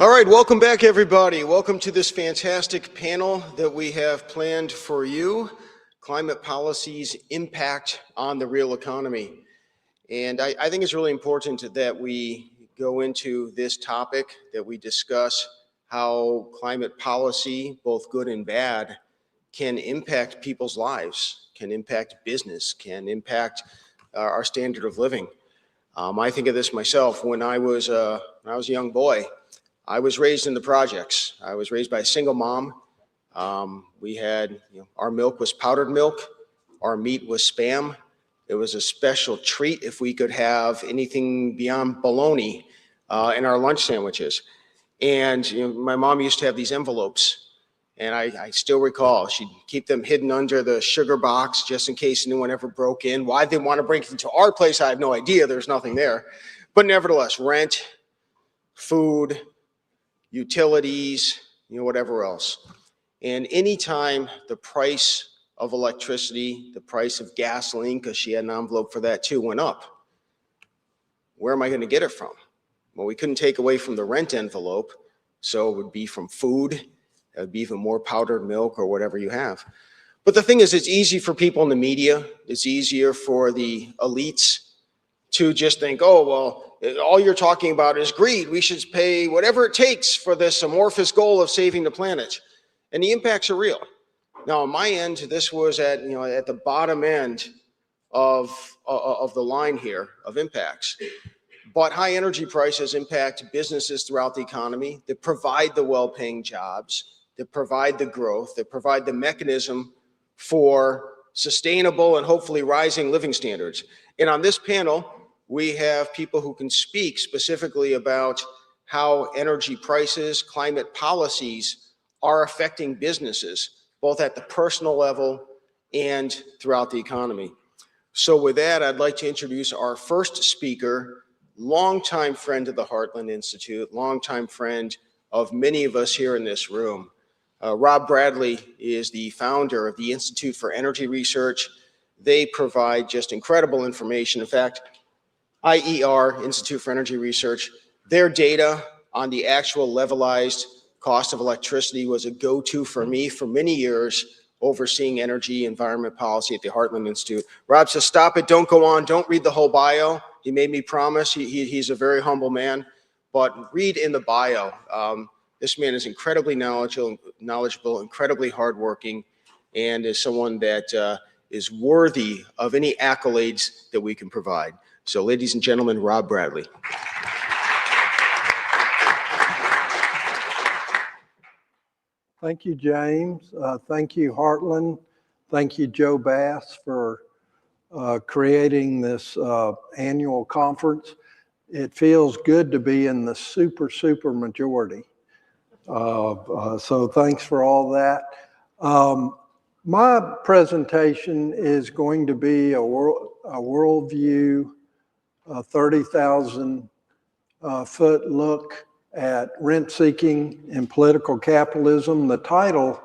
All right, welcome back, everybody. Welcome to this fantastic panel that we have planned for you, Climate Policy's Impact on the Real Economy. And I think it's really important that we go into this topic, that we discuss how climate policy, both good and bad, can impact people's lives, can impact business, can impact our standard of living. I think of this myself. When I was a young boy, I was raised in the projects. I was raised by a single mom. We had, our milk was powdered milk. Our meat was Spam. It was a special treat if we could have anything beyond bologna in our lunch sandwiches. And my mom used to have these envelopes. And I still recall, she'd keep them hidden under the sugar box just in case anyone ever broke in. Why they want to break into our place, I have no idea. There's nothing there. But nevertheless, rent, food, utilities, whatever else. And anytime the price of electricity, the price of gasoline, because she had an envelope for that too, went up, where am I going to get it from? Well, we couldn't take away from the rent envelope, so it would be from food. It would be even more powdered milk or whatever you have. But the thing is, it's easy for people in the media. It's easier for the elites to just think, oh, well, all you're talking about is greed. We should pay whatever it takes for this amorphous goal of saving the planet. And the impacts are real. Now, on my end, this was at the bottom end of the line here of impacts. But high energy prices impact businesses throughout the economy that provide the well-paying jobs, that provide the growth, that provide the mechanism for sustainable and hopefully rising living standards. And on this panel, we have people who can speak specifically about how energy prices, climate policies are affecting businesses, both at the personal level and throughout the economy. So with that, I'd like to introduce our first speaker, longtime friend of the Heartland Institute, longtime friend of many of us here in this room. Rob Bradley is the founder of the Institute for Energy Research. They provide just incredible information. In fact, IER, Institute for Energy Research, their data on the actual levelized cost of electricity was a go-to for me for many years, overseeing energy environment policy at the Heartland Institute. Rob says, stop it, don't go on, don't read the whole bio. He made me promise, he's a very humble man, but read in the bio. This man is incredibly knowledgeable, incredibly hardworking, and is someone that is worthy of any accolades that we can provide. So ladies and gentlemen, Rob Bradley. Thank you, James. Thank you, Heartland. Thank you, Joe Bass, for creating this annual conference. It feels good to be in the super majority. So thanks for all that. My presentation is going to be a worldview, a 30,000 foot look at rent-seeking and political capitalism. The title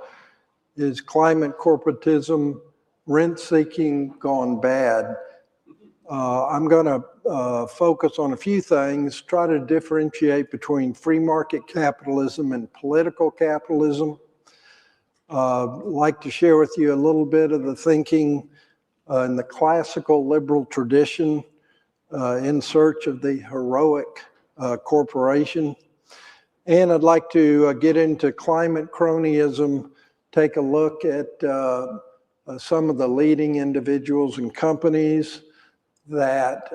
is Climate Corporatism, Rent-Seeking Gone Bad. I'm going to focus on a few things, try to differentiate between free market capitalism and political capitalism. Like to share with you a little bit of the thinking in the classical liberal tradition in search of the heroic corporation. And I'd like to get into climate cronyism, take a look at some of the leading individuals and companies that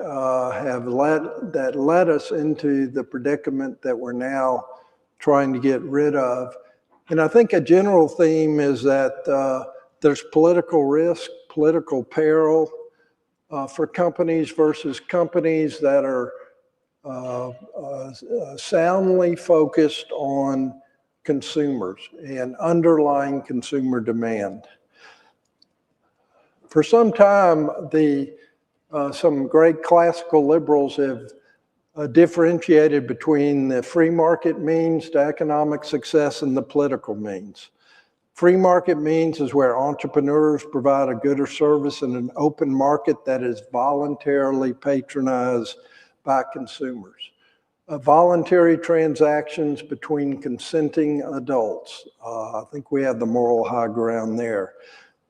led us into the predicament that we're now trying to get rid of. And I think a general theme is that there's political risk, political peril for companies versus companies that are soundly focused on consumers and underlying consumer demand. For some time, some great classical liberals have differentiated between the free market means to economic success and the political means. Free market means is where entrepreneurs provide a good or service in an open market that is voluntarily patronized by consumers. voluntary transactions between consenting adults. I think we have the moral high ground there.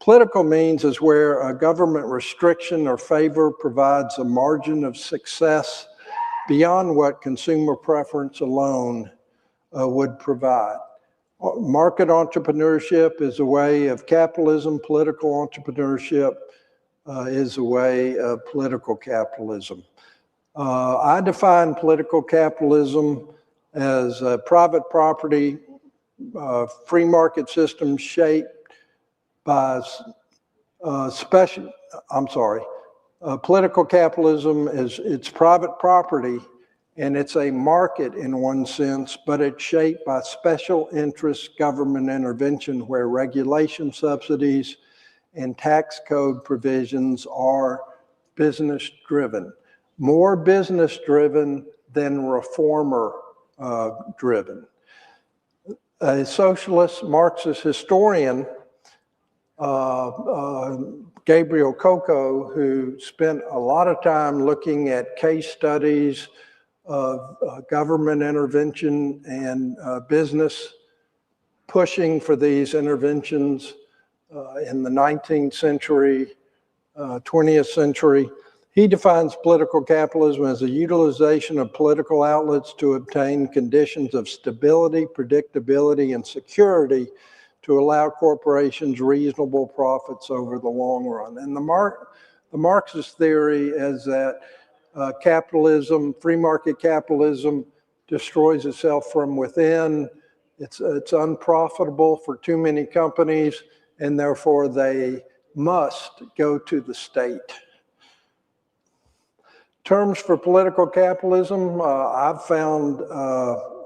Political means is where a government restriction or favor provides a margin of success beyond what consumer preference alone would provide. Market entrepreneurship is a way of capitalism. Political entrepreneurship is a way of political capitalism. I define political capitalism as a private property, free market system shaped by political capitalism it's private property and it's a market in one sense, but it's shaped by special interest government intervention where regulation, subsidies, and tax code provisions are business driven. More business driven than reformer driven. A socialist Marxist historian, Gabriel Coco, who spent a lot of time looking at case studies of government intervention and business pushing for these interventions in the 19th century, 20th century. He defines political capitalism as a utilization of political outlets to obtain conditions of stability, predictability, and security to allow corporations reasonable profits over the long run. And the Marxist theory is that capitalism, free market capitalism, destroys itself from within. It's unprofitable for too many companies, and therefore they must go to the state. Terms for political capitalism, I've found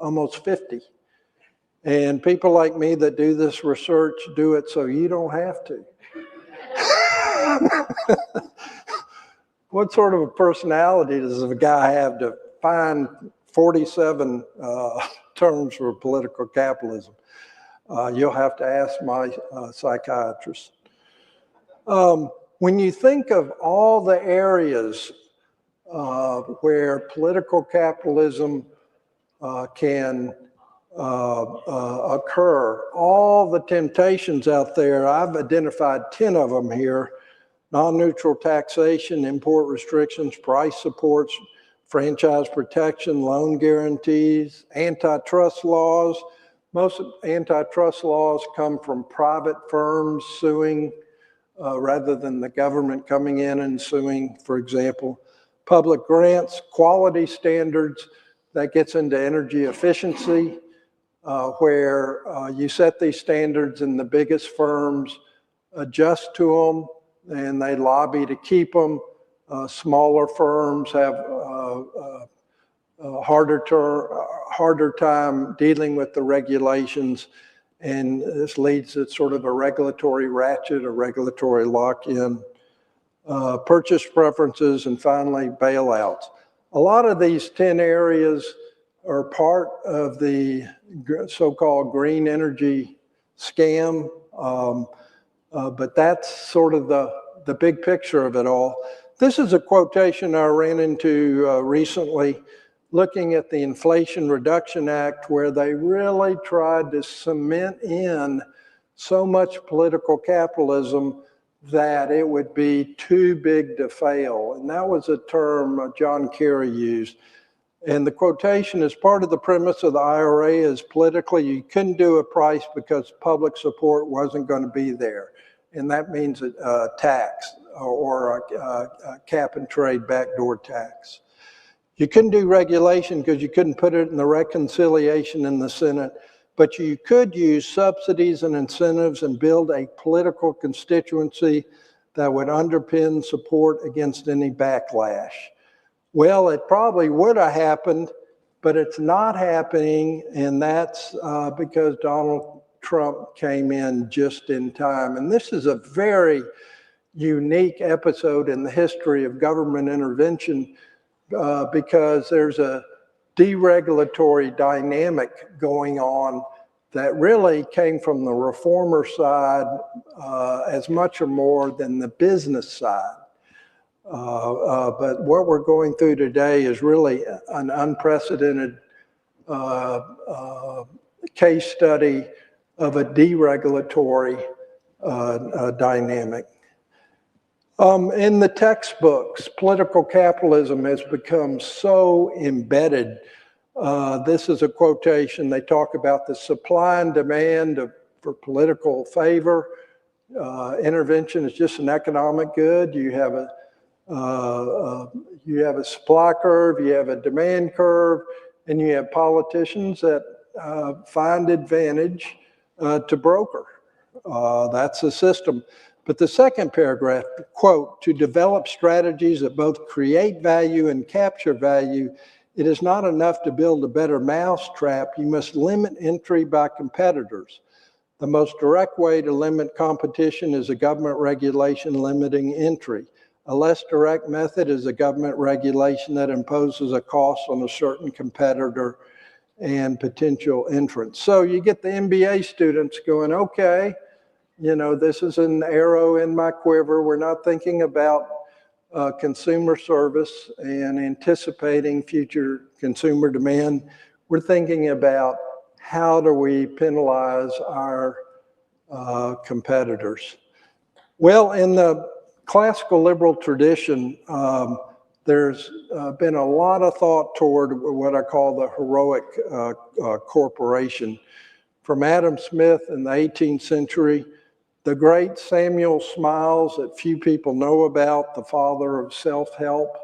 almost 50. And people like me that do this research do it so you don't have to. What sort of a personality does a guy have to find 47 terms for political capitalism? You'll have to ask my psychiatrist. When you think of all the areas where political capitalism can occur, all the temptations out there, I've identified 10 of them here: non-neutral taxation, import restrictions, price supports, franchise protection, loan guarantees, antitrust laws. Most antitrust laws come from private firms suing rather than the government coming in and suing, for example. Public grants, quality standards, that gets into energy efficiency, where you set these standards and the biggest firms adjust to them and they lobby to keep them. Smaller firms have harder time dealing with the regulations, and this leads to sort of a regulatory ratchet, a regulatory lock-in. Purchase preferences, and finally bailouts. A lot of these 10 areas are part of the so-called green energy scam, but that's sort of the big picture of it all. This is a quotation I ran into recently looking at the Inflation Reduction Act, where they really tried to cement in so much political capitalism that it would be too big to fail. And that was a term John Kerry used. And the quotation is part of the premise of the IRA is politically, you couldn't do a price because public support wasn't going to be there. And that means a tax or a cap and trade backdoor tax. You couldn't do regulation because you couldn't put it in the reconciliation in the Senate, but you could use subsidies and incentives and build a political constituency that would underpin support against any backlash. Well, it probably would have happened, but it's not happening, and that's because Donald Trump came in just in time. And this is a very unique episode in the history of government intervention because there's a deregulatory dynamic going on that really came from the reformer side as much or more than the business side. But what we're going through today is really an unprecedented case study of a deregulatory dynamic. In the textbooks, political capitalism has become so embedded. This is a quotation. They talk about the supply and demand for political favor. Intervention is just an economic good. You have a supply curve, you have a demand curve, and you have politicians that find advantage to broker. That's the system. But the second paragraph, quote, to develop strategies that both create value and capture value, it is not enough to build a better mousetrap. You must limit entry by competitors. The most direct way to limit competition is a government regulation limiting entry. A less direct method is a government regulation that imposes a cost on a certain competitor and potential entrants. So you get the MBA students going, okay, you know, this is an arrow in my quiver. We're not thinking about consumer service and anticipating future consumer demand. We're thinking about how do we penalize our competitors. Well, in the classical liberal tradition, there's been a lot of thought toward what I call the heroic corporation. From Adam Smith in the 18th century, the great Samuel Smiles that few people know about, the father of self-help,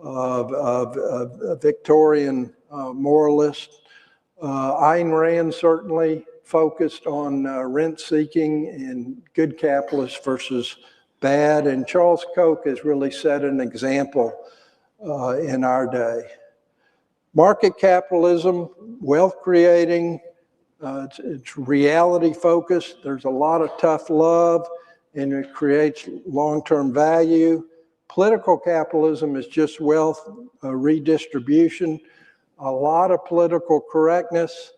a Victorian moralist. Ayn Rand certainly focused on rent-seeking and good capitalists versus bad, and Charles Koch has really set an example in our day. Market capitalism, wealth creating, it's reality focused. There's a lot of tough love and it creates long-term value. Political capitalism is just wealth redistribution, a lot of political correctness,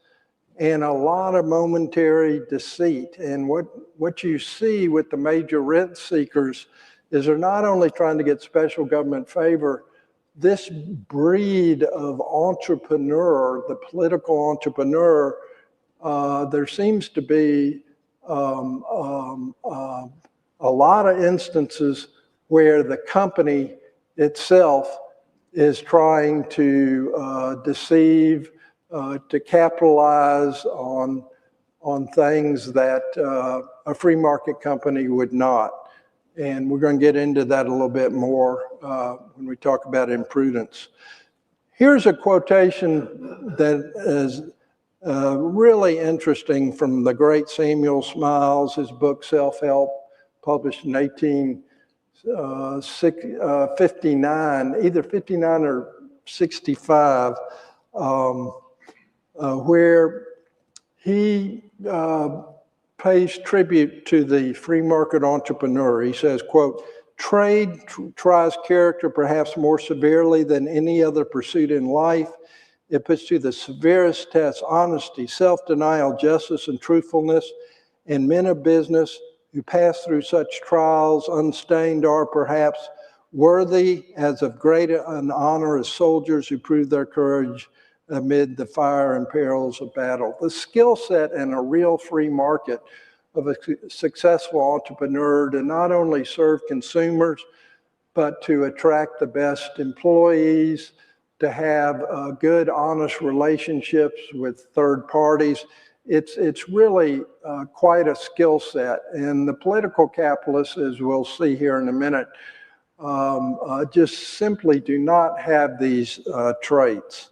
and a lot of momentary deceit. And what you see with the major rent seekers is they're not only trying to get special government favor, this breed of entrepreneur, the political entrepreneur, there seems to be a lot of instances where the company itself is trying to deceive, to capitalize on things that a free market company would not. And we're going to get into that a little bit more when we talk about imprudence. Here's a quotation that is really interesting from the great Samuel Smiles, his book Self-Help, published in 1859, either 59 or 65, where he pays tribute to the free market entrepreneur. He says, quote, trade tries character perhaps more severely than any other pursuit in life. It puts to the severest test honesty, self-denial, justice, and truthfulness. And men of business who pass through such trials unstained are perhaps worthy as of great an honor as soldiers who prove their courage amid the fire and perils of battle. The skill set in a real free market of a successful entrepreneur to not only serve consumers, but to attract the best employees, to have good, honest relationships with third parties. It's really quite a skill set. And the political capitalists, as we'll see here in a minute, just simply do not have these traits.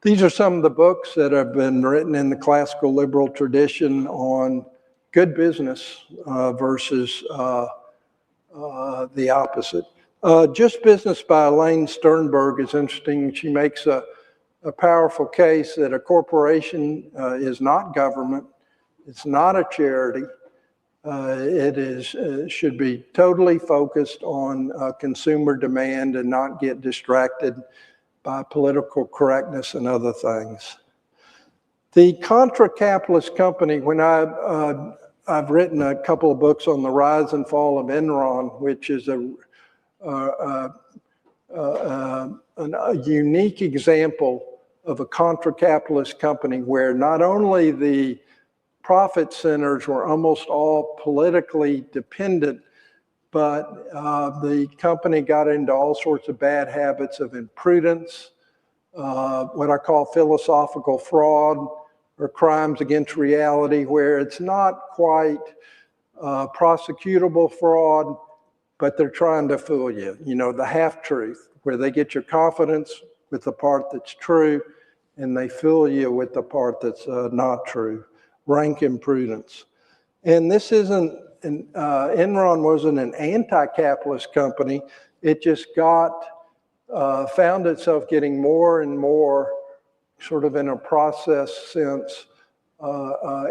These are some of the books that have been written in the classical liberal tradition on good business versus the opposite. Just Business by Elaine Sternberg is interesting. She makes a powerful case that a corporation is not government. It's not a charity. It should be totally focused on consumer demand and not get distracted by political correctness and other things. The contra-capitalist company, when I've written a couple of books on the rise and fall of Enron, which is a a unique example of a contra-capitalist company where not only the profit centers were almost all politically dependent, but the company got into all sorts of bad habits of imprudence, what I call philosophical fraud, or crimes against reality, where it's not quite prosecutable fraud, but they're trying to fool you. You know, the half-truth, where they get your confidence with the part that's true, and they fool you with the part that's not true. Rank imprudence. And this isn't, Enron wasn't an anti-capitalist company. It just found itself getting more and more sort of in a process sense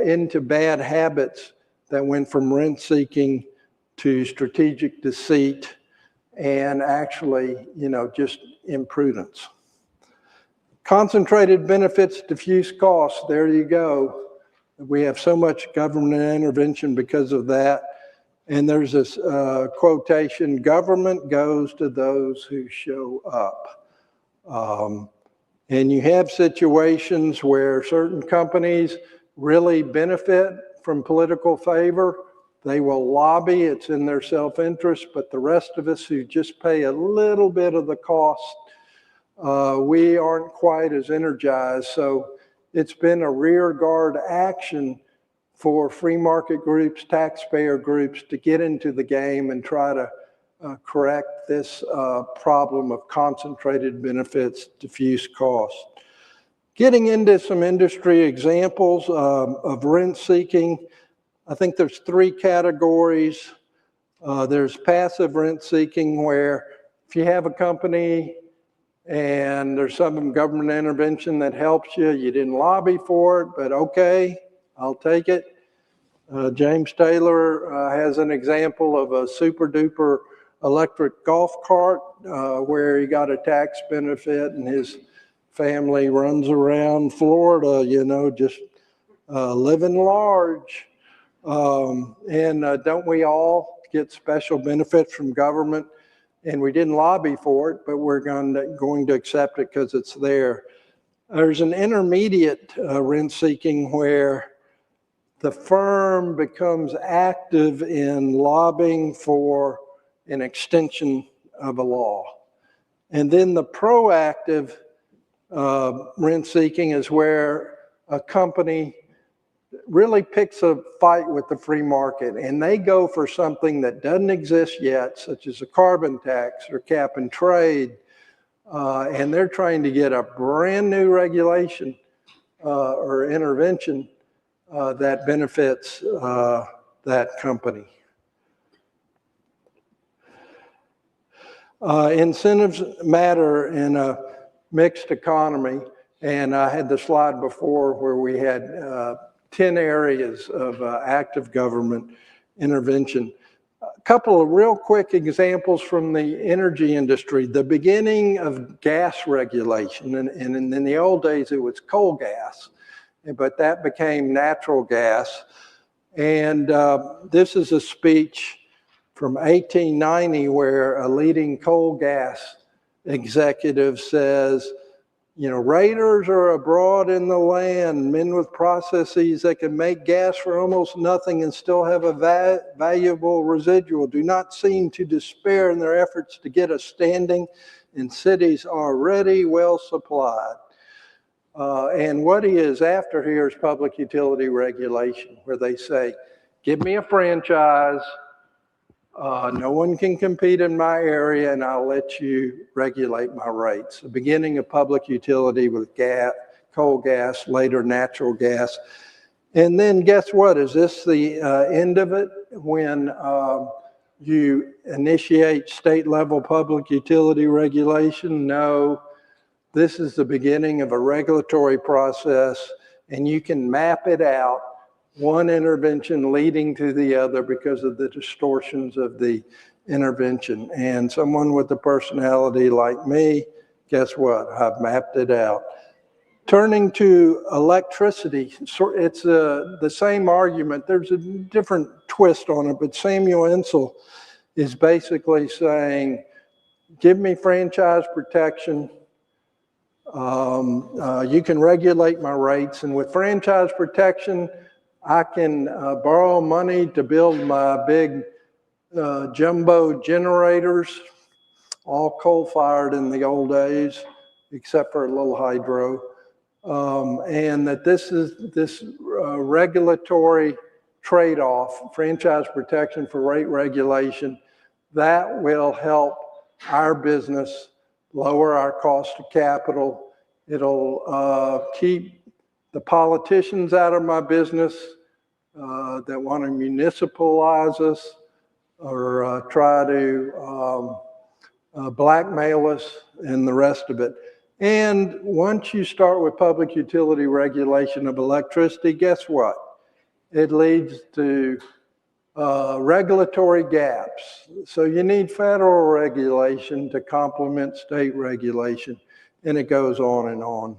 into bad habits that went from rent seeking to strategic deceit and actually, you know, just imprudence. Concentrated benefits, diffuse costs, there you go. We have so much government intervention because of that. And there's this quotation, government goes to those who show up. And you have situations where certain companies really benefit from political favor. They will lobby, it's in their self-interest, but the rest of us who just pay a little bit of the cost, we aren't quite as energized. So it's been a rear guard action for free market groups, taxpayer groups to get into the game and try to correct this problem of concentrated benefits, diffuse cost. Getting into some industry examples of rent seeking, I think there's three categories. There's passive rent seeking, where if you have a company and there's some government intervention that helps you, you didn't lobby for it, but okay, I'll take it. James Taylor has an example of a super duper electric golf cart where he got a tax benefit, and his family runs around Florida, you know, just living large. Don't we all get special benefits from government? And we didn't lobby for it, but we're going to accept it because it's there. There's an intermediate rent seeking where the firm becomes active in lobbying for an extension of a law. And then the proactive rent seeking is where a company really picks a fight with the free market, and they go for something that doesn't exist yet, such as a carbon tax or cap and trade, and they're trying to get a brand new regulation or intervention that benefits that company. Incentives matter in a mixed economy, and I had the slide before where we had 10 areas of active government intervention. A couple of real quick examples from the energy industry. The beginning of gas regulation, and in the old days it was coal gas, but that became natural gas. And this is a speech from 1890 where a leading coal gas executive says, you know, raiders are abroad in the land, men with processes that can make gas for almost nothing and still have a valuable residual, do not seem to despair in their efforts to get a standing in cities already well supplied. And what he is after here is public utility regulation, where they say, give me a franchise, no one can compete in my area, and I'll let you regulate my rates. The beginning of public utility with gas, coal gas, later natural gas. And then guess what? Is this the end of it? When you initiate state level public utility regulation? No. This is the beginning of a regulatory process, and you can map it out, one intervention leading to the other because of the distortions of the intervention. And someone with a personality like me, guess what? I've mapped it out. Turning to electricity, it's the same argument. There's a different twist on it, but Samuel Insull is basically saying give me franchise protection. You can regulate my rates, and with franchise protection, I can borrow money to build my big jumbo generators, all coal-fired in the old days, except for a little hydro. And that this regulatory trade-off, franchise protection for rate regulation, that will help our business lower our cost of capital. It'll keep the politicians out of my business that want to municipalize us or try to blackmail us and the rest of it. And once you start with public utility regulation of electricity, guess what? It leads to regulatory gaps. So you need federal regulation to complement state regulation, and it goes on and on.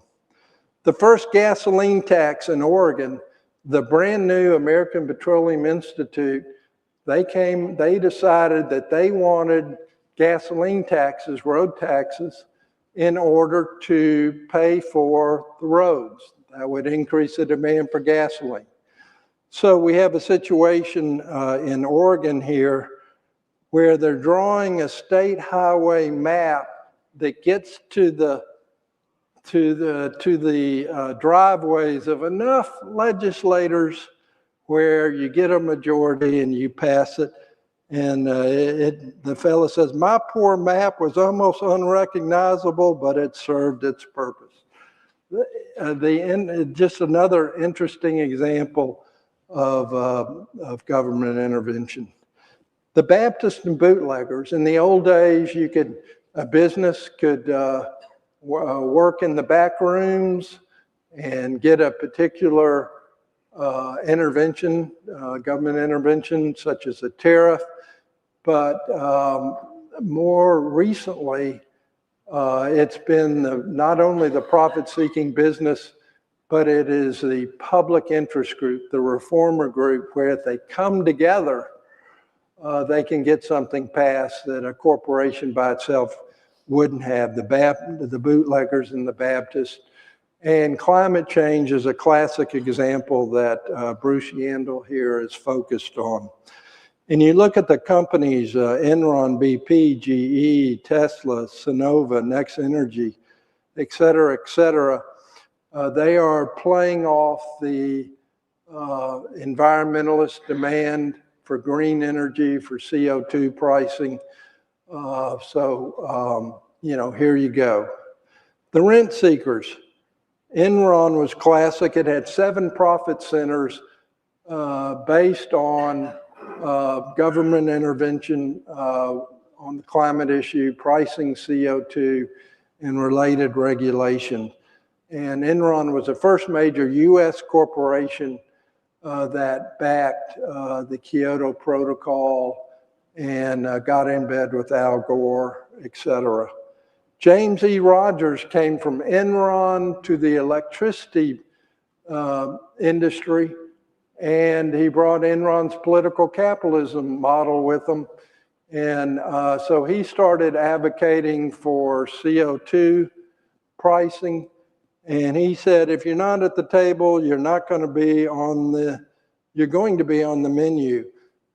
The first gasoline tax in Oregon, the brand new American Petroleum Institute, they decided that they wanted gasoline taxes, road taxes, in order to pay for the roads. That would increase the demand for gasoline. So we have a situation in Oregon here where they're drawing a state highway map that gets to the driveways of enough legislators where you get a majority and you pass it. And the fellow says, my poor map was almost unrecognizable, but it served its purpose. Just another interesting example of government intervention. The Baptists and bootleggers, in the old days, a business could work in the back rooms and get a particular intervention, government intervention, such as a tariff. But more recently, it's been not only the profit-seeking business, but it is the public interest group, the reformer group, where if they come together, they can get something passed that a corporation by itself wouldn't have. The bootleggers and the Baptists. And climate change is a classic example that Bruce Yandel here is focused on. And you look at the companies, Enron, BP, GE, Tesla, Sonova, Next Energy, et cetera, they are playing off the environmentalist demand for green energy, for CO2 pricing. Here you go. The rent seekers. Enron was classic. It had 7 profit centers based on government intervention on the climate issue, pricing CO2, and related regulation. And Enron was the first major U.S. corporation that backed the Kyoto Protocol and got in bed with Al Gore, et cetera. James E. Rogers came from Enron to the electricity industry, and he brought Enron's political capitalism model with him. And so he started advocating for CO2 pricing. And he said, if you're not at the table, you're going to be on the menu.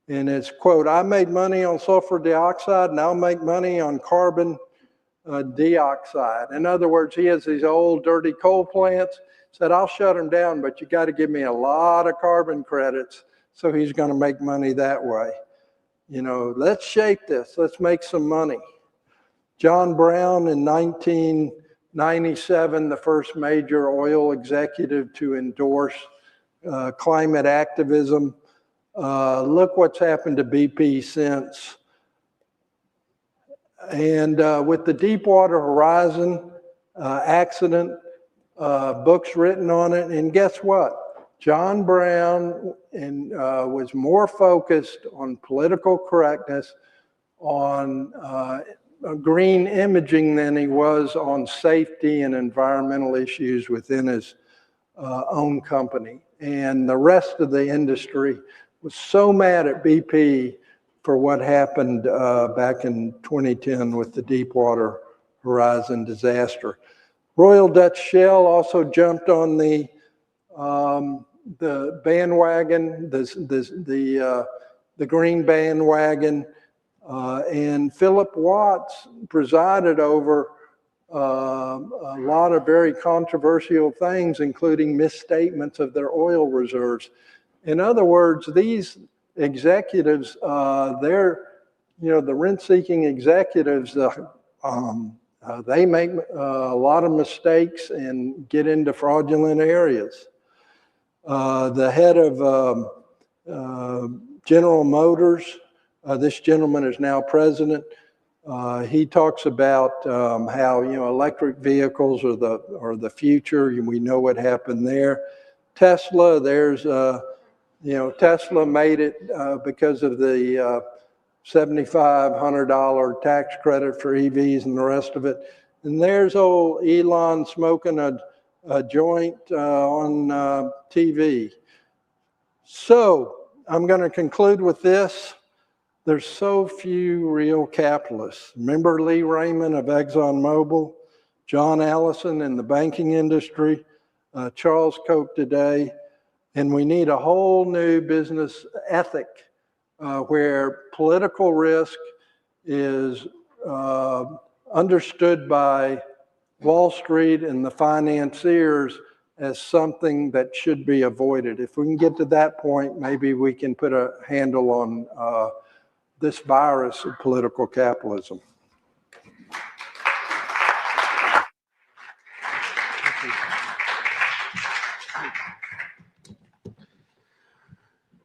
And it's, quote, I made money on sulfur dioxide and I'll make money on carbon dioxide. In other words, he has these old dirty coal plants, said, I'll shut them down, but you got to give me a lot of carbon credits. So he's going to make money that way. Let's shape this. Let's make some money. John Brown in 1997, the first major oil executive to endorse climate activism. Look what's happened to BP since. And with the Deepwater Horizon accident, books written on it, and guess what? John Brown was more focused on political correctness, on green imaging than he was on safety and environmental issues within his own company. And the rest of the industry was so mad at BP for what happened back in 2010 with the Deepwater Horizon disaster. Royal Dutch Shell also jumped on the bandwagon, the green bandwagon, and Philip Watts presided over a lot of very controversial things, including misstatements of their oil reserves. In other words, these executives, the rent-seeking executives, they make a lot of mistakes and get into fraudulent areas. The head of General Motors, this gentleman is now president. He talks about how electric vehicles are the future. We know what happened there. Tesla, Tesla made it because of the $7,500 tax credit for EVs and the rest of it. And there's old Elon smoking a joint on TV. So I'm going to conclude with this. There's so few real capitalists. Remember Lee Raymond of ExxonMobil, John Allison in the banking industry, Charles Koch today, and we need a whole new business ethic where political risk is understood by Wall Street and the financiers as something that should be avoided. If we can get to that point, maybe we can put a handle on this virus of political capitalism.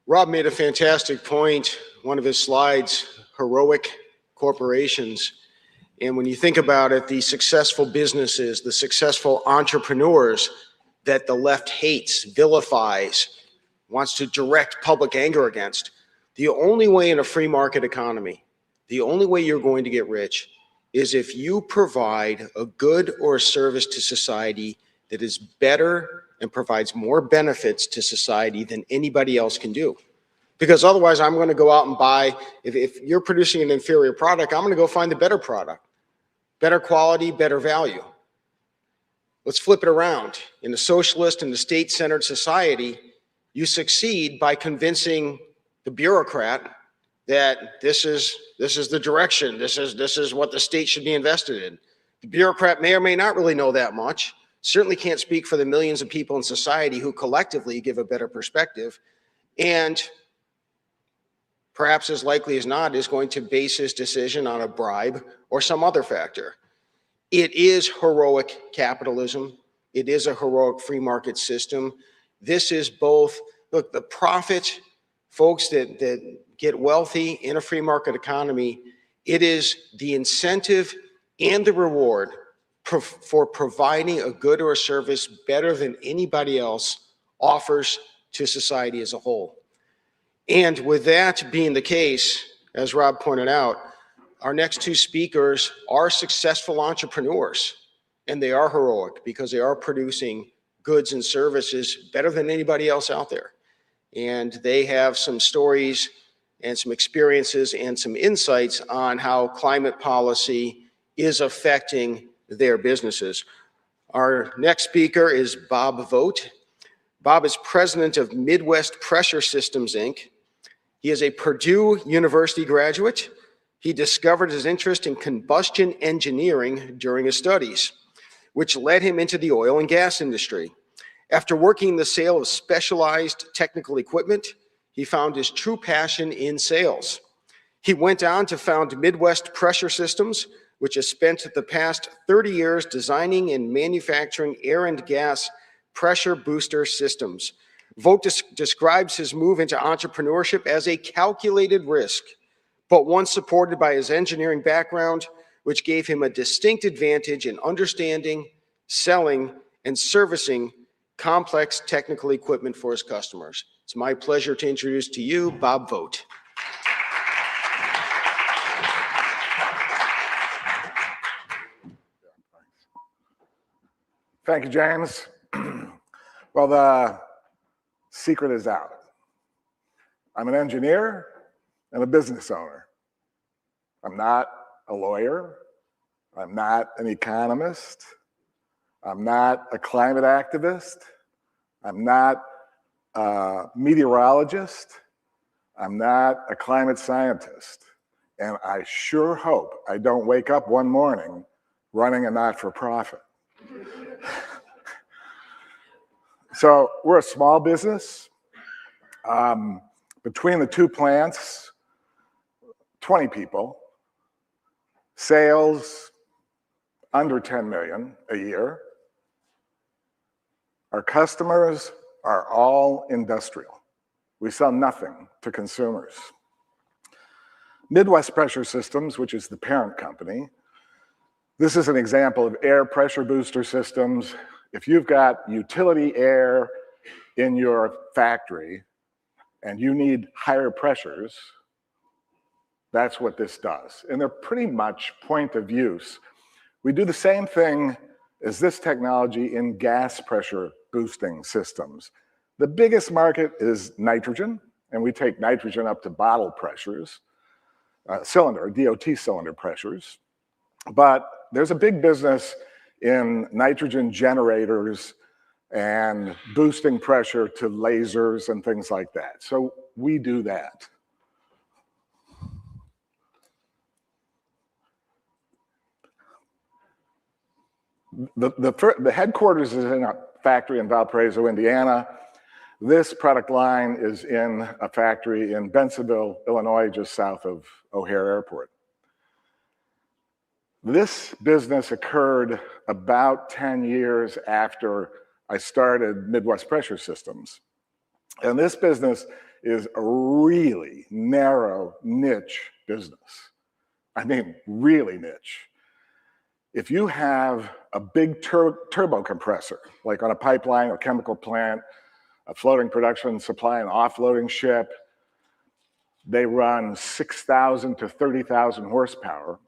Rob made a fantastic point. One of his slides, heroic corporations. And when you think about it, the successful businesses, the successful entrepreneurs that the left hates, vilifies, wants to direct public anger against, the only way in a free market economy, the only way you're going to get rich is if you provide a good or a service to society that is better and provides more benefits to society than anybody else can do. Because otherwise I'm going to go out and buy, if you're producing an inferior product, I'm going to go find the better product, better quality, better value. Let's flip it around. In a socialist and a state-centered society, you succeed by convincing the bureaucrat that this is the direction, this is what the state should be invested in. The bureaucrat may or may not really know that much, certainly can't speak for the millions of people in society who collectively give a better perspective, and perhaps as likely as not is going to base his decision on a bribe or some other factor. It is heroic capitalism. It is a heroic free market system. This is both, look, the profit, folks that get wealthy in a free market economy, it is the incentive and the reward for providing a good or a service better than anybody else offers to society as a whole. And with that being the case, as Rob pointed out, our next two speakers are successful entrepreneurs, and they are heroic because they are producing goods and services better than anybody else out there. And they have some stories and some experiences and some insights on how climate policy is affecting their businesses. Our next speaker is Bob Vogt. Bob is president of Midwest Pressure Systems, Inc. He is a Purdue University graduate. He discovered his interest in combustion engineering during his studies, which led him into the oil and gas industry. After working the sale of specialized technical equipment, he found his true passion in sales. He went on to found Midwest Pressure Systems, which has spent the past 30 years designing and manufacturing air and gas pressure booster systems. Vogt describes his move into entrepreneurship as a calculated risk, but one supported by his engineering background, which gave him a distinct advantage in understanding, selling, and servicing complex technical equipment for his customers. It's my pleasure to introduce to you Bob Vogt. Thank you, James. Well, the secret is out. I'm an engineer, and a business owner. I'm not a lawyer. I'm not an economist. I'm not a climate activist. I'm not a meteorologist. I'm not a climate scientist. And I sure hope I don't wake up one morning running a not-for-profit. So we're a small business. Between the two plants, 20 people, sales under 10 million a year. Our customers are all industrial. We sell nothing to consumers. Midwest Pressure Systems, which is the parent company, this is an example of air pressure booster systems. If you've got utility air in your factory and you need higher pressures, that's what this does. And they're pretty much point of use. We do the same thing as this technology in gas pressure boosting systems. The biggest market is nitrogen, and we take nitrogen up to bottle pressures, DOT cylinder pressures. But there's a big business in nitrogen generators and boosting pressure to lasers and things like that. So we do that. The headquarters is in a factory in Valparaiso, Indiana. This product line is in a factory in Bensenville, Illinois, just south of O'Hare Airport. This business occurred about 10 years after I started Midwest Pressure Systems. And this business is a really narrow niche business. I mean, really niche. If you have a big turbo compressor, like on a pipeline or chemical plant, a floating production supply and offloading ship, they run 6,000 to 30,000 horsepower.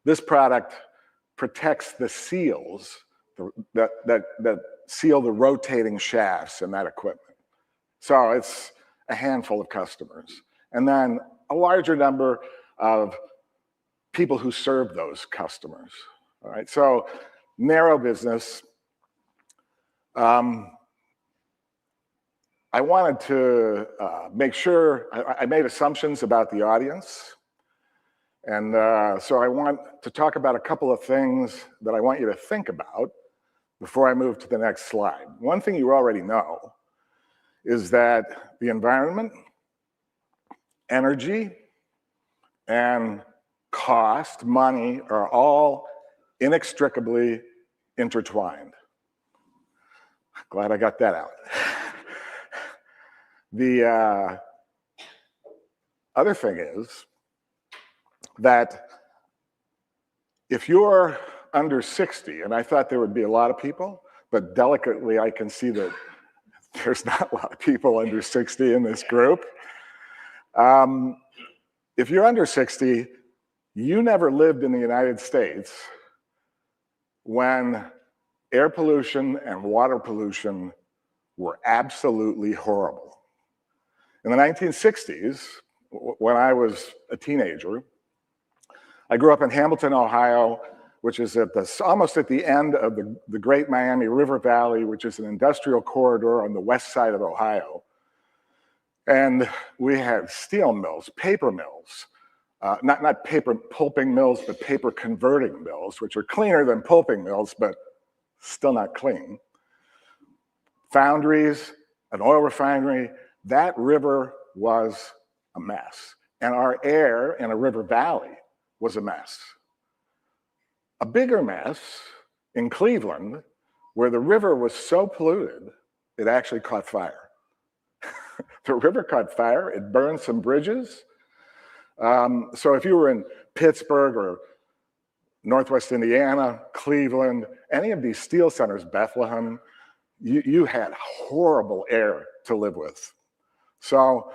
This product protects the seals that seal the rotating shafts in that equipment. So it's a handful of customers. And then a larger number of people who serve those customers. All right, so narrow business. I wanted to make sure, I made assumptions about the audience. And so I want to talk about a couple of things that I want you to think about before I move to the next slide. One thing you already know is that the environment, energy, and cost, money, are all inextricably intertwined. Glad I got that out. The other thing is that if you're under 60, and I thought there would be a lot of people, but delicately I can see that there's not a lot of people under 60 in this group. If you're under 60, you never lived in the United States when air pollution and water pollution were absolutely horrible. In the 1960s, when I was a teenager, I grew up in Hamilton, Ohio, which is almost at the end of the Great Miami River Valley, which is an industrial corridor on the west side of Ohio. And we had steel mills, paper mills, not paper pulping mills, but paper converting mills, which are cleaner than pulping mills, but still not clean. Foundries, an oil refinery. That river was a mess. And our air in a river valley was a mess. A bigger mess in Cleveland, where the river was so polluted, it actually caught fire. The river caught fire, it burned some bridges. So if you were in Pittsburgh or Northwest Indiana, Cleveland, any of these steel centers, Bethlehem, you had horrible air to live with. So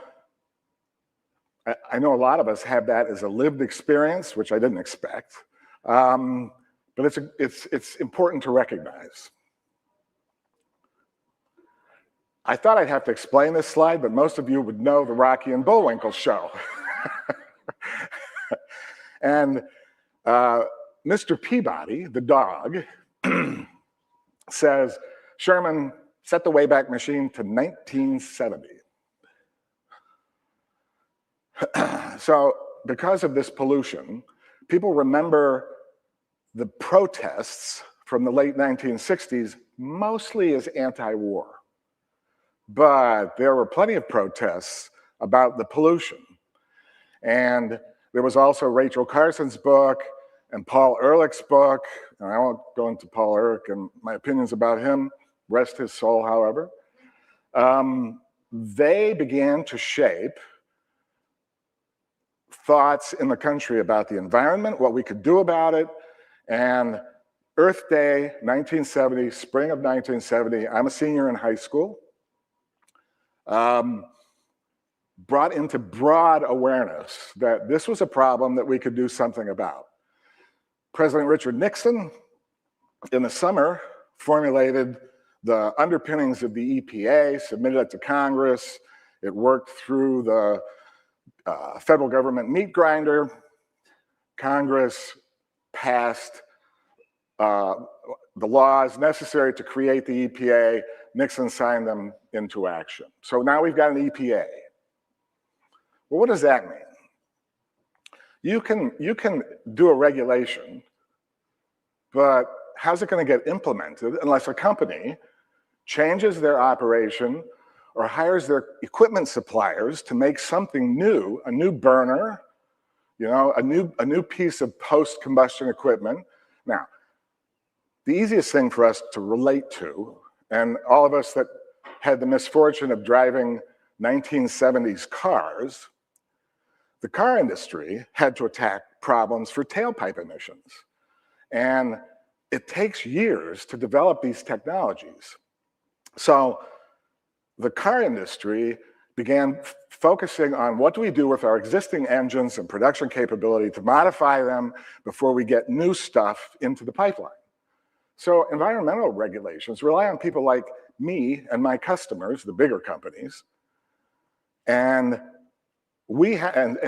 I know a lot of us have that as a lived experience, which I didn't expect, but it's important to recognize. I thought I'd have to explain this slide, but most of you would know the Rocky and Bullwinkle show. And Mr. Peabody, the dog, says, Sherman, set the Wayback Machine to 1970. So because of this pollution, people remember the protests from the late 1960s mostly as anti-war. But there were plenty of protests about the pollution. And there was also Rachel Carson's book and Paul Ehrlich's book. And I won't go into Paul Ehrlich and my opinions about him, rest his soul, however. They began to shape thoughts in the country about the environment, what we could do about it. And Earth Day, 1970, spring of 1970, I'm a senior in high school, brought into broad awareness that this was a problem that we could do something about. President Richard Nixon, in the summer, formulated the underpinnings of the EPA, submitted it to Congress. It worked through the federal government meat grinder. Congress passed the laws necessary to create the EPA. Nixon signed them into action. So now we've got an EPA. Well, what does that mean? You can do a regulation, but how's it going to get implemented unless a company changes their operation or hires their equipment suppliers to make something new, a new burner, you know, a new piece of post-combustion equipment. Now, the easiest thing for us to relate to, and all of us that had the misfortune of driving 1970s cars, the car industry had to attack problems for tailpipe emissions. And it takes years to develop these technologies. So the car industry began focusing on what do we do with our existing engines and production capability to modify them before we get new stuff into the pipeline. So environmental regulations rely on people like me and my customers, the bigger companies. And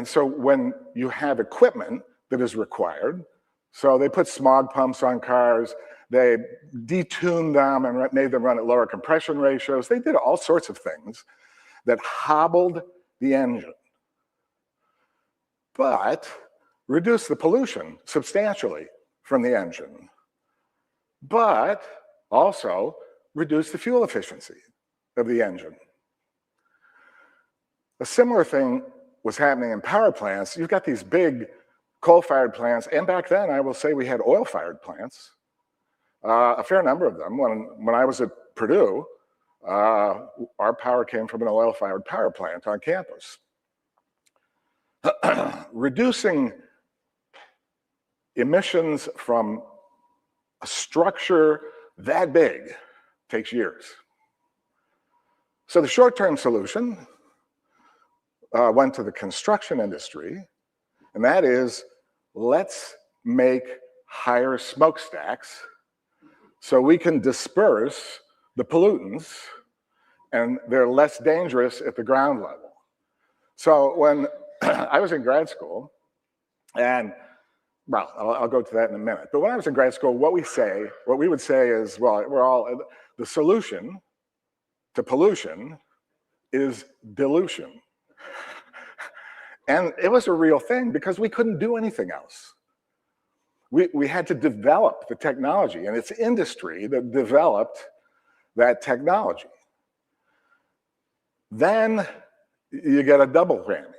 so when you have equipment that is required, so they put smog pumps on cars, they detuned them and made them run at lower compression ratios. They did all sorts of things that hobbled the engine, but reduced the pollution substantially from the engine, but also reduced the fuel efficiency of the engine. A similar thing was happening in power plants. You've got these big coal-fired plants, and back then I will say we had oil-fired plants, a fair number of them. When I was at Purdue, our power came from an oil-fired power plant on campus. Reducing emissions from a structure that big takes years. So the short-term solution went to the construction industry, and that is, let's make higher smokestacks so we can disperse the pollutants and they're less dangerous at the ground level. So when I was in grad school, and well, I'll go to that in a minute, but when I was in grad school, what we would say is, well, the solution to pollution is dilution. And it was a real thing because we couldn't do anything else. We had to develop the technology, and it's industry that developed that technology. Then you get a double whammy.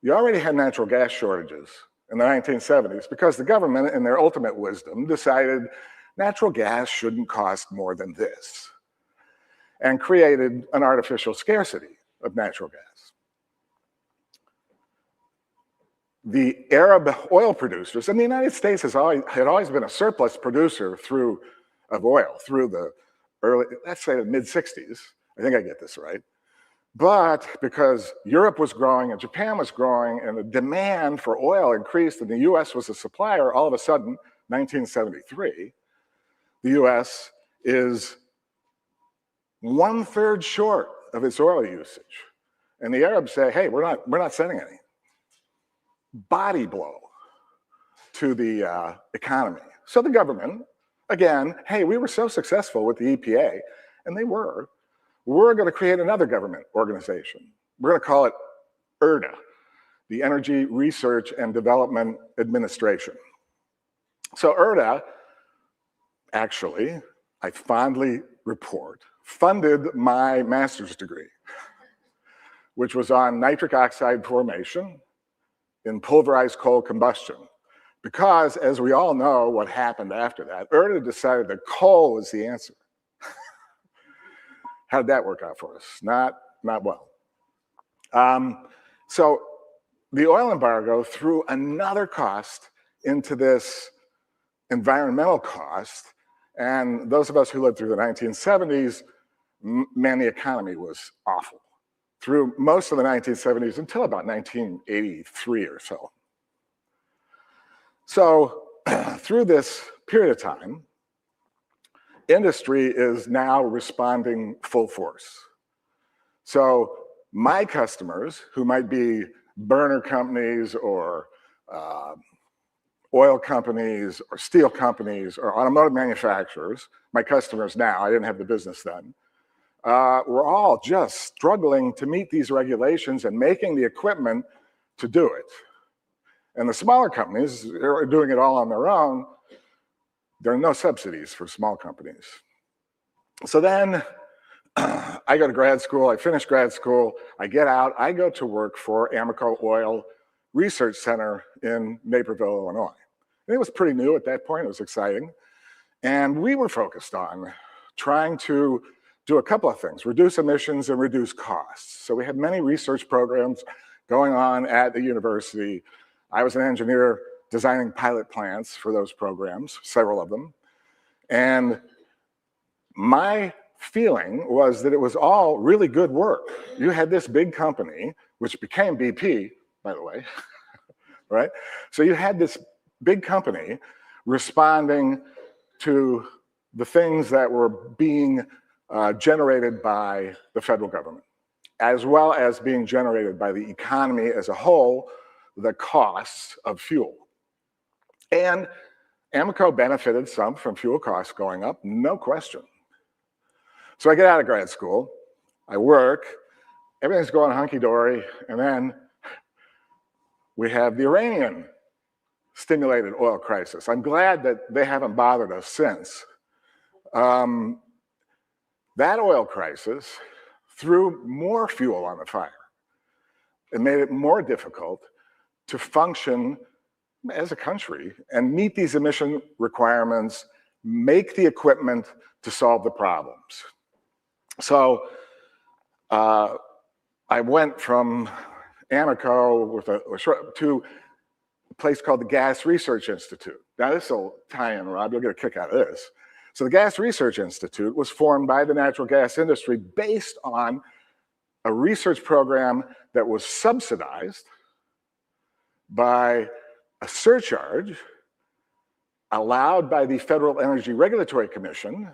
You already had natural gas shortages in the 1970s because the government, in their ultimate wisdom, decided natural gas shouldn't cost more than this and created an artificial scarcity of natural gas. The Arab oil producers, and the United States had always been a surplus producer of oil through the early, let's say the mid-60s. I think I get this right. But because Europe was growing and Japan was growing and the demand for oil increased and the US was a supplier, all of a sudden, 1973, the US is 1/3 short of its oil usage. And the Arabs say, hey, we're not sending any. Body blow to the economy. So the government, again, hey, we were so successful with the EPA, and they were. We're going to create another government organization. We're going to call it ERDA, the Energy Research and Development Administration. So ERDA, actually, I fondly report, funded my master's degree, which was on nitric oxide formation in pulverized coal combustion. Because, as we all know what happened after that, ERDA decided that coal was the answer. How did that work out for us? Not well. So the oil embargo threw another cost into this environmental cost, and those of us who lived through the 1970s, man, the economy was awful through most of the 1970s until about 1983 or so. So through this period of time, industry is now responding full force. So my customers, who might be burner companies or oil companies or steel companies or automotive manufacturers, my customers now, I didn't have the business then, we're all just struggling to meet these regulations and making the equipment to do it. And the smaller companies are doing it all on their own. There are no subsidies for small companies. So then I go to grad school, I finish grad school, I get out, I go to work for Amoco Oil Research Center in Naperville, Illinois. And it was pretty new at that point, it was exciting. And we were focused on trying to do a couple of things, reduce emissions and reduce costs. So we had many research programs going on at the university. I was an engineer designing pilot plants for those programs, several of them. And my feeling was that it was all really good work. You had this big company, which became BP, by the way, right? So you had this big company responding to the things that were being generated by the federal government, as well as being generated by the economy as a whole, the costs of fuel. And Amoco benefited some from fuel costs going up, no question. So I get out of grad school, I work, everything's going hunky-dory, and then we have the Iranian stimulated oil crisis. I'm glad that they haven't bothered us since. That oil crisis threw more fuel on the fire. It made it more difficult to function as a country and meet these emission requirements, make the equipment to solve the problems. So I went from Amoco to a place called the Gas Research Institute. Now this will tie in, Rob, you'll get a kick out of this. So the Gas Research Institute was formed by the natural gas industry based on a research program that was subsidized by a surcharge allowed by the Federal Energy Regulatory Commission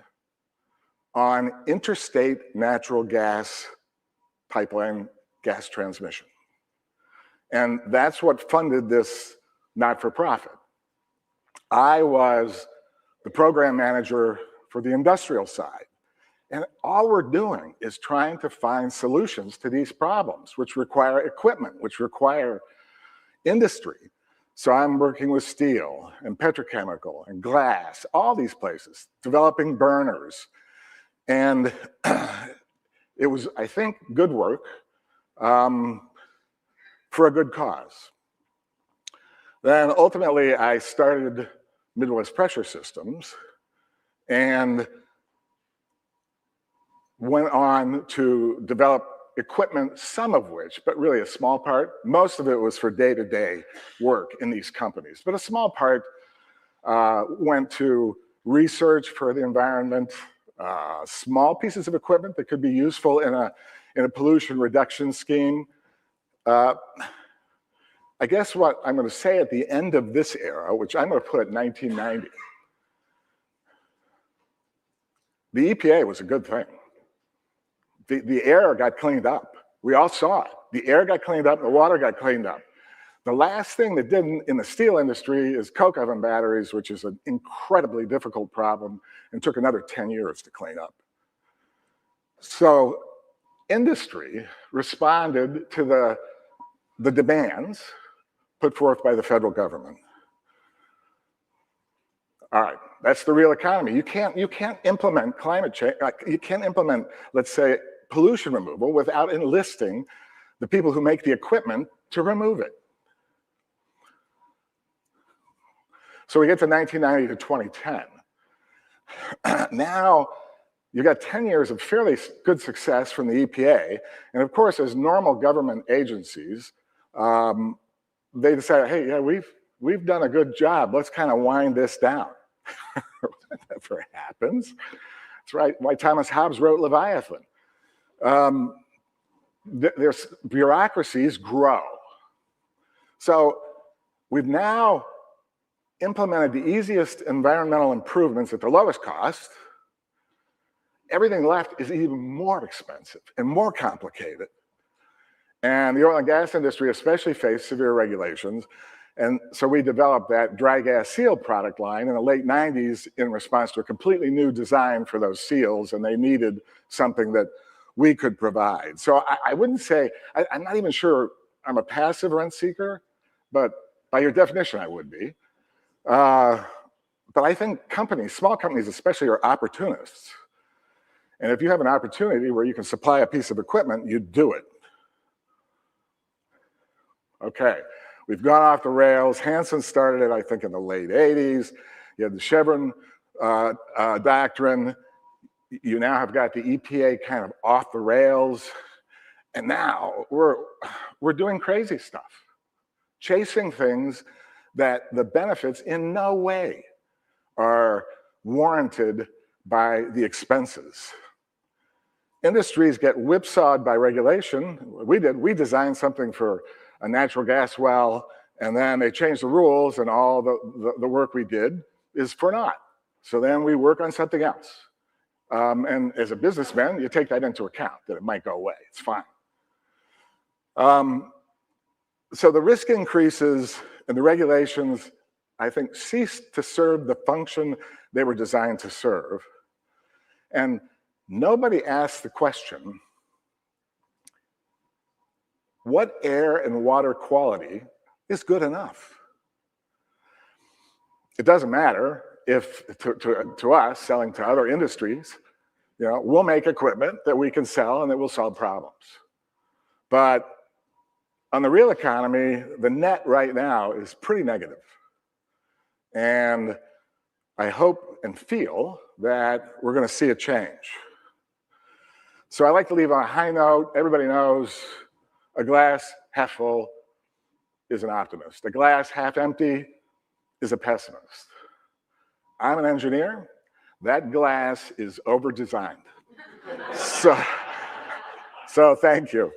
on interstate natural gas pipeline gas transmission. And that's what funded this not-for-profit. I was the program manager for the industrial side. And all we're doing is trying to find solutions to these problems, which require equipment, which require industry. So I'm working with steel and petrochemical and glass, all these places, developing burners. And it was, I think, good work for a good cause. Then ultimately, I started Midwest Pressure Systems and went on to develop equipment, some of which, but really a small part, most of it was for day-to-day work in these companies. But a small part went to research for the environment, small pieces of equipment that could be useful in a pollution reduction scheme. I guess what I'm going to say at the end of this era, which I'm going to put at 1990, the EPA was a good thing. the air got cleaned up. We all saw it. The air got cleaned up, the water got cleaned up. The last thing that didn't in the steel industry is coke oven batteries, which is an incredibly difficult problem and took another 10 years to clean up. So industry responded to the demands put forth by the federal government. All right, that's the real economy. You can't implement climate change, you can't implement, let's say, pollution removal without enlisting the people who make the equipment to remove it. So we get to 1990 to 2010. Now, you got 10 years of fairly good success from the EPA. And of course, as normal government agencies, they decided, hey, yeah, we've done a good job. Let's kind of wind this down. That never happens. That's right, why Thomas Hobbes wrote Leviathan. There's bureaucracies grow. So we've now implemented the easiest environmental improvements at the lowest cost. Everything left is even more expensive and more complicated. And the oil and gas industry especially faced severe regulations. And so we developed that dry gas seal product line in the late 90s in response to a completely new design for those seals, and they needed something that we could provide. So I wouldn't say, I'm not even sure I'm a passive rent seeker, but by your definition I would be. But I think companies, small companies especially, are opportunists. And if you have an opportunity where you can supply a piece of equipment, you do it. Okay, we've gone off the rails. Hansen started it, I think, in the late 80s. You had the Chevron doctrine. You now have got the EPA kind of off the rails. And now we're doing crazy stuff, chasing things that the benefits in no way are warranted by the expenses. Industries get whipsawed by regulation. We designed something for a natural gas well, and then they changed the rules, and all the work we did is for naught. So then we work on something else. And as a businessman, you take that into account, that it might go away. It's fine. So the risk increases and the regulations, I think, ceased to serve the function they were designed to serve. And nobody asked the question, what air and water quality is good enough? It doesn't matter if, to us, selling to other industries, we'll make equipment that we can sell and that will solve problems. But on the real economy, the net right now is pretty negative. And I hope and feel that we're going to see a change. So I like to leave on a high note. Everybody knows a glass half full is an optimist. A glass half empty is a pessimist. I'm an engineer. That glass is over-designed. So thank you.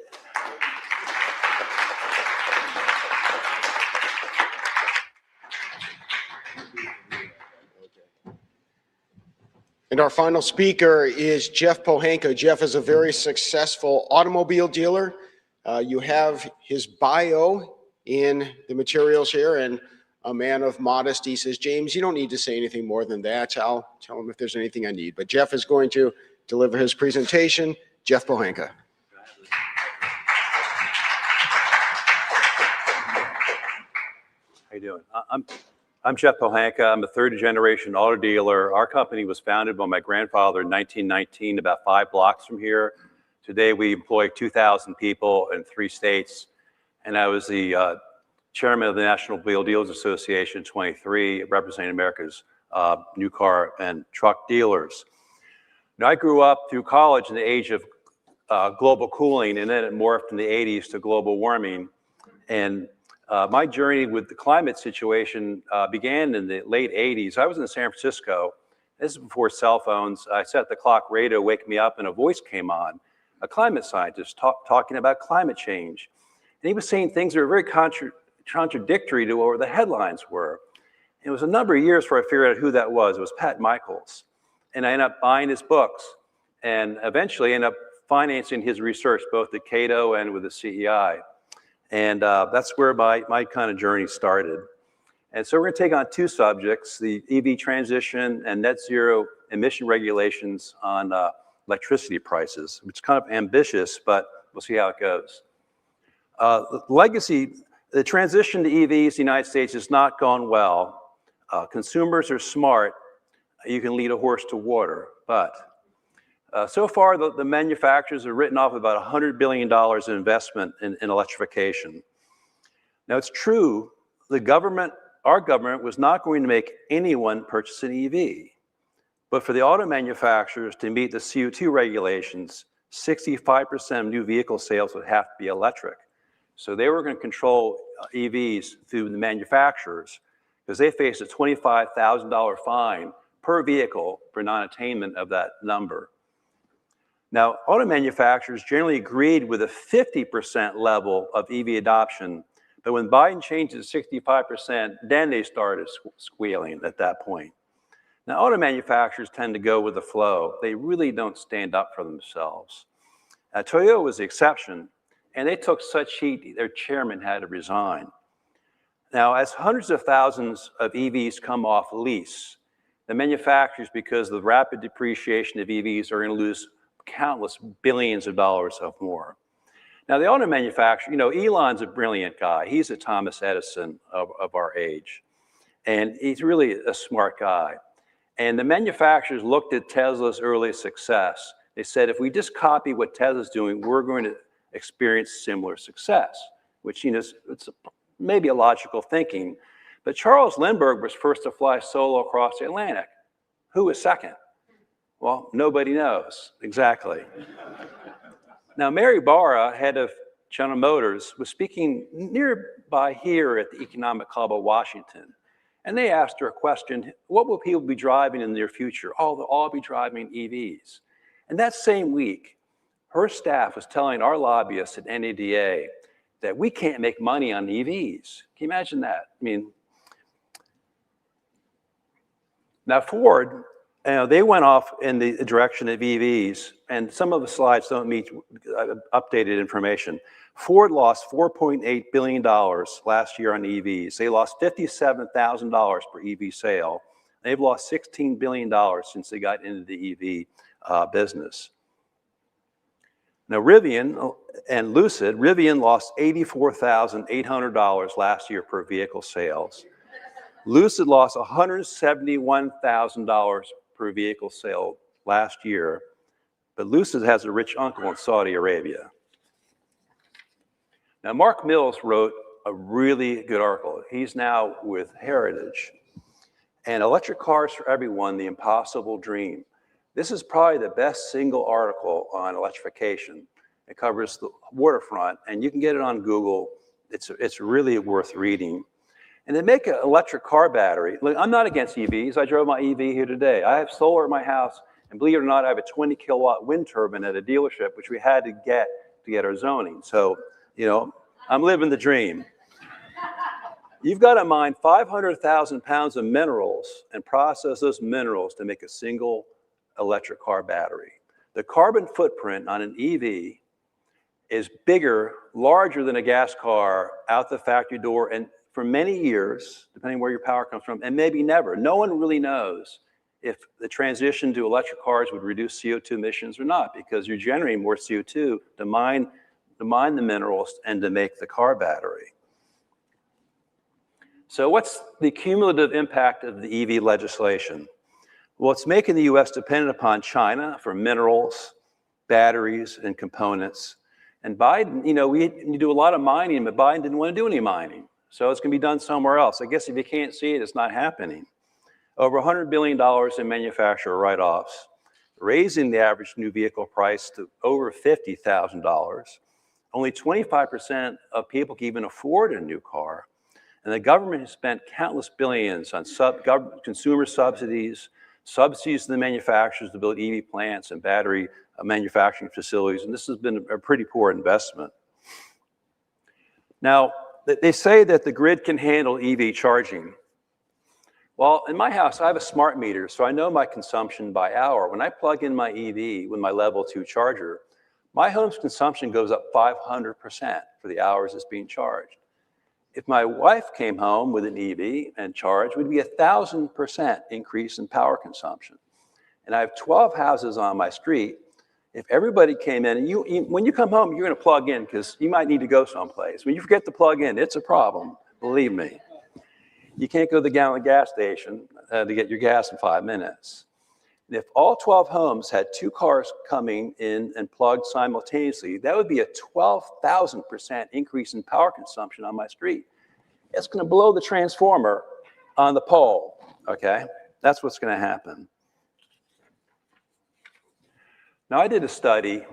And our final speaker is Geoff Pohanka. Geoff is a very successful automobile dealer. You have his bio in the materials here, and a man of modesty. He says, James, you don't need to say anything more than that. I'll tell him if there's anything I need. But Geoff is going to deliver his presentation. Geoff Pohanka. How you doing? I'm Geoff Pohanka. I'm a third-generation auto dealer. Our company was founded by my grandfather in 1919, about 5 blocks from here. Today, we employ 2,000 people in 3 states, and I was the chairman of the National Automobile Dealers Association, 23, representing America's new car and truck dealers. Now, I grew up through college in the age of global cooling, and then it morphed in the 80s to global warming. And my journey with the climate situation began in the late 80s. I was in San Francisco. This is before cell phones. I set the clock radio, wake me up, and a voice came on, a climate scientist talking about climate change. And he was saying things that were very contradictory to what the headlines were. And it was a number of years before I figured out who that was. It was Pat Michaels. And I ended up buying his books, and eventually ended up financing his research, both at Cato and with the CEI. And that's where my kind of journey started. And so we're going to take on two subjects, the EV transition and net zero emission regulations on electricity prices, which is kind of ambitious, but we'll see how it goes. The transition to EVs in the United States has not gone well. Consumers are smart. You can lead a horse to water, but so far the manufacturers have written off about $100 billion in investment in electrification. Now it's true, our government was not going to make anyone purchase an EV. But for the auto manufacturers to meet the CO2 regulations, 65% of new vehicle sales would have to be electric. So they were going to control EVs through the manufacturers because they faced a $25,000 fine per vehicle for non-attainment of that number. Now, auto manufacturers generally agreed with a 50% level of EV adoption, but when Biden changed it to 65%, then they started squealing at that point. Now, auto manufacturers tend to go with the flow. They really don't stand up for themselves. Toyota was the exception, and they took such heat, their chairman had to resign. Now, as hundreds of thousands of EVs come off lease, the manufacturers, because of the rapid depreciation of EVs, are going to lose countless billions of dollars of more. Now, the auto manufacturer, Elon's a brilliant guy. He's a Thomas Edison of our age. And he's really a smart guy. And the manufacturers looked at Tesla's early success. They said, if we just copy what Tesla's doing, we're going to experience similar success, which, it's maybe a logical thinking. But Charles Lindbergh was first to fly solo across the Atlantic. Who was second? Well, nobody knows exactly. Now, Mary Barra, head of General Motors, was speaking nearby here at the Economic Club of Washington. And they asked her a question, what will people be driving in the near future? Oh, they'll all be driving EVs. And that same week, her staff was telling our lobbyists at NADA that we can't make money on EVs. Can you imagine that? Now Ford, they went off in the direction of EVs, and some of the slides don't meet updated information. Ford lost $4.8 billion last year on EVs. They lost $57,000 per EV sale. They've lost $16 billion since they got into the EV business. Now Rivian and Lucid, Rivian lost $84,800 last year per vehicle sales. Lucid lost $171,000 per vehicle sale last year, but Lucid has a rich uncle in Saudi Arabia. Now, Mark Mills wrote a really good article. He's now with Heritage. And Electric Cars for Everyone, The Impossible Dream. This is probably the best single article on electrification. It covers the waterfront, and you can get it on Google. It's really worth reading. And they make an electric car battery. Look, I'm not against EVs. I drove my EV here today. I have solar at my house, and believe it or not, I have a 20 kilowatt wind turbine at a dealership, which we had to get our zoning. So, I'm living the dream. You've got to mine 500,000 pounds of minerals and process those minerals to make a single electric car battery. The carbon footprint on an EV is larger than a gas car out the factory door, and for many years, depending where your power comes from, and maybe never. No one really knows if the transition to electric cars would reduce CO2 emissions or not, because you're generating more CO2 to mine the minerals and to make the car battery. So what's the cumulative impact of the EV legislation? Well, it's making the US dependent upon China for minerals, batteries, and components. And Biden, we do a lot of mining, but Biden didn't want to do any mining. So it's going to be done somewhere else. I guess if you can't see it, it's not happening. Over $100 billion in manufacturer write-offs, raising the average new vehicle price to over $50,000. Only 25% of people can even afford a new car. And the government has spent countless billions on consumer subsidies to the manufacturers to build EV plants and battery manufacturing facilities. And this has been a pretty poor investment. Now, they say that the grid can handle EV charging. Well, in my house, I have a smart meter, so I know my consumption by hour. When I plug in my EV with my level 2 charger, My home's consumption goes up 500% for the hours it's being charged. If my wife came home with an EV and charged, it would be 1,000% increase in power consumption. And I have 12 houses on my street. If everybody came in, and when you come home, you're going to plug in because you might need to go someplace. When you forget to plug in, it's a problem, believe me. You can't go to the gallon gas station to get your gas in 5 minutes. And if all 12 homes had 2 cars coming in and plugged simultaneously, that would be a 12,000% increase in power consumption on my street. It's going to blow the transformer on the pole, okay? That's what's going to happen. Now, I did a study,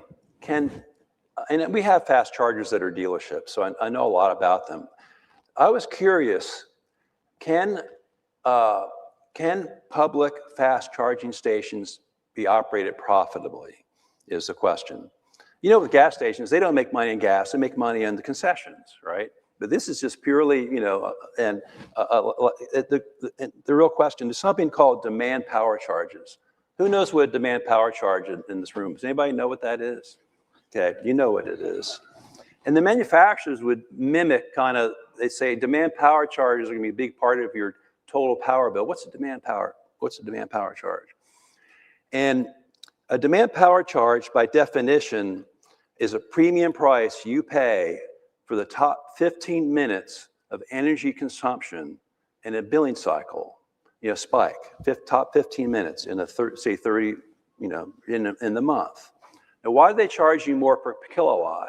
and we have fast chargers that are dealerships, so I know a lot about them. I was curious, can public fast charging stations be operated profitably, is the question. You know, with gas stations, they don't make money in gas, they make money in the concessions, right? But this is just purely, you know, the real question is something called demand power charges. Who knows what a demand power charge in this room? Does anybody know what that is? Okay, you know what it is. And the manufacturers would mimic kind of, they say demand power charges are gonna be a big part of your total power bill. What's a demand power? What's a demand power charge? And a demand power charge, by definition, is a premium price you pay for the top 15 minutes of energy consumption in a billing cycle. You know, spike, top 15 minutes in a say 30, you know, in the month. Now, why do they charge you more per kilowatt?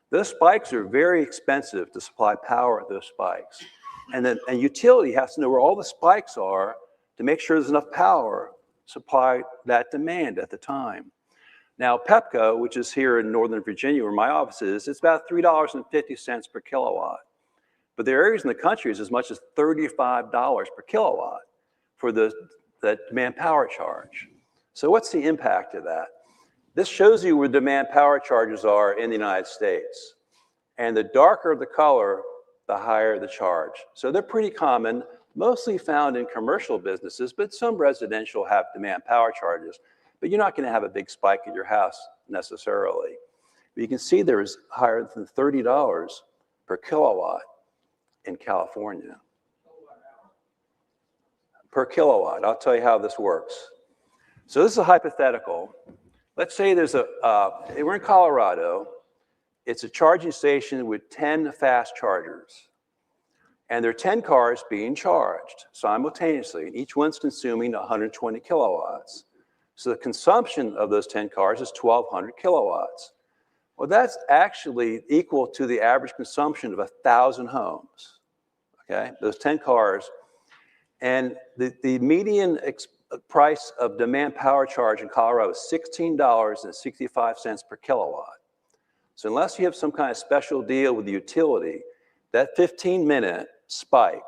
Those spikes are very expensive to supply power at those spikes. And then a utility has to know where all the spikes are to make sure there's enough power to supply that demand at the time. Now, Pepco, which is here in Northern Virginia where my office is, it's about $3.50 per kilowatt. But there are areas in the country it's as much as $35 per kilowatt for that demand power charge. So what's the impact of that? This shows you where demand power charges are in the United States. And the darker the color, the higher the charge. So they're pretty common, mostly found in commercial businesses, but some residential have demand power charges. But you're not going to have a big spike at your house necessarily. But you can see there is higher than $30 per kilowatt in California. Per kilowatt. I'll tell you how this works. So this is a hypothetical. Let's say there's we're in Colorado. It's a charging station with 10 fast chargers. And there are 10 cars being charged simultaneously, and each one's consuming 120 kilowatts. So the consumption of those 10 cars is 1,200 kilowatts. Well, that's actually equal to the average consumption of 1,000 homes, okay? Those 10 cars. And the median price of demand power charge in Colorado is $16.65 per kilowatt. So unless you have some kind of special deal with the utility, that 15-minute spike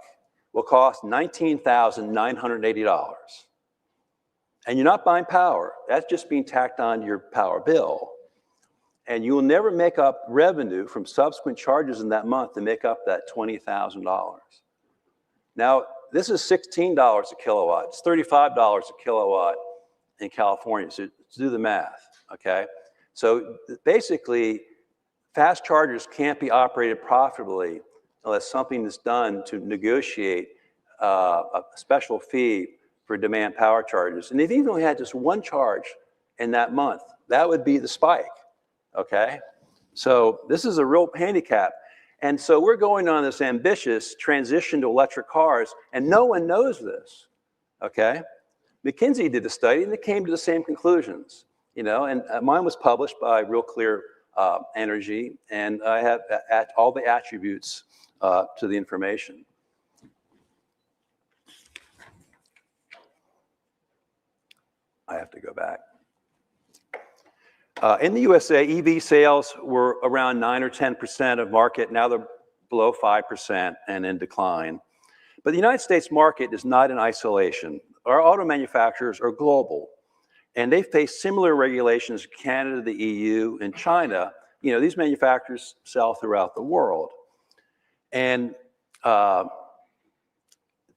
will cost $19,980. And you're not buying power. That's just being tacked on to your power bill. And you will never make up revenue from subsequent charges in that month to make up that $20,000. Now, this is $16 a kilowatt. It's $35 a kilowatt in California. So do the math, okay? So basically, fast chargers can't be operated profitably unless something is done to negotiate a special fee for demand power charges. And if you only had just one charge in that month, that would be the spike, okay? So this is a real handicap. And so we're going on this ambitious transition to electric cars, and no one knows this, okay? McKinsey did a study, and they came to the same conclusions, you know, and mine was published by Real Clear Energy, and I have all the attributes to the information. I have to go back. In the USA, EV sales were around 9 or 10% of market. Now they're below 5% and in decline. But the United States market is not in isolation. Our auto manufacturers are global, and they face similar regulations to Canada, the EU, and China. You know, these manufacturers sell throughout the world. And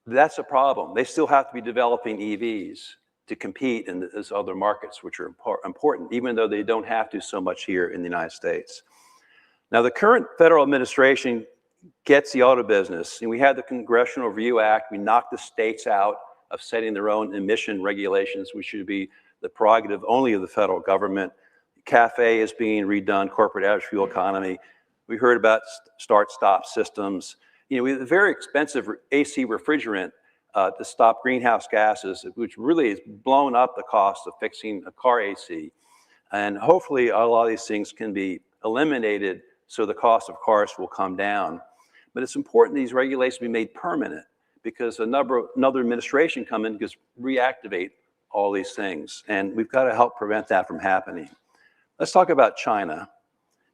that's a problem. They still have to be developing EVs. to compete in those other markets, which are important, even though they don't have to so much here in the United States. Now, the current federal administration gets the auto business, and we had the Congressional Review Act. We knocked the states out of setting their own emission regulations, which should be the prerogative only of the federal government. CAFE is being redone, corporate average fuel economy. We heard about start-stop systems. You know, we have a very expensive AC refrigerant to stop greenhouse gases, which really has blown up the cost of fixing a car AC. And hopefully a lot of these things can be eliminated so the cost of cars will come down. But it's important these regulations be made permanent, because another administration come in and just reactivate all these things. And we've got to help prevent that from happening. Let's talk about China.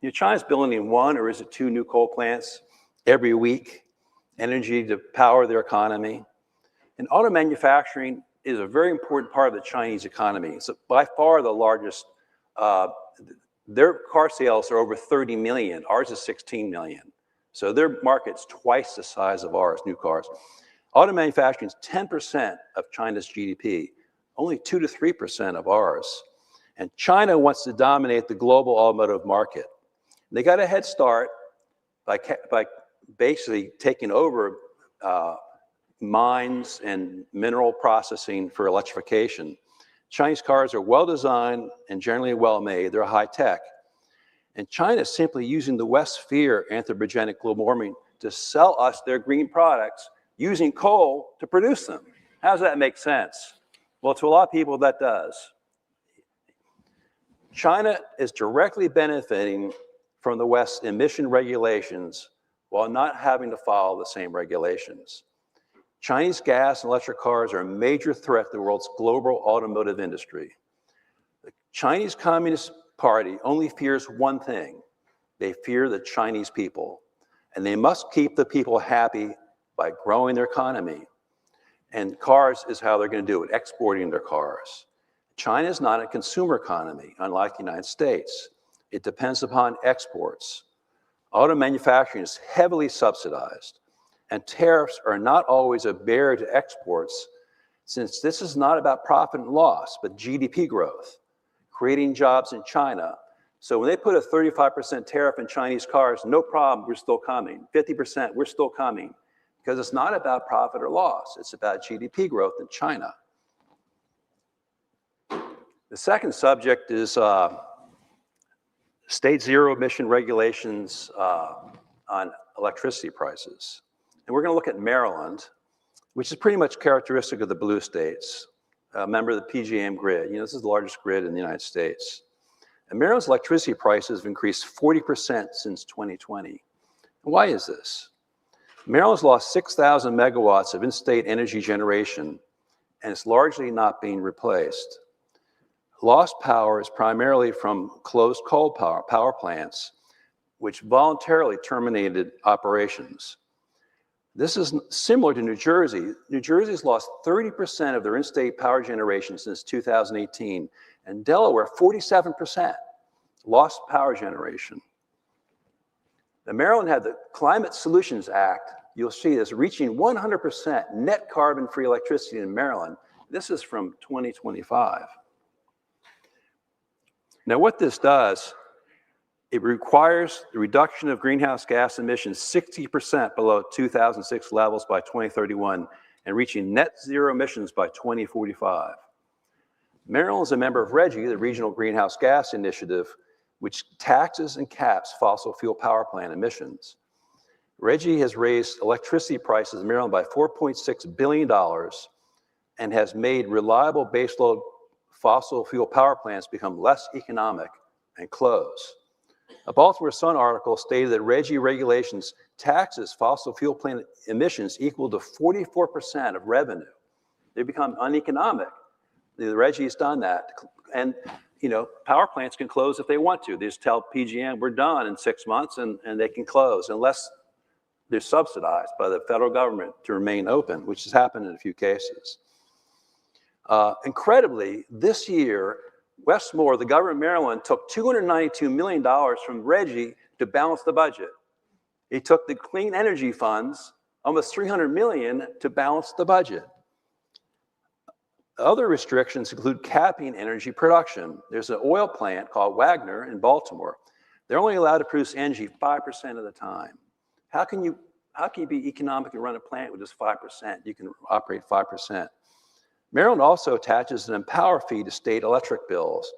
You know, China's building 1 or is it 2 new coal plants every week, energy to power their economy. And auto manufacturing is a very important part of the Chinese economy. It's by far the largest. Their car sales are over 30 million. Ours is 16 million. So their market's twice the size of ours, new cars. Auto manufacturing is 10% of China's GDP, only 2 to 3% of ours. And China wants to dominate the global automotive market. They got a head start by basically taking over mines and mineral processing for electrification. Chinese cars are well designed and generally well made. They're high tech. And China is simply using the West fear anthropogenic global warming to sell us their green products using coal to produce them. How does that make sense? Well, to a lot of people, that does. China is directly benefiting from the West's emission regulations while not having to follow the same regulations. Chinese gas and electric cars are a major threat to the world's global automotive industry. The Chinese Communist Party only fears one thing. They fear the Chinese people. And they must keep the people happy by growing their economy. And cars is how they're going to do it, exporting their cars. China is not a consumer economy, unlike the United States. It depends upon exports. Auto manufacturing is heavily subsidized, and tariffs are not always a barrier to exports, since this is not about profit and loss, but GDP growth, creating jobs in China. So when they put a 35% tariff in Chinese cars, no problem, we're still coming. 50%, we're still coming. Because it's not about profit or loss, it's about GDP growth in China. The second subject is state zero emission regulations on electricity prices. And we're going to look at Maryland, which is pretty much characteristic of the blue states, a member of the PJM grid. You know, this is the largest grid in the United States. And Maryland's electricity prices have increased 40% since 2020. And why is this? Maryland's lost 6,000 megawatts of in-state energy generation, and it's largely not being replaced. Lost power is primarily from closed coal power plants, which voluntarily terminated operations. This is similar to New Jersey. New Jersey's lost 30% of their in-state power generation since 2018, and Delaware, 47% lost power generation. Now, Maryland had the Climate Solutions Act. You'll see this, reaching 100% net carbon-free electricity in Maryland. This is from 2025. Now, what this does, it requires the reduction of greenhouse gas emissions 60% below 2006 levels by 2031 and reaching net zero emissions by 2045. Maryland is a member of RGGI, the Regional Greenhouse Gas Initiative, which taxes and caps fossil fuel power plant emissions. RGGI has raised electricity prices in Maryland by $4.6 billion and has made reliable baseload fossil fuel power plants become less economic and close. A Baltimore Sun article stated that RGGI regulations taxes fossil fuel plant emissions equal to 44% of revenue. They become uneconomic. The RGGI has done that. And you know, power plants can close if they want to. They just tell PJM, we're done in 6 months, and they can close unless they're subsidized by the federal government to remain open, which has happened in a few cases. Incredibly, this year, Westmore, the government of Maryland, took $292 million from RGGI to balance the budget. He took the clean energy funds, almost $300 million, to balance the budget. Other restrictions include capping energy production. There's an oil plant called Wagner in Baltimore. They're only allowed to produce energy 5% of the time. How can you be economic and run a plant with just 5%? You can operate 5%. Maryland also attaches an Empower fee to state electric bills,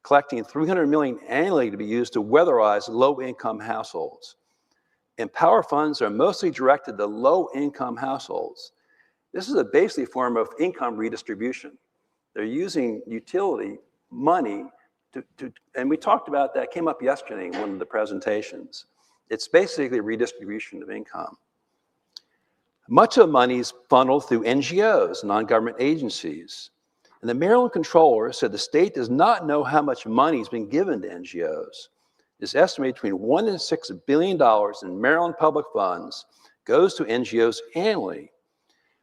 collecting $300 million annually to be used to weatherize low-income households. Empower funds are mostly directed to low-income households. This is a basically form of income redistribution. They're using utility money and we talked about that, came up yesterday in one of the presentations. It's basically a redistribution of income. Much of the money is funneled through NGOs, non-government agencies. And the Maryland Comptroller said the state does not know how much money has been given to NGOs. It's estimated between $1 and $6 billion in Maryland public funds goes to NGOs annually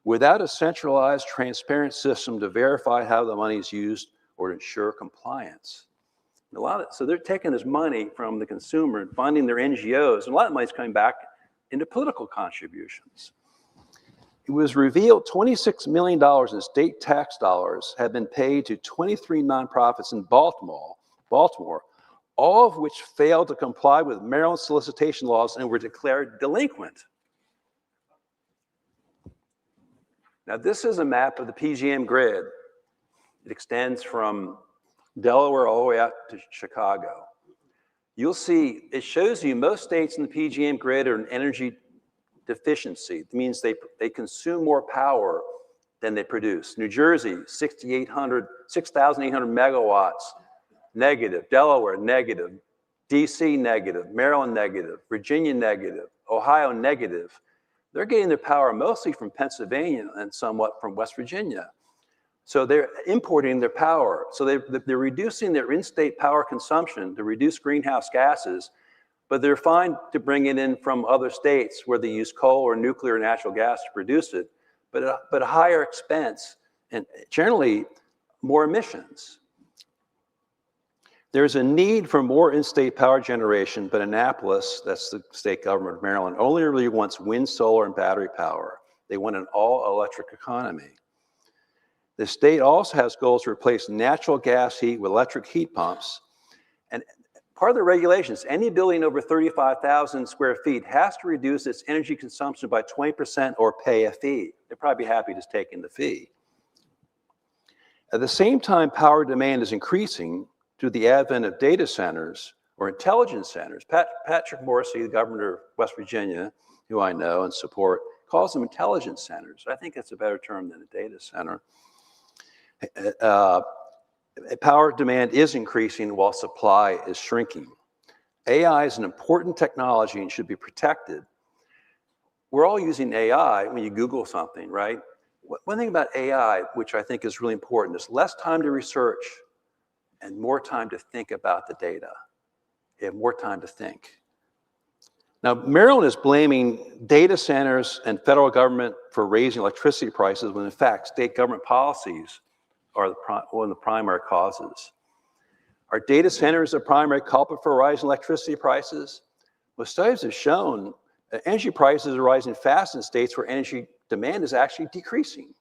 without a centralized, transparent system to verify how the money is used or to ensure compliance. So they're taking this money from the consumer and funding their NGOs, and a lot of money is coming back into political contributions. It was revealed $26 million in state tax dollars have been paid to 23 nonprofits in Baltimore, all of which failed to comply with Maryland solicitation laws and were declared delinquent. Now, this is a map of the PJM grid. It extends from Delaware all the way out to Chicago. You'll see, it shows you most states in the PJM grid are in energy deficiency. It means they consume more power than they produce. New Jersey, 6,800 megawatts, negative. Delaware, negative. DC, negative. Maryland, negative. Virginia, negative. Ohio, negative. They're getting their power mostly from Pennsylvania and somewhat from West Virginia. So they're importing their power. So they're reducing their in-state power consumption to reduce greenhouse gases, but they're fine to bring it in from other states where they use coal or nuclear or natural gas to produce it, but a higher expense and generally more emissions. There's a need for more in-state power generation, but Annapolis, that's the state government of Maryland, only really wants wind, solar, and battery power. They want an all-electric economy. The state also has goals to replace natural gas heat with electric heat pumps. And part of the regulations, any building over 35,000 square feet has to reduce its energy consumption by 20% or pay a fee. They'd probably be happy just taking the fee. At the same time, power demand is increasing through the advent of data centers or intelligence centers. Patrick Morrisey, the governor of West Virginia, who I know and support, calls them intelligence centers. I think that's a better term than a data center. Power demand is increasing while supply is shrinking. AI is an important technology and should be protected. We're all using AI when you Google something, right? One thing about AI, which I think is really important, is less time to research and more time to think about the data. You have more time to think. Now, Maryland is blaming data centers and federal government for raising electricity prices when in fact state government policies are one of the primary causes. Are data centers the primary culprit for rising electricity prices? Well, studies have shown that energy prices are rising fast in states where energy demand is actually decreasing.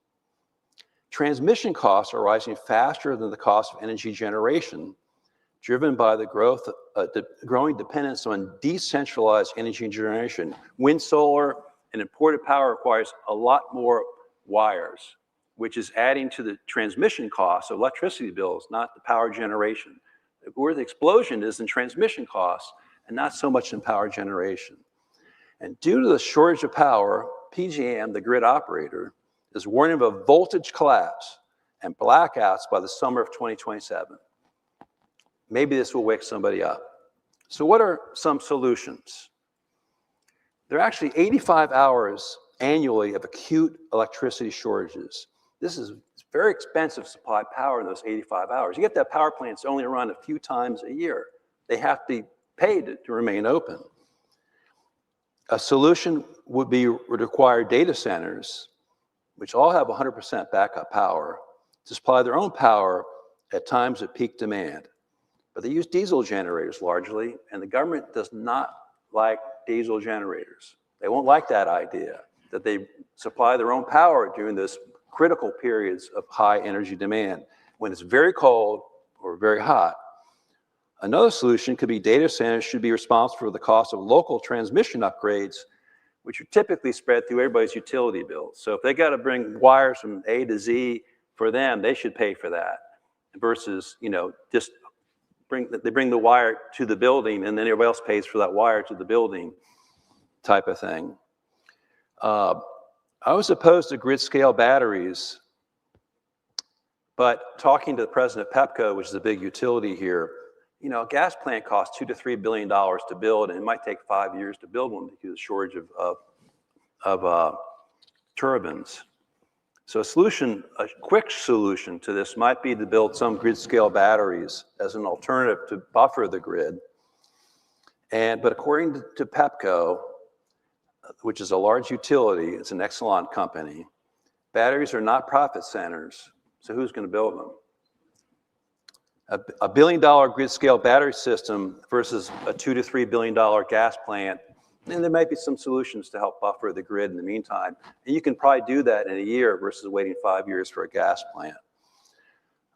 Transmission costs are rising faster than the cost of energy generation, driven by the growing dependence on decentralized energy generation. Wind, solar, and imported power requires a lot more wires, which is adding to the transmission costs of electricity bills, not the power generation. Where the explosion is in transmission costs and not so much in power generation. And due to the shortage of power, PJM, the grid operator, is warning of a voltage collapse and blackouts by the summer of 2027. Maybe this will wake somebody up. So what are some solutions? There are actually 85 hours annually of acute electricity shortages. This is very expensive to supply power in those 85 hours. You get that power plants only run a few times a year. They have to be paid to remain open. A solution would require data centers, which all have 100% backup power, to supply their own power at times of peak demand. But they use diesel generators largely, and the government does not like diesel generators. They won't like that idea, that they supply their own power during this critical periods of high energy demand, when it's very cold or very hot. Another solution could be data centers should be responsible for the cost of local transmission upgrades, which are typically spread through everybody's utility bills. So if they got to bring wires from A to Z for them, they should pay for that, versus, you know, just they bring the wire to the building and then everybody else pays for that wire to the building type of thing. I was opposed to grid scale batteries, but talking to the president of Pepco, which is a big utility here, you know, a gas plant costs $2 to $3 billion to build, and it might take 5 years to build one because of the shortage of turbines. So a quick solution to this might be to build some grid scale batteries as an alternative to buffer the grid. But according to Pepco, which is a large utility, it's an Exelon company, batteries are not profit centers. So who's going to build them? A $1 billion grid scale battery system versus a $2 to $3 billion gas plant. And there might be some solutions to help buffer the grid in the meantime. And you can probably do that in a year versus waiting 5 years for a gas plant.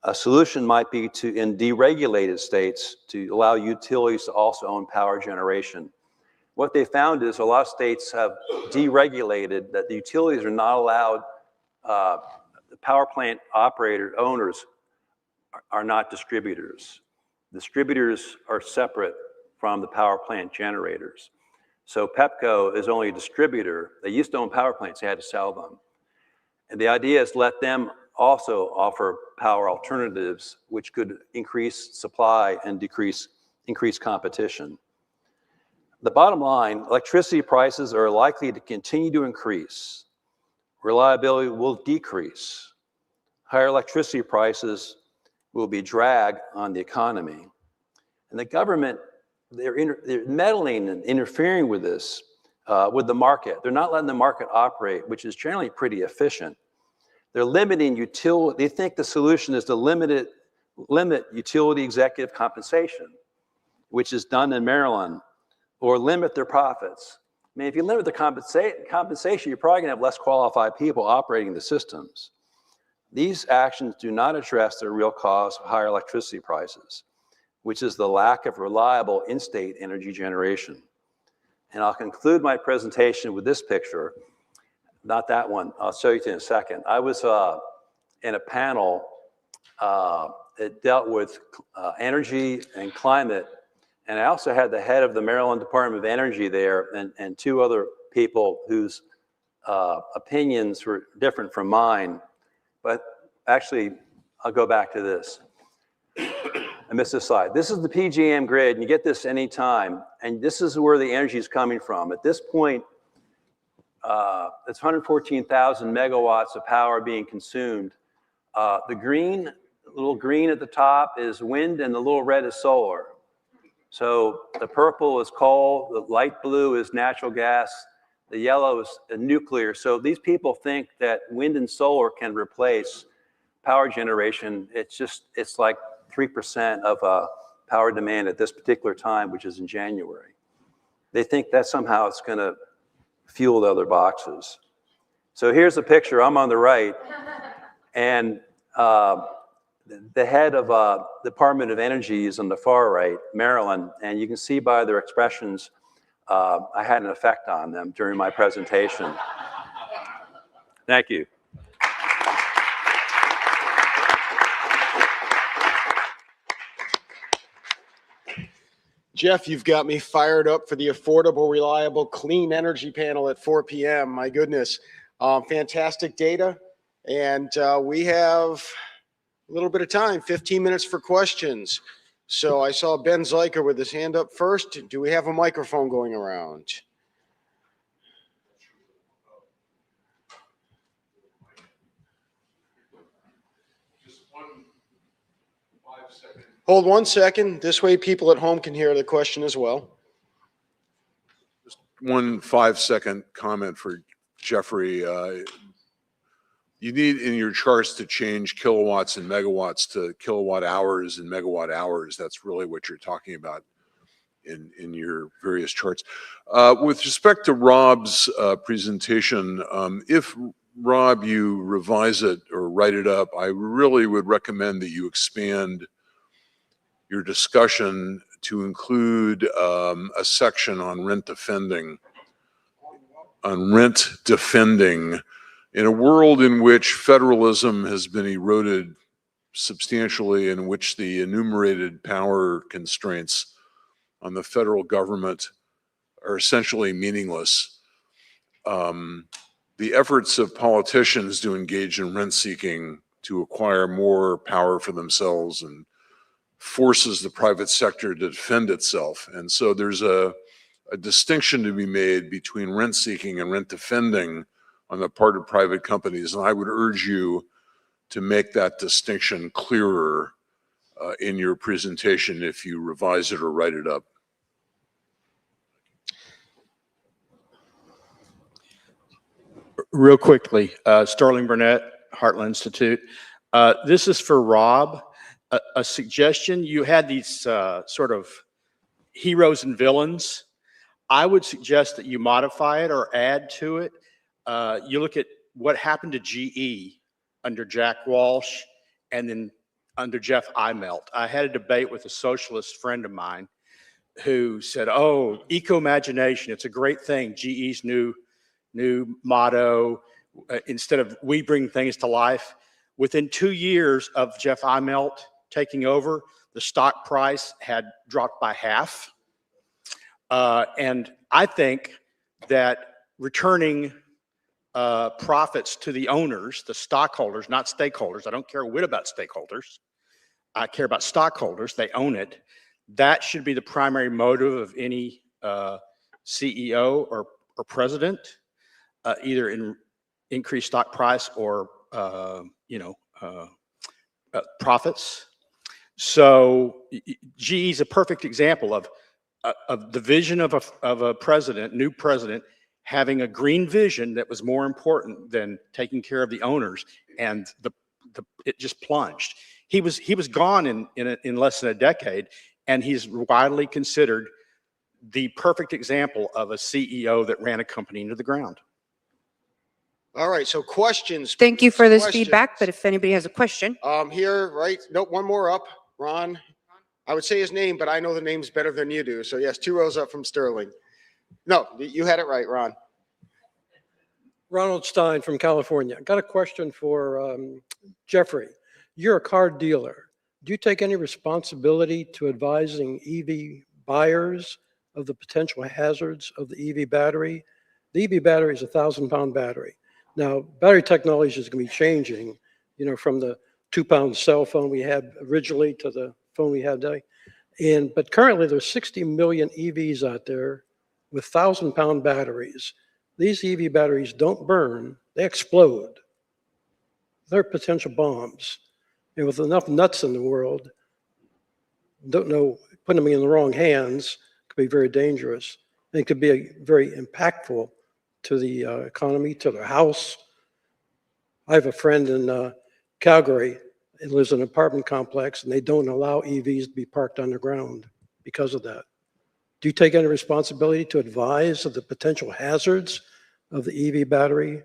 A solution might be to, in deregulated states, to allow utilities to also own power generation. What they found is a lot of states have deregulated that the utilities are not allowed, the power plant operator owners are not distributors. Distributors are separate from the power plant generators. So Pepco is only a distributor. They used to own power plants, they had to sell them. And the idea is let them also offer power alternatives, which could increase supply and increase competition. The bottom line, electricity prices are likely to continue to increase. Reliability will decrease. Higher electricity prices will be a drag on the economy. And the government, they're meddling and interfering with this, with the market. They're not letting the market operate, which is generally pretty efficient. They're limiting utility. They think the solution is to limit utility executive compensation, which is done in Maryland, or limit their profits. I mean, if you limit the compensation, you're probably going to have less qualified people operating the systems. These actions do not address the real cause of higher electricity prices, which is the lack of reliable in-state energy generation. And I'll conclude my presentation with this picture. Not that one, I'll show you in a second. I was in a panel that dealt with energy and climate, and I also had the head of the Maryland Department of Energy there and two other people whose opinions were different from mine. But actually, I'll go back to this. I missed this slide. This is the PJM grid, and you get this anytime, and this is where the energy is coming from. At this point, it's 114,000 megawatts of power being consumed. The green, little green at the top is wind, and the little red is solar. So the purple is coal, the light blue is natural gas, the yellow is nuclear. So these people think that wind and solar can replace power generation. It's like 3% of power demand at this particular time, which is in January. They think that somehow it's going to fuel the other boxes. So here's a picture. I'm on the right, and the head of Department of Energy is on the far right, Maryland, and you can see by their expressions, I had an effect on them during my presentation. Thank you. Jeff, you've got me fired up for the Affordable, Reliable, Clean Energy panel at 4 p.m. My goodness. Fantastic data. And we have a little bit of time, 15 minutes for questions. So I saw Ben Zeiker with his hand up first. Do we have a microphone going around? Just 5 seconds. Hold 1 second. This way people at home can hear the question as well. Just 1 5-second comment for Geoffrey. You need in your charts to change kilowatts and megawatts to kilowatt hours and megawatt hours. That's really what you're talking about in your various charts. With respect to Rob's presentation, if Rob, you revise it or write it up, I really would recommend that you expand your discussion to include a section on rent defending. In a world in which federalism has been eroded substantially, in which the enumerated power constraints on the federal government are essentially meaningless. The efforts of politicians to engage in rent seeking to acquire more power for themselves and forces the private sector to defend itself. And so there's a distinction to be made between rent seeking and rent defending on the part of private companies. And I would urge you to make that distinction clearer in your presentation if you revise it or write it up. Real quickly, Sterling Burnett, Heartland Institute. This is for Rob. A suggestion, you had these sort of heroes and villains. I would suggest that you modify it or add to it. You look at what happened to GE under Jack Walsh and then under Jeff Immelt. I had a debate with a socialist friend of mine who said, oh, eco-imagination, it's a great thing. GE's new motto, instead of we bring things to life. Within 2 years of Jeff Immelt taking over, the stock price had dropped by half. And I think that returning profits to the owners, the stockholders, not stakeholders. I don't care a whit about stakeholders. I care about stockholders. They own it. That should be the primary motive of any CEO or president, either in increased stock price or profits. So GE is a perfect example of the vision of a president, new president, having a green vision that was more important than taking care of the owners, and it just plunged. He was gone in less than a decade, and he's widely considered the perfect example of a CEO that ran a company into the ground. All right, so questions. Thank you for this Questions. feedback, but if anybody has a question. Here, right? Nope, one more up. Ron. I would say his name, but I know the names better than you do. So yes, 2 rows up from Sterling. No, you had it right, Ron. Ronald Stein from California. Got a question for Geoffrey. You're a car dealer. Do you take any responsibility to advising EV buyers of the potential hazards of the EV battery? The EV battery is a 1,000-pound battery. Now, battery technology is going to be changing, from the 2-pound cell phone we had originally to the phone we have today. But currently there's 60 million EVs out there with 1,000-pound batteries. These EV batteries don't burn, they explode. They're potential bombs. And with enough nuts in the world, don't know, putting them in the wrong hands could be very dangerous. And it could be very impactful to the economy, to their house. I have a friend in Calgary. He lives in an apartment complex, and they don't allow EVs to be parked underground because of that. Do you take any responsibility to advise of the potential hazards of the EV battery?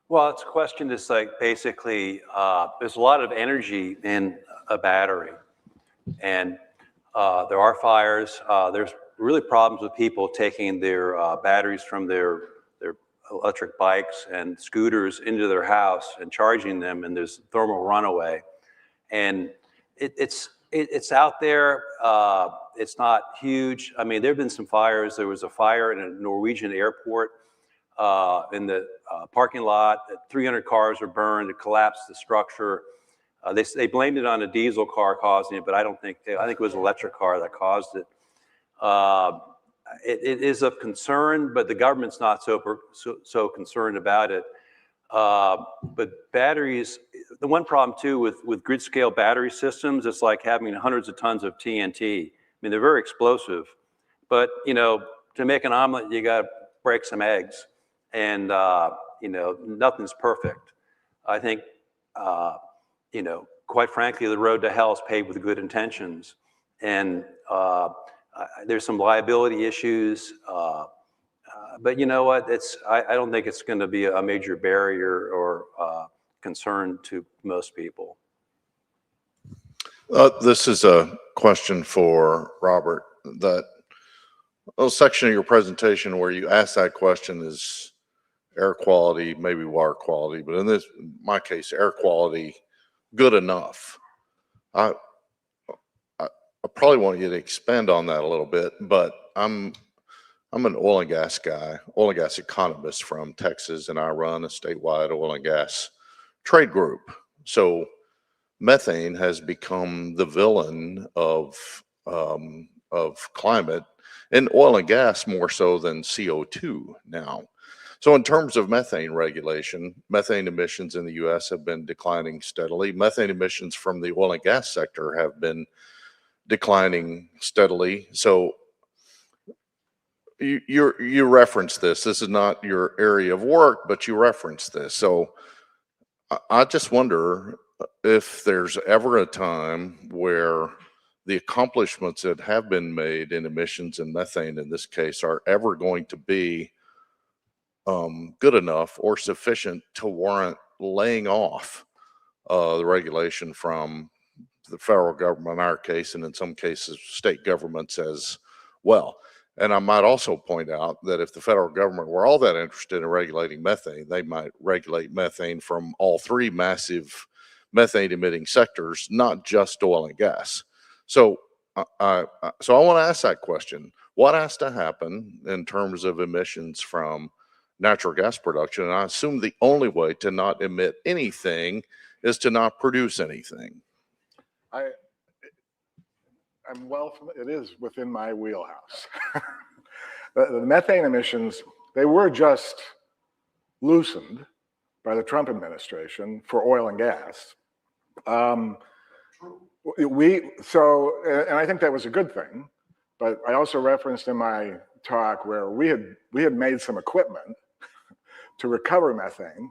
Well, it's a question that's like basically, there's a lot of energy in a battery, and there are fires. There's really problems with people taking their batteries from their electric bikes and scooters into their house and charging them, and there's thermal runaway. And it's out there. It's not huge. I mean, there have been some fires. There was a fire in a Norwegian airport in the parking lot. 300 cars were burned. It collapsed the structure. They blamed it on a diesel car causing it, but I think it was an electric car that caused it. It is of concern, but the government's not so concerned about it. But batteries, the one problem too with grid scale battery systems, it's like having hundreds of tons of TNT. I mean, they're very explosive, but to make an omelet, you got to break some eggs, and nothing's perfect. I think, quite frankly, the road to hell is paved with good intentions, and there's some liability issues. But you know what? I don't think it's going to be a major barrier or concern to most people. This is a question for Robert. That little section of your presentation where you ask that question is air quality, maybe water quality, but in my case, air quality, good enough. I probably want you to expand on that a little bit, but I'm an oil and gas guy, oil and gas economist from Texas, and I run a statewide oil and gas trade group. So methane has become the villain of climate, and oil and gas more so than CO2 now. So in terms of methane regulation, methane emissions in the U.S. have been declining steadily. Methane emissions from the oil and gas sector have been declining steadily. So you reference this. This is not your area of work, but you reference this. So I just wonder if there's ever a time where the accomplishments that have been made in emissions and methane in this case are ever going to be good enough or sufficient to warrant laying off the regulation from the federal government in our case, and in some cases state governments as well. And I might also point out that if the federal government were all that interested in regulating methane, they might regulate methane from all three massive methane emitting sectors, not just oil and gas. So I want to ask that question. What has to happen in terms of emissions from natural gas production? And I assume the only way to not emit anything is to not produce anything. I'm it is within my wheelhouse. The methane emissions, they were just loosened by the Trump administration for oil and gas. And I think that was a good thing, but I also referenced in my talk where we had made some equipment to recover methane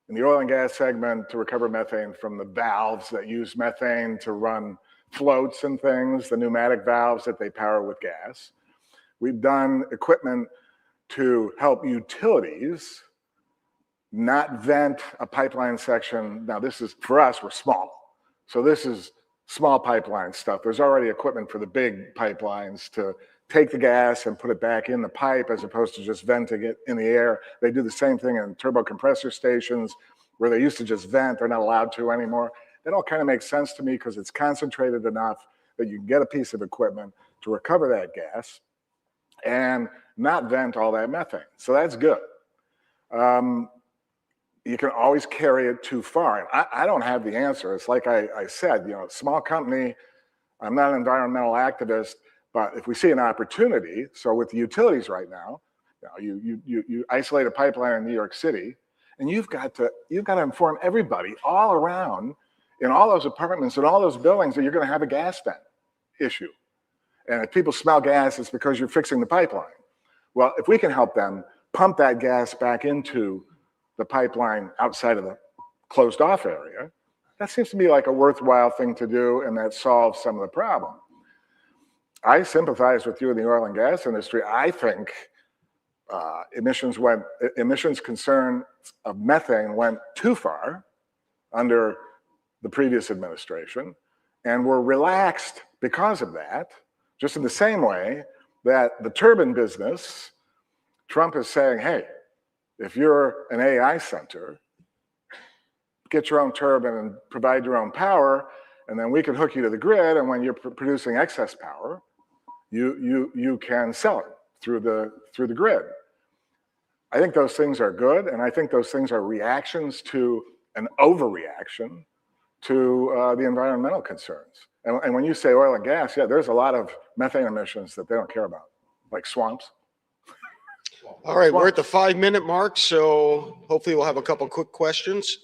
in the oil and gas segment, to recover methane from the valves that use methane to run floats and things, the pneumatic valves that they power with gas. We've done equipment to help utilities not vent a pipeline section. Now this is, for us, we're small. So this is small pipeline stuff. There's already equipment for the big pipelines to take the gas and put it back in the pipe as opposed to just venting it in the air. They do the same thing in turbo compressor stations where they used to just vent, they're not allowed to anymore. That all kind of makes sense to me because it's concentrated enough that you can get a piece of equipment to recover that gas and not vent all that methane. So that's good. You can always carry it too far. And I don't have the answer. It's like I said, small company, I'm not an environmental activist, but if we see an opportunity, so with the utilities right now, you isolate a pipeline in New York City, and you've got to inform everybody all around in all those apartments and all those buildings that you're going to have a gas vent issue. And if people smell gas, it's because you're fixing the pipeline. Well, if we can help them pump that gas back into the pipeline outside of the closed off area, that seems to be like a worthwhile thing to do, and that solves some of the problem. I sympathize with you in the oil and gas industry. I think emissions concern of methane went too far under the previous administration, and were relaxed because of that, just in the same way that the turbine business, Trump is saying, hey, if you're an AI center, get your own turbine and provide your own power, and then we can hook you to the grid, and when you're producing excess power, you can sell it through the grid. I think those things are good, and I think those things are reactions to an overreaction to the environmental concerns. And when you say oil and gas, yeah, there's a lot of methane emissions that they don't care about, like swamps. All right, we're at the 5-minute mark, so hopefully we'll have a couple quick questions.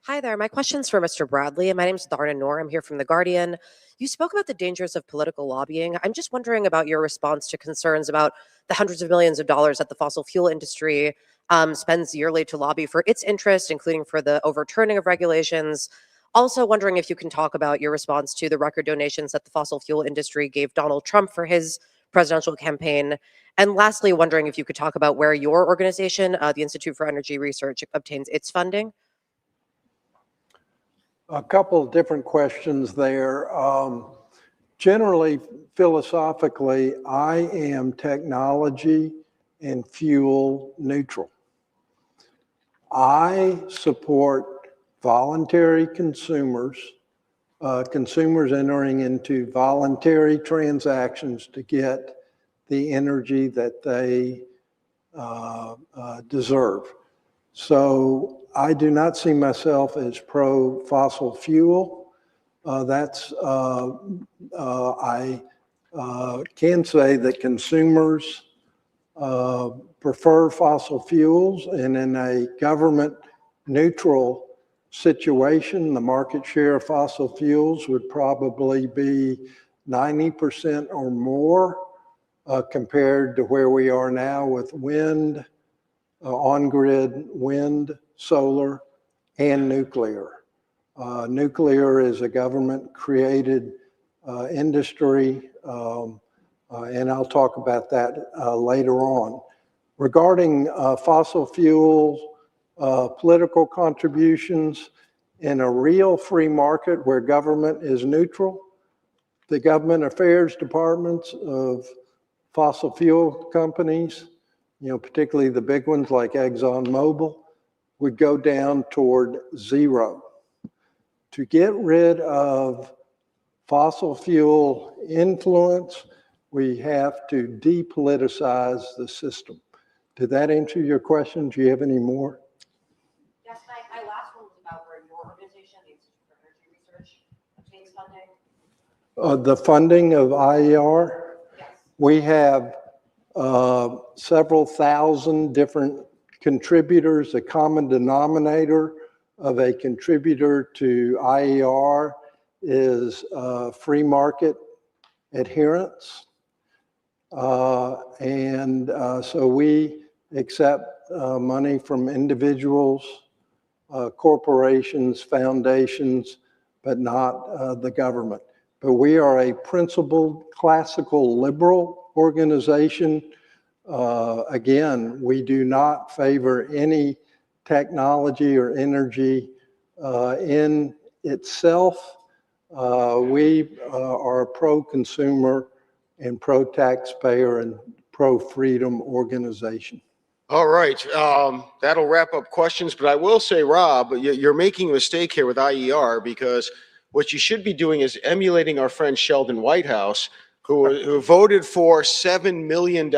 Hi there. My question's for Mr. Bradley. My name's Darna Noor. I'm here from The Guardian. You spoke about the dangers of political lobbying. I'm just wondering about your response to concerns about the hundreds of millions of dollars that the fossil fuel industry spends yearly to lobby for its interest, including for the overturning of regulations. Also wondering if you can talk about your response to the record donations that the fossil fuel industry gave Donald Trump for his presidential campaign? And lastly, wondering if you could talk about where your organization, the Institute for Energy Research, obtains its funding. A couple of different questions there. Generally, philosophically, I am technology and fuel neutral. I support voluntary consumers, consumers entering into voluntary transactions to get the energy that they deserve. So I do not see myself as pro-fossil fuel. I can say that consumers prefer fossil fuels, and in a government neutral situation, the market share of fossil fuels would probably be 90% or more compared to where we are now with wind, on-grid wind, solar, and nuclear. Nuclear is a government-created industry, and I'll talk about that later on. Regarding fossil fuels, political contributions, in a real free market where government is neutral, the government affairs departments of fossil fuel companies, particularly the big ones like ExxonMobil, would go down toward zero. To get rid of fossil fuel influence, we have to depoliticize the system. Did that answer your question? Do you have any more? Yes, my last one was about where your organization, the Institute for Energy Research, obtains funding. The funding of IER? Yes. We have several thousand different contributors. A common denominator of a contributor to IER is free market adherence. So we accept money from individuals, corporations, foundations, but not the government. But we are a principled, classical, liberal organization. Again, we do not favor any technology or energy in itself. We are a pro-consumer and pro-taxpayer and pro-freedom organization. All right, that'll wrap up questions, but I will say, Rob, you're making a mistake here with IER, because what you should be doing is emulating our friend Sheldon Whitehouse, who voted for $7 million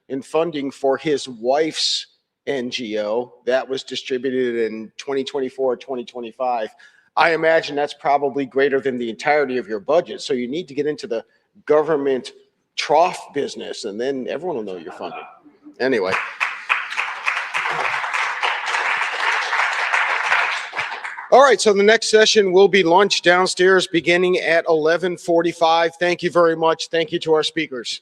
in funding for his wife's NGO that was distributed in 2024, 2025. I imagine that's probably greater than the entirety of your budget. So you need to get into the government trough business, and then everyone will know you're funded. Anyway. All right, so the next session will be lunch downstairs beginning at 11:45. Thank you very much. Thank you to our speakers.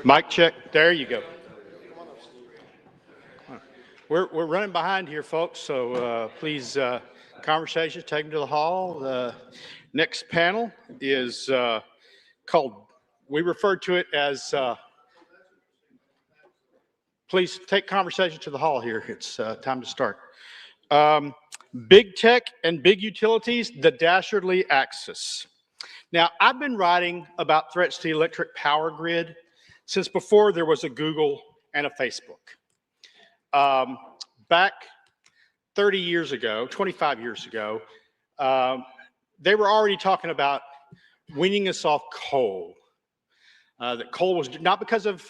Mic check. There you go. We're running behind here, folks, so please, conversations, take them to the hall. The next panel is called, we refer to it as, please take conversation to the hall here. It's time to start. Big tech and big utilities, the dastardly axis. Now, I've been writing about threats to the electric power grid since before there was a Google and a Facebook. Back 30 years ago, 25 years ago, they were already talking about weaning us off coal. That coal was not because of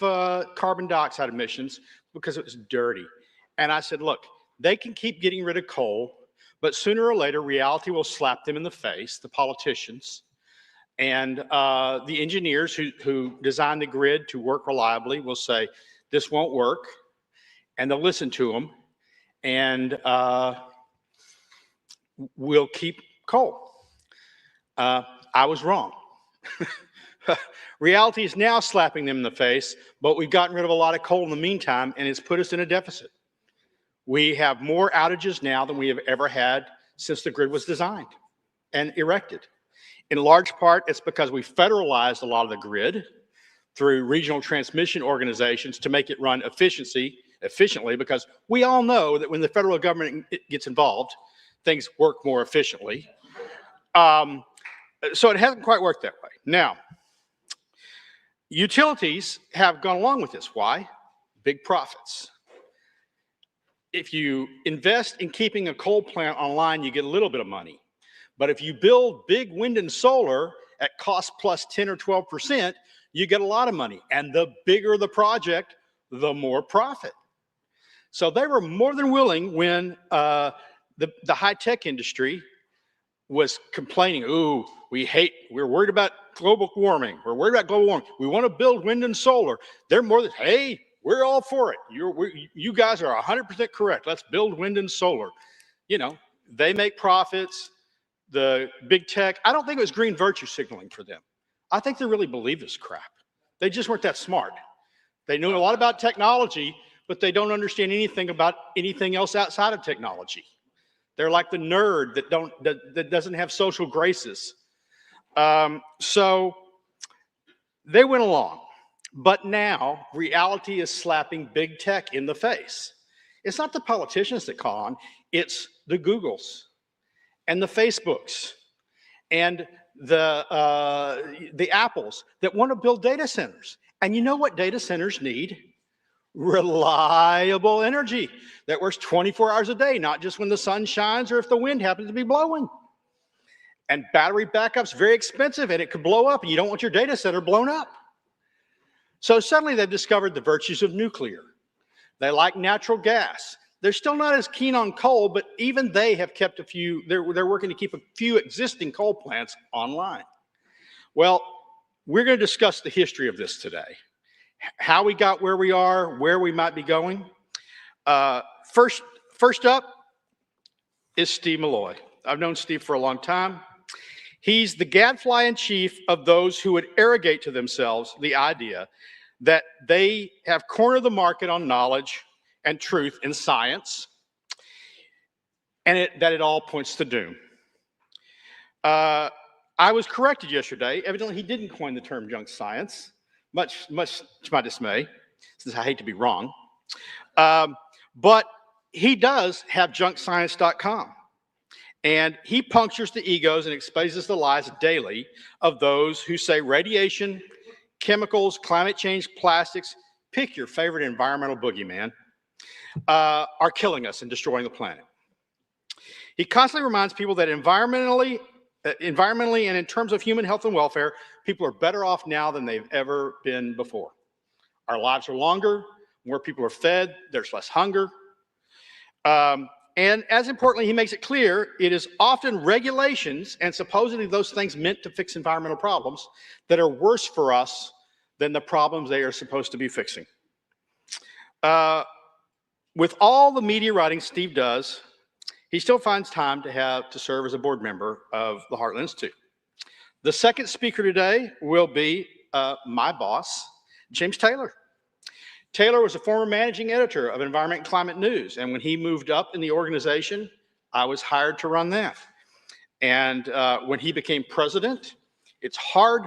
carbon dioxide emissions, because it was dirty. And I said, look, they can keep getting rid of coal, but sooner or later, reality will slap them in the face, the politicians, and the engineers who designed the grid to work reliably will say, this won't work, and they'll listen to them, and we'll keep coal. I was wrong. Reality is now slapping them in the face, but we've gotten rid of a lot of coal in the meantime, and it's put us in a deficit. We have more outages now than we have ever had since the grid was designed and erected. In large part, it's because we federalized a lot of the grid through regional transmission organizations to make it run efficiently, because we all know that when the federal government gets involved, things work more efficiently. So it hasn't quite worked that way. Now, utilities have gone along with this. Why? Big profits. If you invest in keeping a coal plant online, you get a little bit of money. But if you build big wind and solar at cost plus 10 or 12%, you get a lot of money. And the bigger the project, the more profit. So they were more than willing when the high-tech industry was complaining, ooh, we're worried about global warming. We're worried about global warming. We want to build wind and solar. They're more than, hey, we're all for it. You guys are 100% correct. Let's build wind and solar. You know, they make profits. The big tech, I don't think it was green virtue signaling for them. I think they really believe this crap. They just weren't that smart. They knew a lot about technology, but they don't understand anything about anything else outside of technology. They're like the nerd that doesn't have social graces. So they went along. But now reality is slapping big tech in the face. It's not the politicians that call on, it's the Googles and the Facebooks and the Apples that want to build data centers. And you know what data centers need? Reliable energy that works 24 hours a day, not just when the sun shines or if the wind happens to be blowing. And battery backup's very expensive and it could blow up, and you don't want your data center blown up. So suddenly they've discovered the virtues of nuclear. They like natural gas. They're still not as keen on coal, but even they have kept a few, they're working to keep a few existing coal plants online. Well, we're going to discuss the history of this today. How we got where we are, where we might be going. First up is Steve Milloy. I've known Steve for a long time. He's the gadfly in chief of those who would arrogate to themselves the idea that they have cornered the market on knowledge and truth in science, and that it all points to doom. I was corrected yesterday. Evidently, he didn't coin the term junk science, much to my dismay, since I hate to be wrong. But he does have junkscience.com. And he punctures the egos and exposes the lies daily of those who say radiation, chemicals, climate change, plastics, pick your favorite environmental boogeyman, are killing us and destroying the planet. He constantly reminds people that environmentally and in terms of human health and welfare, people are better off now than they've ever been before. Our lives are longer, more people are fed, there's less hunger. And as importantly, he makes it clear, it is often regulations and supposedly those things meant to fix environmental problems that are worse for us than the problems they are supposed to be fixing. With all the media writing Steve does, he still finds time to serve as a board member of the Heartland Institute. The second speaker today will be my boss, James Taylor. Taylor was a former managing editor of Environment and Climate News, and when he moved up in the organization, I was hired to run that. And when he became president, it's hard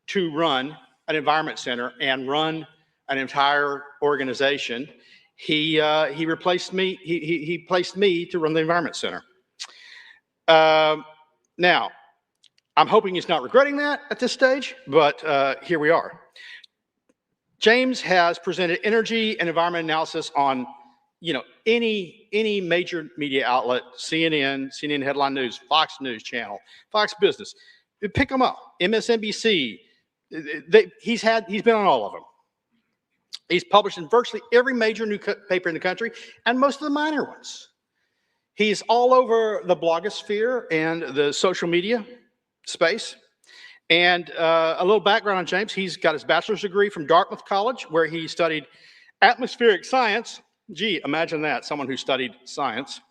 to run an environment center and run an entire organization. He replaced me. He placed me to run the environment center. Now, I'm hoping he's not regretting that at this stage, but here we are. James has presented energy and environment analysis on, any major media outlet, CNN Headline News, Fox News Channel, Fox Business. Pick them up. MSNBC. He's been on all of them. He's published in virtually every major paper in the country and most of the minor ones. He's all over the blogosphere and the social media space. And a little background on James. He's got his bachelor's degree from Dartmouth College, where he studied atmospheric science. Gee, imagine that, someone who studied science.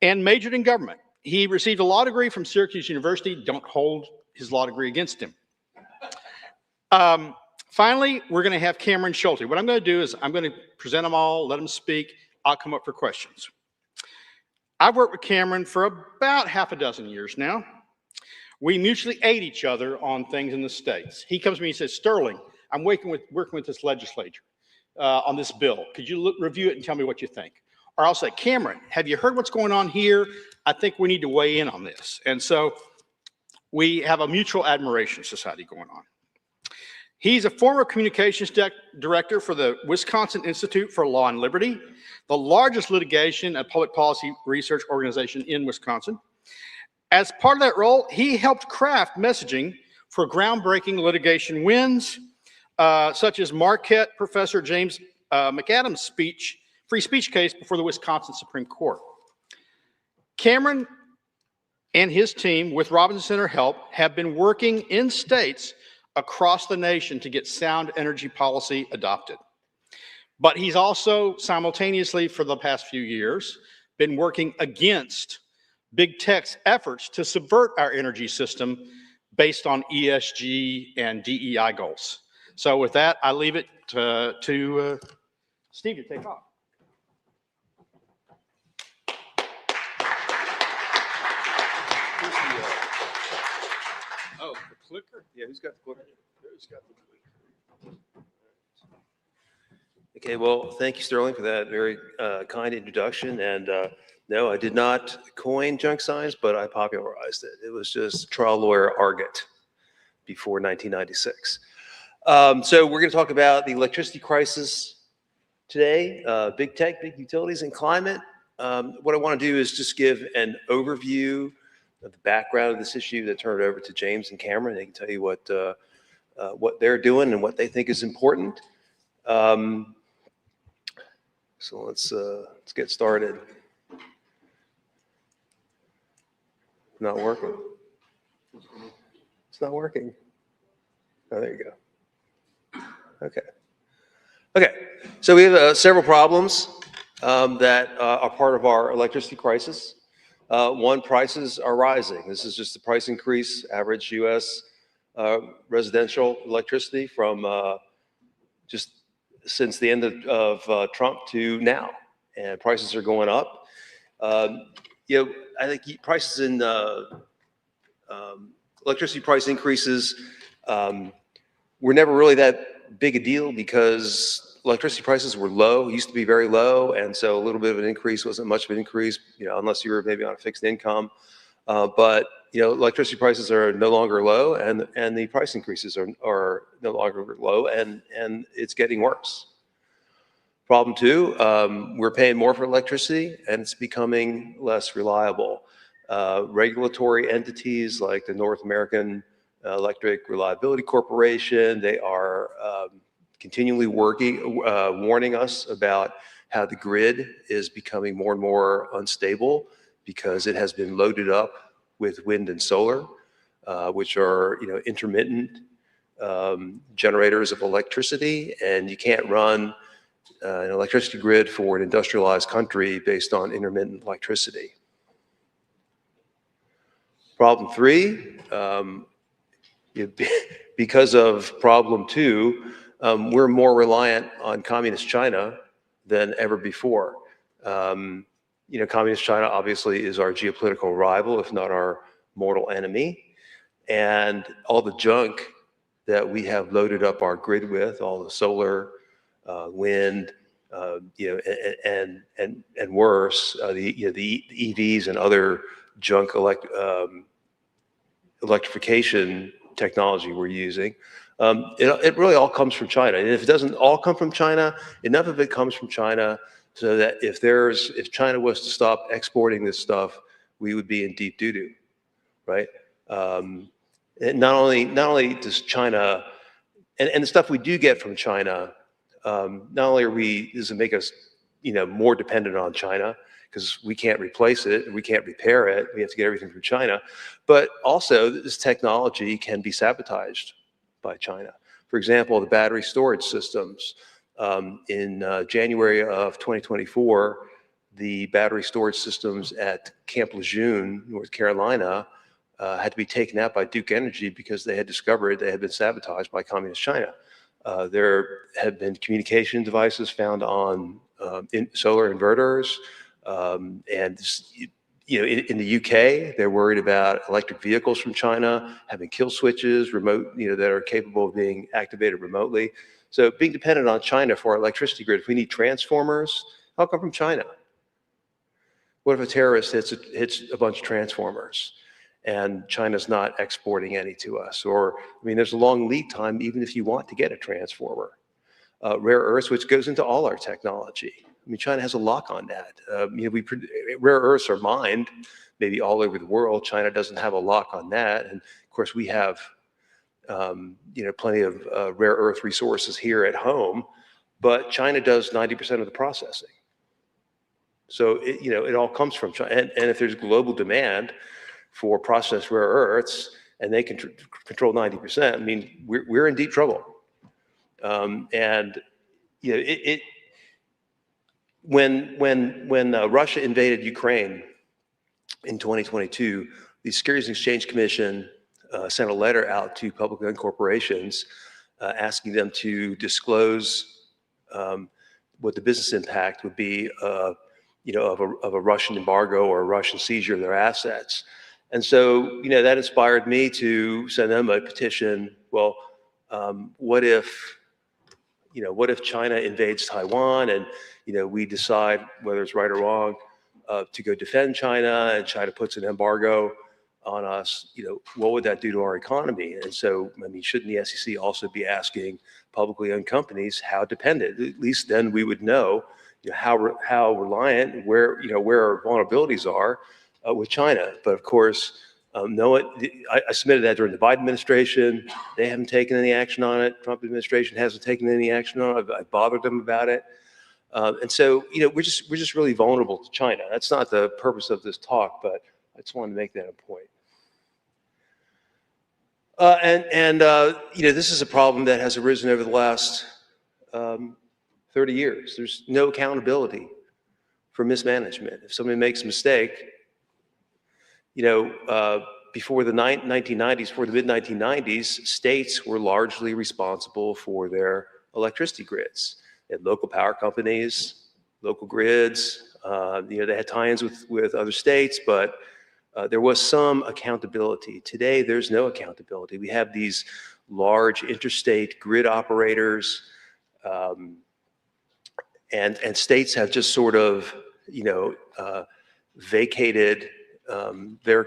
And majored in government. He received a law degree from Syracuse University. Don't hold his law degree against him. Finally, we're going to have Cameron Sholty. What I'm going to do is I'm going to present them all, let them speak. I'll come up for questions. I've worked with Cameron for about half a dozen years now. We mutually aid each other on things in the States. He comes to me and says, Sterling, I'm working with this legislature on this bill. Could you review it and tell me what you think? Or I'll say, Cameron, have you heard what's going on here? I think we need to weigh in on this. And so we have a mutual admiration society going on. He's a former communications director for the Wisconsin Institute for Law and Liberty, the largest litigation and public policy research organization in Wisconsin. As part of that role, he helped craft messaging for groundbreaking litigation wins, such as Marquette Professor James McAdams' free speech case before the Wisconsin Supreme Court. Cameron and his team, with Robinson Center help, have been working in states across the nation to get sound energy policy adopted. But he's also simultaneously, for the past few years, been working against big tech's efforts to subvert our energy system based on ESG and DEI goals. So with that, I leave it to Steve to take off. Oh, the clicker? Yeah, who's got the clicker? Who's got the clicker? Okay, well, thank you, Sterling, for that very kind introduction. And no, I did not coin junk science, but I popularized it. It was just trial lawyer argot before 1996. So we're going to talk about the electricity crisis today, big tech, big utilities, and climate. What I want to do is just give an overview of the background of this issue, then turn it over to James and Cameron. They can tell you what they're doing and what they think is important. So let's get started. Not working. It's not working. Oh, there you go. Okay. So we have several problems that are part of our electricity crisis. One, prices are rising. This is just the price increase, average U.S. Residential electricity from just since the end of Trump to now, and prices are going up. I think prices in electricity price increases were never really that big a deal because electricity prices were low, used to be very low, and so a little bit of an increase wasn't much of an increase, unless you were maybe on a fixed income. But electricity prices are no longer low, and the price increases are no longer low, and it's getting worse. Problem two, we're paying more for electricity, and it's becoming less reliable. Regulatory entities like the North American Electric Reliability Corporation, they are continually warning us about how the grid is becoming more and more unstable because it has been loaded up with wind and solar, which are intermittent generators of electricity, and you can't run an electricity grid for an industrialized country based on intermittent electricity. Problem three, because of problem two, we're more reliant on communist China than ever before. Communist China obviously is our geopolitical rival, if not our mortal enemy. And all the junk that we have loaded up our grid with, all the solar, wind, and worse, the EVs and other junk electrification technology we're using. It really all comes from China. And if it doesn't all come from China, enough of it comes from China so that if China was to stop exporting this stuff, we would be in deep doo-doo, right? And not only does China, and the stuff we do get from China, not only does it make us, more dependent on China, because we can't replace it, we can't repair it, we have to get everything from China, but also this technology can be sabotaged by China. For example, the battery storage systems. In January of 2024, the battery storage systems at Camp Lejeune, North Carolina, had to be taken out by Duke Energy because they had discovered they had been sabotaged by communist China. There had been communication devices found on solar inverters, and in the UK, they're worried about electric vehicles from China having kill switches, remote, that are capable of being activated remotely. So being dependent on China for our electricity grid, if we need transformers, how come from China? What if a terrorist hits a bunch of transformers and China's not exporting any to us? Or, there's a long lead time even if you want to get a transformer. Rare earths, which goes into all our technology. China has a lock on that. Rare earths are mined maybe all over the world. China doesn't have a lock on that. And of course we have, plenty of rare earth resources here at home, but China does 90% of the processing. So it all comes from China. And if there's global demand for processed rare earths and they can control 90%, we're in deep trouble. When Russia invaded Ukraine in 2022, the Securities and Exchange Commission sent a letter out to publicly owned corporations asking them to disclose what the business impact would be of a Russian embargo or a Russian seizure of their assets. And so, that inspired me to send them a petition. Well, what if China invades Taiwan and, we decide whether it's right or wrong to go defend China and China puts an embargo on us, what would that do to our economy? And so, shouldn't the SEC also be asking publicly owned companies how dependent? At least then we would know, how reliant, where our vulnerabilities are with China. But of course, I submitted that during the Biden administration. They haven't taken any action on it. Trump administration hasn't taken any action on it. I bothered them about it. And so, we're just really vulnerable to China. That's not the purpose of this talk, but I just wanted to make that a point. This is a problem that has arisen over the last 30 years. There's no accountability for mismanagement. If somebody makes a mistake, before the 1990s, before the mid-1990s, states were largely responsible for their electricity grids. They had local power companies, local grids. They had tie-ins with other states, but there was some accountability. Today, there's no accountability. We have these large interstate grid operators, and states have just sort of, vacated their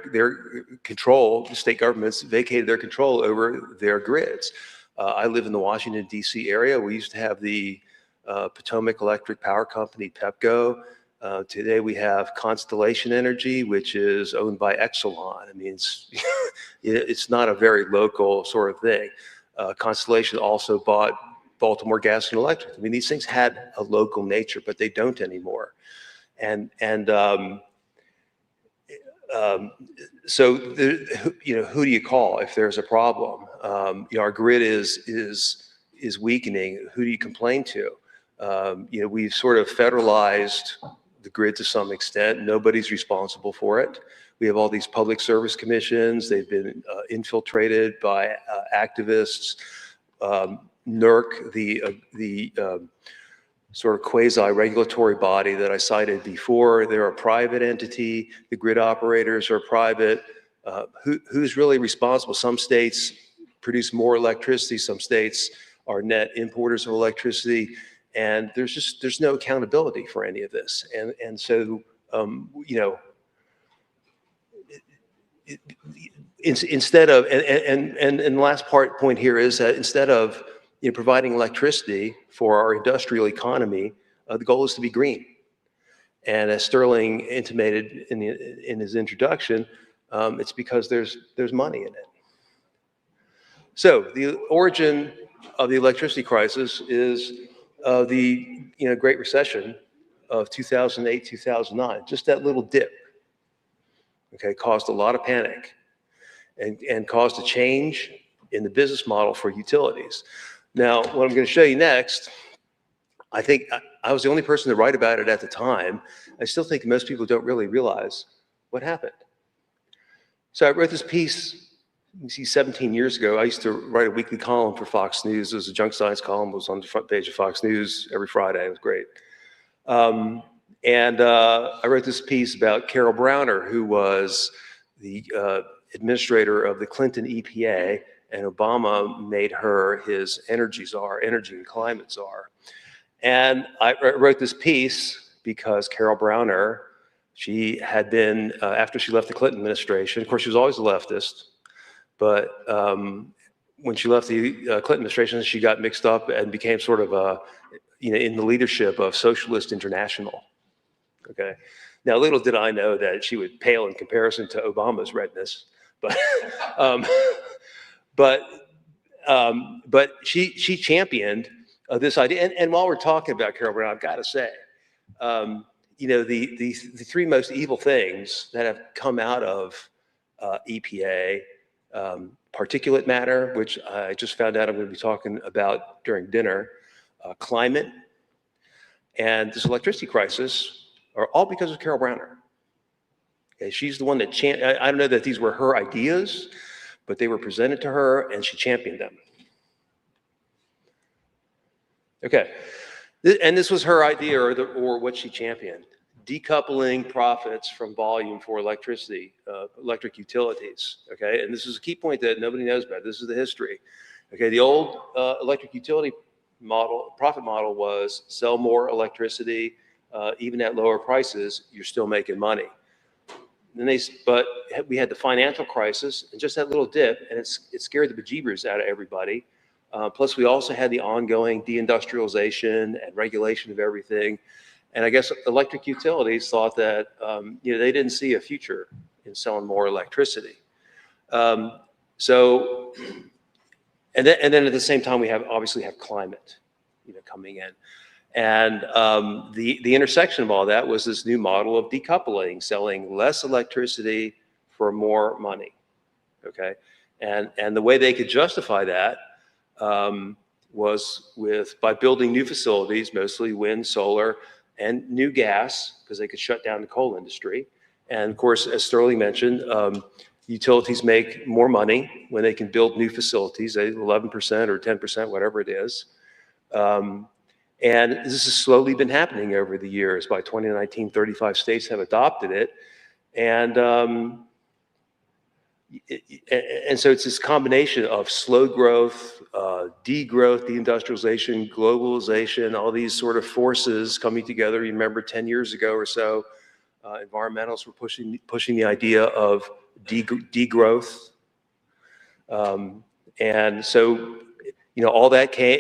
control. State governments vacated their control over their grids. I live in the Washington, D.C. area. We used to have the Potomac Electric Power Company, PEPCO. Today we have Constellation Energy, which is owned by Exelon. It's not a very local sort of thing. Constellation also bought Baltimore Gas and Electric. These things had a local nature, but they don't anymore. So who do you call if there's a problem? Our grid is weakening. Who do you complain to? We've sort of federalized the grid to some extent. Nobody's responsible for it. We have all these public service commissions. They've been infiltrated by activists. NERC, the sort of quasi-regulatory body that I cited before. They're a private entity. The grid operators are private. Who's really responsible? Some states produce more electricity. Some states are net importers of electricity. And there's no accountability for any of this. And so, you know, instead of, and the last point here is that instead of, you know, providing electricity for our industrial economy, the goal is to be green. And as Sterling intimated in his introduction, it's because there's money in it. So the origin of the electricity crisis is the Great Recession of 2008, 2009. Just that little dip, okay, caused a lot of panic and caused a change in the business model for utilities. Now, what I'm going to show you next, I think I was the only person to write about it at the time. I still think most people don't really realize what happened. So I wrote this piece, you see, 17 years ago. I used to write a weekly column for Fox News. It was a junk science column. It was on the front page of Fox News every Friday. It was great. I wrote this piece about Carol Browner, who was the administrator of the Clinton EPA, and Obama made her his energy czar, energy and climate czar. And I wrote this piece because Carol Browner, she had been, after she left the Clinton administration, of course, she was always a leftist, but when she left the Clinton administration, she got mixed up and became sort of a, in the leadership of Socialist International, okay? Now, little did I know that she would pale in comparison to Obama's redness, but she championed this idea. And while we're talking about Carol Brown, I've got to say, the three most evil things that have come out of EPA, particulate matter, which I just found out I'm going to be talking about during dinner, climate, and this electricity crisis are all because of Carol Browner. Okay, she's the one that I don't know that these were her ideas, but they were presented to her and she championed them. Okay, and this was her idea, or what she championed: decoupling profits from volume for electricity, electric utilities. Okay, and this is a key point that nobody knows about. This is the history. Okay, the old electric utility model, profit model, was sell more electricity, even at lower prices, you're still making money. But we had the financial crisis and just that little dip, and it scared the bejeebers out of everybody. Plus, we also had the ongoing deindustrialization and regulation of everything. And I guess electric utilities thought that they didn't see a future in selling more electricity. And then at the same time, we obviously have climate, coming in. And the intersection of all that was this new model of decoupling, selling less electricity for more money, okay? And the way they could justify that was by building new facilities, mostly wind, solar, and new gas, because they could shut down the coal industry. And of course, as Sterling mentioned, utilities make more money when they can build new facilities, 11% or 10%, whatever it is. And this has slowly been happening over the years. By 2019, 35 states have adopted it. And so it's this combination of slow growth, degrowth, deindustrialization, globalization, all these sort of forces coming together. You remember 10 years ago or so, environmentalists were pushing the idea of degrowth. And so, all that came,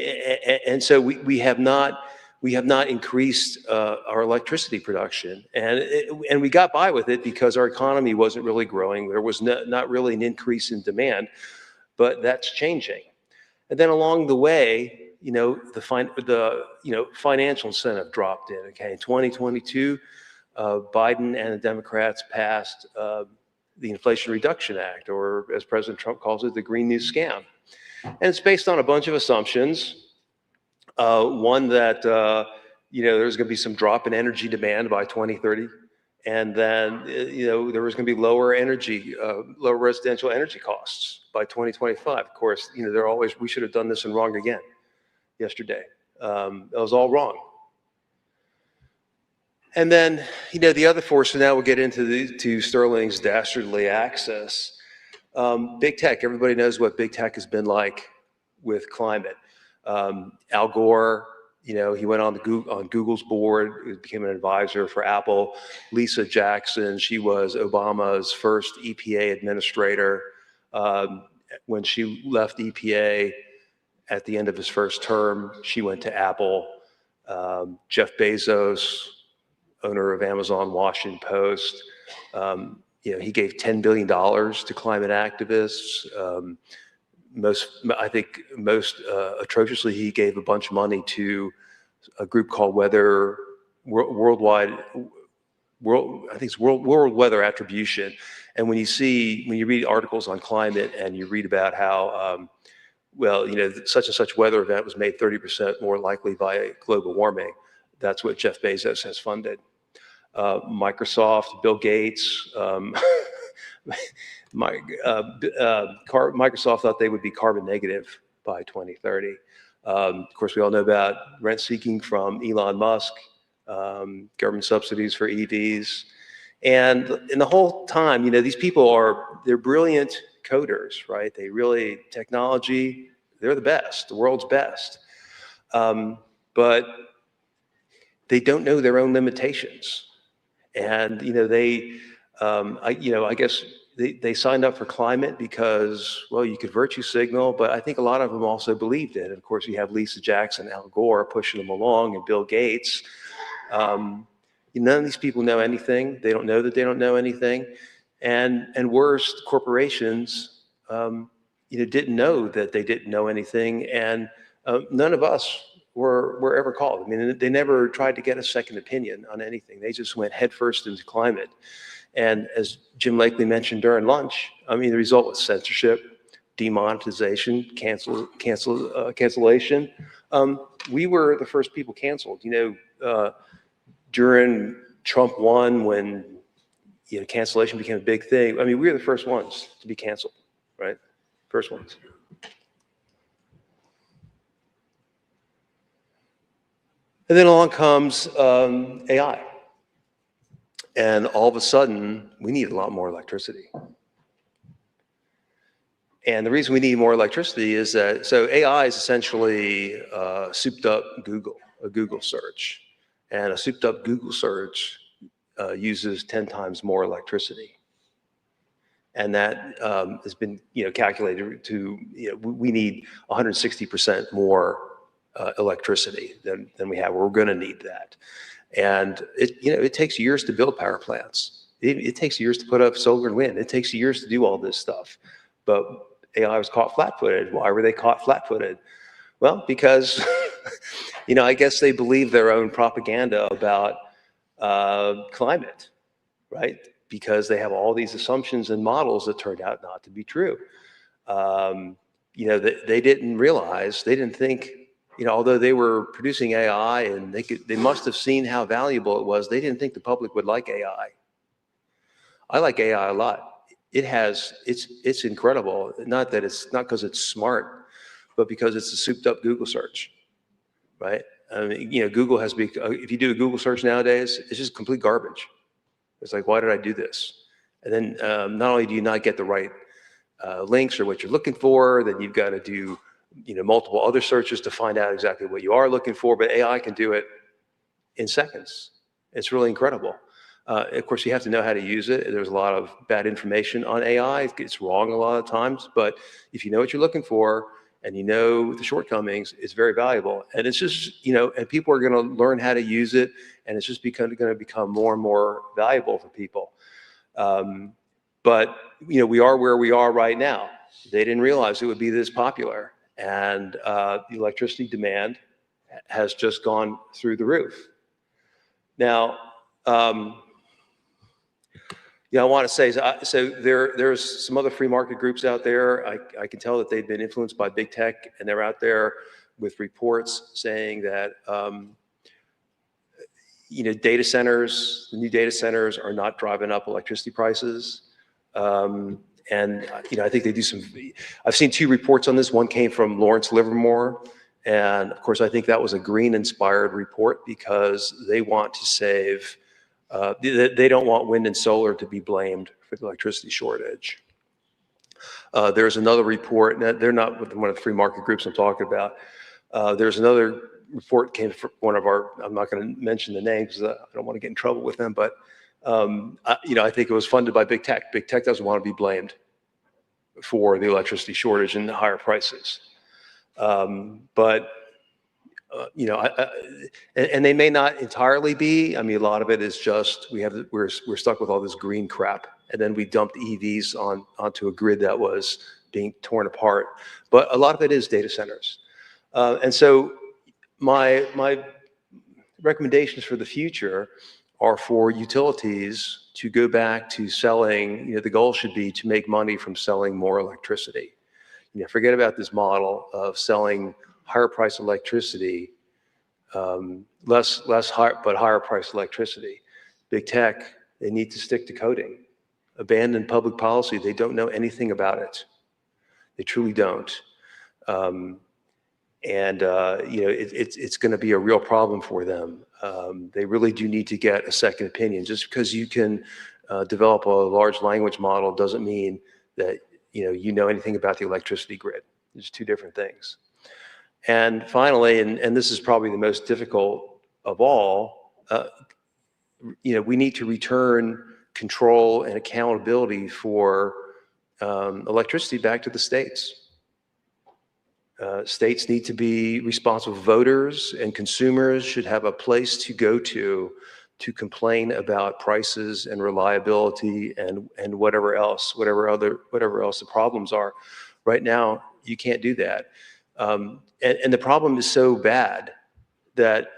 and so we have not increased our electricity production, and we got by with it because our economy wasn't really growing. There was not really an increase in demand, but that's changing. And then along the way, the financial incentive dropped in. Okay, in 2022, Biden and the Democrats passed the Inflation Reduction Act, or as President Trump calls it, the Green New Scam. And it's based on a bunch of assumptions. One that, there's going to be some drop in energy demand by 2030. And then, there was going to be lower residential energy costs by 2025. Of course, we should have done this and wrong again. yesterday. That was all wrong. And then, the other force, so now we'll get into Sterling's dastardly access. Big tech, everybody knows what big tech has been like with climate. Al Gore, he went on Google's board, he became an advisor for Apple. Lisa Jackson, she was Obama's first EPA administrator. When she left EPA at the end of his first term, she went to Apple. Jeff Bezos, owner of Amazon, Washington Post, he gave $10 billion to climate activists. I think most atrociously, he gave a bunch of money to a group called World Weather Attribution. And when you read articles on climate and you read about how, such and such weather event was made 30% more likely by global warming, that's what Jeff Bezos has funded. Microsoft, Bill Gates, Microsoft thought they would be carbon negative by 2030. Of course, we all know about rent seeking from Elon Musk, government subsidies for EVs. And the whole time, these people they're brilliant coders, right? Technology, they're the best, the world's best. But they don't know their own limitations. And, I guess they signed up for climate because, you could virtue signal, but I think a lot of them also believed it. And of course, you have Lisa Jackson, Al Gore pushing them along, and Bill Gates. None of these people know anything. They don't know that they don't know anything. And worse, corporations, didn't know that they didn't know anything. And none of us were ever called. I mean, they never tried to get a second opinion on anything. They just went headfirst into climate. And as Jim Lakely mentioned during lunch, the result was censorship, demonetization, cancellation. We were the first people canceled. During Trump 1, when cancellation became a big thing, we were the first ones to be canceled, right? First ones. And then along comes AI. And all of a sudden, we need a lot more electricity. And the reason we need more electricity is that, so AI is essentially souped up a Google search. And a souped up Google search uses 10 times more electricity. And that has been calculated to, we need 160% more electricity than we have. We're going to need that. And it takes years to build power plants. It takes years to put up solar and wind. It takes years to do all this stuff. But AI was caught flat-footed. Why were they caught flat-footed? Well, because I guess they believe their own propaganda about climate, right? Because they have all these assumptions and models that turned out not to be true. They didn't realize, they didn't think, although they were producing AI and they must have seen how valuable it was, they didn't think the public would like AI. I like AI a lot. It's incredible. Not because it's smart, but because it's a souped up Google search, right? Google has if you do a Google search nowadays, it's just complete garbage. It's like, why did I do this? And then not only do you not get the right links or what you're looking for, then you've got to do multiple other searches to find out exactly what you are looking for, but AI can do it in seconds. It's really incredible. Of course, you have to know how to use it. There's a lot of bad information on AI. It's wrong a lot of times, but if you know what you're looking for and you know the shortcomings, it's very valuable. And it's just, and people are going to learn how to use it, and it's just going to become more and more valuable for people. But, we are where we are right now. They didn't realize it would be this popular. And the electricity demand has just gone through the roof. Now, I want to say, so there's some other free market groups out there. I can tell that they've been influenced by big tech, and they're out there with reports saying that, data centers, the new data centers are not driving up electricity prices. And I think they do I've seen two reports on this. One came from Lawrence Livermore, And of course, I think that was a green-inspired report because they want to save, they don't want wind and solar to be blamed for the electricity shortage. There's another report, and they're not one of the free market groups I'm talking about. There's another report came from one of our, I'm not going to mention the name because I don't want to get in trouble with them, but I think it was funded by big tech. Big tech doesn't want to be blamed for the electricity shortage and the higher prices. And they may not entirely be. I mean, a lot of it is just we're stuck with all this green crap, and then we dumped EVs onto a grid that was being torn apart. But a lot of it is data centers, and so my recommendations for the future are for utilities to go back to selling. The goal should be to make money from selling more electricity. Forget about this model of selling higher price electricity, less high, but higher price electricity. Big tech, they need to stick to coding. Abandon public policy. They don't know anything about it. They truly don't. It's going to be a real problem for them. They really do need to get a second opinion. Just because you can develop a large language model doesn't mean that you know anything about the electricity grid. There's two different things. And finally, and this is probably the most difficult of all, we need to return control and accountability for electricity back to the states. States need to be responsible. Voters and consumers should have a place to go to complain about prices and reliability and whatever else the problems are. Right now, you can't do that. And the problem is so bad that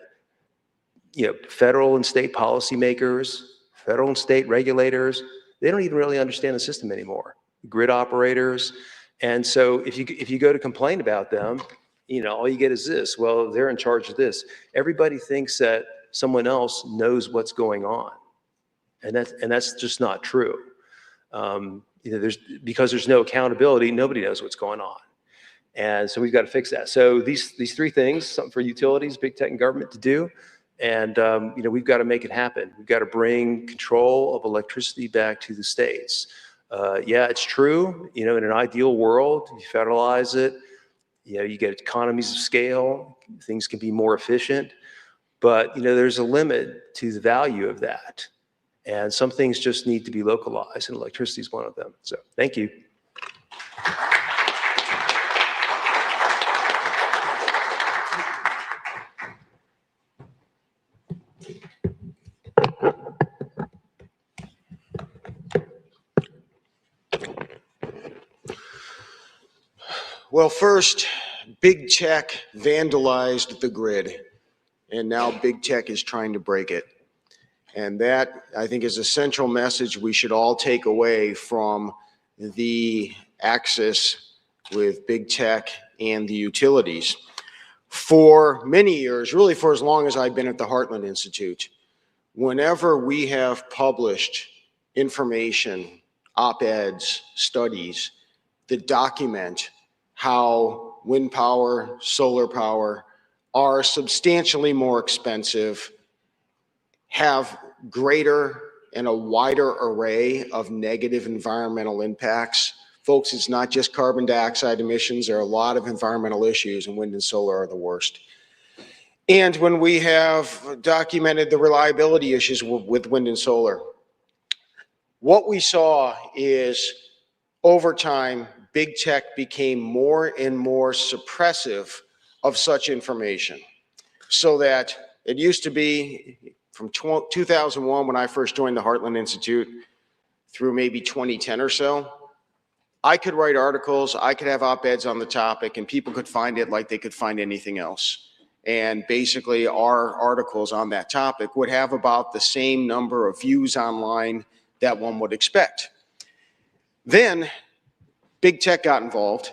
federal and state policymakers, federal and state regulators, they don't even really understand the system anymore. Grid operators. And so if you go to complain about them, all you get is this. Well, they're in charge of this. Everybody thinks that someone else knows what's going on, and that's just not true. Because there's no accountability, nobody knows what's going on, and so we've got to fix that. So these three things: something for utilities, big tech, and government to do, and we've got to make it happen. We've got to bring control of electricity back to the states. Yeah, it's true. In an ideal world, you federalize it. You get economies of scale. Things can be more efficient. But there's a limit to the value of that, and some things just need to be localized, and electricity is one of them. So, thank you. Well, first, big tech vandalized the grid, and now big tech is trying to break it. And that, I think, is a central message we should all take away from the axis with big tech and the utilities. For many years, really for as long as I've been at the Heartland Institute, whenever we have published information, op-eds, studies that document how wind power, solar power are substantially more expensive, have greater and a wider array of negative environmental impacts. Folks, it's not just carbon dioxide emissions. There are a lot of environmental issues, and wind and solar are the worst. And when we have documented the reliability issues with wind and solar, what we saw is over time, big tech became more and more suppressive of such information, so that it used to be from 2001, when I first joined the Heartland Institute, through maybe 2010 or so, I could write articles, I could have op-eds on the topic, and people could find it like they could find anything else. And basically, our articles on that topic would have about the same number of views online that one would expect. Then, big tech got involved,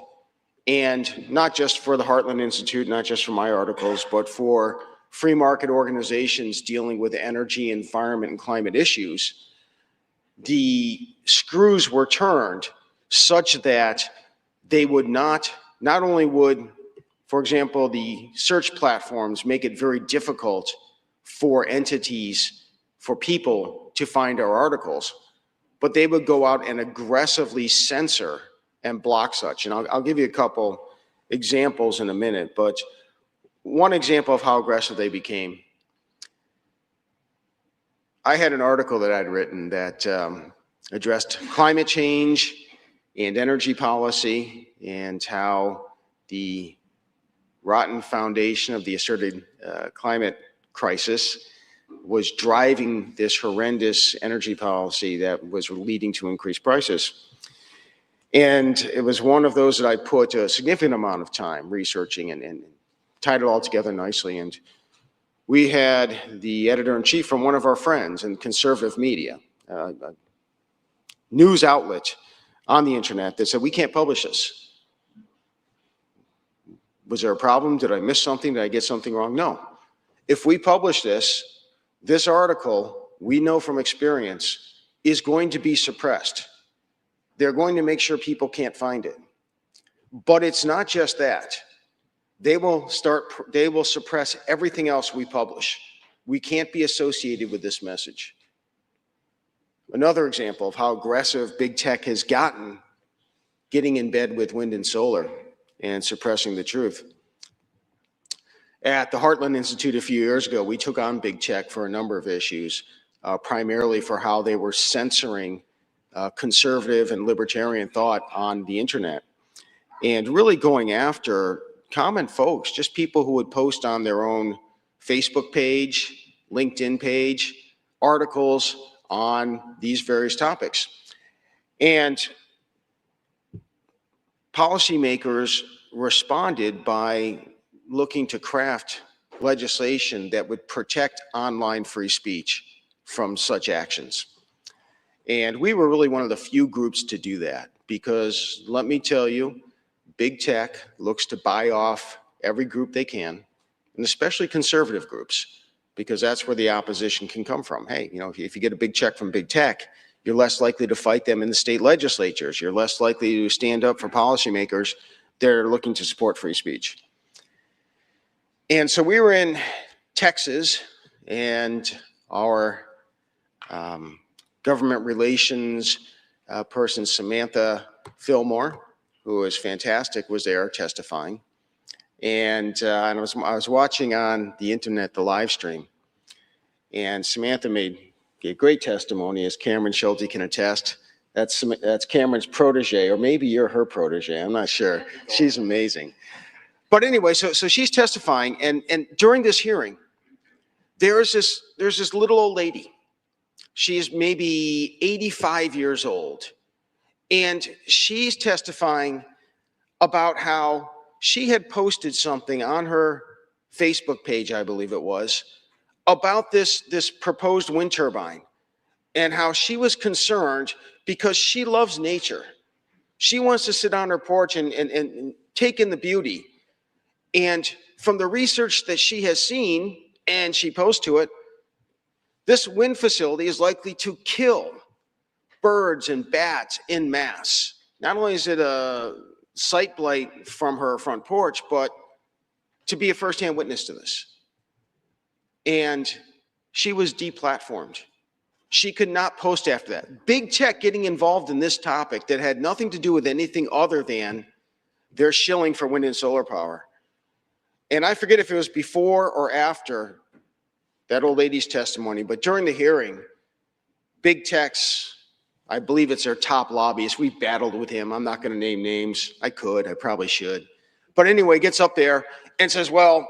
and not just for the Heartland Institute, not just for my articles, but for free market organizations dealing with energy, environment, and climate issues. The screws were turned such that they would not only would For example, the search platforms make it very difficult for entities, for people to find our articles, but they would go out and aggressively censor and block such. And I'll give you a couple examples in a minute, but one example of how aggressive they became. I had an article that I'd written that addressed climate change and energy policy and how the rotten foundation of the asserted climate crisis was driving this horrendous energy policy that was leading to increased prices. And it was one of those that I put a significant amount of time researching and tied it all together nicely. And we had the editor-in-chief from one of our friends in conservative media, a news outlet on the internet, that said, we can't publish this. Was there a problem? Did I miss something? Did I get something wrong? No. If we publish this, this article, we know from experience, is going to be suppressed. They're going to make sure people can't find it. But it's not just that. They will suppress everything else we publish. We can't be associated with this message. Another example of how aggressive big tech has gotten, getting in bed with wind and solar and suppressing the truth. At the Heartland Institute a few years ago, we took on big tech for a number of issues, primarily for how they were censoring conservative and libertarian thought on the internet, and really going after common folks, just people who would post on their own Facebook page, LinkedIn page, articles on these various topics. And policymakers responded by looking to craft legislation that would protect online free speech from such actions. And we were really one of the few groups to do that, because let me tell you, big tech looks to buy off every group they can, and especially conservative groups, because that's where the opposition can come from. Hey, you know, if you get a big check from big tech, you're less likely to fight them in the state legislatures. You're less likely to stand up for policymakers that are looking to support free speech. And so we were in Texas, and our government relations person, Samantha Fillmore, who is fantastic, was there testifying. And I was watching on the internet the live stream, and Samantha gave great testimony, as Cameron Sholty can attest. That's Cameron's protege, or maybe you're her protege, I'm not sure. She's amazing. But anyway, so she's testifying, and during this hearing, there's this little old lady. She's maybe 85 years old, and she's testifying about how she had posted something on her Facebook page, I believe it was, about this proposed wind turbine, and how she was concerned because she loves nature. She wants to sit on her porch and take in the beauty. And from the research that she has seen, and she posts to it, this wind facility is likely to kill birds and bats en masse. Not only is it a sight blight from her front porch, but to be a firsthand witness to this. And she was deplatformed. She could not post after that. Big tech getting involved in this topic that had nothing to do with anything other than their shilling for wind and solar power. And I forget if it was before or after that old lady's testimony, but during the hearing, big tech's, I believe it's their top lobbyist, we battled with him. I'm not going to name names. I probably should. But anyway, gets up there and says, well,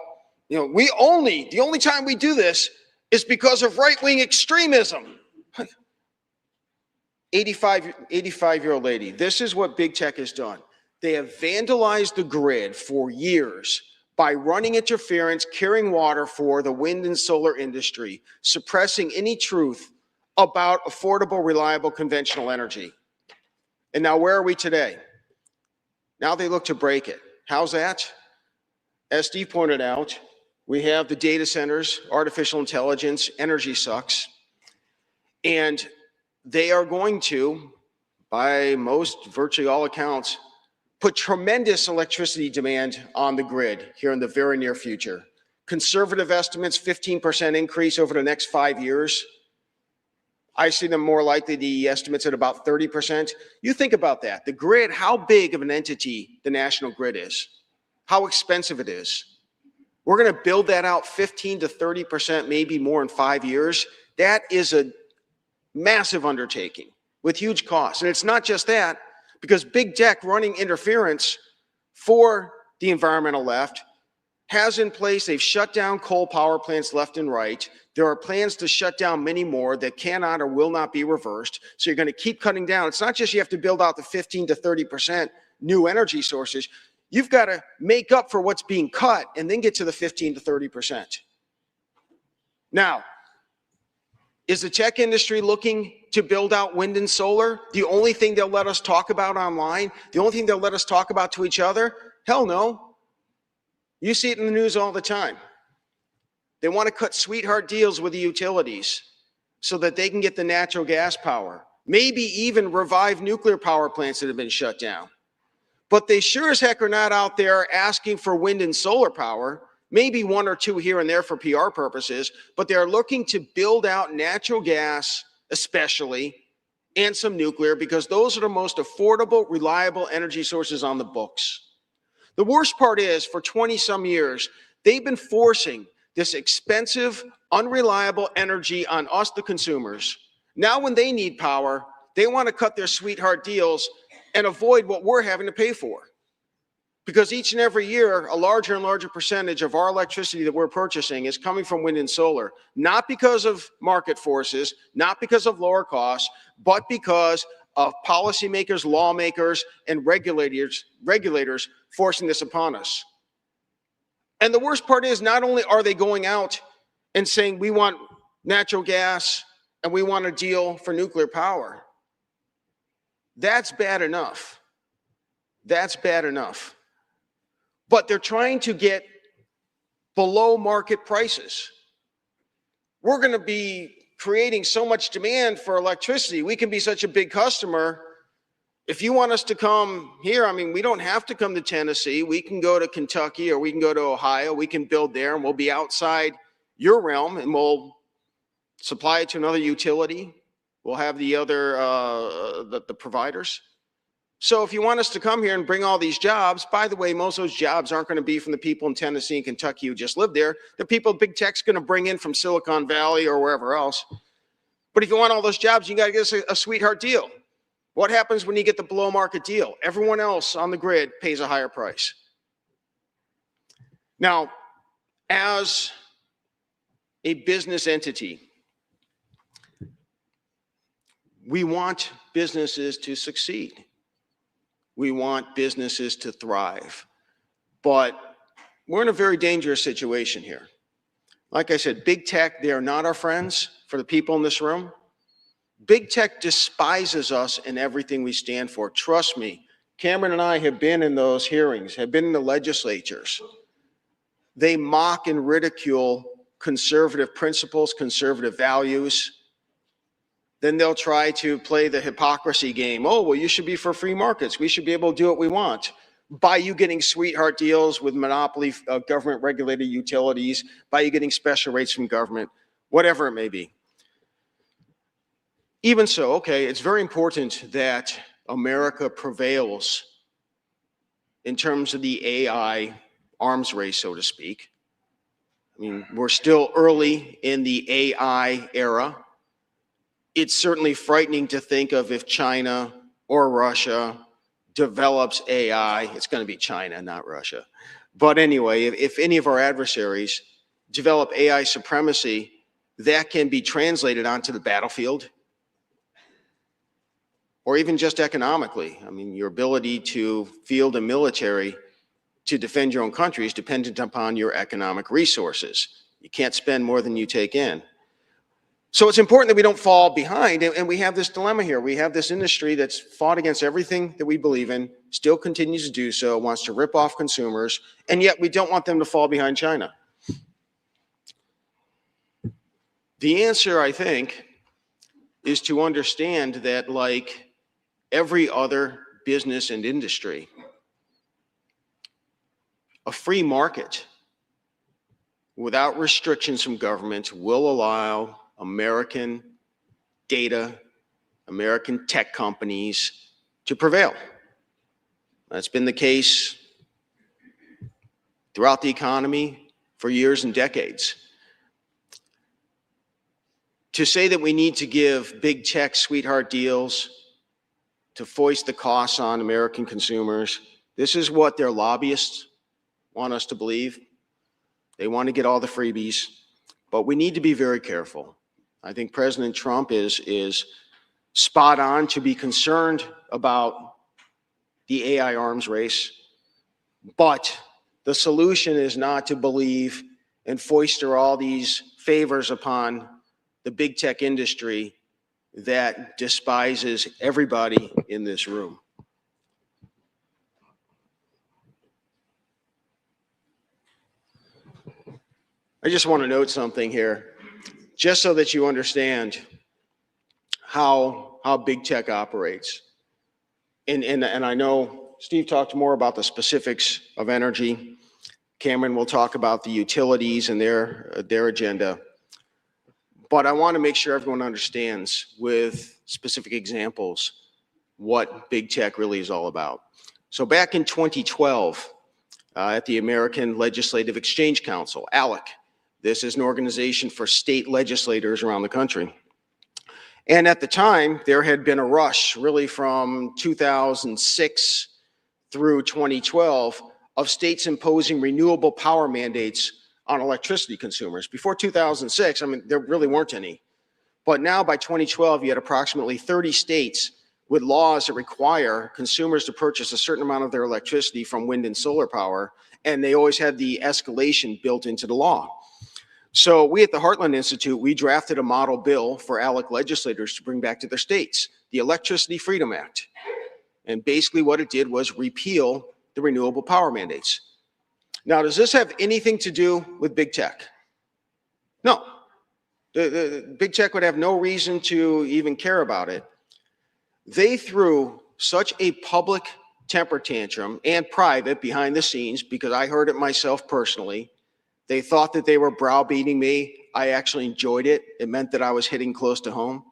you know, the only time we do this is because of right-wing extremism. 85-year-old lady. This is what big tech has done. They have vandalized the grid for years by running interference, carrying water for the wind and solar industry, suppressing any truth about affordable, reliable, conventional energy. And now where are we today? Now they look to break it. How's that? As Steve pointed out, we have the data centers, artificial intelligence, energy sucks, and they are going to, by virtually all accounts, put tremendous electricity demand on the grid here in the very near future. Conservative estimates, 15% increase over the next 5 years. I see them more likely, the estimates at about 30%. You think about that. The grid, how big of an entity the national grid is, how expensive it is. We're going to build that out 15 to 30%, maybe more in 5 years. That is a massive undertaking with huge costs. And it's not just that, because big tech running interference for the environmental left has in place, they've shut down coal power plants left and right. There are plans to shut down many more that cannot or will not be reversed. So you're going to keep cutting down. It's not just you have to build out the 15 to 30% new energy sources. You've got to make up for what's being cut and then get to the 15 to 30%. Now, is the tech industry looking to build out wind and solar? The only thing they'll let us talk about online? The only thing they'll let us talk about to each other? Hell no. You see it in the news all the time. They want to cut sweetheart deals with the utilities so that they can get the natural gas power. Maybe even revive nuclear power plants that have been shut down. But they sure as heck are not out there asking for wind and solar power. Maybe one or two here and there for PR purposes, but they're looking to build out natural gas, especially, and some nuclear, because those are the most affordable, reliable energy sources on the books. The worst part is, for 20 some years, they've been forcing this expensive, unreliable energy on us, the consumers. Now when they need power, they want to cut their sweetheart deals and avoid what we're having to pay for. Because each and every year, a larger and larger percentage of our electricity that we're purchasing is coming from wind and solar, not because of market forces, not because of lower costs, but because of policymakers, lawmakers, and regulators forcing this upon us. And the worst part is, not only are they going out and saying we want natural gas and we want a deal for nuclear power. That's bad enough. That's bad enough. But they're trying to get below market prices. We're going to be creating so much demand for electricity. We can be such a big customer. If you want us to come here, I mean, we don't have to come to Tennessee. We can go to Kentucky or we can go to Ohio. We can build there and we'll be outside your realm and we'll supply it to another utility. We'll have the other, the providers. So if you want us to come here and bring all these jobs, by the way, most of those jobs aren't going to be from the people in Tennessee and Kentucky who just live there. The people big tech's going to bring in from Silicon Valley or wherever else. But if you want all those jobs, you got to get us a sweetheart deal. What happens when you get the below market deal? Everyone else on the grid pays a higher price. Now, as a business entity, we want businesses to succeed. We want businesses to thrive. But we're in a very dangerous situation here. Like I said, big tech, they are not our friends for the people in this room. Big tech despises us and everything we stand for. Trust me, Cameron and I have been in those hearings, have been in the legislatures. They mock and ridicule conservative principles, conservative values. Then they'll try to play the hypocrisy game. Oh, well, you should be for free markets. We should be able to do what we want. By you getting sweetheart deals with monopoly government regulated utilities, by you getting special rates from government, whatever it may be. Even so, okay, it's very important that America prevails in terms of the AI arms race, so to speak. I mean, we're still early in the AI era. It's certainly frightening to think of if China or Russia develops AI, it's going to be China, not Russia. But anyway, if any of our adversaries develop AI supremacy, that can be translated onto the battlefield or even just economically. I mean, your ability to field a military to defend your own country is dependent upon your economic resources. You can't spend more than you take in. So it's important that we don't fall behind, and we have this dilemma here. We have this industry that's fought against everything that we believe in, still continues to do so, wants to rip off consumers, and yet we don't want them to fall behind China. The answer, I think, is to understand that, like every other business and industry, A free market without restrictions from government will allow American data, American tech companies to prevail. That's been the case throughout the economy for years and decades. To say that we need to give big tech sweetheart deals to foist the costs on American consumers, this is what their lobbyists want us to believe. They want to get all the freebies, but we need to be very careful. I think President Trump is spot on to be concerned about the AI arms race, but the solution is not to believe and foister all these favors upon the big tech industry that despises everybody in this room. I just want to note something here, just so that you understand how big tech operates. And I know Steve talked more about the specifics of energy. Cameron will talk about the utilities and their agenda. But I want to make sure everyone understands with specific examples what big tech really is all about. So back in 2012, at the American Legislative Exchange Council, ALEC, this is an organization for state legislators around the country. And at the time, there had been a rush, really from 2006 through 2012, of states imposing renewable power mandates on electricity consumers. Before 2006, I mean, there really weren't any. But now by 2012, you had approximately 30 states with laws that require consumers to purchase a certain amount of their electricity from wind and solar power, and they always had the escalation built into the law. So we at the Heartland Institute, we drafted a model bill for ALEC legislators to bring back to their states, the Electricity Freedom Act. And basically what it did was repeal the renewable power mandates. Now, does this have anything to do with big tech? No. The big tech would have no reason to even care about it. They threw such a public temper tantrum and private behind the scenes, because I heard it myself personally. They thought that they were browbeating me. I actually enjoyed it. It meant that I was hitting close to home.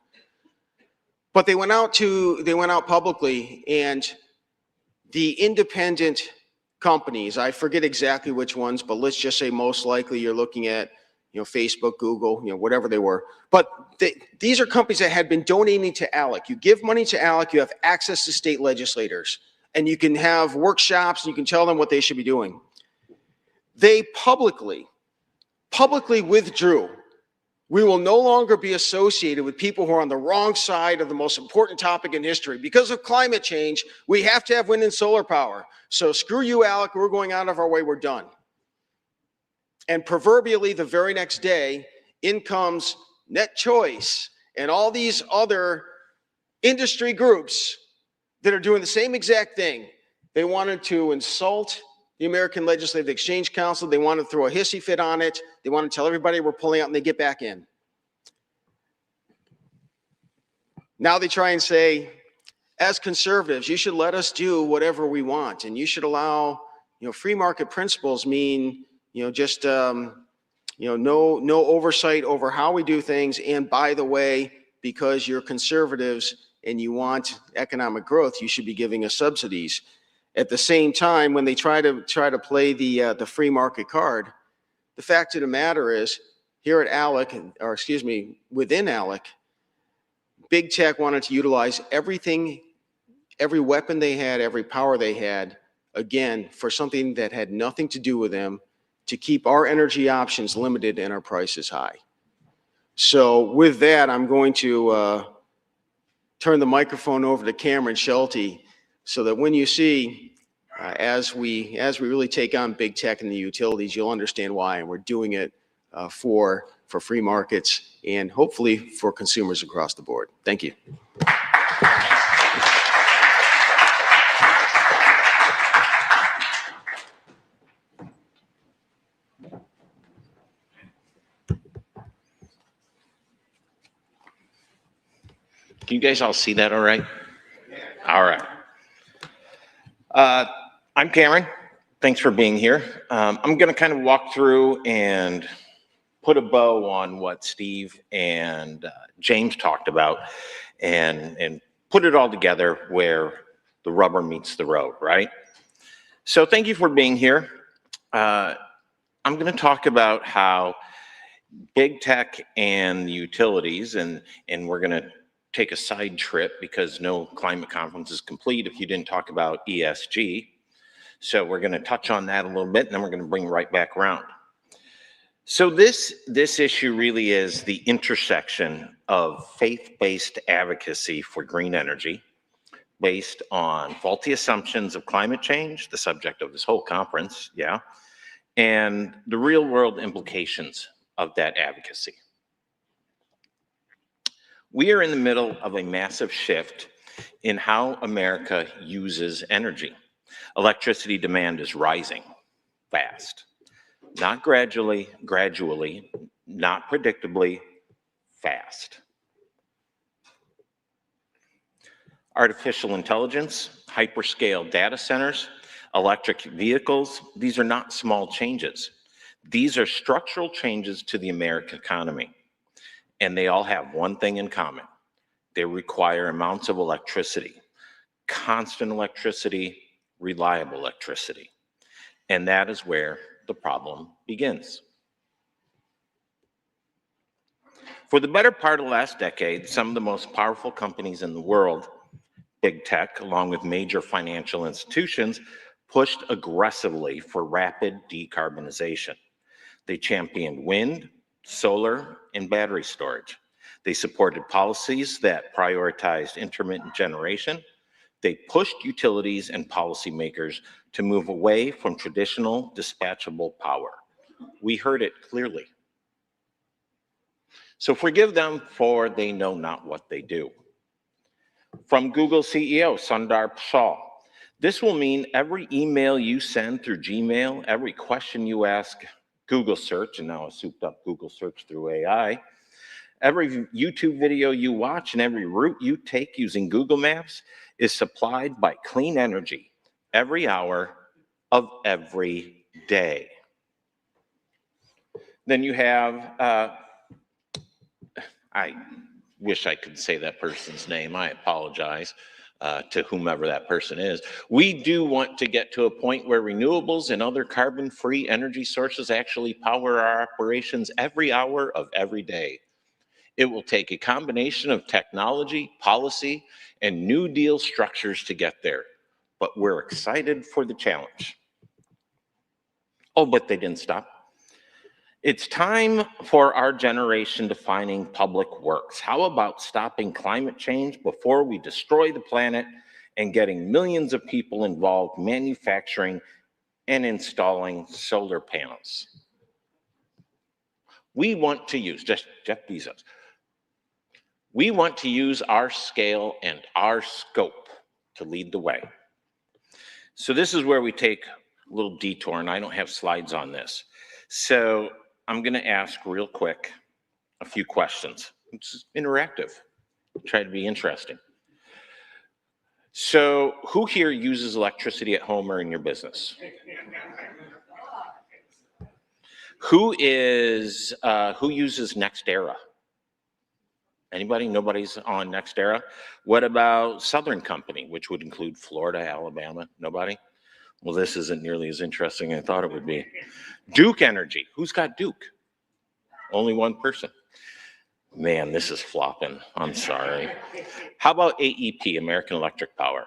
But they went out publicly, and the independent companies, I forget exactly which ones, but let's just say most likely you're looking at, Facebook, Google, whatever they were. But these are companies that had been donating to ALEC. You give money to ALEC, you have access to state legislators, and you can have workshops, and you can tell them what they should be doing. They publicly withdrew. We will no longer be associated with people who are on the wrong side of the most important topic in history. Because of climate change, we have to have wind and solar power. So screw you, ALEC, we're going out of our way, we're done. And proverbially, the very next day, in comes Net Choice and all these other industry groups that are doing the same exact thing. They wanted to insult the American Legislative Exchange Council. They want to throw a hissy fit on it. They want to tell everybody we're pulling out, and they get back in. Now they try and say, as conservatives, you should let us do whatever we want, and you should allow, free market principles mean, just, no oversight over how we do things. And by the way, because you're conservatives and you want economic growth, you should be giving us subsidies. At the same time, when they try to play the free market card, the fact of the matter is, here at ALEC, within ALEC, big tech wanted to utilize everything, every weapon they had, every power they had, again, for something that had nothing to do with them, to keep our energy options limited and our prices high. So with that, I'm going to turn the microphone over to Cameron Sholty, so that when you see, as we really take on big tech and the utilities, you'll understand why, and we're doing it for free markets and hopefully for consumers across the board. Thank you. Can you guys all see that all right? All right. I'm Cameron. Thanks for being here. I'm going to kind of walk through and put a bow on what Steve and James talked about and put it all together where the rubber meets the road, right? So thank you for being here. I'm going to talk about how big tech and the utilities, and we're going to take a side trip because no climate conference is complete if you didn't talk about ESG. So we're going to touch on that a little bit, and then we're going to bring it right back around. So this issue really is the intersection of faith-based advocacy for green energy based on faulty assumptions of climate change, the subject of this whole conference, yeah, and the real-world implications of that advocacy. We are in the middle of a massive shift in how America uses energy. Electricity demand is rising fast. Not gradually, not predictably, fast. Artificial intelligence, hyperscale data centers, electric vehicles, these are not small changes. These are structural changes to the American economy. And they all have one thing in common. They require amounts of electricity, constant electricity, reliable electricity. And that is where the problem begins. For the better part of the last decade, some of the most powerful companies in the world, big tech, along with major financial institutions, pushed aggressively for rapid decarbonization. They championed wind, solar, and battery storage. They supported policies that prioritized intermittent generation. They pushed utilities and policymakers to move away from traditional dispatchable power. We heard it clearly. So forgive them, for they know not what they do. From Google CEO Sundar Pichai, this will mean every email you send through Gmail, every question you ask Google search, and now a souped up Google search through AI, every YouTube video you watch and every route you take using Google Maps is supplied by clean energy every hour of every day. Then you have, I wish I could say that person's name. I apologize to whomever that person is. We do want to get to a point where renewables and other carbon-free energy sources actually power our operations every hour of every day. It will take a combination of technology, policy, and New Deal structures to get there. But we're excited for the challenge. Oh, but they didn't stop. It's time for our generation defining public works. How about stopping climate change before we destroy the planet and getting millions of people involved manufacturing and installing solar panels? We want to use, just Jeff Bezos, we want to use our scale and our scope to lead the way. So this is where we take a little detour, and I don't have slides on this. So I'm going to ask real quick a few questions. It's interactive. Try to be interesting. So who here uses electricity at home or in your business? Who uses NextEra? Anybody? Nobody's on NextEra? What about Southern Company, which would include Florida, Alabama? Nobody? Well, this isn't nearly as interesting as I thought it would be. Duke Energy. Who's got Duke? Only one person. Man, this is flopping. I'm sorry. How about AEP, American Electric Power?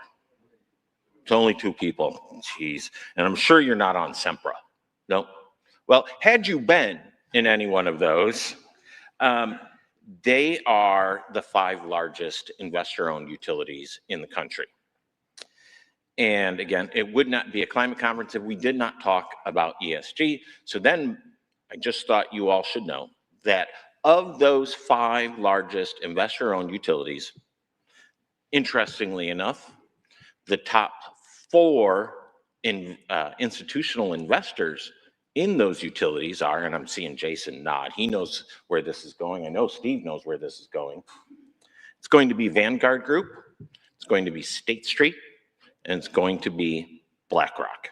It's only two people. Jeez. And I'm sure you're not on Sempra. Nope. Well, had you been in any one of those, they are the 5 largest investor-owned utilities in the country. And again, it would not be a climate conference if we did not talk about ESG. So then I just thought you all should know that of those 5 largest investor-owned utilities, interestingly enough, the top 4 institutional investors in those utilities are, and I'm seeing Jason nod, he knows where this is going. I know Steve knows where this is going. It's going to be Vanguard Group, it's going to be State Street, and it's going to be BlackRock.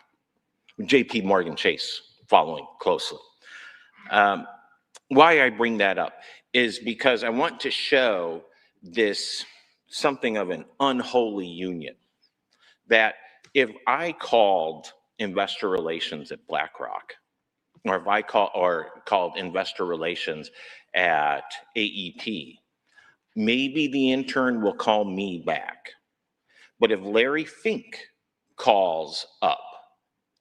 JP Morgan Chase following closely. Why I bring that up is because I want to show this something of an unholy union, that if I called investor relations at BlackRock, or if I called investor relations at AEP, maybe the intern will call me back. But if Larry Fink calls up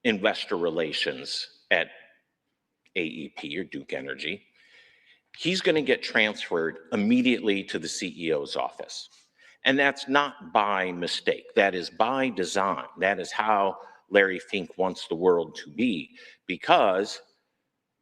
investor relations at AEP or Duke Energy, he's going to get transferred immediately to the CEO's office. And that's not by mistake. That is by design. That is how Larry Fink wants the world to be, because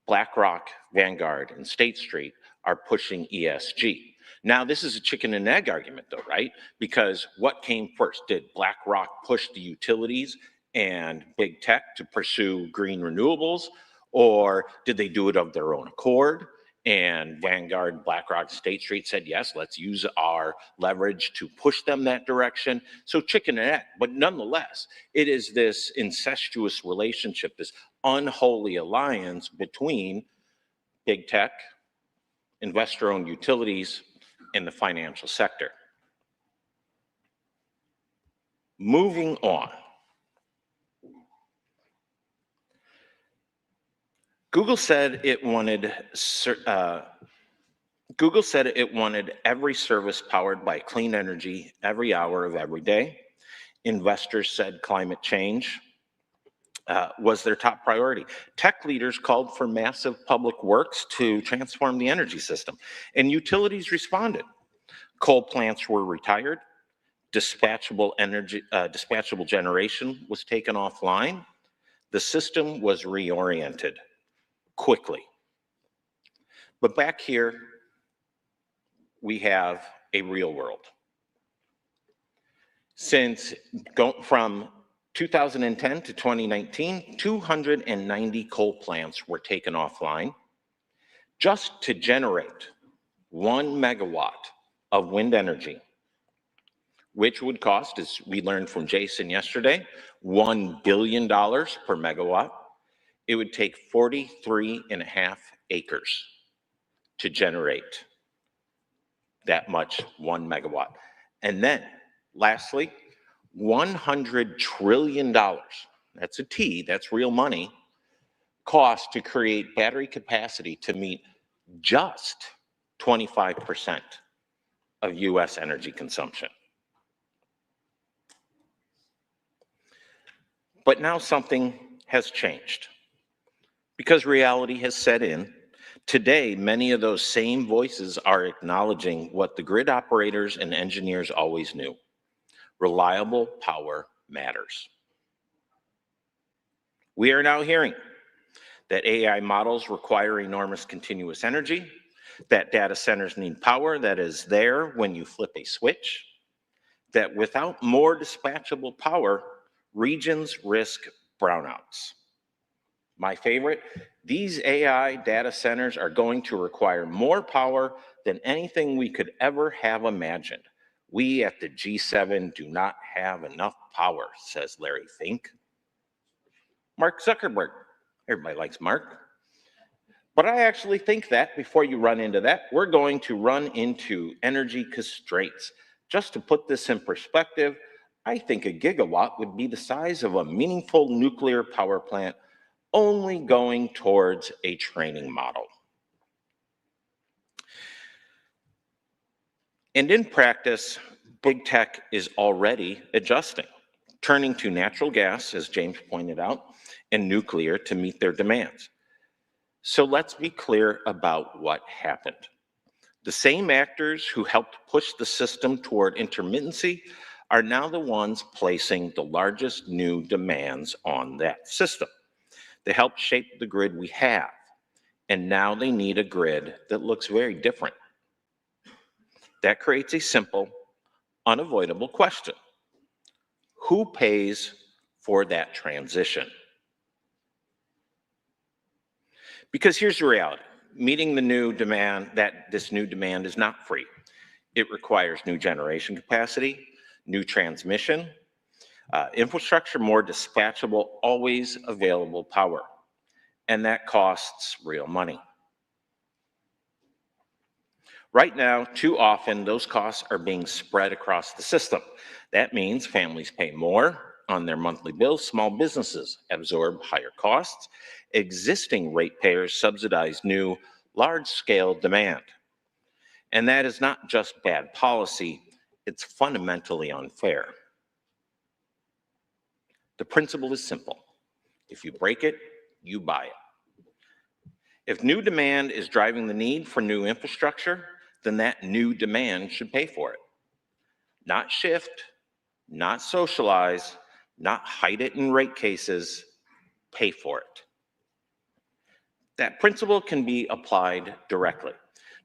BlackRock, Vanguard, and State Street are pushing ESG. Now, this is a chicken and egg argument, though, right? Because what came first? Did BlackRock push the utilities and big tech to pursue green renewables, or did they do it of their own accord? And Vanguard, BlackRock, State Street said, yes, let's use our leverage to push them that direction. So chicken and egg, but nonetheless, it is this incestuous relationship, this unholy alliance between big tech, investor-owned utilities, and the financial sector. Moving on. Google said it wanted every service powered by clean energy every hour of every day. Investors said climate change was their top priority. Tech leaders called for massive public works to transform the energy system, and utilities responded. Coal plants were retired, dispatchable generation was taken offline, the system was reoriented quickly. But back here, we have a real world. Since from 2010 to 2019, 290 coal plants were taken offline just to generate 1 megawatt of wind energy, which would cost, as we learned from Jason yesterday, $1 billion per megawatt. It would take 43.5 acres to generate that much 1 megawatt. And then, lastly, $100 trillion, that's a T, that's real money, cost to create battery capacity to meet just 25% of US energy consumption. But now something has changed, because reality has set in. Today, many of those same voices are acknowledging what the grid operators and engineers always knew. Reliable power matters. We are now hearing that AI models require enormous continuous energy, that data centers need power that is there when you flip a switch, that without more dispatchable power, regions risk brownouts. My favorite, these AI data centers are going to require more power than anything we could ever have imagined. We at the G7 do not have enough power, says Larry Fink. Mark Zuckerberg, everybody likes Mark. But I actually think that before you run into that, we're going to run into energy constraints. Just to put this in perspective, I think a gigawatt would be the size of a meaningful nuclear power plant, only going towards a training model. And in practice, big tech is already adjusting, turning to natural gas, as James pointed out, and nuclear to meet their demands. So let's be clear about what happened. The same actors who helped push the system toward intermittency are now the ones placing the largest new demands on that system. They helped shape the grid we have, and now they need a grid that looks very different. That creates a simple, unavoidable question. Who pays for that transition? Because here's the reality. Meeting the new demand, this new demand is not free. It requires new generation capacity, new transmission, Infrastructure, more dispatchable, always available power. And that costs real money. Right now, too often, those costs are being spread across the system. That means families pay more on their monthly bills, small businesses absorb higher costs, existing ratepayers subsidize new large-scale demand. And that is not just bad policy, it's fundamentally unfair. The principle is simple. If you break it, you buy it. If new demand is driving the need for new infrastructure, then that new demand should pay for it. Not shift, not socialize, not hide it in rate cases, pay for it. That principle can be applied directly.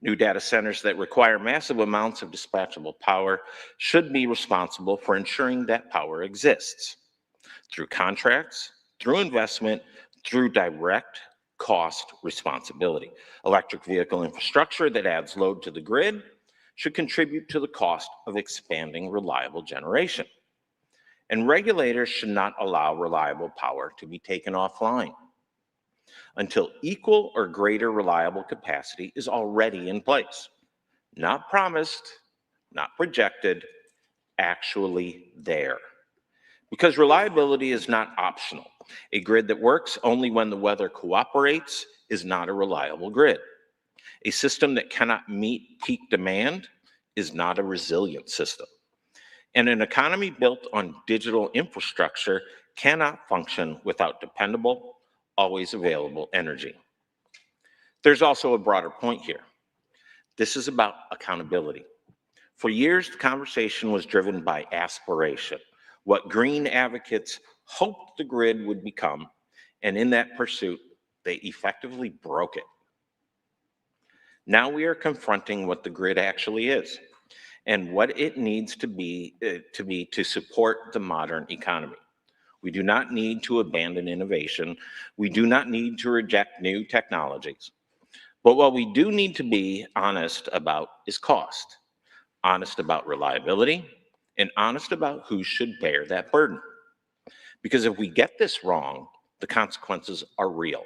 New data centers that require massive amounts of dispatchable power should be responsible for ensuring that power exists through contracts, through investment, through direct cost responsibility. Electric vehicle infrastructure that adds load to the grid should contribute to the cost of expanding reliable generation. And regulators should not allow reliable power to be taken offline until equal or greater reliable capacity is already in place. Not promised, not projected, actually there. Because reliability is not optional. A grid that works only when the weather cooperates is not a reliable grid. A system that cannot meet peak demand is not a resilient system. And an economy built on digital infrastructure cannot function without dependable, always available energy. There's also a broader point here. This is about accountability. For years, the conversation was driven by aspiration, what green advocates hoped the grid would become, and in that pursuit, they effectively broke it. Now we are confronting what the grid actually is and what it needs to be to support the modern economy. We do not need to abandon innovation. We do not need to reject new technologies. But what we do need to be honest about is cost, honest about reliability, and honest about who should bear that burden. Because if we get this wrong, the consequences are real.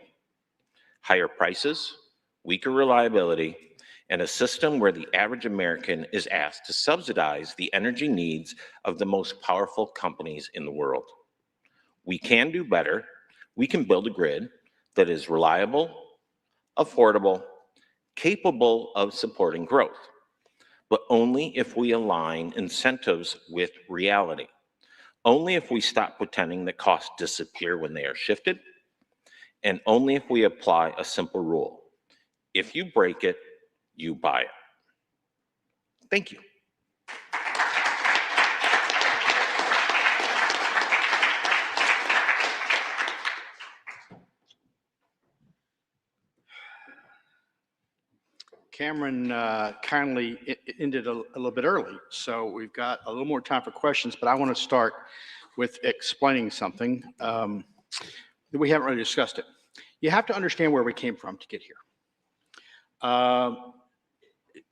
Higher prices, weaker reliability, and a system where the average American is asked to subsidize the energy needs of the most powerful companies in the world. We can do better. We can build a grid that is reliable, affordable, capable of supporting growth, but only if we align incentives with reality. Only if we stop pretending that costs disappear when they are shifted, and only if we apply a simple rule. If you break it, you buy it. Thank you. Cameron kindly ended a little bit early, so we've got a little more time for questions, but I want to start with explaining something that we haven't really discussed it. You have to understand where we came from to get here.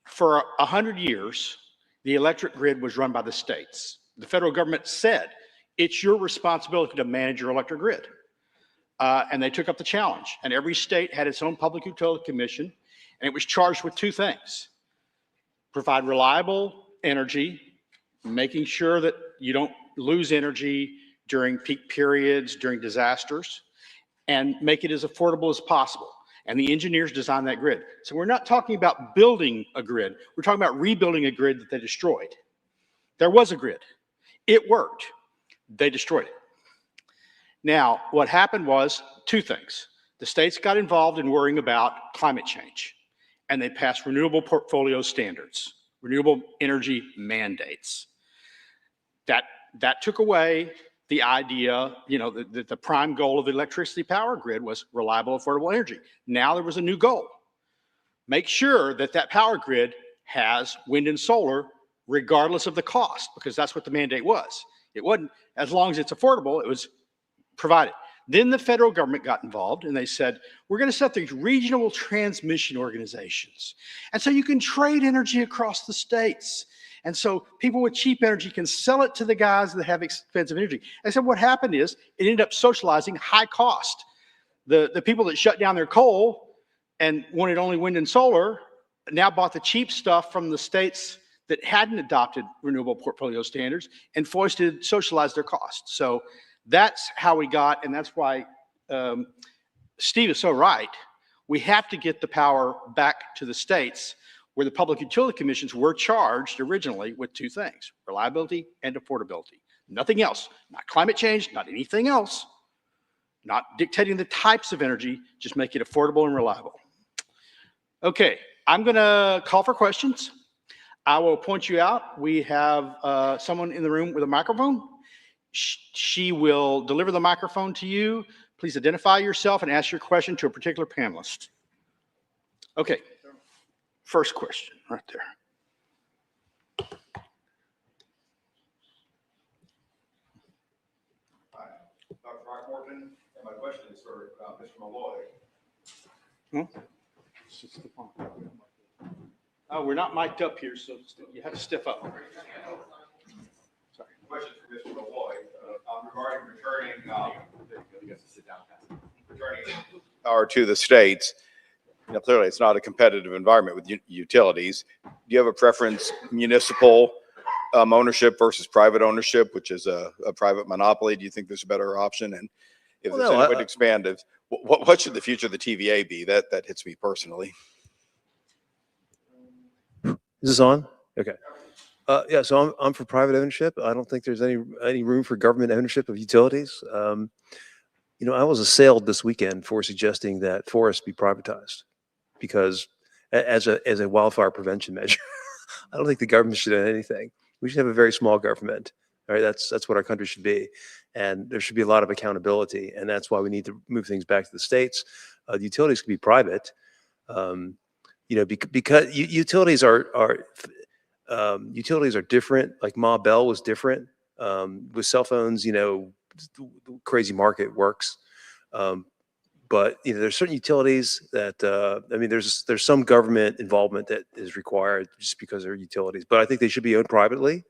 For 100 years, the electric grid was run by the states. The federal government said, it's your responsibility to manage your electric grid. And they took up the challenge. And every state had its own public utility commission, and it was charged with two things: provide reliable energy, making sure that you don't lose energy during peak periods, during disasters, and make it as affordable as possible. And the engineers designed that grid. So we're not talking about building a grid. We're talking about rebuilding a grid that they destroyed. There was a grid. It worked. They destroyed it. Now, what happened was two things. The states got involved in worrying about climate change, and they passed renewable portfolio standards, renewable energy mandates. That took away the idea, that the prime goal of the electricity power grid was reliable, affordable energy. Now there was a new goal. Make sure that that power grid has wind and solar regardless of the cost, because that's what the mandate was. It wasn't, as long as it's affordable, it was provided. Then the federal government got involved and they said, we're going to set these regional transmission organizations. And so you can trade energy across the states. And so people with cheap energy can sell it to the guys that have expensive energy. And so what happened is it ended up socializing high cost. The people that shut down their coal and wanted only wind and solar now bought the cheap stuff from the states that hadn't adopted renewable portfolio standards and socialized their costs. So that's how we got, and that's why Steve is so right. We have to get the power back to the states where the public utility commissions were charged originally with two things, reliability and affordability. Nothing else, not climate change, not anything else, not dictating the types of energy, just make it affordable and reliable. Okay, I'm gonna call for questions. I will point you out. We have someone in the room with a microphone. She will deliver the microphone to you. Please identify yourself and ask your question to a particular panelist. Okay, first question right there. Hi, Dr. Rockmorton, and my question is for Mr. Milloy. Oh, we're not mic'd up here, so you have to step up. Sorry. Question for Mr. Milloy regarding returning power to the states. You know, clearly, it's not a competitive environment with utilities. Do you have a preference, municipal ownership versus private ownership, which is a private monopoly? Do you think there's a better option? And if the Senate would expand it, what should the future of the TVA be? That hits me personally. Is this on? Okay. Yeah, so I'm for private ownership. I don't think there's any room for government ownership of utilities. You know, I was assailed this weekend for suggesting that forests be privatized because as a wildfire prevention measure, I don't think the government should do anything. We should have a very small government. All right, that's what our country should be, and there should be a lot of accountability, and that's why we need to move things back to the states. The utilities can be private. You know, because utilities are different. Like Ma Bell was different. With cell phones, you know, the crazy market works. But you know, there's certain utilities that I mean, there's some government involvement that is required just because they're utilities. But I think they should be owned privately.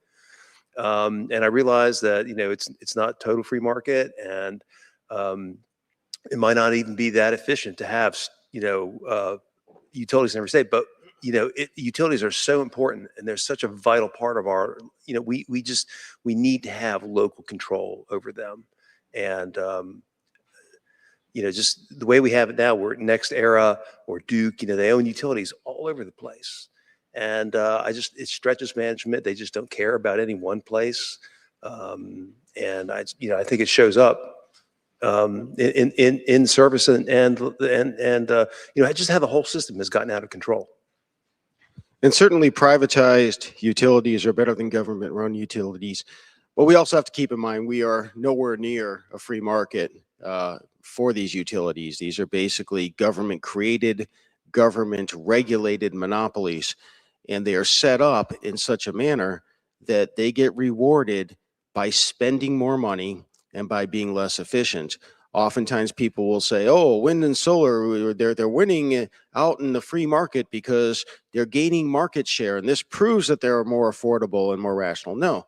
And I realize that you know it's not total free market, and it might not even be that efficient to have you know. Utilities in every state, but you know, utilities are so important, and they're such a vital part of our. You know, we need to have local control over them, and you know, just the way we have it now, we're Next Era or Duke. You know, they own utilities all over the place, and it stretches management. They just don't care about any one place, and I think it shows up. In service and you know, just how the whole system has gotten out of control. And certainly privatized utilities are better than government-run utilities. But we also have to keep in mind we are nowhere near a free market for these utilities. These are basically government-created, government-regulated monopolies, and they are set up in such a manner that they get rewarded by spending more money and by being less efficient. Oftentimes people will say, oh, wind and solar, they're winning out in the free market because they're gaining market share, and this proves that they're more affordable and more rational. No,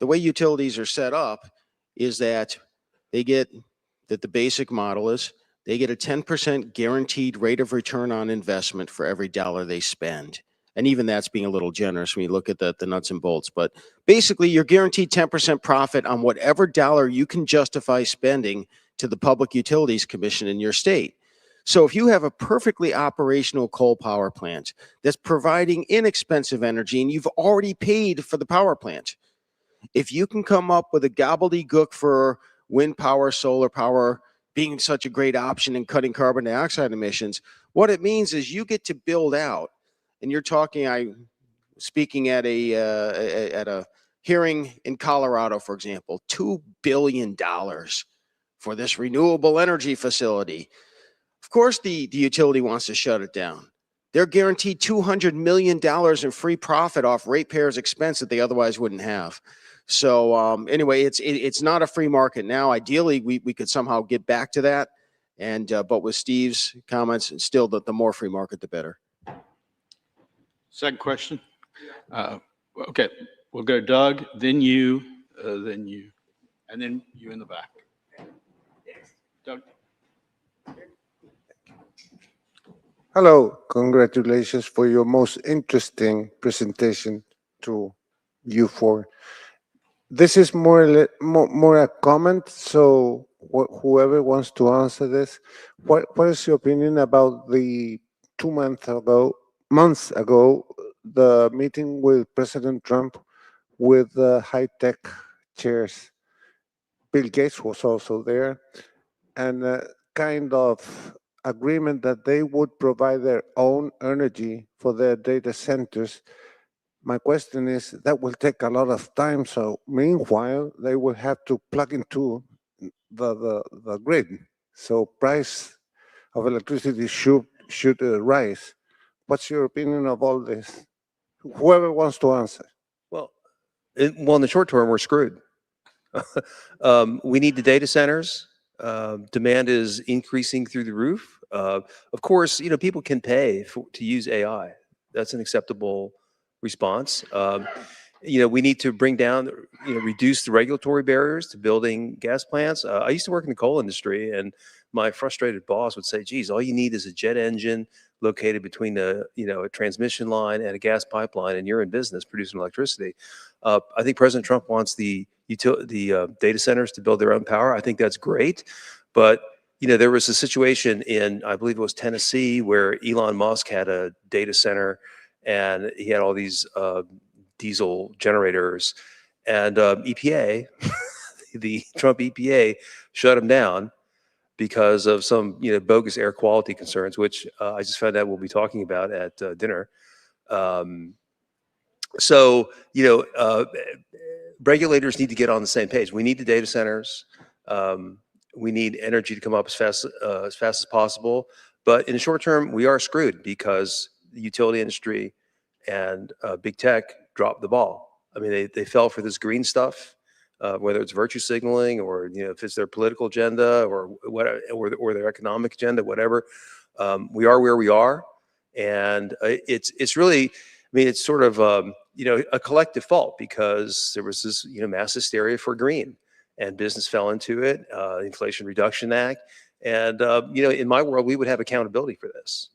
the way utilities are set up is that the basic model is they get a 10% guaranteed rate of return on investment for every dollar they spend. And even that's being a little generous when you look at the nuts and bolts. But basically, you're guaranteed 10% profit on whatever dollar you can justify spending to the Public Utilities Commission in your state. So if you have a perfectly operational coal power plant that's providing inexpensive energy and you've already paid for the power plant, if you can come up with a gobbledygook for wind power, solar power being such a great option in cutting carbon dioxide emissions, what it means is you get to build out. And you're talking, speaking at a hearing in Colorado, for example, $2 billion for this renewable energy facility. Of course, the utility wants to shut it down. They're guaranteed $200 million in free profit off ratepayers' expense that they otherwise wouldn't have. So anyway, it's not a free market now. Ideally, we could somehow get back to that. And but with Steve's comments, still the more free market, the better. Second question. Okay, we'll go Doug, then you, and then you in the back. Doug. Hello, congratulations for your most interesting presentation to you four. This is more a comment, so whoever wants to answer this, what is your opinion about the 2 months ago, the meeting with President Trump with the high-tech chairs? Bill Gates was also there, and kind of agreement that they would provide their own energy for their data centers. My question is, that will take a lot of time. So meanwhile, they will have to plug into the grid. So price of electricity should rise. What's your opinion of all this? Whoever wants to answer. Well, in the short term, we're screwed. We need the data centers. Demand is increasing through the roof. Of course, people can pay to use AI. That's an acceptable response. We need to bring down, reduce the regulatory barriers to building gas plants. I used to work in the coal industry, and my frustrated boss would say, geez, all you need is a jet engine located between a transmission line and a gas pipeline, and you're in business producing electricity. I think President Trump wants the data centers to build their own power. I think that's great. But, there was a situation in, I believe it was Tennessee, where Elon Musk had a data center and he had all these diesel generators, and EPA, the Trump EPA, shut him down because of some, bogus air quality concerns, which I just found out we'll be talking about at dinner. Regulators need to get on the same page. We need the data centers. We need energy to come up as fast as possible. But in the short term, we are screwed because the utility industry and big tech dropped the ball. I mean, they fell for this green stuff, whether it's virtue signaling or if it's their political agenda or whatever, or their economic agenda, whatever. We are where we are, and it's really, it's sort of a collective fault, because there was this mass hysteria for green, and business fell into it. Inflation Reduction Act, and in my world, we would have accountability for this.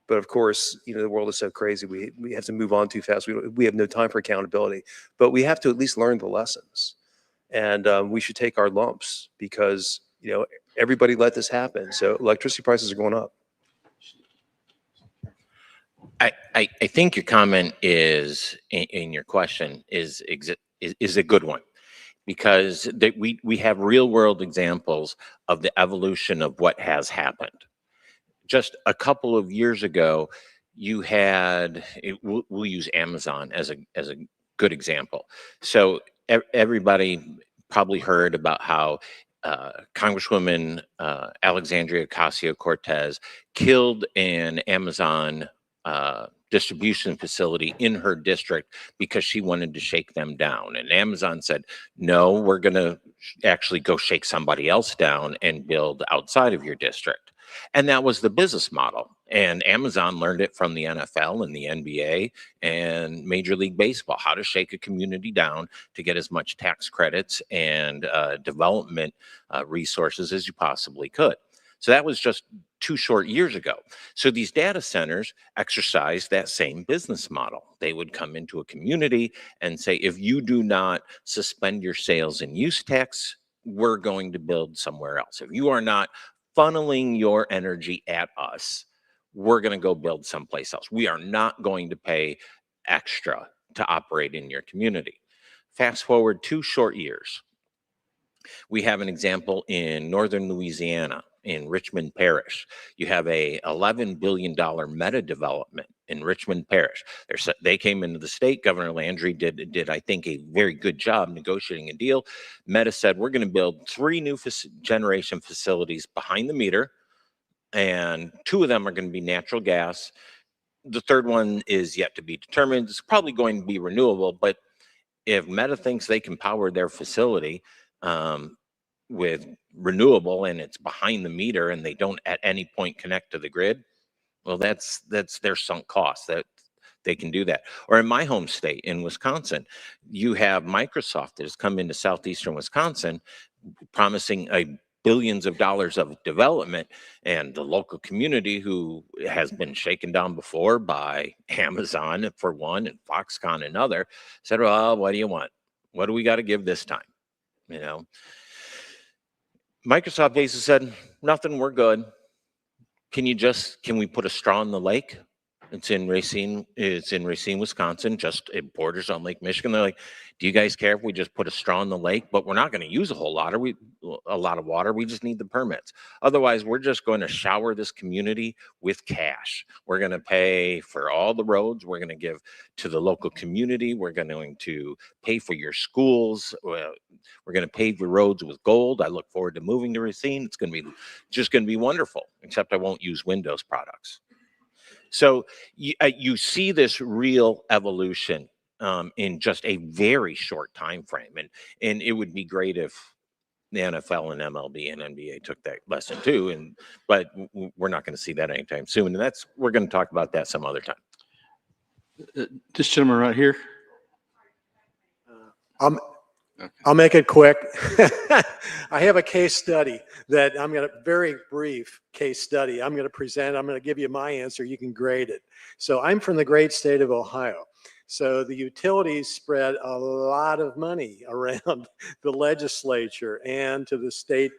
But of course, the world is so crazy. We have to move on too fast. We have no time for accountability. But we have to at least learn the lessons, and we should take our lumps, because everybody let this happen. So electricity prices are going up. I think your comment is in your question is a good one, because we have real world examples of the evolution of what has happened. Just a couple of years ago, you had, we'll use Amazon as a good example. So everybody probably heard about how Congresswoman Alexandria Ocasio-Cortez killed an Amazon distribution facility in her district because she wanted to shake them down. And Amazon said, no, we're going to actually go shake somebody else down and build outside of your district. And that was the business model. And Amazon learned it from the NFL and the NBA and Major League Baseball, how to shake a community down to get as much tax credits and development resources as you possibly could. So that was just 2 short years ago. So these data centers exercise that same business model. They would come into a community and say, if you do not suspend your sales and use tax, we're going to build somewhere else. If you are not funneling your energy at us, we're going to go build someplace else. We are not going to pay extra to operate in your community. Fast forward 2 short years. We have an example in northern Louisiana, in Richmond Parish. You have a $11 billion meta development in Richmond Parish. They came into the state. Governor Landry did I think, a very good job negotiating a deal. Meta said, we're going to build 3 new generation facilities behind the meter, and 2 of them are going to be natural gas. The third one is yet to be determined. It's probably going to be renewable, but if Meta thinks they can power their facility with renewable and it's behind the meter and they don't at any point connect to the grid, well, that's their sunk cost. That they can do that. Or in my home state, in Wisconsin, you have Microsoft that has come into southeastern Wisconsin promising billions of dollars of development, and the local community, who has been shaken down before by Amazon for one and Foxconn another, said, well, what do you want? What do we got to give this time? You know, Microsoft basically said, nothing, we're good. Can we put a straw in the lake? It's in Racine, Wisconsin, just it borders on Lake Michigan. They're like, do you guys care if we just put a straw in the lake? But we're not going to use a lot of water. We just need the permits. Otherwise, we're just going to shower this community with cash. We're going to pay for all the roads. We're going to give to the local community. We're going to pay for your schools. We're going to pave your roads with gold. I look forward to moving to Racine. It's going to be wonderful, except I won't use Windows products. So you see this real evolution in just a very short time frame, and it would be great if the NFL and MLB and NBA took that lesson too. But we're not going to see that anytime soon, and we're going to talk about that some other time. This gentleman right here. I'll make it quick. I have a case study that very brief case study. I'm going to present. I'm going to give you my answer. You can grade it. So I'm from the great state of Ohio. So the utilities spread a lot of money around the legislature and to the state,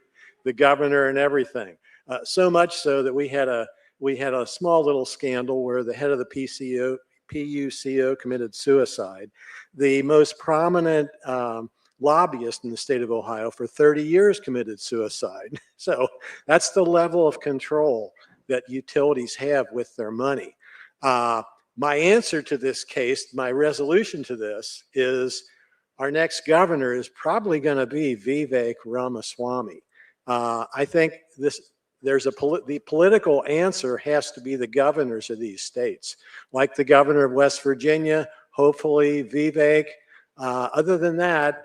the governor and everything. So much so that we had a small little scandal where the head of the PUCO committed suicide. The most prominent lobbyist in the state of Ohio for 30 years committed suicide. So that's the level of control that utilities have with their money. My answer to this case, my resolution to this is our next governor is probably going to be Vivek Ramaswamy. I think the political answer has to be the governors of these states, like the governor of West Virginia, hopefully Vivek. Other than that,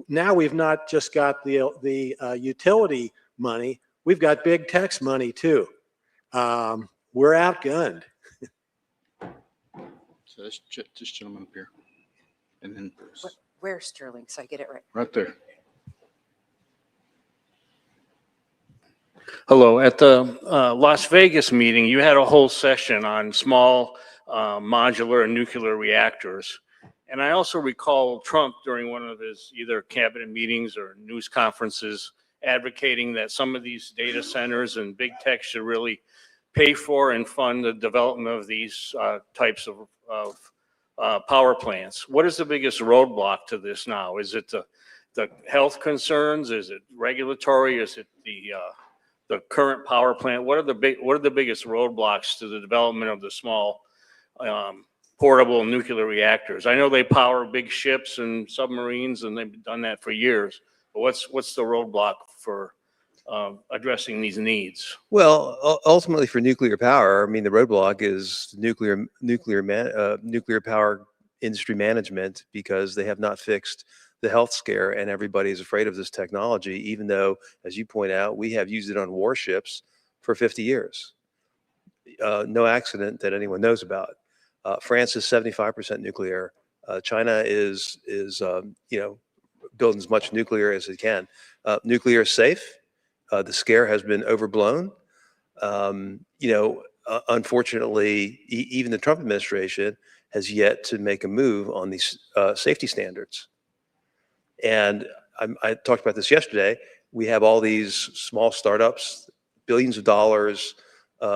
now we've not just got the utility money, we've got big tech's money too. We're outgunned. So this gentleman up here, and then Where's Sterling? So I get it right. right there. Hello. At the Las Vegas meeting, you had a whole session on small modular and nuclear reactors. And I also recall Trump during one of his either cabinet meetings or news conferences advocating that some of these data centers and big tech should really pay for and fund the development of these types of power plants. What is the biggest roadblock to this now? Is it the health concerns? Is it regulatory? Is it the current power plant? What are the biggest roadblocks to the development of the small portable nuclear reactors? I know they power big ships and submarines, and they've done that for years. But what's the roadblock for addressing these needs? Well, ultimately for nuclear power, I mean, the roadblock is nuclear power industry management, because they have not fixed the health scare, and everybody's afraid of this technology, even though, as you point out, we have used it on warships for 50 years. No accident that anyone knows about. France is 75% nuclear. China is building as much nuclear as it can. Nuclear is safe. The scare has been overblown. Unfortunately, even the Trump administration has yet to make a move on these safety standards. And I talked about this yesterday. We have all these small startups, billions of dollars they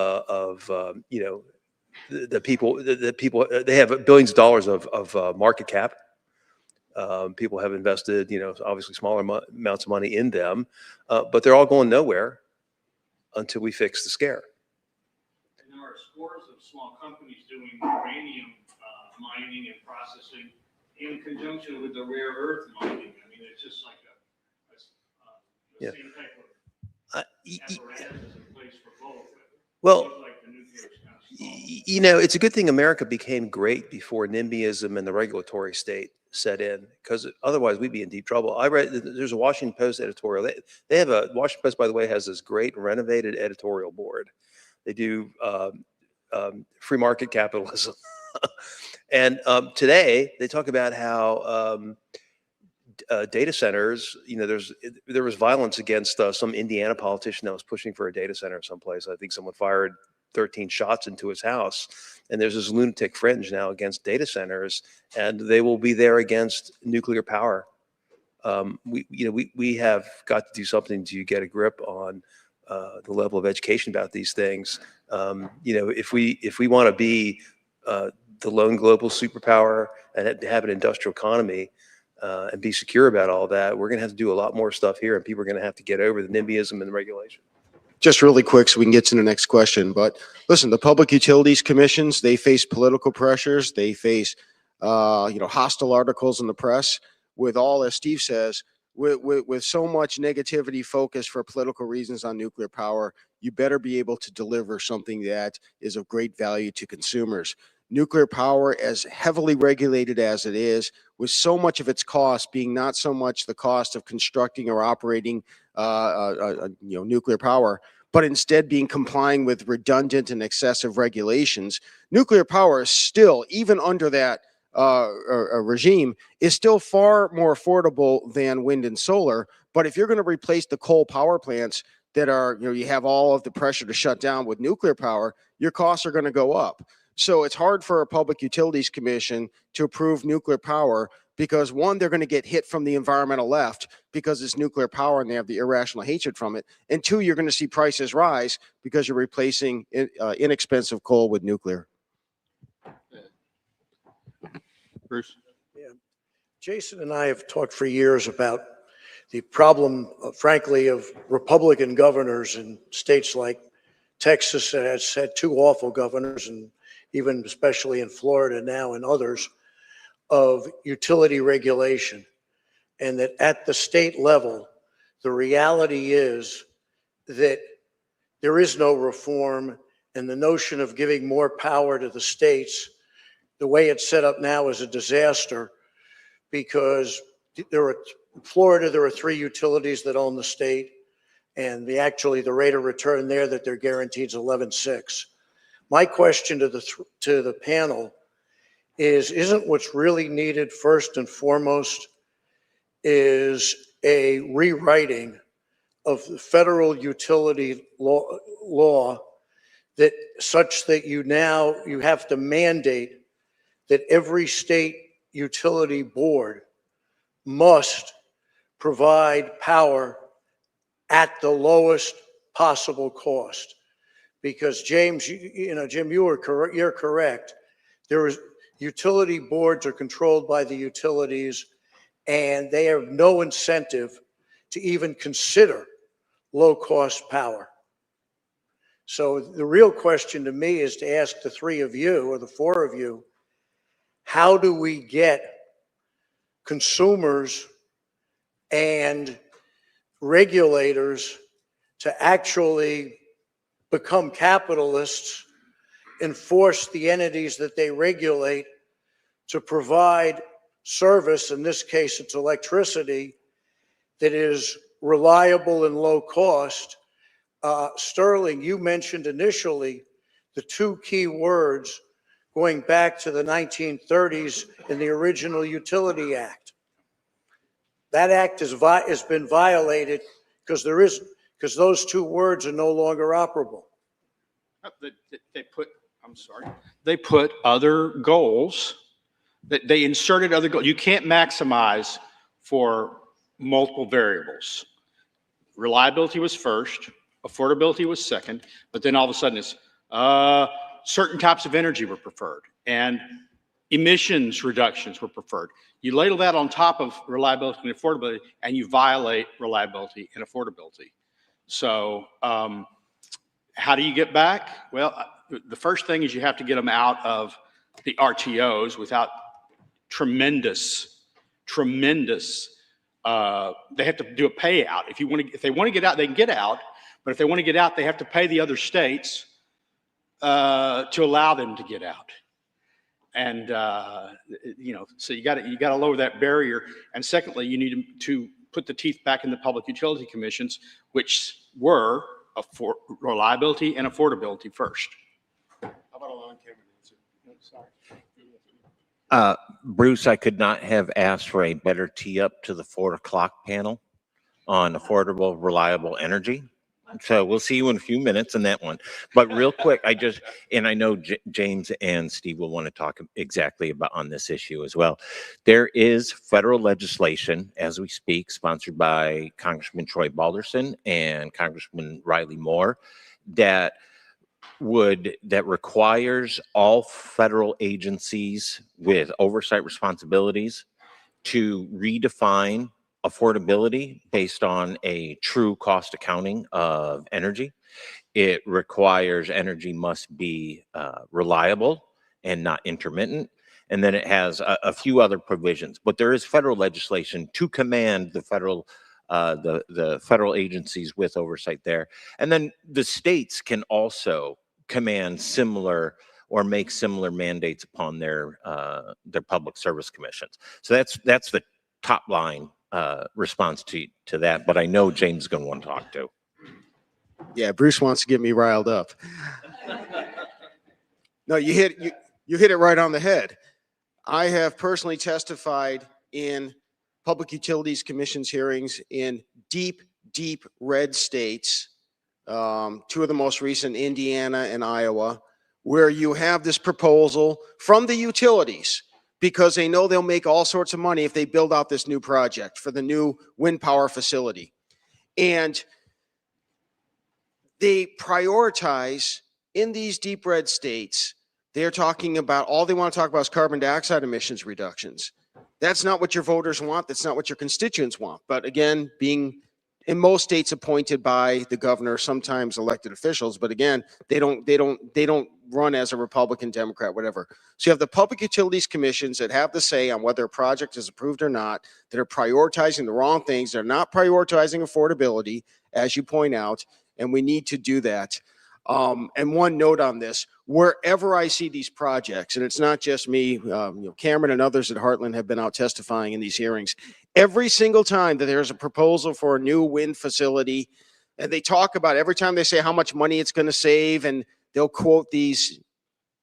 have billions of dollars of market cap. People have invested, obviously smaller amounts of money in them, but they're all going nowhere until we fix the scare. And there are scores of small companies doing uranium mining and processing in conjunction with the rare earth mining. I mean, it's just like the same type of apparatus is in place for both. Well, it's a good thing America became great before NIMBYism and the regulatory state set in, because otherwise we'd be in deep trouble. I read, there's a Washington Post editorial. They have a, Washington Post, by the way, has this great renovated editorial board. They do free market capitalism. And today they talk about how data centers, there was violence against some Indiana politician that was pushing for a data center someplace. I think someone fired 13 shots into his house. And there's this lunatic fringe now against data centers, and they will be there against nuclear power. We have got to do something to get a grip on the level of education about these things. If we want to be the lone global superpower and have an industrial economy and be secure about all that, we're going to have to do a lot more stuff here, and people are going to have to get over the NIMBYism and the regulation. Just really quick so we can get to the next question. But listen, the public utilities commissions, they face political pressures. They face, hostile articles in the press with all, as Steve says, with so much negativity focused for political reasons on nuclear power. You better be able to deliver something that is of great value to consumers. Nuclear power, as heavily regulated as it is, with so much of its cost being not so much the cost of constructing or operating nuclear power, but instead being complying with redundant and excessive regulations. Nuclear power is still, even under that regime, is still far more affordable than wind and solar. But if you're going to replace the coal power plants that are, you have all of the pressure to shut down with nuclear power, your costs are going to go up. So it's hard for a Public Utilities Commission to approve nuclear power because, one, they're going to get hit from the environmental left because it's nuclear power and they have the irrational hatred from it. And two, you're going to see prices rise because you're replacing inexpensive coal with nuclear. Bruce? Yeah. Jason and I have talked for years about the problem, frankly, of Republican governors in states like Texas has had two awful governors, and even especially in Florida now and others, of utility regulation. And that at the state level, the reality is that there is no reform, and the notion of giving more power to the states, the way it's set up now, is a disaster, because in Florida, there are 3 utilities that own the state, and the rate of return there that they're guaranteed is 11.6. My question to the panel is, isn't what's really needed first and foremost is a rewriting of the federal utility law that such that you have to mandate that every state utility board must provide power at the lowest possible cost. Because James, Jim, you're correct. Utility boards are controlled by the utilities, and they have no incentive to even consider low-cost power. So the real question to me is to ask the 3 of you, or the 4 of you, how do we get consumers and regulators to actually become capitalists and force the entities that they regulate to provide service, in this case it's electricity, that is reliable and low cost? Sterling, you mentioned initially the 2 key words going back to the 1930s in the original Utility Act. That act has been violated because those 2 words are no longer operable. They put other goals, they inserted other goals. You can't maximize for multiple variables. Reliability was first, affordability was second, but then all of a sudden it's certain types of energy were preferred and emissions reductions were preferred. You ladle that on top of reliability and affordability, and you violate reliability and affordability. So how do you get back? Well, the first thing is you have to get them out of the RTOs without tremendous, they have to do a payout. If they want to get out, they can get out. But if they want to get out, they have to pay the other states to allow them to get out. And, so you got to lower that barrier. And secondly, you need to put the teeth back in the public utility commissions, which were reliability and affordability first. How about a long-camera answer? Sorry. Bruce, I could not have asked for a better tee up to the 4 o'clock panel on affordable, reliable energy. So we'll see you in a few minutes in that one. But real quick, I know James and Steve will want to talk exactly about on this issue as well. There is federal legislation as we speak, sponsored by Congressman Troy Balderson and Congressman Riley Moore, that requires all federal agencies with oversight responsibilities to redefine affordability based on a true cost accounting of energy. It requires energy must be reliable and not intermittent. And then it has a few other provisions, but there is federal legislation to command the federal agencies with oversight there. And then the states can also command similar or make similar mandates upon their public service commissions. So that's the top line response to that, but I know James is going to want to talk to. Yeah, Bruce wants to get me riled up. No, you hit it right on the head. I have personally testified in Public Utilities Commission's hearings in deep red states, two of the most recent, Indiana and Iowa, where you have this proposal from the utilities because they know they'll make all sorts of money if they build out this new project for the new wind power facility. And they prioritize in these deep red states, they're talking about, all they want to talk about is carbon dioxide emissions reductions. That's not what your voters want. That's not what your constituents want. But again, being in most states appointed by the governor, sometimes elected officials, but again, they don't run as a Republican, Democrat, whatever. So you have the public utilities commissions that have the say on whether a project is approved or not, that are prioritizing the wrong things. They're not prioritizing affordability, as you point out, and we need to do that. And one note on this, wherever I see these projects, and it's not just me, Cameron and others at Heartland have been out testifying in these hearings, every single time that there's a proposal for a new wind facility, and they talk about every time they say how much money it's going to save, and they'll quote these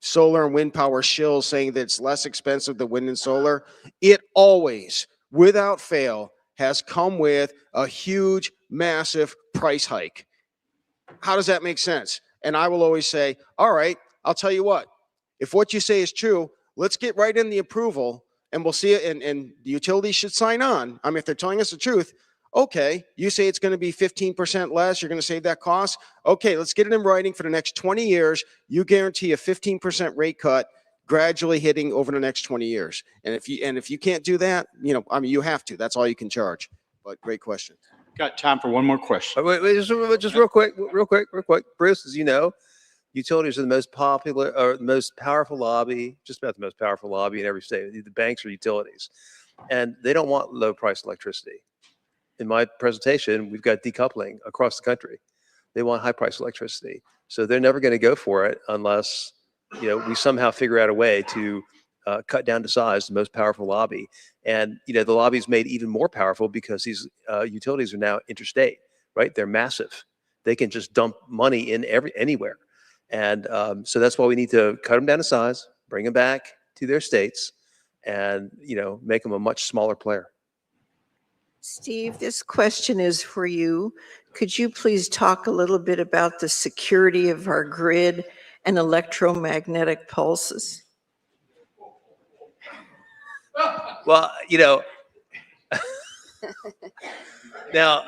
solar and wind power shills saying that it's less expensive than wind and solar, it always, without fail, has come with a huge, massive price hike. How does that make sense? And I will always say, all right, I'll tell you what, if what you say is true, let's get right in the approval and we'll see it. And the utilities should sign on. I mean, if they're telling us the truth, okay, you say it's going to be 15% less, you're going to save that cost. Okay, let's get it in writing for the next 20 years. You guarantee a 15% rate cut gradually hitting over the next 20 years. And if you can't do that, you have to. That's all you can charge. But great question. Got time for one more question. Wait, just real quick. Bruce, as you know, utilities are the most popular or the most powerful lobby, just about the most powerful lobby in every state. The banks are utilities, and they don't want low price electricity. In my presentation, we've got decoupling across the country. They want high price electricity. So they're never going to go for it unless, we somehow figure out a way to cut down to size the most powerful lobby. And, the lobby's made even more powerful because these utilities are now interstate, right? They're massive. They can just dump money in anywhere. And so that's why we need to cut them down to size, bring them back to their states, and, make them a much smaller player. Steve, this question is for you. Could you please talk a little bit about the security of our grid and electromagnetic pulses? Well, now,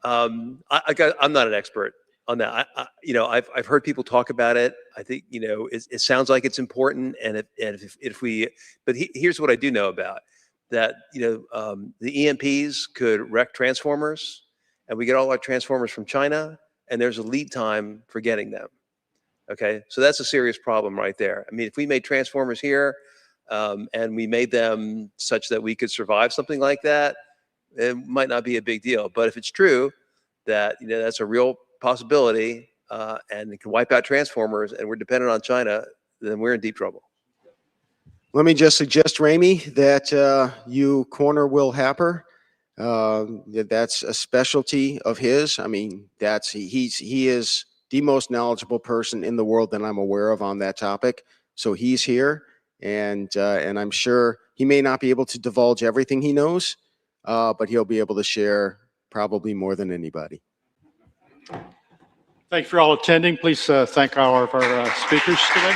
I'm not an expert on that. I've heard people talk about it. I think, it sounds like it's important. And here's what I do know about that. The EMPs could wreck transformers, and we get all our transformers from China, and there's a lead time for getting them. Okay, so that's a serious problem right there. I mean, if we made transformers here, and we made them such that we could survive something like that, it might not be a big deal. But if it's true that, that's a real possibility, and it can wipe out transformers, and we're dependent on China, then we're in deep trouble. Let me just suggest, Ramey, that you corner Will Happer. That's a specialty of his. I mean, he is the most knowledgeable person in the world that I'm aware of on that topic. So he's here, and I'm sure he may not be able to divulge everything he knows, but he'll be able to share probably more than anybody. Thank you for all attending. Please thank all of our speakers today.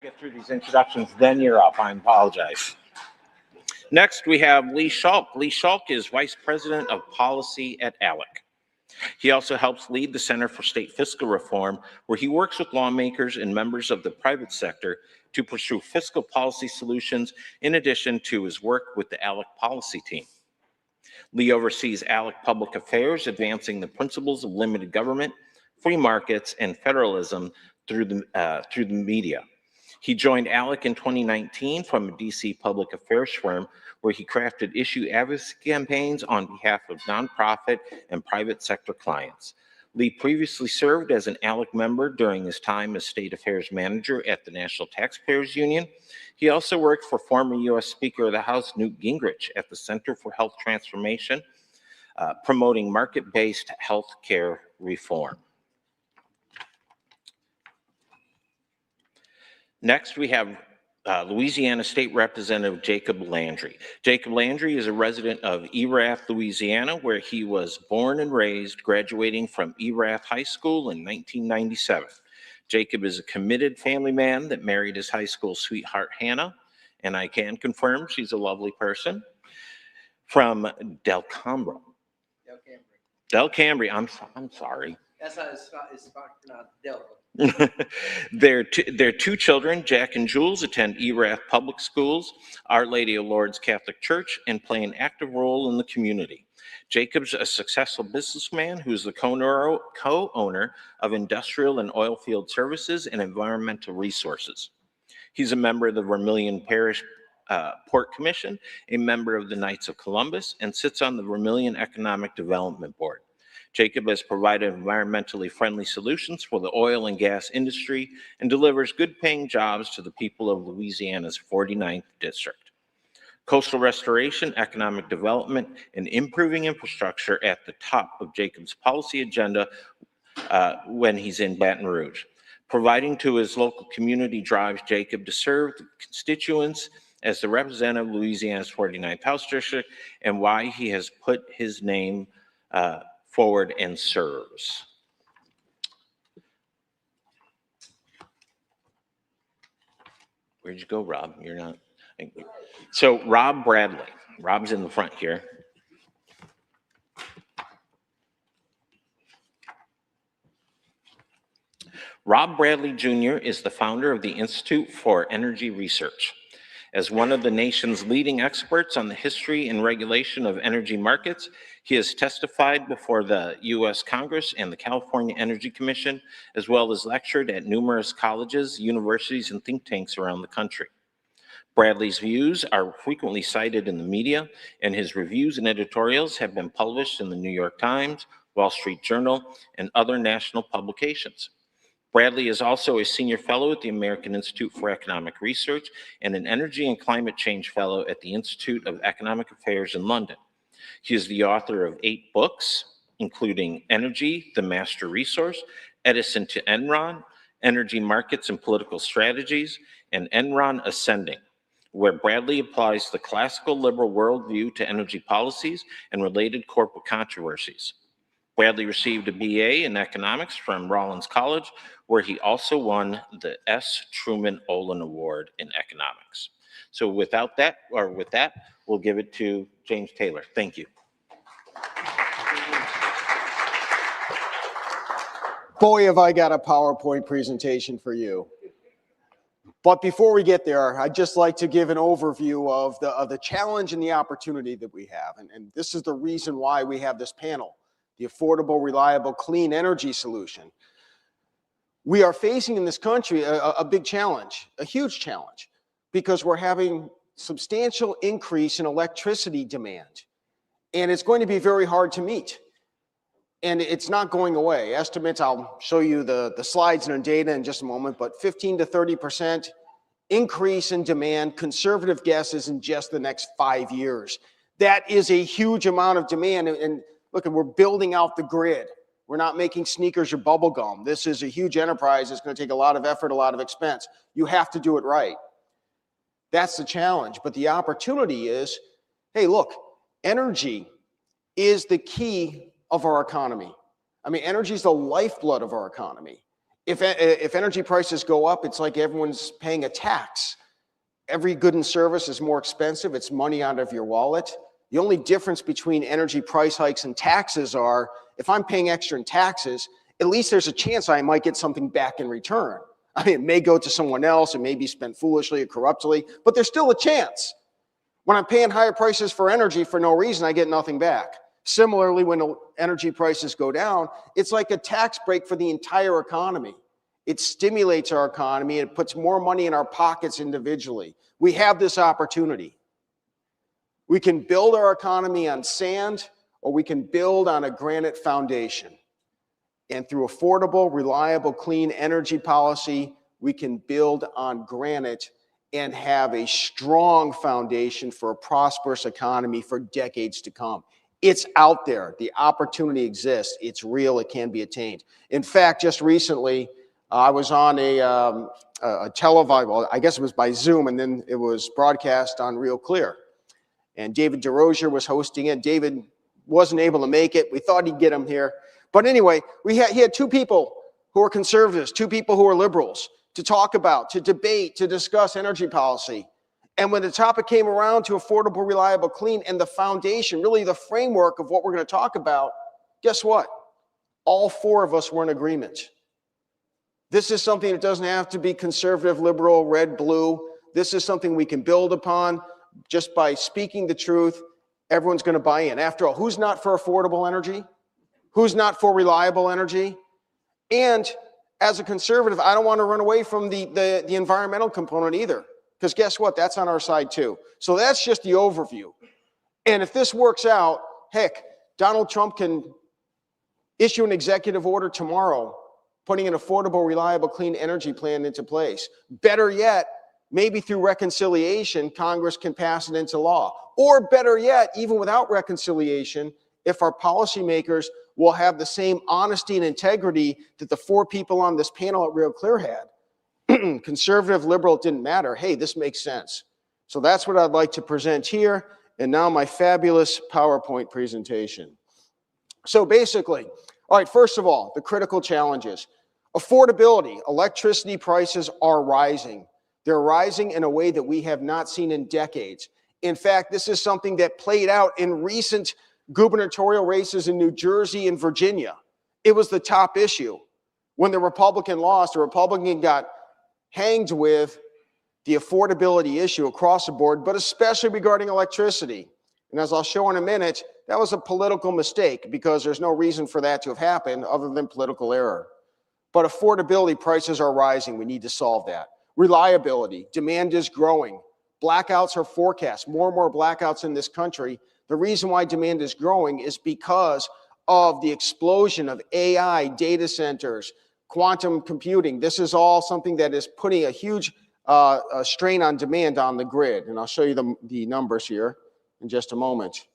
Get through these introductions, then you're up. I apologize. Next, we have Lee Schalk. Lee Schalk is Vice President of Policy at ALEC. He also helps lead the Center for State Fiscal Reform, where he works with lawmakers and members of the private sector to pursue fiscal policy solutions, in addition to his work with the ALEC policy team. Lee oversees ALEC Public Affairs, advancing the principles of limited government, free markets, and federalism through the media. He joined ALEC in 2019 from a DC public affairs firm, where he crafted issue advocacy campaigns on behalf of nonprofit and private sector clients. Lee previously served as an ALEC member during his time as State Affairs Manager at the National Taxpayers Union. He also worked for former U.S. Speaker of the House Newt Gingrich at the Center for Health Transformation, promoting market-based health care reform. Next, we have Louisiana State Representative Jacob Landry. Jacob Landry is a resident of Erath, Louisiana, where he was born and raised, graduating from Erath High School in 1997. Jacob is a committed family man that married his high school sweetheart, Hannah, and I can confirm she's a lovely person, from Del Cambra. Del Cambria, I'm sorry. That's how it's pronounced, Del. Their two children, Jack and Jules, attend Erath Public Schools, Our Lady of Lourdes Catholic Church, and play an active role in the community. Jacob's a successful businessman who's the co-owner of Industrial and Oilfield Services and Environmental Resources. He's a member of the Vermilion Parish Port Commission, a member of the Knights of Columbus, and sits on the Vermilion Economic Development Board. Jacob has provided environmentally friendly solutions for the oil and gas industry and delivers good-paying jobs to the people of Louisiana's 49th district. Coastal restoration, economic development, and improving infrastructure at the top of Jacob's policy agenda when he's in Baton Rouge. Providing to his local community drives Jacob to serve the constituents as the representative of Louisiana's 49th House District, and why he has put his name forward and serves. Where'd you go, Rob? You're not. Thank you. So Rob Bradley. Rob's in the front here. Rob Bradley Jr. is the founder of the Institute for Energy Research. As one of the nation's leading experts on the history and regulation of energy markets, he has testified before the U.S. Congress and the California Energy Commission, as well as lectured at numerous colleges, universities, and think tanks around the country. Bradley's views are frequently cited in the media, and his reviews and editorials have been published in the New York Times, Wall Street Journal, and other national publications. Bradley is also a senior fellow at the American Institute for Economic Research and an energy and climate change fellow at the Institute of Economic Affairs in London. He is the author of 8 books, including Energy, the Master Resource, Edison to Enron, Energy Markets and Political Strategies, and Enron Ascending, where Bradley applies the classical liberal worldview to energy policies and related corporate controversies. Bradley received a BA in economics from Rollins College, where he also won the S. Truman Olin Award in economics. So with that, we'll give it to James Taylor. Thank you. Boy, have I got a PowerPoint presentation for you. But before we get there, I'd just like to give an overview of the challenge and the opportunity that we have. And this is the reason why we have this panel, the affordable, reliable, clean energy solution. We are facing in this country a big challenge, a huge challenge, because we're having substantial increase in electricity demand. And it's going to be very hard to meet. And it's not going away. Estimates, I'll show you the slides and the data in just a moment, but 15 to 30% increase in demand, conservative guesses in just the next 5 years. That is a huge amount of demand. And look, we're building out the grid. We're not making sneakers or bubble gum. This is a huge enterprise. It's going to take a lot of effort, a lot of expense. You have to do it right. That's the challenge. But the opportunity is, hey, look, energy is the key of our economy. I mean, energy is the lifeblood of our economy. If energy prices go up, it's like everyone's paying a tax. Every good and service is more expensive. It's money out of your wallet. The only difference between energy price hikes and taxes are, if I'm paying extra in taxes, at least there's a chance I might get something back in return. I mean, it may go to someone else, it may be spent foolishly or corruptly, but there's still a chance. When I'm paying higher prices for energy for no reason, I get nothing back. Similarly, when energy prices go down, it's like a tax break for the entire economy. It stimulates our economy, and it puts more money in our pockets individually. We have this opportunity. We can build our economy on sand, or we can build on a granite foundation. And through affordable, reliable, clean energy policy, we can build on granite and have a strong foundation for a prosperous economy for decades to come. It's out there. The opportunity exists. It's real. It can be attained. In fact, just recently, I was on a televised, well, I guess it was by Zoom, and then it was broadcast on Real Clear. And David DeRosier was hosting it. David wasn't able to make it. We thought he'd get him here. But anyway, he had two people who are conservatives, two people who are liberals, to talk about, to debate, to discuss energy policy. And when the topic came around to affordable, reliable, clean, and the foundation, really the framework of what we're going to talk about, guess what? All four of us were in agreement. This is something that doesn't have to be conservative, liberal, red, blue. This is something we can build upon just by speaking the truth. Everyone's going to buy in. After all, who's not for affordable energy? Who's not for reliable energy? And as a conservative, I don't want to run away from the environmental component either. Because guess what? That's on our side too. So that's just the overview. And if this works out, heck, Donald Trump can issue an executive order tomorrow putting an affordable, reliable, clean energy plan into place. Better yet, maybe through reconciliation, Congress can pass it into law. Or better yet, even without reconciliation, if our policymakers will have the same honesty and integrity that the four people on this panel at Real Clear had. Conservative, liberal, it didn't matter. Hey, this makes sense. So that's what I'd like to present here. And now my fabulous PowerPoint presentation. So basically, all right, first of all, the critical challenges. Affordability. Electricity prices are rising. They're rising in a way that we have not seen in decades. In fact, this is something that played out in recent gubernatorial races in New Jersey and Virginia. It was the top issue. When the Republican lost, the Republican got hanged with the affordability issue across the board, but especially regarding electricity. And as I'll show in a minute, that was a political mistake because there's no reason for that to have happened other than political error. But affordability, prices are rising. We need to solve that. Reliability, demand is growing. Blackouts are forecast, more and more blackouts in this country. The reason why demand is growing is because of the explosion of AI, data centers, quantum computing. This is all something that is putting a huge strain on demand on the grid. And I'll show you the numbers here in just a moment.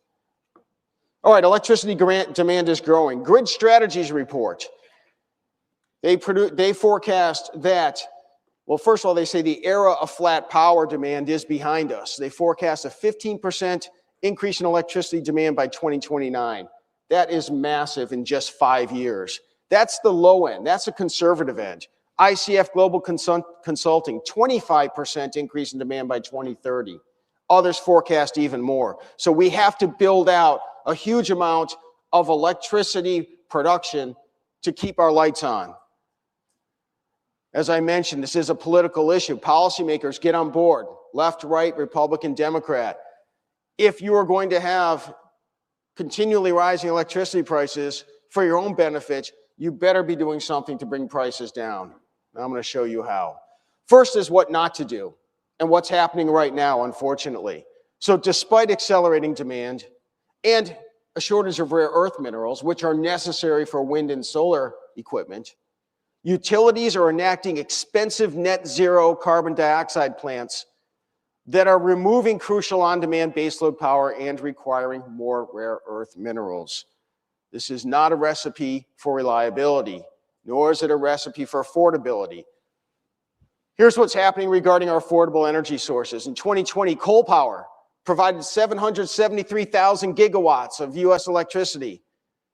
All right, electricity demand is growing. Grid Strategies report. They forecast that, well, first of all, they say the era of flat power demand is behind us. They forecast a 15% increase in electricity demand by 2029. That is massive in just 5 years. That's the low end. That's a conservative end. ICF Global Consulting, 25% increase in demand by 2030. Others forecast even more. So we have to build out a huge amount of electricity production to keep our lights on. As I mentioned, this is a political issue. Policymakers, get on board. Left, right, Republican, Democrat. If you are going to have continually rising electricity prices for your own benefit, you better be doing something to bring prices down. Now I'm going to show you how. First is what not to do, and what's happening right now, unfortunately. So despite accelerating demand and a shortage of rare earth minerals, which are necessary for wind and solar equipment, utilities are enacting expensive net zero carbon dioxide plants that are removing crucial on-demand baseload power and requiring more rare earth minerals. This is not a recipe for reliability, nor is it a recipe for affordability. Here's what's happening regarding our affordable energy sources. In 2020, coal power provided 773,000 gigawatts of US electricity.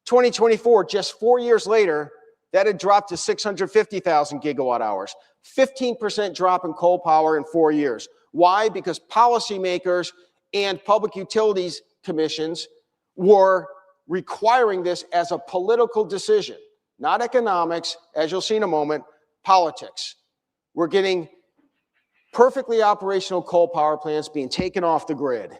2024, just 4 years later, that had dropped to 650,000 gigawatt hours. 15% drop in coal power in 4 years. Why? Because policymakers and public utilities commissions were requiring this as a political decision, not economics, as you'll see in a moment, politics. We're getting perfectly operational coal power plants being taken off the grid.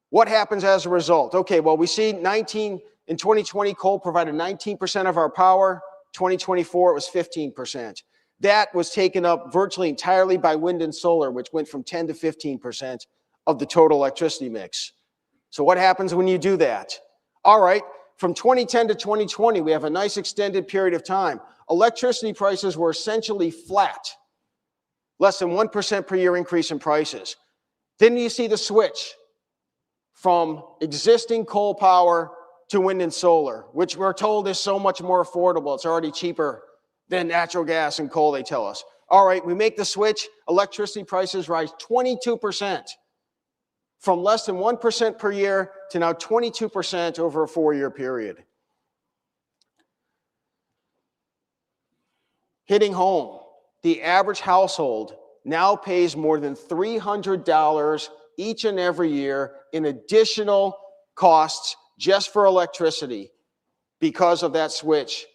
What happens as a result? Okay, well, we see in 2020, coal provided 19% of our power. 2024, it was 15%. That was taken up virtually entirely by wind and solar, which went from 10 to 15% of the total electricity mix. So what happens when you do that? All right, from 2010 to 2020, we have a nice extended period of time. Electricity prices were essentially flat, less than 1% per year increase in prices. Then you see the switch from existing coal power to wind and solar, which we're told is so much more affordable. It's already cheaper than natural gas and coal, they tell us. All right, we make the switch, electricity prices rise 22%, from less than 1% per year to now 22% over a 4-year period. Hitting home, the average household now pays more than $300 each and every year in additional costs just for electricity because of that switch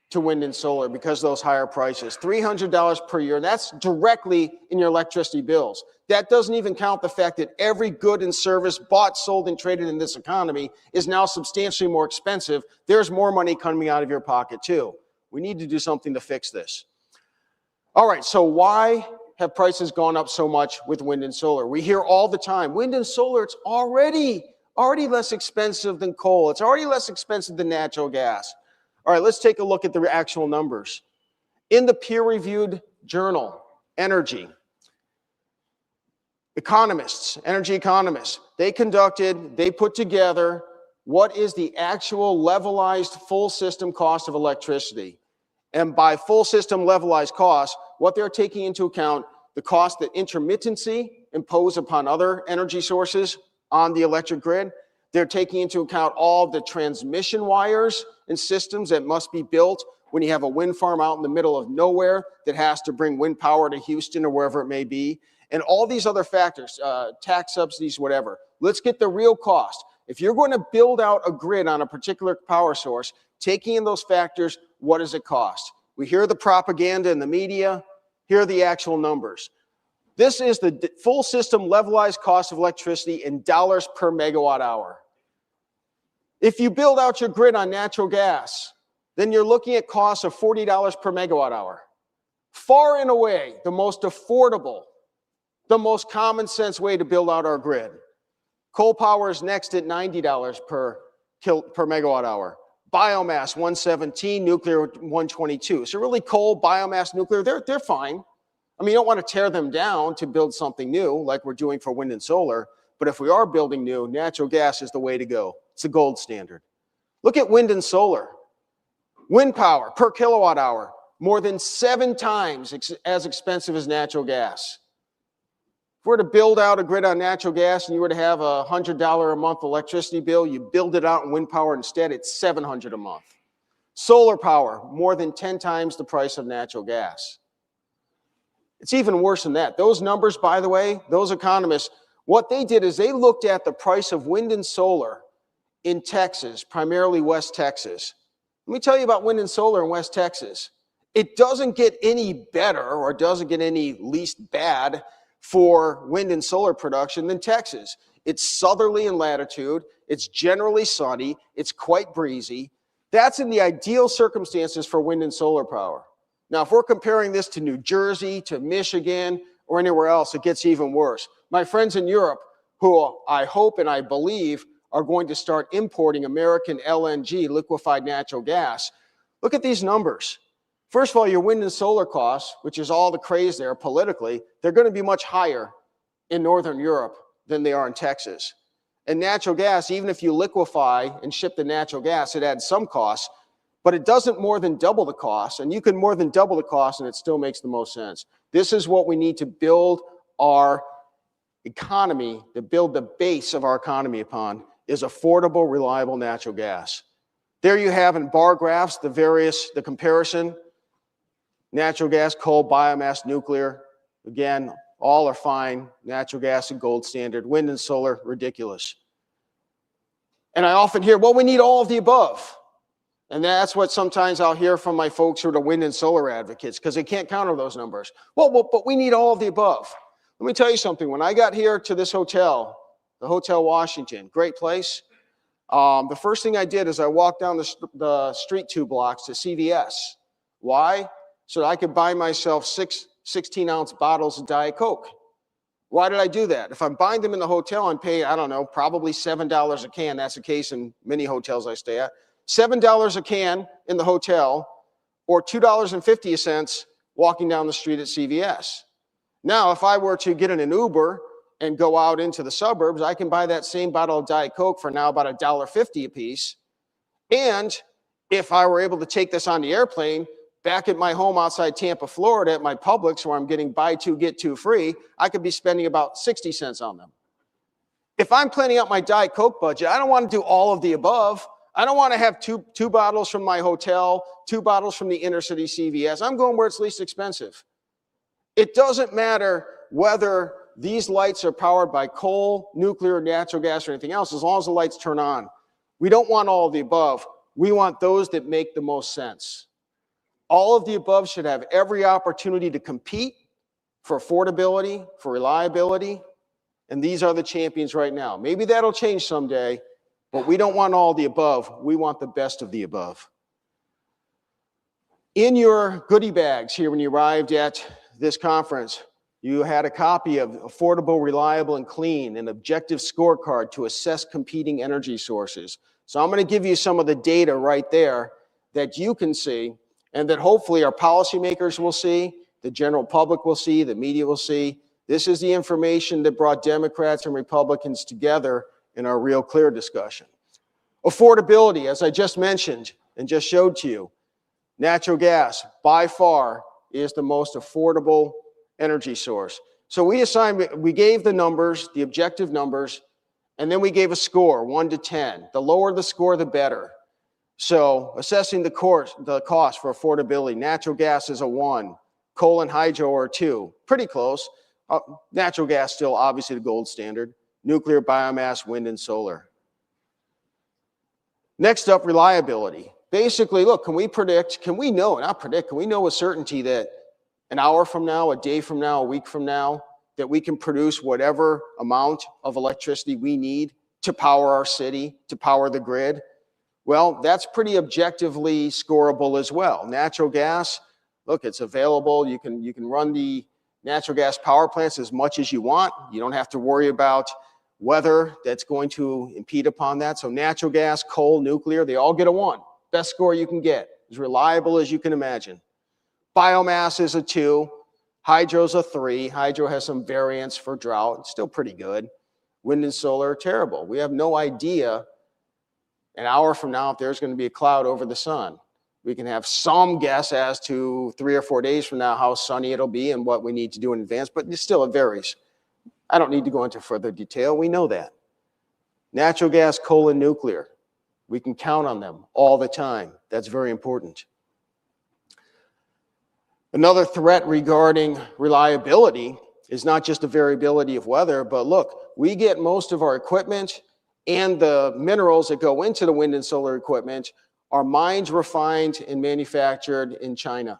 to wind and solar, because of those higher prices. $300 per year, and that's directly in your electricity bills. That doesn't even count the fact that every good and service bought, sold, and traded in this economy is now substantially more expensive. There's more money coming out of your pocket too. We need to do something to fix this. All right, so why have prices gone up so much with wind and solar? We hear all the time, wind and solar, it's already less expensive than coal. It's already less expensive than natural gas. All right, let's take a look at the actual numbers. In the peer-reviewed journal, Energy, energy economists, they put together what is the actual levelized full system cost of electricity. And by full system levelized cost, what they're taking into account the cost that intermittency impose upon other energy sources on the electric grid. They're taking into account all the transmission wires and systems that must be built when you have a wind farm out in the middle of nowhere that has to bring wind power to Houston or wherever it may be. And all these other factors, tax subsidies, whatever. Let's get the real cost. If you're going to build out a grid on a particular power source, taking in those factors, what does it cost? We hear the propaganda in the media. Here are the actual numbers. This is the full system levelized cost of electricity in dollars per megawatt hour. If you build out your grid on natural gas, then you're looking at costs of $40 per megawatt hour. Far and away, the most affordable, the most common sense way to build out our grid. Coal power is next at $90 per megawatt hour. Biomass, 117, nuclear, 122. So really coal, biomass, nuclear, they're fine. I mean, you don't want to tear them down to build something new like we're doing for wind and solar. But if we are building new, natural gas is the way to go. It's the gold standard. Look at wind and solar. Wind power per kilowatt hour, more than 7 times as expensive as natural gas. If we were to build out a grid on natural gas and you were to have a $100 a month electricity bill, you build it out in wind power instead, it's $700 a month. Solar power, more than 10 times the price of natural gas. It's even worse than that. Those numbers, by the way, those economists, what they did is they looked at the price of wind and solar in Texas, primarily West Texas. Let me tell you about wind and solar in West Texas. It doesn't get any better or doesn't get any least bad for wind and solar production than Texas. It's southerly in latitude. It's generally sunny. It's quite breezy. That's in the ideal circumstances for wind and solar power. Now, if we're comparing this to New Jersey, to Michigan, or anywhere else, it gets even worse. My friends in Europe, who I hope and I believe are going to start importing American LNG, liquefied natural gas, look at these numbers. First of all, your wind and solar costs, which is all the craze there politically, they're going to be much higher in Northern Europe than they are in Texas. And natural gas, even if you liquefy and ship the natural gas, it adds some costs, but it doesn't more than double the cost. And you can more than double the cost and it still makes the most sense. This is what we need to build our economy, to build the base of our economy upon, is affordable, reliable natural gas. There you have in bar graphs the comparison, natural gas, coal, biomass, nuclear. Again, all are fine. Natural gas, a gold standard. Wind and solar, ridiculous. And I often hear, well, we need all of the above. And that's what sometimes I'll hear from my folks who are the wind and solar advocates, because they can't counter those numbers. Well, but we need all of the above. Let me tell you something. When I got here to this hotel, the Hotel Washington, great place. The first thing I did is I walked down the street 2 blocks to CVS. Why? So that I could buy myself 6 16-ounce bottles of Diet Coke. Why did I do that? If I'm buying them in the hotel and pay, I don't know, probably $7 a can. That's the case in many hotels I stay at. $7 a can in the hotel, or $2.50 walking down the street at CVS. Now, if I were to get in an Uber and go out into the suburbs, I can buy that same bottle of Diet Coke for now about $1.50 a piece. And if I were able to take this on the airplane, back at my home outside Tampa, Florida, at my Publix, where I'm getting buy 2, get 2 free, I could be spending about 60 cents on them. If I'm planning out my Diet Coke budget, I don't want to do all of the above. I don't want to have two bottles from my hotel, 2 bottles from the inner city CVS. I'm going where it's least expensive. It doesn't matter whether these lights are powered by coal, nuclear, natural gas, or anything else, as long as the lights turn on. We don't want all of the above. We want those that make the most sense. All of the above should have every opportunity to compete for affordability, for reliability, and these are the champions right now. Maybe that'll change someday, but we don't want all the above. We want the best of the above. In your goodie bags here when you arrived at this conference, you had a copy of Affordable, Reliable, and Clean, an objective scorecard to assess competing energy sources. So I'm going to give you some of the data right there that you can see, and that hopefully our policymakers will see, the general public will see, the media will see. This is the information that brought Democrats and Republicans together in our Real Clear discussion. Affordability, as I just mentioned and just showed to you, natural gas by far is the most affordable energy source. So we gave the numbers, the objective numbers, and then we gave a score, 1 to 10. The lower the score, the better. So assessing the cost for affordability, natural gas is a 1, coal and hydro are 2, pretty close. Natural gas still obviously the gold standard, nuclear, biomass, wind, and solar. Next up, reliability. Basically, look, can we know with certainty that an hour from now, a day from now, a week from now, that we can produce whatever amount of electricity we need to power our city, to power the grid? Well, that's pretty objectively scoreable as well. Natural gas, look, it's available. You can run the natural gas power plants as much as you want. You don't have to worry about weather that's going to impede upon that. So natural gas, coal, nuclear, they all get a 1. Best score you can get, as reliable as you can imagine. Biomass is a 2. Hydro's a 3. Hydro has some variance for drought. It's still pretty good. Wind and solar are terrible. We have no idea an hour from now if there's going to be a cloud over the sun. We can have some guess as to 3 or 4 days from now how sunny it'll be and what we need to do in advance, but still it varies. I don't need to go into further detail. We know that. Natural gas, coal, and nuclear. We can count on them all the time. That's very important. Another threat regarding reliability is not just the variability of weather, but look, we get most of our equipment and the minerals that go into the wind and solar equipment are mined, refined, and manufactured in China.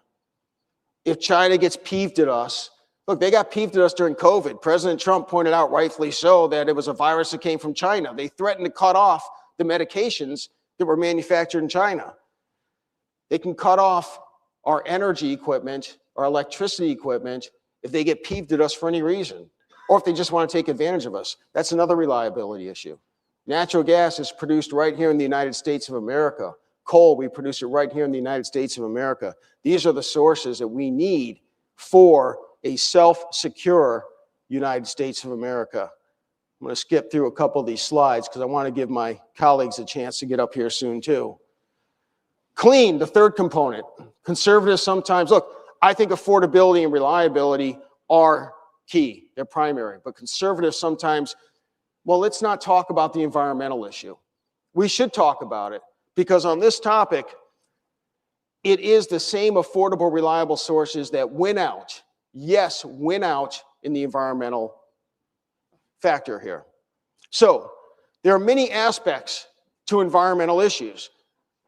If China gets peeved at us, look, they got peeved at us during COVID. President Trump pointed out, rightfully so, that it was a virus that came from China. They threatened to cut off the medications that were manufactured in China. They can cut off our energy equipment, our electricity equipment, if they get peeved at us for any reason, or if they just want to take advantage of us. That's another reliability issue. Natural gas is produced right here in the United States of America. Coal, we produce it right here in the United States of America. These are the sources that we need for a self-secure United States of America. I'm going to skip through a couple of these slides because I want to give my colleagues a chance to get up here soon too. Clean, the third component. Conservatives sometimes, look, I think affordability and reliability are key. They're primary. But conservatives sometimes, well, let's not talk about the environmental issue. We should talk about it. because on this topic, it is the same affordable, reliable sources that win out, yes, win out in the environmental factor here. So there are many aspects to environmental issues.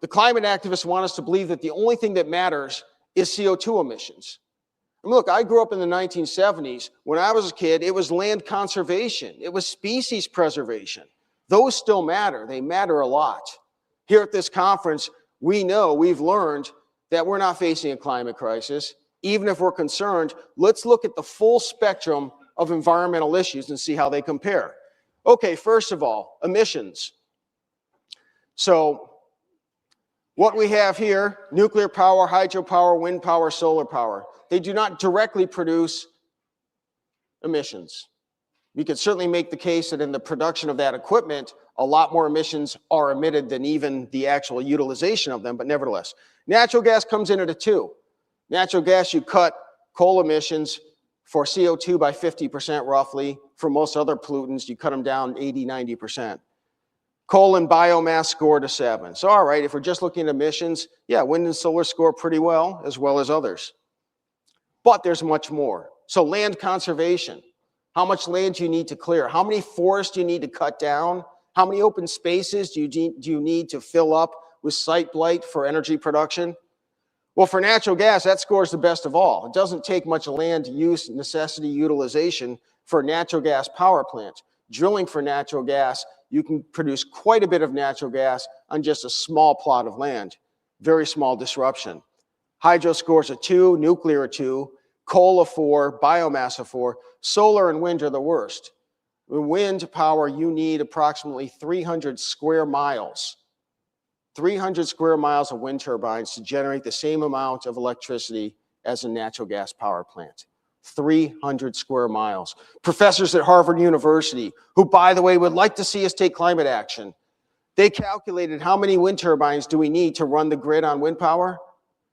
The climate activists want us to believe that the only thing that matters is CO2 emissions. And look, I grew up in the 1970s. When I was a kid, it was land conservation. It was species preservation. Those still matter. They matter a lot. Here at this conference, we've learned that we're not facing a climate crisis. Even if we're concerned, let's look at the full spectrum of environmental issues and see how they compare. Okay, first of all, emissions. So what we have here, nuclear power, hydropower, wind power, solar power, they do not directly produce emissions. We could certainly make the case that in the production of that equipment, a lot more emissions are emitted than even the actual utilization of them, but nevertheless. Natural gas comes in at a 2. Natural gas, you cut coal emissions for CO2 by 50% roughly. For most other pollutants, you cut them down 80, 90%. Coal and biomass score to 7. So all right, if we're just looking at emissions, yeah, wind and solar score pretty well as others. But there's much more. So land conservation. How much land do you need to clear? How many forests do you need to cut down? How many open spaces do you need to fill up with site blight for energy production? Well, for natural gas, that scores the best of all. It doesn't take much land use necessity utilization for a natural gas power plant. Drilling for natural gas, you can produce quite a bit of natural gas on just a small plot of land. Very small disruption. Hydro scores a 2, nuclear a 2, coal a 4, biomass a 4. Solar and wind are the worst. With wind power, you need approximately 300 square miles. 300 square miles of wind turbines to generate the same amount of electricity as a natural gas power plant. 300 square miles. Professors at Harvard University, who, by the way, would like to see us take climate action, they calculated how many wind turbines do we need to run the grid on wind power?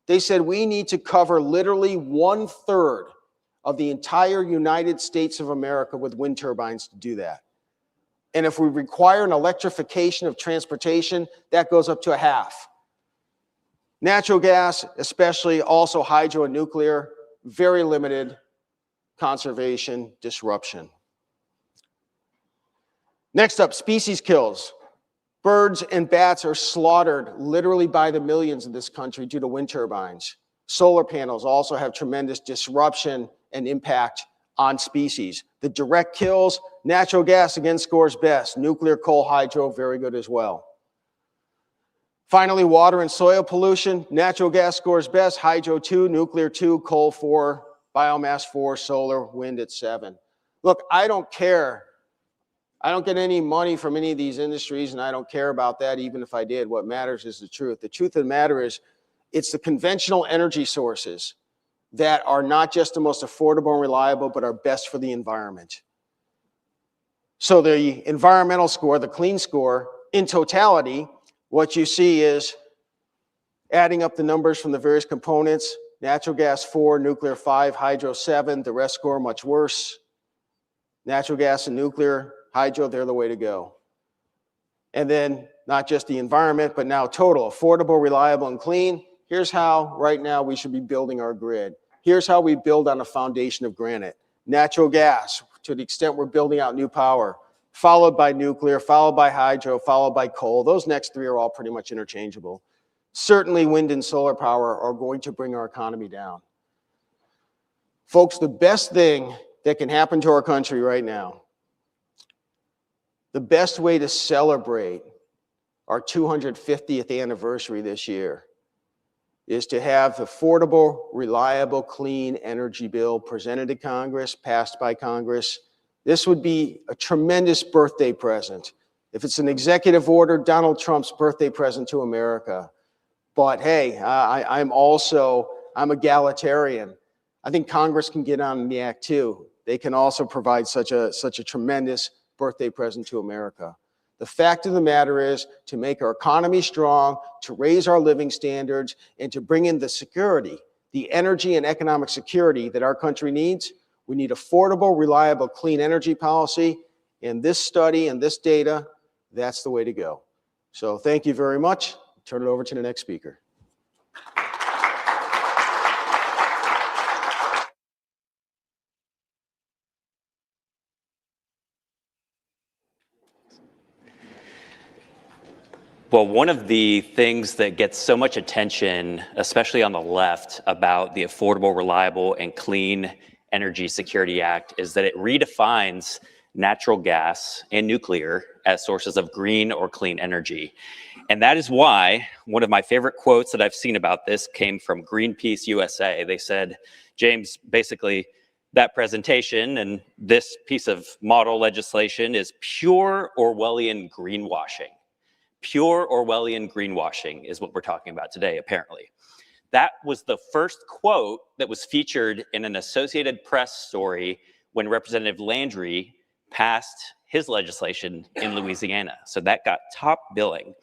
They said we need to cover literally 1/3 of the entire United States of America with wind turbines to do that. And if we require an electrification of transportation, that goes up to a half. Natural gas, especially also hydro and nuclear, very limited conservation disruption. Next up, species kills. Birds and bats are slaughtered literally by the millions in this country due to wind turbines. Solar panels also have tremendous disruption and impact on species. The direct kills, natural gas again scores best. Nuclear, coal, hydro, very good as well. Finally, water and soil pollution. Natural gas scores best. Hydro 2, nuclear 2, coal 4, biomass 4, solar, wind at 7. Look, I don't care. I don't get any money from any of these industries, and I don't care about that even if I did. What matters is the truth. The truth of the matter is it's the conventional energy sources that are not just the most affordable and reliable, but are best for the environment. So the environmental score, the clean score, in totality, what you see is adding up the numbers from the various components, natural gas 4, nuclear 5, hydro 7, the rest score much worse. Natural gas and nuclear, hydro, they're the way to go. And then not just the environment, but now total, affordable, reliable, and clean. Here's how right now we should be building our grid. Here's how we build on a foundation of granite. Natural gas, to the extent we're building out new power, followed by nuclear, followed by hydro, followed by coal. Those next 3 are all pretty much interchangeable. Certainly wind and solar power are going to bring our economy down. Folks, the best thing that can happen to our country right now, the best way to celebrate our 250th anniversary this year is to have affordable, reliable, clean energy bill presented to Congress, passed by Congress. This would be a tremendous birthday present. If it's an executive order, Donald Trump's birthday present to America. But hey, I'm egalitarian. I think Congress can get on the act too. They can also provide such a tremendous birthday present to America. The fact of the matter is to make our economy strong, to raise our living standards, and to bring in the security, the energy and economic security that our country needs, we need affordable, reliable, clean energy policy. And this study and this data, that's the way to go. So thank you very much. turn it over to the next speaker. Well, one of the things that gets so much attention, especially on the left, about the Affordable, Reliable, and Clean Energy Security Act is that it redefines natural gas and nuclear as sources of green or clean energy. And that is why one of my favorite quotes that I've seen about this came from Greenpeace USA. They said, James, basically, that presentation and this piece of model legislation is pure Orwellian greenwashing. Pure Orwellian greenwashing is what we're talking about today, apparently. That was the first quote that was featured in an Associated Press story when Representative Landry passed his legislation in Louisiana. So that got top billing.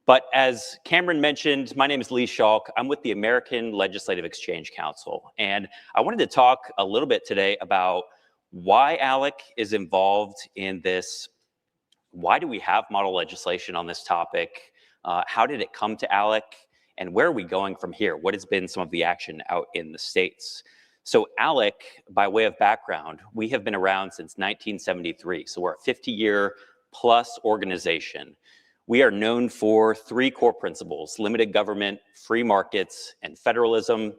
But as Cameron mentioned, my name is Lee Schalk. I'm with the American Legislative Exchange Council. And I wanted to talk a little bit today about why ALEC is involved in this. Why do we have model legislation on this topic? How did it come to ALEC? And where are we going from here? What has been some of the action out in the States? So ALEC, by way of background, we have been around since 1973. So we're a 50-year plus organization. We are known for three core principles: limited government, free markets, and federalism.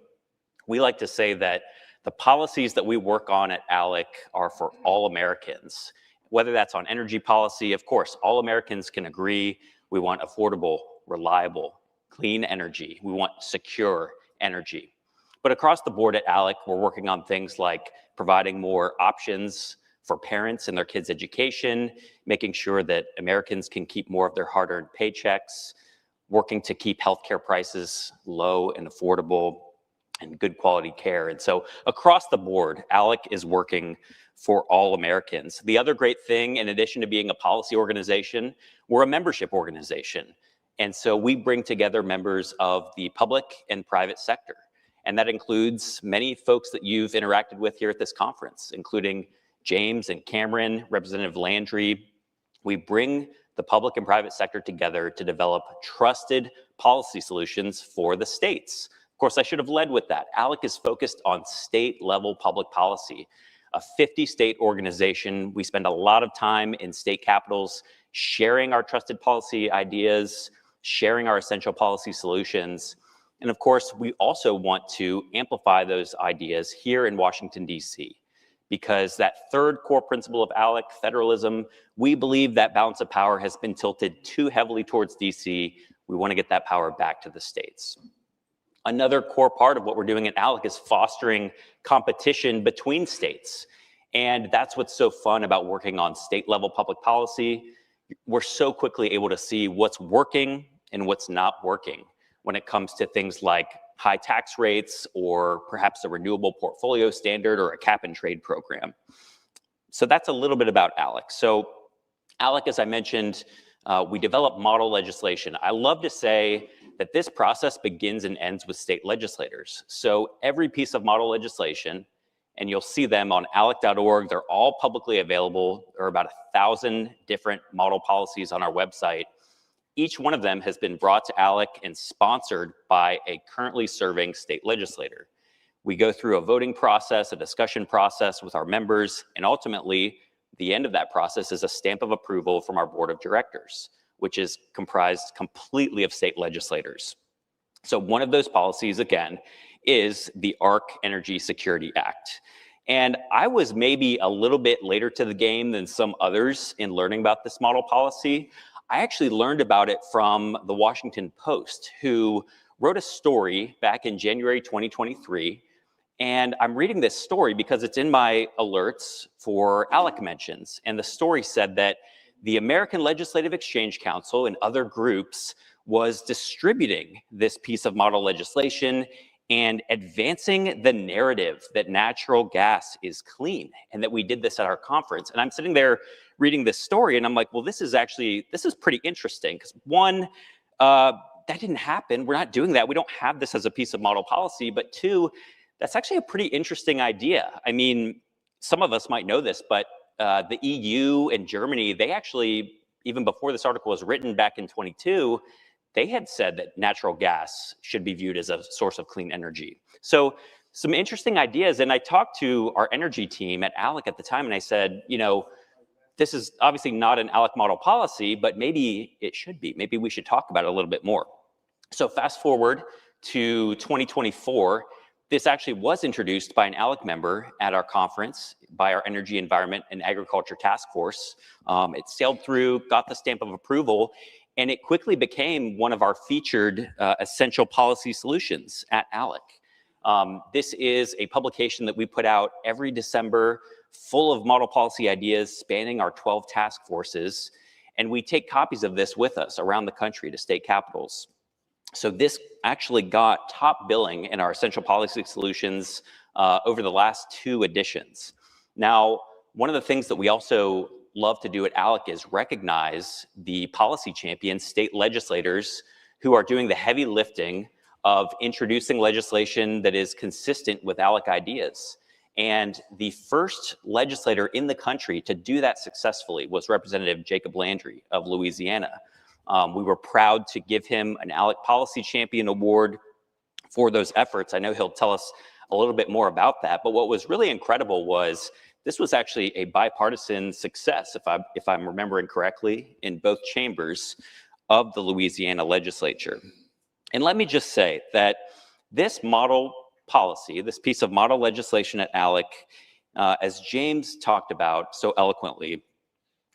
We like to say that the policies that we work on at ALEC are for all Americans. Whether that's on energy policy, of course, all Americans can agree we want affordable, reliable, clean energy. We want secure energy. But across the board at ALEC, we're working on things like providing more options for parents and their kids' education, making sure that Americans can keep more of their hard-earned paychecks, working to keep healthcare prices low and affordable, and good quality care. And so across the board, ALEC is working for all Americans. The other great thing, in addition to being a policy organization, we're a membership organization. And so we bring together members of the public and private sector. And that includes many folks that you've interacted with here at this conference, including James and Cameron, Representative Landry. We bring the public and private sector together to develop trusted policy solutions for the states. Of course, I should have led with that. ALEC is focused on state-level public policy. A 50-state organization. We spend a lot of time in state capitals sharing our trusted policy ideas, sharing our essential policy solutions. And of course, we also want to amplify those ideas here in Washington, D.C. Because that third core principle of ALEC, federalism, we believe that balance of power has been tilted too heavily towards D.C. We want to get that power back to the states. Another core part of what we're doing at ALEC is fostering competition between states. And that's what's so fun about working on state-level public policy. We're so quickly able to see what's working and what's not working when it comes to things like high tax rates or perhaps a renewable portfolio standard or a cap-and-trade program. So that's a little bit about ALEC. So ALEC, as I mentioned, we develop model legislation. I love to say that this process begins and ends with state legislators. So every piece of model legislation, and you'll see them on alec.org, they're all publicly available. There are about 1,000 different model policies on our website. Each one of them has been brought to ALEC and sponsored by a currently serving state legislator. We go through a voting process, a discussion process with our members, and ultimately, the end of that process is a stamp of approval from our board of directors, which is comprised completely of state legislators. So one of those policies, again, is the ARC Energy Security Act. And I was maybe a little bit later to the game than some others in learning about this model policy. I actually learned about it from the Washington Post, who wrote a story back in January 2023. And I'm reading this story because it's in my alerts for ALEC mentions. And the story said that the American Legislative Exchange Council and other groups was distributing this piece of model legislation and advancing the narrative that natural gas is clean and that we did this at our conference. And I'm sitting there reading this story and I'm like, well, this is pretty interesting because one, that didn't happen. We're not doing that. We don't have this as a piece of model policy. But two, that's actually a pretty interesting idea. I mean, some of us might know this, but the EU and Germany, they actually, even before this article was written back in 22, they had said that natural gas should be viewed as a source of clean energy. So some interesting ideas. And I talked to our energy team at ALEC at the time, and I said, you know, this is obviously not an ALEC model policy, but maybe it should be. Maybe we should talk about it a little bit more. So fast forward to 2024, this actually was introduced by an ALEC member at our conference by our Energy, Environment, and Agriculture Task Force. It sailed through, got the stamp of approval, and it quickly became one of our featured essential policy solutions at ALEC. This is a publication that we put out every December, full of model policy ideas spanning our 12 task forces, and we take copies of this with us around the country to state capitals. So this actually got top billing in our essential policy solutions over the last 2 editions. Now, one of the things that we also love to do at ALEC is recognize the policy champions, state legislators, who are doing the heavy lifting of introducing legislation that is consistent with ALEC ideas. And the first legislator in the country to do that successfully was Representative Jacob Landry of Louisiana. We were proud to give him an ALEC Policy Champion Award for those efforts. I know he'll tell us a little bit more about that, but what was really incredible was this was actually a bipartisan success, if I'm remembering correctly, in both chambers of the Louisiana legislature. And let me just say that this model policy, this piece of model legislation at ALEC, as James talked about so eloquently,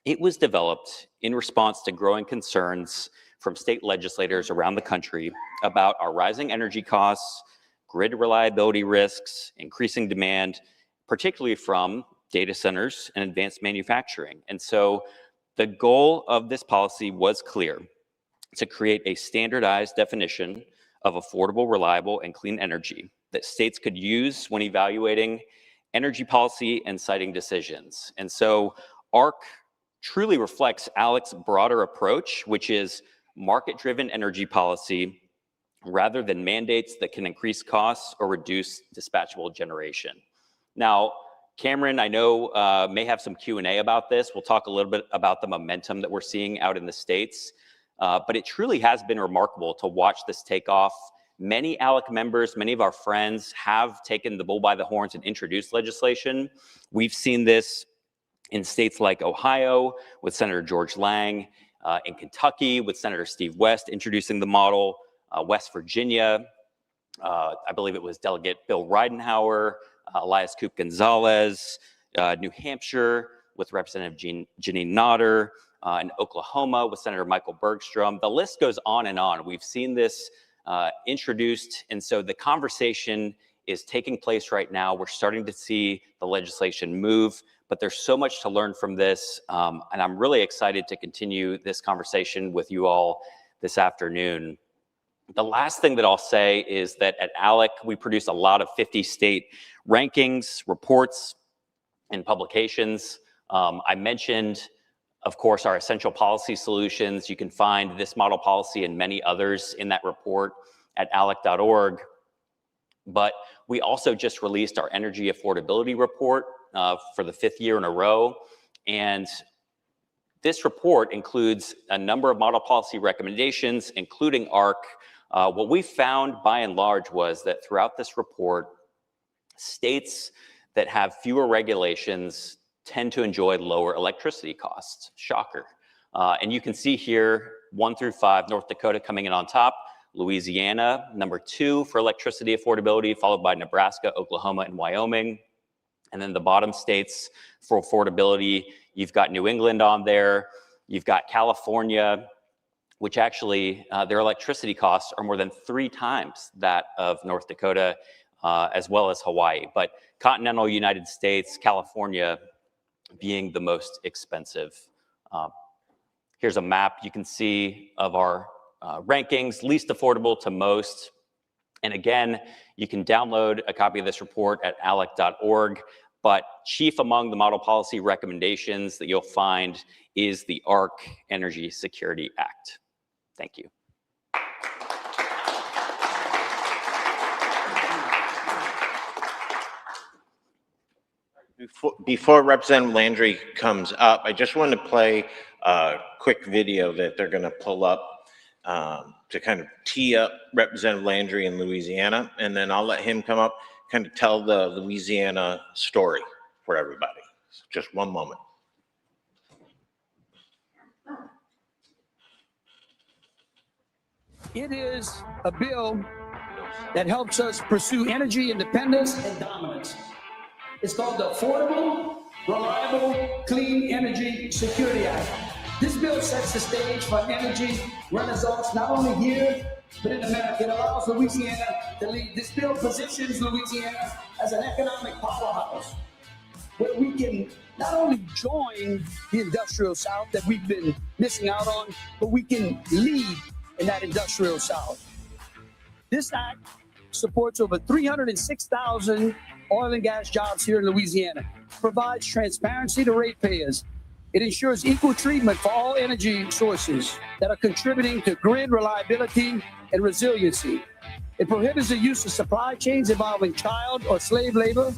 it was developed in response to growing concerns from state legislators around the country about our rising energy costs, grid reliability risks, increasing demand, particularly from data centers and advanced manufacturing. And so the goal of this policy was clear: to create a standardized definition of affordable, reliable, and clean energy that states could use when evaluating energy policy and siting decisions. And so ARC truly reflects ALEC's broader approach, which is market-driven energy policy rather than mandates that can increase costs or reduce dispatchable generation. Now, Cameron, I know, may have some Q&A about this. We'll talk a little bit about the momentum that we're seeing out in the States. But it truly has been remarkable to watch this take off. Many ALEC members, many of our friends have taken the bull by the horns and introduced legislation. We've seen this in states like Ohio with Senator George Lang, in Kentucky with Senator Steve West introducing the model, West Virginia, I believe it was Delegate Bill Ridenhour, Elias Coop Gonzalez, New Hampshire with Representative Janine Nodder, in Oklahoma with Senator Michael Bergstrom. The list goes on and on. We've seen this introduced, and so the conversation is taking place right now. We're starting to see the legislation move, but there's so much to learn from this, and I'm really excited to continue this conversation with you all this afternoon. The last thing that I'll say is that at ALEC, we produce a lot of 50-state rankings, reports, and publications. I mentioned, of course, our essential policy solutions. You can find this model policy and many others in that report at alec.org. But we also just released our energy affordability report for the 5th year in a row. And this report includes a number of model policy recommendations, including ARC. What we found by and large was that throughout this report, states that have fewer regulations tend to enjoy lower electricity costs. Shocker. And you can see here 1 through 5, North Dakota coming in on top, Louisiana, number 2 for electricity affordability, followed by Nebraska, Oklahoma, and Wyoming. And then the bottom states for affordability, you've got New England on there, you've got California, which actually their electricity costs are more than 3 times that of North Dakota, as well as Hawaii. But continental United States, California being the most expensive. Here's a map you can see of our rankings, least affordable to most. And again, you can download a copy of this report at alec.org, but chief among the model policy recommendations that you'll find is the ARC Energy Security Act. Thank you. Before Representative Landry comes up, I just want to play a quick video that they're going to pull up to kind of tee up Representative Landry in Louisiana, and then I'll let him come up, kind of tell the Louisiana story for everybody. So just one moment. It is a bill that helps us pursue energy independence and dominance. It's called the Affordable, Reliable, Clean Energy Security Act. This bill sets the stage for energy renaissance, not only here, but in America. It allows Louisiana to lead. This bill positions Louisiana as an economic powerhouse, where we can not only join the industrial South that we've been missing out on, but we can lead in that industrial South. This act supports over 306,000 oil and gas jobs here in Louisiana, provides transparency to ratepayers. It ensures equal treatment for all energy sources that are contributing to grid reliability and resiliency. It prohibits the use of supply chains involving child or slave labor.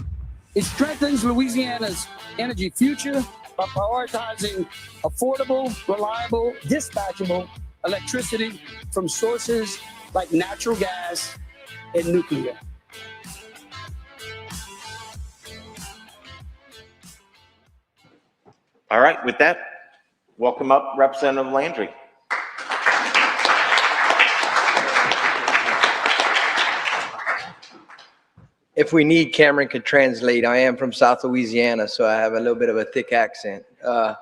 It strengthens Louisiana's energy future by prioritizing affordable, reliable, dispatchable electricity from sources like natural gas and nuclear. All right, with that, welcome up Representative Landry. If we need, Cameron could translate. I am from South Louisiana, so I have a little bit of a thick accent. No,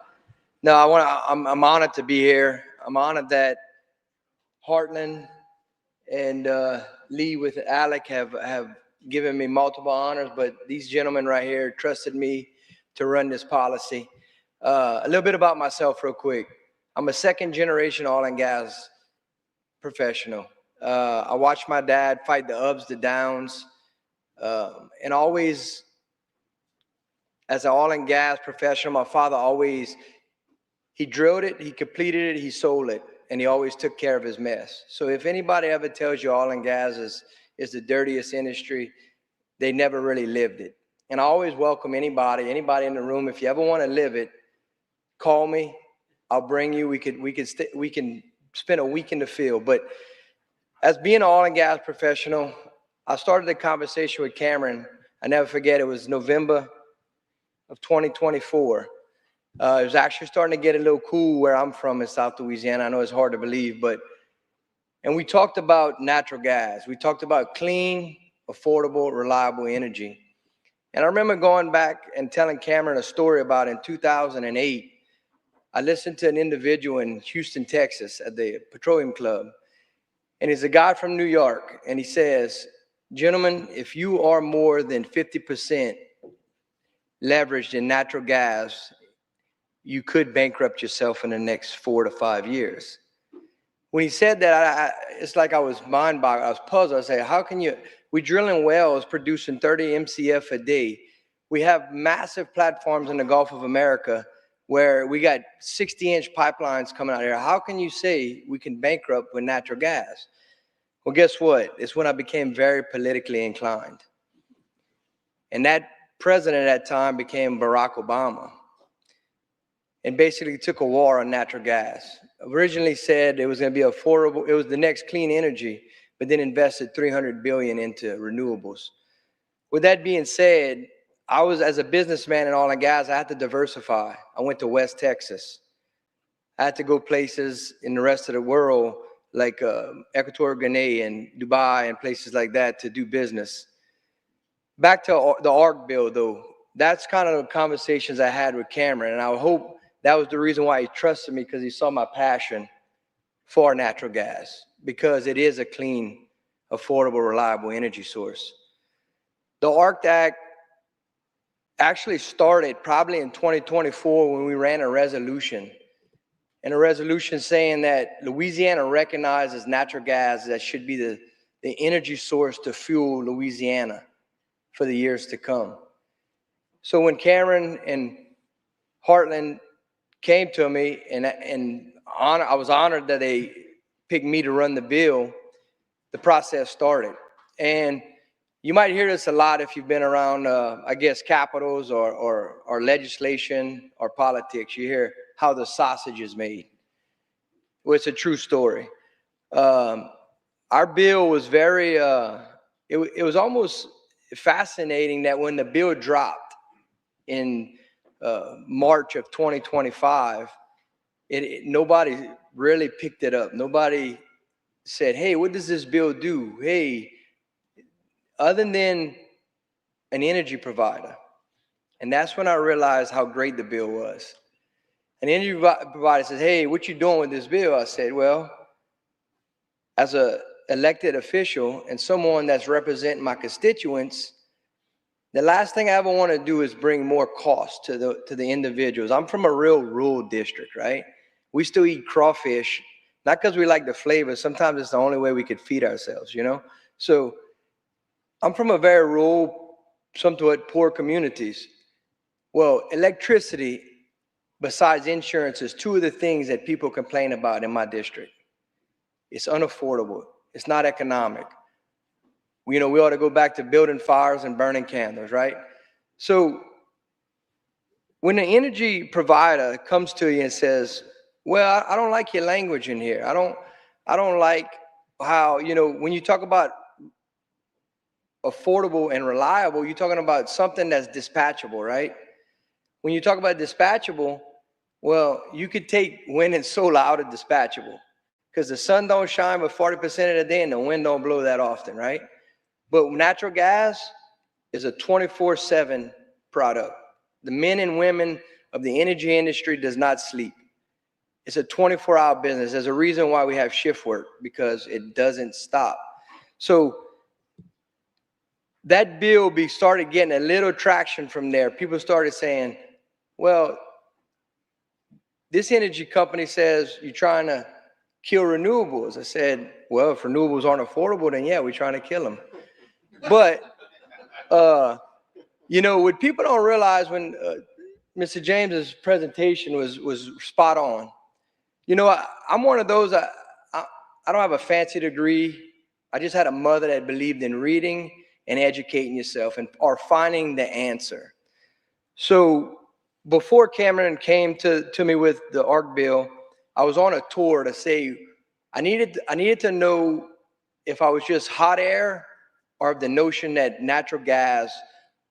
I'm honored to be here. I'm honored that Heartland and Lee with Alec have given me multiple honors, but these gentlemen right here trusted me to run this policy. A little bit about myself real quick. I'm a second generation oil and gas professional. I watched my dad fight the ups, the downs, and always, as an oil and gas professional, my father always, he drilled it, he completed it, he sold it, and he always took care of his mess. So if anybody ever tells you oil and gas is the dirtiest industry, they never really lived it. And I always welcome anybody in the room, if you ever want to live it, call me, I'll bring you, we can spend a week in the field. But as being an oil and gas professional, I started the conversation with Cameron. I never forget, it was November of 2024. It was actually starting to get a little cool where I'm from in South Louisiana. I know it's hard to believe, and we talked about natural gas. We talked about clean, affordable, reliable energy. And I remember going back and telling Cameron a story about in 2008, I listened to an individual in Houston, Texas at the Petroleum Club. And he's a guy from New York. And he says, gentlemen, if you are more than 50% leveraged in natural gas, you could bankrupt yourself in the next 4 to 5 years. When he said that, it's like I was mind-boggled. I was puzzled. I said, how can you, we're drilling wells producing 30 MCF a day. We have massive platforms in the Gulf of America where we got 60-inch pipelines coming out here. How can you say we can bankrupt with natural gas? Well, guess what? It's when I became very politically inclined. And that president at that time became Barack Obama, and basically took a war on natural gas. Originally said it was going to be affordable, it was the next clean energy, but then invested $300 billion into renewables. With that being said, I was, as a businessman in oil and gas, I had to diversify. I went to West Texas. I had to go places in the rest of the world, like Equatorial Guinea and Dubai and places like that to do business. Back to the ARC bill, though, that's kind of the conversations I had with Cameron, and I hope that was the reason why he trusted me, because he saw my passion for natural gas, because it is a clean, affordable, reliable energy source. The ARC Act actually started probably in 2024 when we ran a resolution, and a resolution saying that Louisiana recognizes natural gas that should be the energy source to fuel Louisiana for the years to come. So when Cameron and Heartland came to me, and I was honored that they picked me to run the bill, the process started. And you might hear this a lot if you've been around, I guess, capitals or legislation or politics. You hear how the sausage is made. Well, it's a true story. Our bill was very, it was almost fascinating that when the bill dropped in March of 2025, nobody really picked it up. Nobody said, hey, what does this bill do? Hey, other than an energy provider. And that's when I realized how great the bill was. An energy provider says, hey, what you doing with this bill? I said, well, as a elected official and someone that's representing my constituents, the last thing I ever want to do is bring more cost to the individuals. I'm from a real rural district, right? We still eat crawfish, not because we like the flavor. Sometimes it's the only way we could feed ourselves, you know? So I'm from a very rural, somewhat poor communities. Well, electricity, besides insurance, is two of the things that people complain about in my district. It's unaffordable. It's not economic. You know, we ought to go back to building fires and burning candles, right? So when an energy provider comes to you and says, well, I don't like your language in here. I don't like how, you know, when you talk about affordable and reliable, you're talking about something that's dispatchable, right? When you talk about dispatchable, well, you could take wind and solar out of dispatchable because the sun don't shine but 40% of the day and the wind don't blow that often, right? But natural gas is a 24/7 product. The men and women of the energy industry does not sleep. It's a 24-hour business. There's a reason why we have shift work, because it doesn't stop. So that bill started getting a little traction from there. People started saying, well, this energy company says you're trying to kill renewables. I said, well, if renewables aren't affordable, then yeah, we're trying to kill them. But, you know, what people don't realize when Mr. James's presentation was spot on. You know, I'm one of those, I don't have a fancy degree. I just had a mother that believed in reading and educating yourself or finding the answer. So before Cameron came to me with the ARC bill, I was on a tour to say, I needed to know if I was just hot air or the notion that natural gas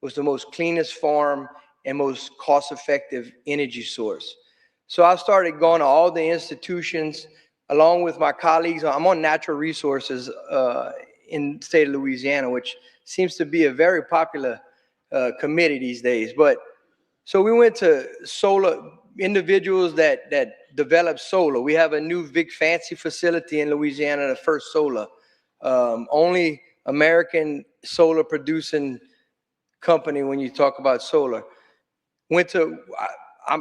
was the most cleanest form and most cost-effective energy source. So I started going to all the institutions along with my colleagues. I'm on natural resources in the state of Louisiana, which seems to be a very popular committee these days. But so we went to solar individuals that develop solar. We have a new big fancy facility in Louisiana, the first solar. Only American solar producing company when you talk about solar. Went to,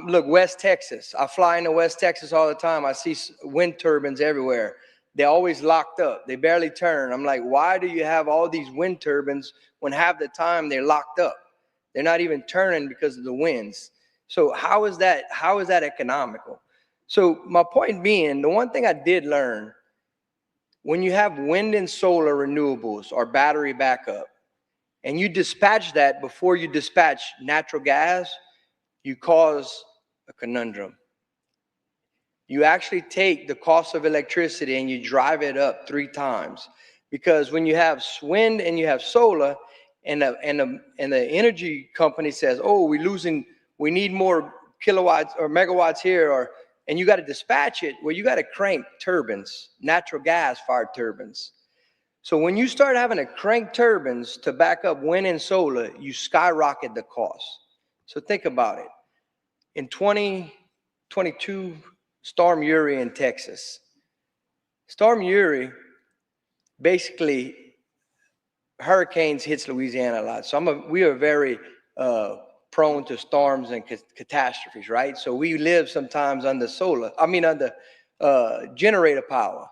look, West Texas. I fly into West Texas all the time. I see wind turbines everywhere. They're always locked up. They barely turn. I'm like, why do you have all these wind turbines when half the time they're locked up? They're not even turning because of the winds. So how is that economical? So my point being, the one thing I did learn, when you have wind and solar renewables or battery backup, and you dispatch that before you dispatch natural gas, you cause a conundrum. You actually take the cost of electricity and you drive it up 3 times. Because when you have wind and you have solar, and the energy company says, oh, we need more kilowatts or megawatts here, and you got to dispatch it, well, you got to crank turbines, natural gas fired turbines. So when you start having to crank turbines to back up wind and solar, you skyrocket the cost. So think about it. In 2022, Storm Uri in Texas. Storm Uri, basically, hurricanes hits Louisiana a lot. So we are very prone to storms and catastrophes, right? So we live sometimes under generator power.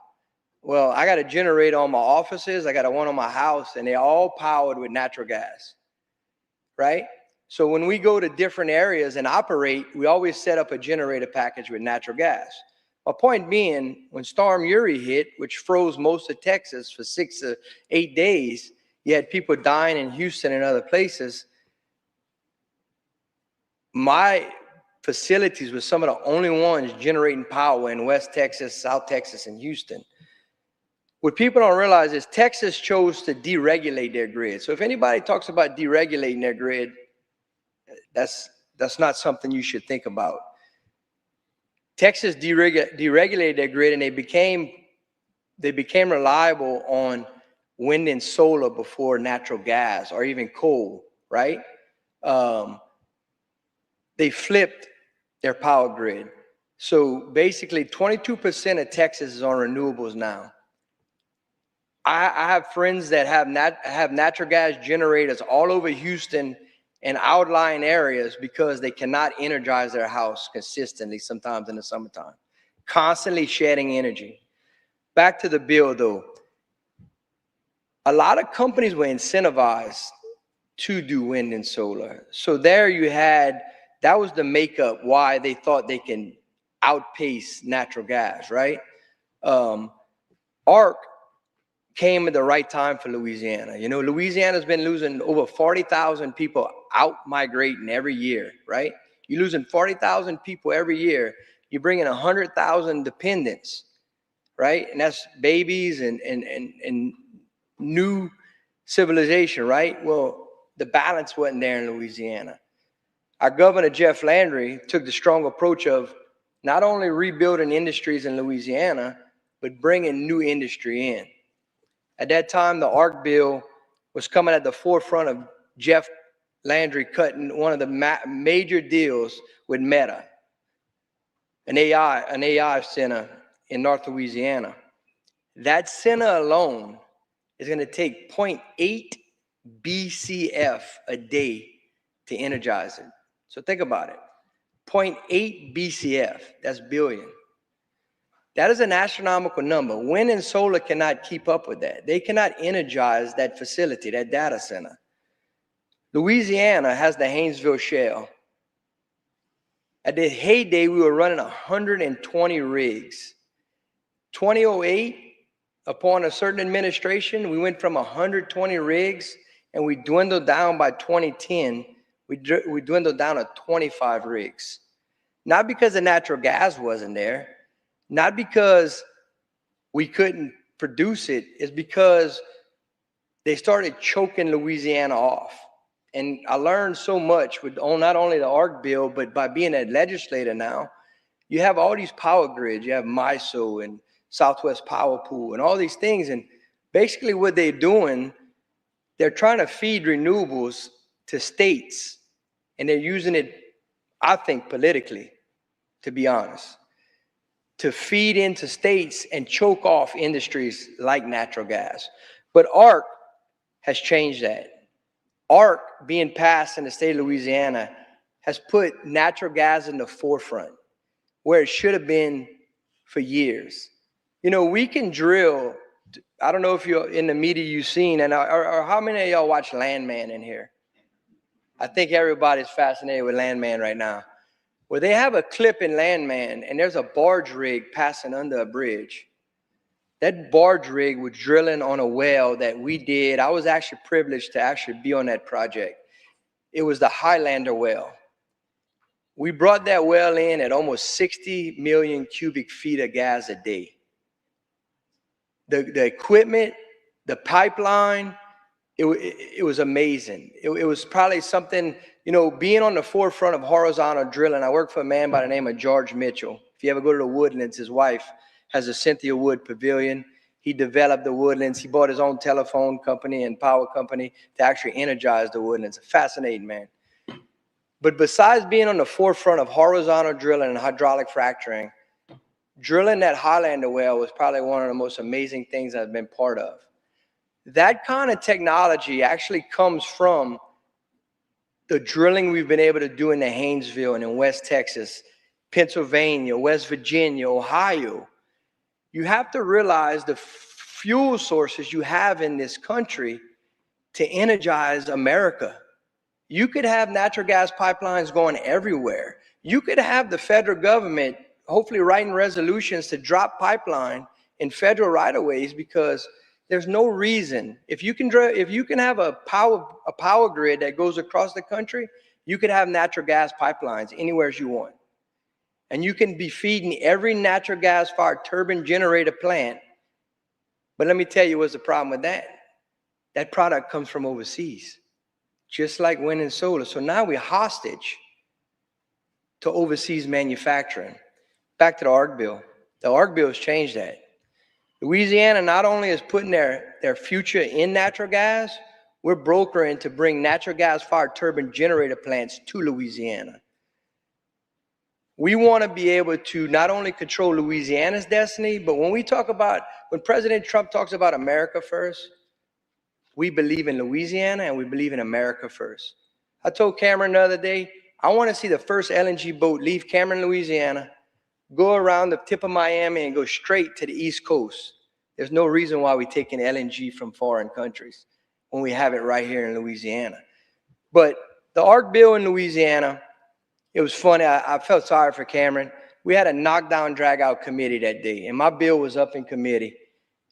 Well, I got a generator on my offices, I got one on my house, and they're all powered with natural gas, right? So when we go to different areas and operate, we always set up a generator package with natural gas. My point being, when Storm Uri hit, which froze most of Texas for 6 to 8 days, you had people dying in Houston and other places. My facilities were some of the only ones generating power in West Texas, South Texas, and Houston. What people don't realize is Texas chose to deregulate their grid. So if anybody talks about deregulating their grid, that's not something you should think about. Texas deregulated their grid, and they became reliable on wind and solar before natural gas or even coal, right? They flipped their power grid. So basically 22% of Texas is on renewables now. I have friends that have natural gas generators all over Houston and outlying areas because they cannot energize their house consistently sometimes in the summertime, constantly shedding energy. Back to the bill though. A lot of companies were incentivized to do wind and solar. So there you had, that was the makeup why they thought they can outpace natural gas, right? ARC came at the right time for Louisiana. You know, Louisiana's been losing over 40,000 people out migrating every year, right? You're losing 40,000 people every year. You're bringing 100,000 dependents, right? And that's babies and new civilization, right? Well, the balance wasn't there in Louisiana. Our governor, Jeff Landry, took the strong approach of not only rebuilding industries in Louisiana, but bringing new industry in. At that time, the ARC bill was coming at the forefront of Jeff Landry cutting one of the major deals with Meta, an AI center in North Louisiana. That center alone is going to take 0.8 BCF a day to energize it. So think about it. 0.8 BCF, that's billion. That is an astronomical number. Wind and solar cannot keep up with that. They cannot energize that facility, that data center. Louisiana has the Haynesville Shale. At the heyday, we were running 120 rigs. 2008, upon a certain administration, we went from 120 rigs and we dwindled down by 2010. We dwindled down to 25 rigs. Not because the natural gas wasn't there, not because we couldn't produce it, it's because they started choking Louisiana off. And I learned so much with not only the ARC bill, but by being a legislator now, you have all these power grids. You have MISO and Southwest Power Pool and all these things. And basically what they're doing, they're trying to feed renewables to states. And they're using it, I think, politically, to be honest, to feed into states and choke off industries like natural gas. But ARC has changed that. ARC being passed in the state of Louisiana has put natural gas in the forefront where it should have been for years. You know, we can drill, I don't know if you're in the media you've seen, or how many of y'all watch Landman in here? I think everybody's fascinated with Landman right now. Well, they have a clip in Landman, and there's a barge rig passing under a bridge. That barge rig was drilling on a well that we did. I was actually privileged to actually be on that project. It was the Highlander well. We brought that well in at almost 60 million cubic feet of gas a day. The equipment, the pipeline, it was amazing. It was probably something, you know, being on the forefront of horizontal drilling. I worked for a man by the name of George Mitchell. If you ever go to the Woodlands, his wife has a Cynthia Wood Pavilion. He developed the Woodlands. He bought his own telephone company and power company to actually energize the Woodlands. A fascinating man. But besides being on the forefront of horizontal drilling and hydraulic fracturing, drilling that Highlander well was probably one of the most amazing things I've been part of. That kind of technology actually comes from the drilling we've been able to do in the Haynesville and in West Texas, Pennsylvania, West Virginia, Ohio. You have to realize the fuel sources you have in this country to energize America. You could have natural gas pipelines going everywhere. You could have the federal government hopefully writing resolutions to drop pipeline in federal right-of-ways, because there's no reason. If you can have a power grid that goes across the country, you could have natural gas pipelines anywhere you want. And you can be feeding every natural gas-fired turbine generator plant But let me tell you what's the problem with that. That product comes from overseas, just like wind and solar. So now we're hostage to overseas manufacturing. Back to the ARC bill. The ARC bill has changed that. Louisiana not only is putting their future in natural gas, we're brokering to bring natural gas-fired turbine generator plants to Louisiana. We want to be able to not only control Louisiana's destiny, but when President Trump talks about America first, we believe in Louisiana and we believe in America first. I told Cameron the other day, I want to see the first LNG boat leave Cameron, Louisiana, go around the tip of Miami and go straight to the East Coast. There's no reason why we're taking LNG from foreign countries when we have it right here in Louisiana. But the ARC bill in Louisiana, it was funny. I felt sorry for Cameron. We had a knockdown, drag-out committee that day, and my bill was up in committee.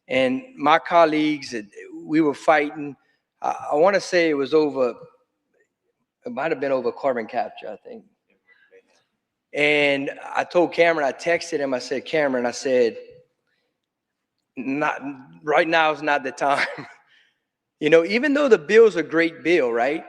And my colleagues, we were fighting. I want to say it was over, it might have been over carbon capture, I think. And I told Cameron, I texted him, I said, Cameron, I said, not right now is not the time. You know, even though the bill's a great bill, right?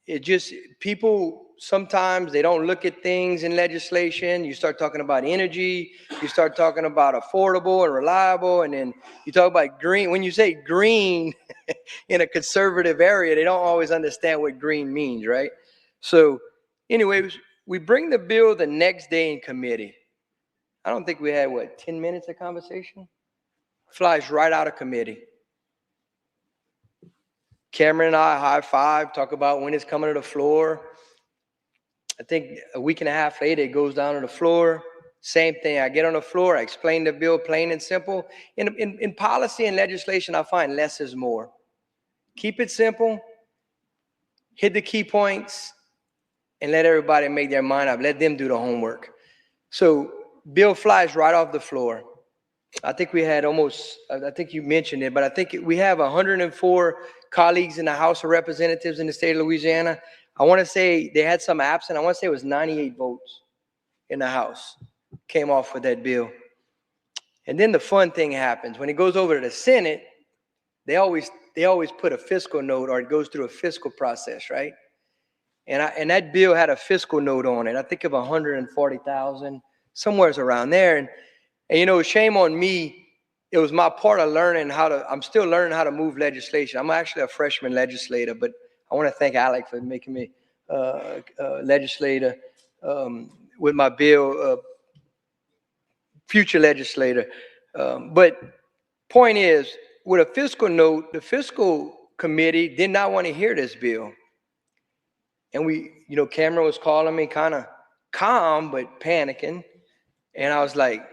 It just, people sometimes they don't look at things in legislation. You start talking about energy, you start talking about affordable and reliable, and then you talk about green. When you say green in a conservative area, they don't always understand what green means, right? So anyways, we bring the bill the next day in committee. I don't think we had, 10 minutes of conversation? Flies right out of committee. Cameron and I high five, talk about when it's coming to the floor. I think a week and a half later, it goes down to the floor. Same thing. I get on the floor, I explain the bill plain and simple. In policy and legislation, I find less is more. Keep it simple, hit the key points, and let everybody make their mind up. Let them do the homework. So bill flies right off the floor. I think we had almost, I think you mentioned it, but I think we have 104 colleagues in the House of Representatives in the state of Louisiana. I want to say they had some absent. I want to say it was 98 votes in the House came off with that bill. And then the fun thing happens. When it goes over to the Senate, they always put a fiscal note, or it goes through a fiscal process, right? And that bill had a fiscal note on it. I think of 140,000, somewhere's around there. And you know, shame on me. It was my part of learning I'm still learning how to move legislation. I'm actually a freshman legislator, but I want to thank Alec for making me legislator with my bill, future legislator. But point is, with a fiscal note, the fiscal committee did not want to hear this bill. And Cameron was calling me kind of calm, but panicking. And I was like,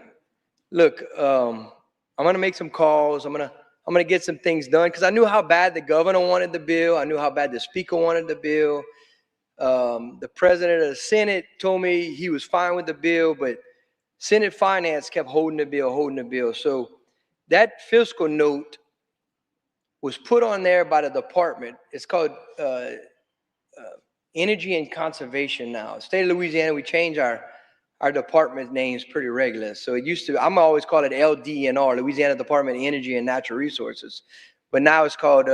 look, I'm going to make some calls. I'm going to get some things done, because I knew how bad the governor wanted the bill. I knew how bad the speaker wanted the bill. The president of the Senate told me he was fine with the bill, but Senate Finance kept holding the bill. So that fiscal note was put on there by the department. It's called Energy and Conservation now. State of Louisiana, we change our department names pretty regular. So it used to, I'm always call it LDNR, Louisiana Department of Energy and Natural Resources. But now it's called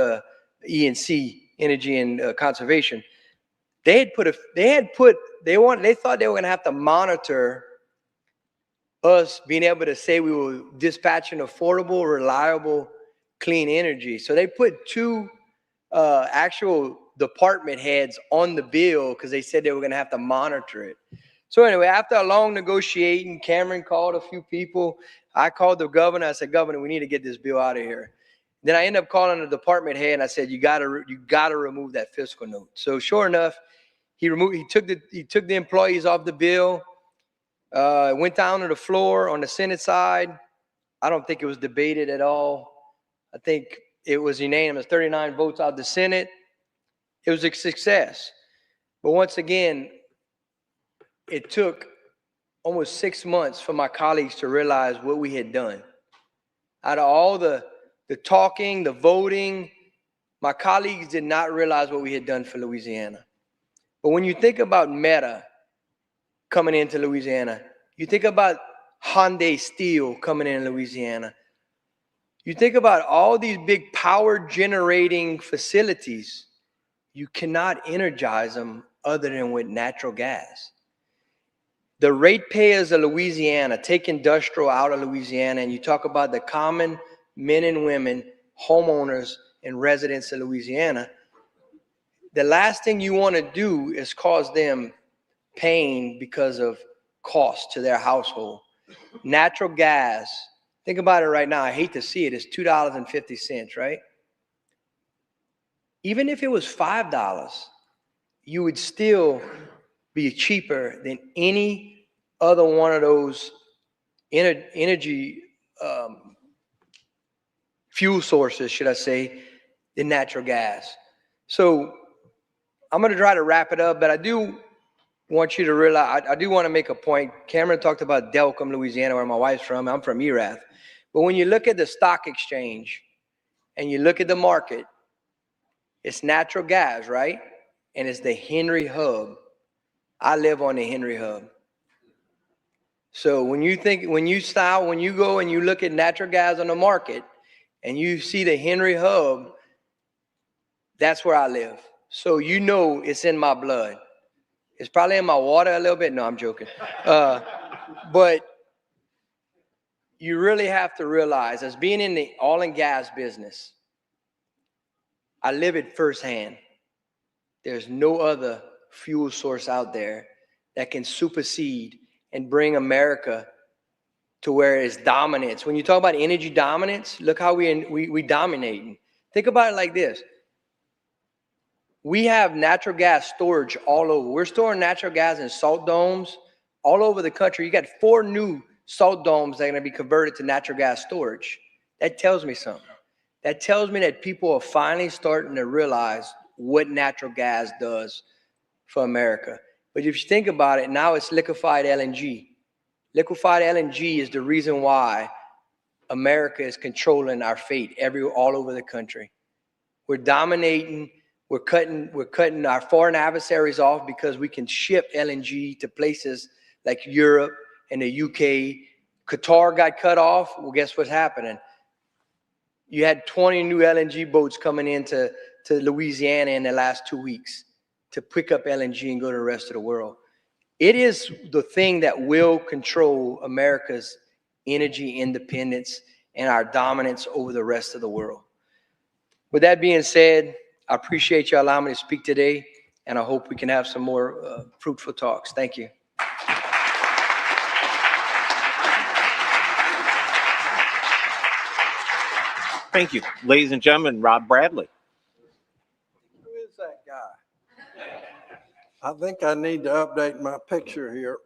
ENC, Energy and Conservation. They thought they were going to have to monitor us being able to say we were dispatching affordable, reliable, clean energy. So they put two actual department heads on the bill because they said they were going to have to monitor it. So anyway, after a long negotiating, Cameron called a few people. I called the governor. I said, Governor, we need to get this bill out of here. Then I ended up calling the department head, and I said, you got to remove that fiscal note. So sure enough, he took the employees off the bill. Went down to the floor on the Senate side. I don't think it was debated at all. I think it was unanimous, 39 votes out of the Senate. It was a success. But once again, it took almost 6 months for my colleagues to realize what we had done. Out of all the talking, the voting, my colleagues did not realize what we had done for Louisiana. But when you think about Meta coming into Louisiana, you think about Hyundai Steel coming in Louisiana, You think about all these big power generating facilities, you cannot energize them other than with natural gas. The ratepayers of Louisiana, take industrial out of Louisiana, and you talk about the common men and women, homeowners and residents of Louisiana, the last thing you want to do is cause them pain because of cost to their household. Natural gas, think about it right now. I hate to see it. It's $2.50, right? Even if it was $5, you would still be cheaper than any other one of those energy fuel sources, should I say, than natural gas. So I'm going to try to wrap it up, but I do want you to realize, I do want to make a point. Cameron talked about Delcom, Louisiana, where my wife's from. I'm from Erath. But when you look at the stock exchange and you look at the market, it's natural gas, right? And it's the Henry Hub. I live on the Henry Hub. So when you go and you look at natural gas on the market and you see the Henry Hub, that's where I live. So you know it's in my blood. It's probably in my water a little bit. No, I'm joking. But you really have to realize, as being in the oil and gas business, I live it firsthand. There's no other fuel source out there that can supersede and bring America to where it's dominance. When you talk about energy dominance, look how we dominating. Think about it like this. We have natural gas storage all over. We're storing natural gas in salt domes all over the country. You got 4 new salt domes that are going to be converted to natural gas storage. That tells me something. That tells me that people are finally starting to realize what natural gas does for America. But if you think about it, now it's liquefied LNG. Liquefied LNG is the reason why America is controlling our fate all over the country. We're dominating. We're cutting our foreign adversaries off because we can ship LNG to places like Europe and the UK. Qatar got cut off. Well, guess what's happening? You had 20 new LNG boats coming into Louisiana in the last 2 weeks to pick up LNG and go to the rest of the world. It is the thing that will control America's energy independence and our dominance over the rest of the world. With that being said, I appreciate you allowing me to speak today, and I hope we can have some more fruitful talks. Thank you. Thank you. Ladies and gentlemen, Rob Bradley. Who is that guy? I think I need to update my picture here.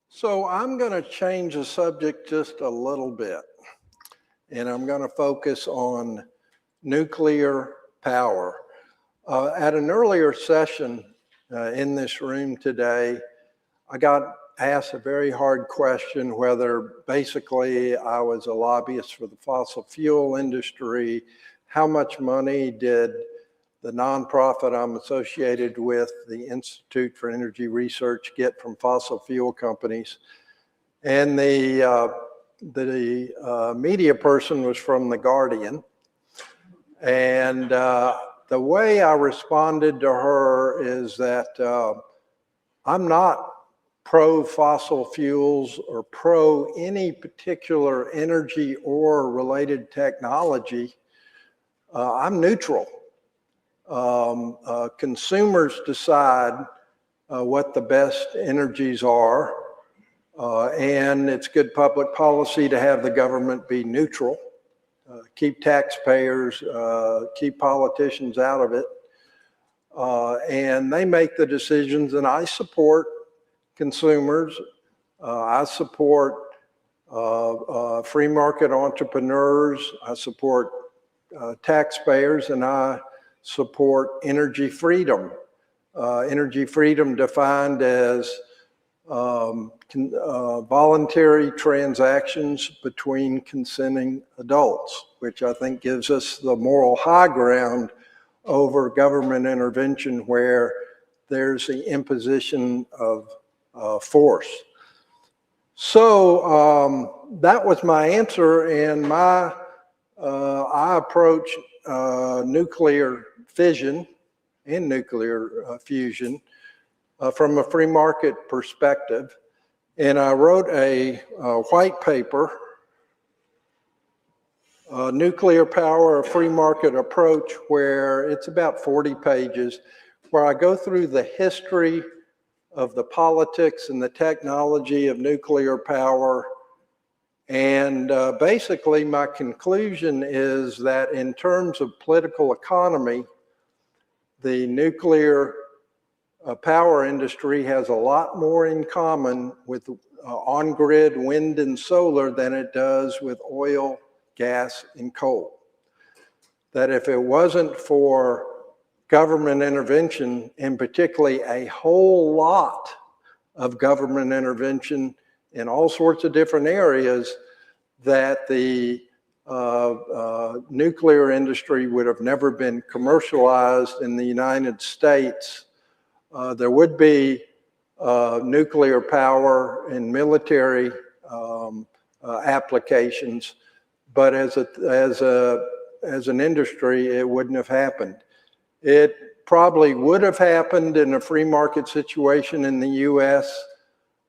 So I'm going to change the subject just a little bit, and I'm going to focus on nuclear power. At an earlier session in this room today, I got asked a very hard question whether basically I was a lobbyist for the fossil fuel industry. How much money did the nonprofit I'm associated with, the Institute for Energy Research, get from fossil fuel companies? And the media person was from The Guardian. And the way I responded to her is that I'm not pro fossil fuels or pro any particular energy or related technology. I'm neutral. Consumers decide what the best energies are, and it's good public policy to have the government be neutral, keep taxpayers, keep politicians out of it, and they make the decisions, and I support consumers. I support free market entrepreneurs. I support taxpayers, and I support energy freedom. Energy freedom defined as voluntary transactions between consenting adults, which I think gives us the moral high ground over government intervention where there's the imposition of force. So that was my answer, and I approach nuclear fission and nuclear fusion from a free market perspective. And I wrote a white paper, Nuclear Power, a Free Market Approach, where it's about 40 pages, where I go through the history of the politics and the technology of nuclear power. And basically my conclusion is that in terms of political economy, the nuclear power industry has a lot more in common with on-grid wind and solar than it does with oil, gas, and coal. That if it wasn't for government intervention, and particularly a whole lot of government intervention in all sorts of different areas, that the nuclear industry would have never been commercialized in the United States. There would be nuclear power in military applications, but as an industry, it wouldn't have happened. It probably would have happened in a free market situation in the US,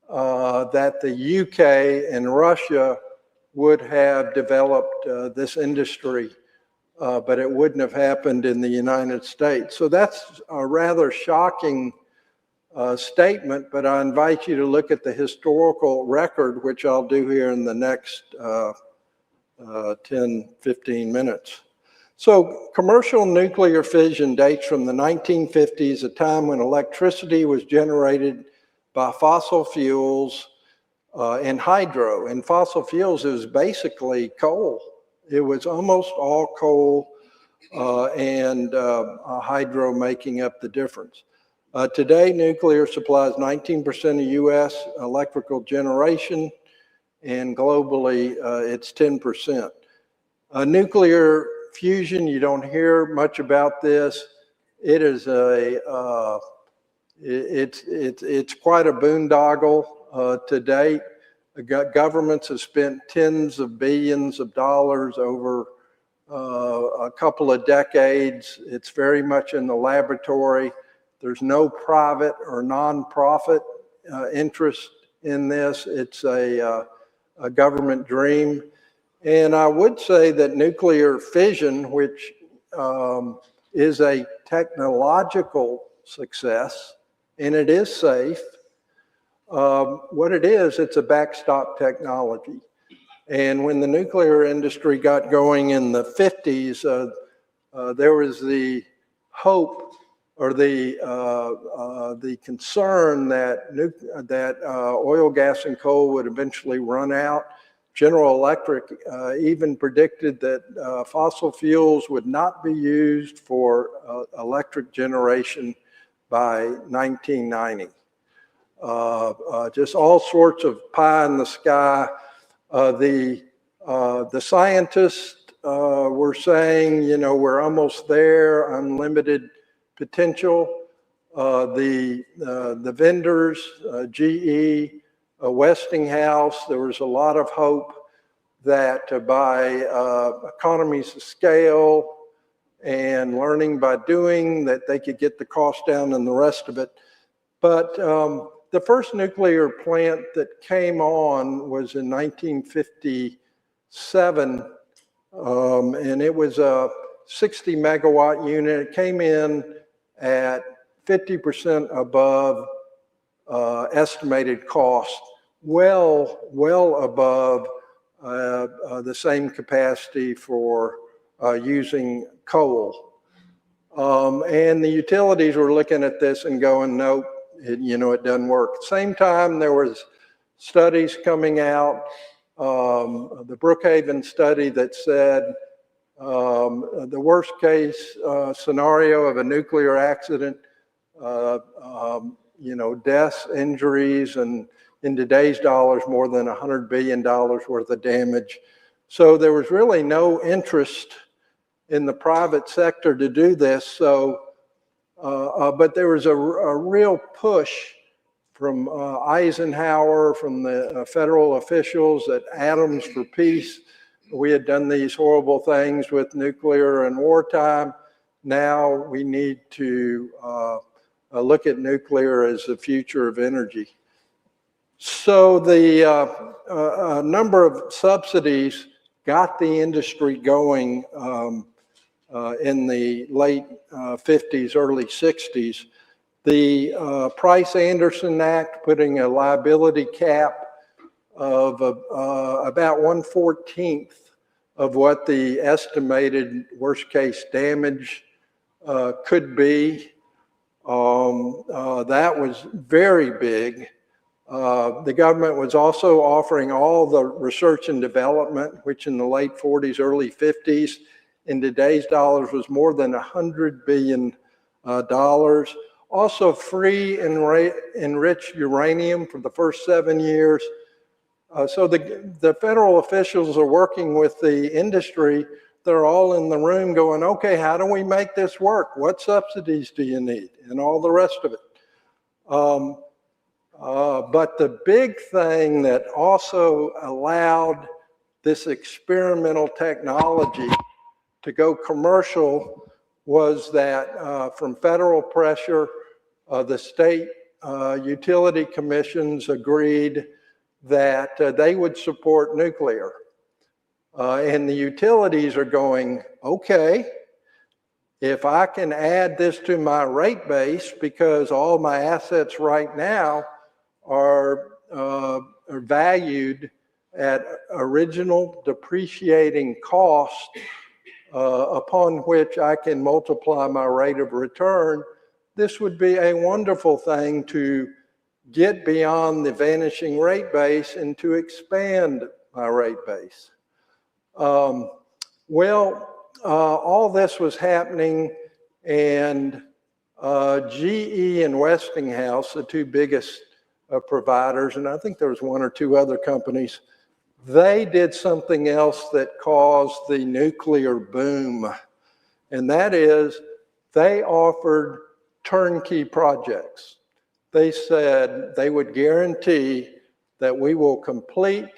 that the UK and Russia would have developed this industry, but it wouldn't have happened in the United States. So that's a rather shocking statement, but I invite you to look at the historical record, which I'll do here in the next 10, 15 minutes. So commercial nuclear fission dates from the 1950s, a time when electricity was generated by fossil fuels and hydro. And fossil fuels is basically coal. It was almost all coal and hydro making up the difference. Today, nuclear supplies 19% of US electrical generation, and globally it's 10%. Nuclear fusion, you don't hear much about this. It is it's quite a boondoggle to date. Governments have spent tens of billions of dollars over a couple of decades. It's very much in the laboratory. There's no private or nonprofit interest in this. It's a government dream. And I would say that nuclear fission, which is a technological success, and it is safe, what it is, it's a backstop technology. And when the nuclear industry got going in the 50s, there was the hope or the concern that oil, gas, and coal would eventually run out. General Electric even predicted that fossil fuels would not be used for electric generation by 1990. Just all sorts of pie in the sky. The scientists were saying, you know, we're almost there, unlimited potential. The vendors, GE, Westinghouse, there was a lot of hope that by economies of scale and learning by doing, that they could get the cost down and the rest of it. But the first nuclear plant that came on was in 1957, and it was a 60 megawatt unit. It came in at 50% above estimated cost, well above the same capacity for using coal. And the utilities were looking at this and going, nope, it doesn't work. At the same time, there was studies coming out, the Brookhaven study that said the worst case scenario of a nuclear accident, deaths, injuries, and in today's dollars, more than $100 billion worth of damage. So there was really no interest in the private sector to do this. So, but there was a real push from Eisenhower, from the federal officials at Atoms for Peace. We had done these horrible things with nuclear in wartime. Now we need to look at nuclear as the future of energy. So the number of subsidies got the industry going in the late 50s, early 60s. The Price-Anderson Act putting a liability cap of about 1/14 of what the estimated worst case damage could be. That was very big. The government was also offering all the research and development, which in the late 40s, early 50s, in today's dollars was more than $100 billion. Also free enriched uranium for the first 7 years. So the federal officials are working with the industry. They're all in the room going, okay, how do we make this work? What subsidies do you need? And all the rest of it. But the big thing that also allowed this experimental technology to go commercial was that from federal pressure, the state utility commissions agreed that they would support nuclear. And the utilities are going, okay, if I can add this to my rate base, because all my assets right now are valued at original depreciating cost upon which I can multiply my rate of return, this would be a wonderful thing to get beyond the vanishing rate base and to expand my rate base. All this was happening, and GE and Westinghouse, the two biggest providers, and I think there was one or two other companies, they did something else that caused the nuclear boom. And that is, they offered turnkey projects. They said they would guarantee that we will complete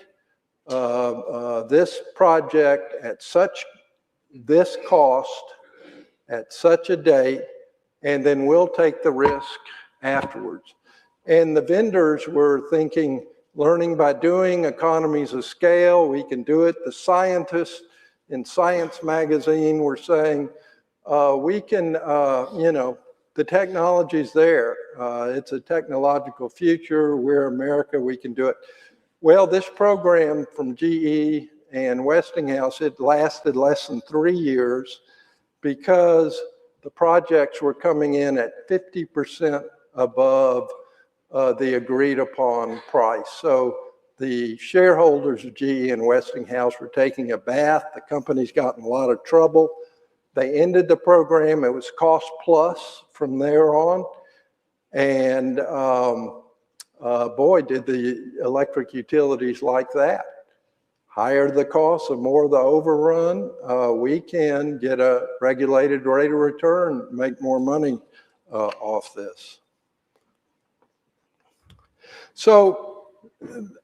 this project at this cost, at such a date, and then we'll take the risk afterwards. And the vendors were thinking, learning by doing, economies of scale, we can do it. The scientists in Science magazine were saying, we can, the technology's there. It's a technological future. We're America, we can do it. Well, this program from GE and Westinghouse, it lasted less than 3 years because the projects were coming in at 50% above the agreed upon price. So the shareholders of GE and Westinghouse were taking a bath. The company's got in a lot of trouble. They ended the program. It was cost plus from there on. And boy, did the electric utilities like that. Higher the cost, the more the overrun, we can get a regulated rate of return, make more money off this. So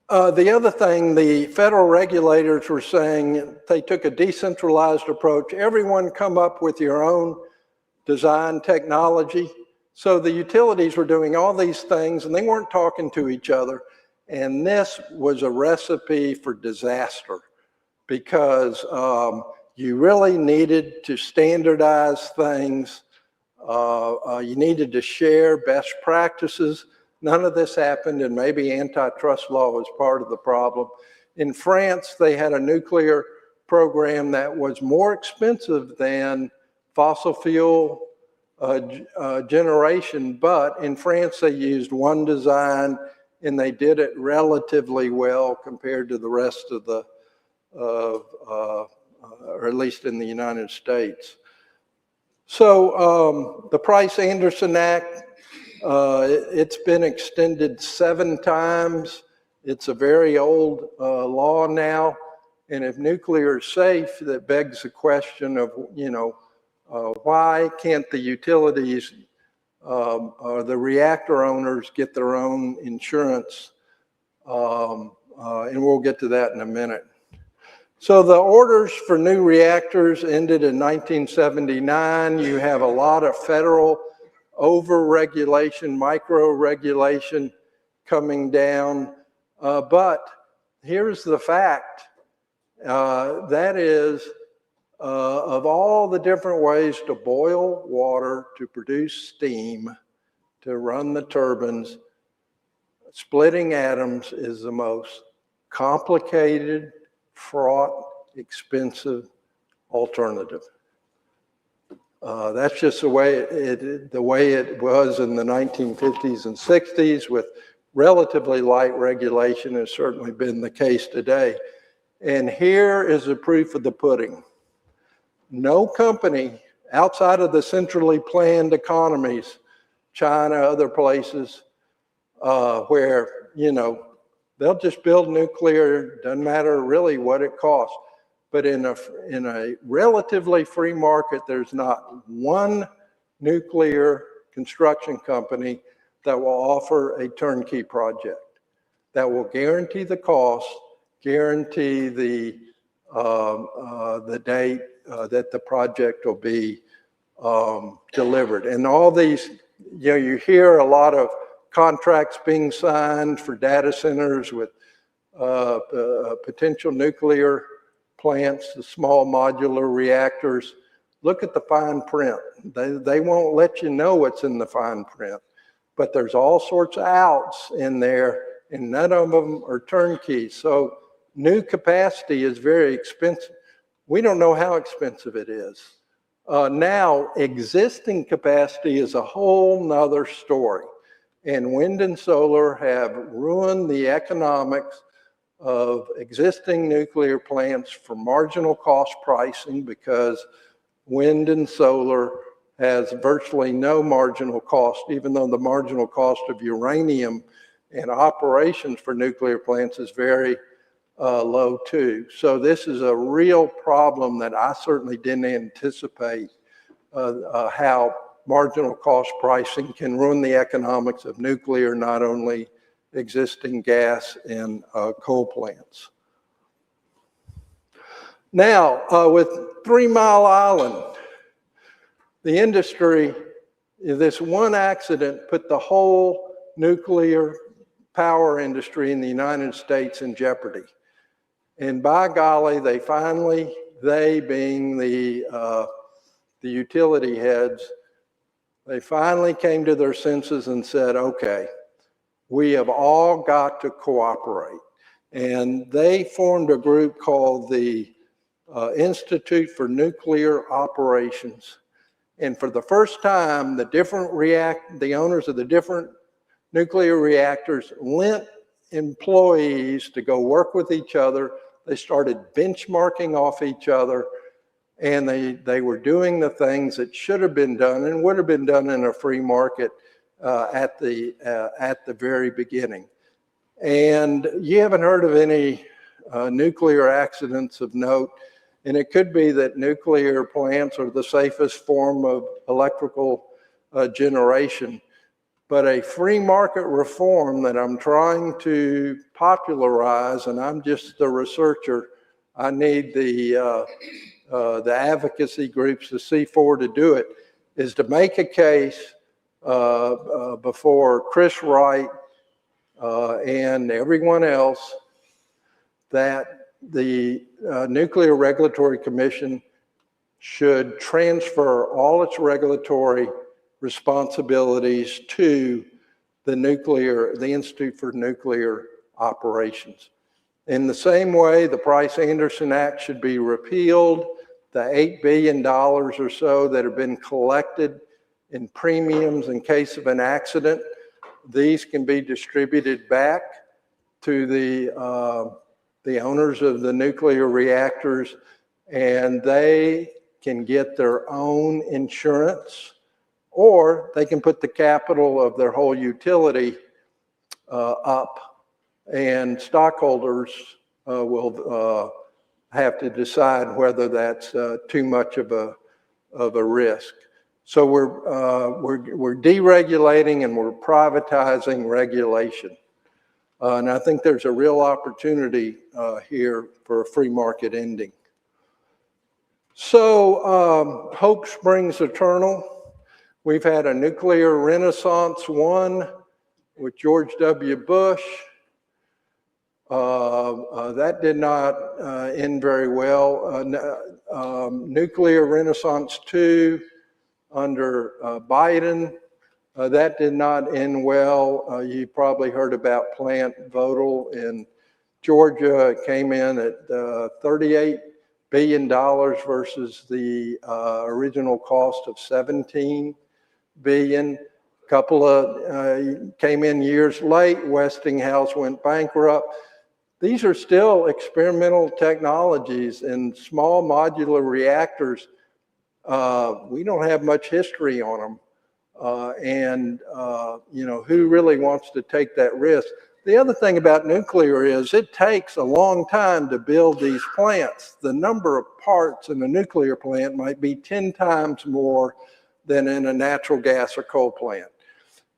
the other thing, the federal regulators were saying, they took a decentralized approach. Everyone come up with your own design technology. So the utilities were doing all these things and they weren't talking to each other. And this was a recipe for disaster because you really needed to standardize things. You needed to share best practices. None of this happened, and maybe antitrust law was part of the problem. In France, they had a nuclear program that was more expensive than fossil fuel generation, but in France they used one design and they did it relatively well compared to the rest of the, or at least in the United States. So the Price-Anderson Act, it's been extended 7 times. It's a very old law now. And if nuclear is safe, that begs the question of, why can't the utilities the reactor owners get their own insurance, and we'll get to that in a minute. So the orders for new reactors ended in 1979. You have a lot of federal over-regulation, micro-regulation coming down. But here's the fact. That is, of all the different ways to boil water, to produce steam, to run the turbines, splitting atoms is the most complicated, fraught, expensive alternative. That's just the way it was in the 1950s and 60s, with relatively light regulation. Has certainly been the case today. And here is the proof of the pudding. No company outside of the centrally planned economies, China, other places, where, you know, they'll just build nuclear, doesn't matter really what it costs. But in a relatively free market, there's not one nuclear construction company that will offer a turnkey project that will guarantee the cost, guarantee the date that the project will be delivered. And all these, you know, you hear a lot of contracts being signed for data centers with potential nuclear plants, the small modular reactors. Look at the fine print. They won't let you know what's in the fine print, but there's all sorts of outs in there, and none of them are turnkey. So new capacity is very expensive. We don't know how expensive it is. Now, existing capacity is a whole nother story. And wind and solar have ruined the economics of existing nuclear plants for marginal cost pricing, because wind and solar has virtually no marginal cost, even though the marginal cost of uranium and operations for nuclear plants is very low too. So this is a real problem that I certainly didn't anticipate, how marginal cost pricing can ruin the economics of nuclear, not only existing gas and coal plants. Now, with 3 Mile Island, the industry, this one accident put the whole nuclear power industry in the United States in jeopardy. And by golly, they finally, they being the utility heads, they finally came to their senses and said, okay, we have all got to cooperate. And they formed a group called the Institute for Nuclear Operations. And for the first time, the owners of the different nuclear reactors lent employees to go work with each other. They started benchmarking off each other, and they were doing the things that should have been done and would have been done in a free market at the very beginning. And you haven't heard of any nuclear accidents of note, and it could be that nuclear plants are the safest form of electrical generation. But a free market reform that I'm trying to popularize, and I'm just the researcher, I need the advocacy groups, the C4, to do it, is to make a case before Chris Wright and everyone else that the Nuclear Regulatory Commission should transfer all its regulatory responsibilities to the Institute for Nuclear Operations. In the same way, the Price-Anderson Act should be repealed. The $8 billion or so that have been collected in premiums in case of an accident, these can be distributed back to the owners of the nuclear reactors, and they can get their own insurance, or they can put the capital of their whole utility up, and stockholders will have to decide whether that's too much of a risk. So we're deregulating and we're privatizing regulation. And I think there's a real opportunity here for a free market ending. So hope springs eternal. We've had a nuclear renaissance, one with George W. Bush. That did not end very well. Nuclear renaissance 2 under Biden. That did not end well. You probably heard about Plant Vogt in Georgia. It came in at $38 billion versus the original cost of $17 billion. Couple of came in years late. Westinghouse went bankrupt. These are still experimental technologies, and small modular reactors, we don't have much history on them. You know, who really wants to take that risk? The other thing about nuclear is it takes a long time to build these plants. The number of parts in a nuclear plant might be 10 times more than in a natural gas or coal plant.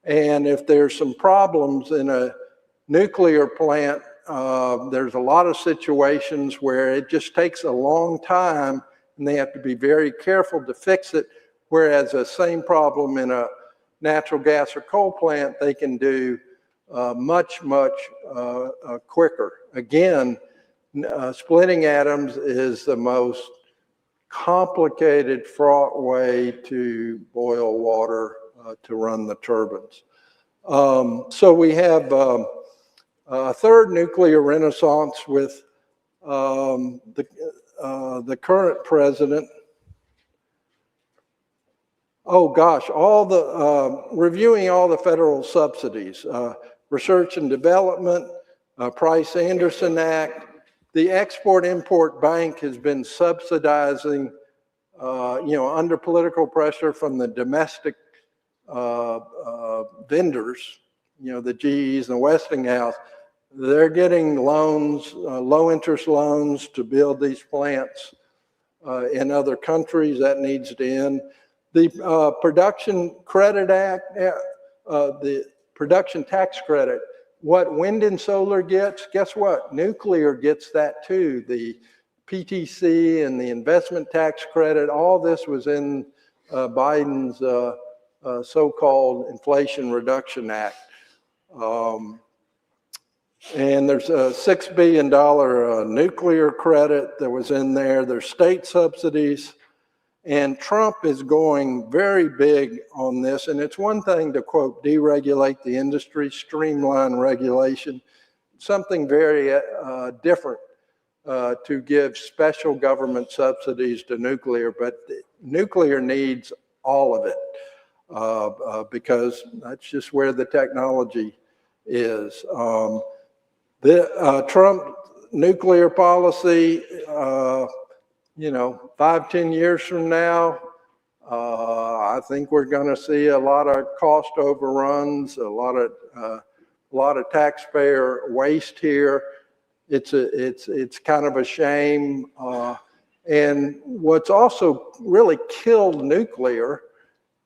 And if there's some problems in a nuclear plant, there's a lot of situations where it just takes a long time and they have to be very careful to fix it. Whereas the same problem in a natural gas or coal plant, they can do much quicker. Again, splitting atoms is the most complicated, fraught way to boil water to run the turbines. So we have a third nuclear renaissance with the current president. Oh gosh, all the reviewing all the federal subsidies, research and development, Price-Anderson Act. The Export-Import Bank has been subsidizing, you know, under political pressure from the domestic vendors, you know, the GEs and the Westinghouse. They're getting loans, low interest loans to build these plants in other countries. That needs to end. The Production Credit Act, the Production Tax Credit, what wind and solar gets, guess what? Nuclear gets that too. The PTC and the investment tax credit, all this was in Biden's so-called Inflation Reduction Act. And there's a $6 billion nuclear credit that was in there. There's state subsidies. And Trump is going very big on this. And it's one thing to, quote, deregulate the industry, streamline regulation, something very different to give special government subsidies to nuclear. But nuclear needs all of it because that's just where the technology is. The Trump nuclear policy, you know, 5-10 years from now, I think we're going to see a lot of cost overruns, a lot of taxpayer waste here. It's kind of a shame. And what's also really killed nuclear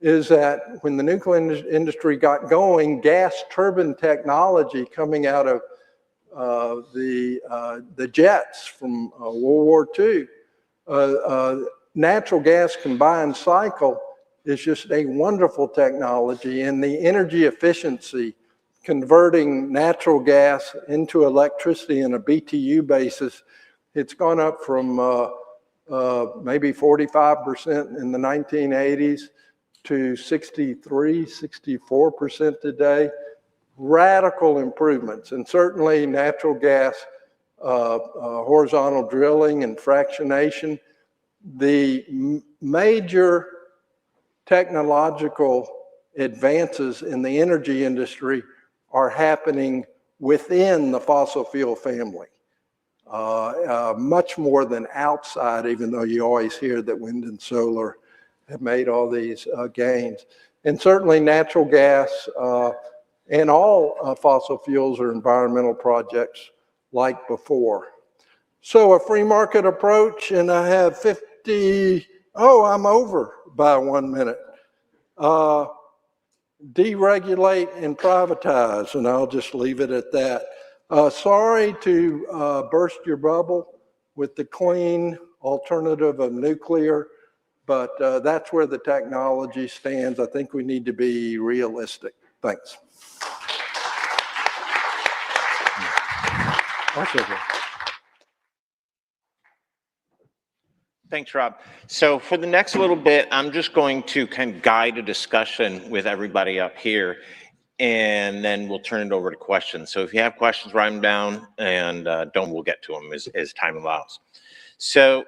is that when the nuclear industry got going, gas turbine technology coming out of the jets from World War II, natural gas combined cycle is just a wonderful technology, and the energy efficiency converting natural gas into electricity on a BTU basis, it's gone up from maybe 45% in the 1980s to 63, 64% today. Radical improvements, and certainly natural gas horizontal drilling and fractionation. The major technological advances in the energy industry are happening within the fossil fuel family, much more than outside, even though you always hear that wind and solar have made all these gains. And certainly natural gas and all fossil fuels are environmental projects like before. So a free market approach, and I have 50, oh, I'm over by 1 minute. Deregulate and privatize, and I'll just leave it at that. Sorry to burst your bubble with the clean alternative of nuclear, but that's where the technology stands. I think we need to be realistic. Thanks. Thanks, Rob. So for the next little bit, I'm just going to kind of guide a discussion with everybody up here, and then we'll turn it over to questions. So if you have questions, write them down, and we'll get to them as time allows. So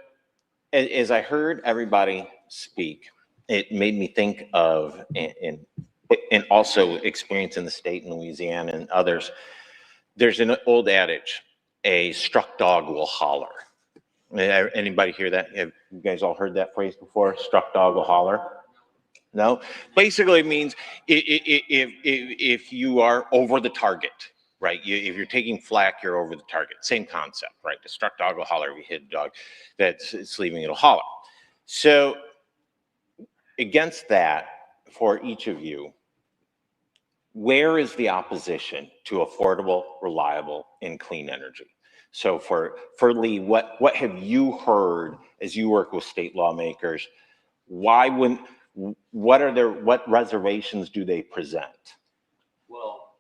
as I heard everybody speak, it made me think of, and also experience in the state in Louisiana and others, there's an old adage, a struck dog will holler. Anybody hear that? Have you guys all heard that phrase before? Struck dog will holler? No? Basically it means if you are over the target, right? If you're taking flak, you're over the target. Same concept, right? The struck dog will holler. We hit a dog that's leaving, it'll holler. So against that, for each of you, where is the opposition to affordable, reliable, and clean energy? So for Lee, what have you heard as you work with state lawmakers? Why wouldn't, what reservations do they present? Well,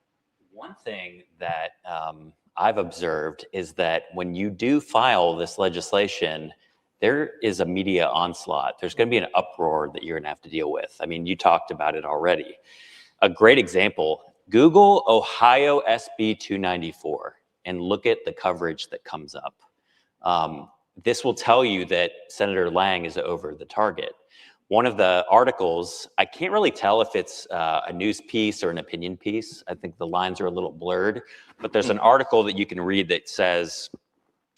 one thing that I've observed is that when you do file this legislation, there is a media onslaught. There's going to be an uproar that you're going to have to deal with. I mean, you talked about it already. A great example, Google Ohio SB 294 and look at the coverage that comes up. This will tell you that Senator Lang is over the target. One of the articles, I can't really tell if it's a news piece or an opinion piece. I think the lines are a little blurred, but there's an article that you can read that says,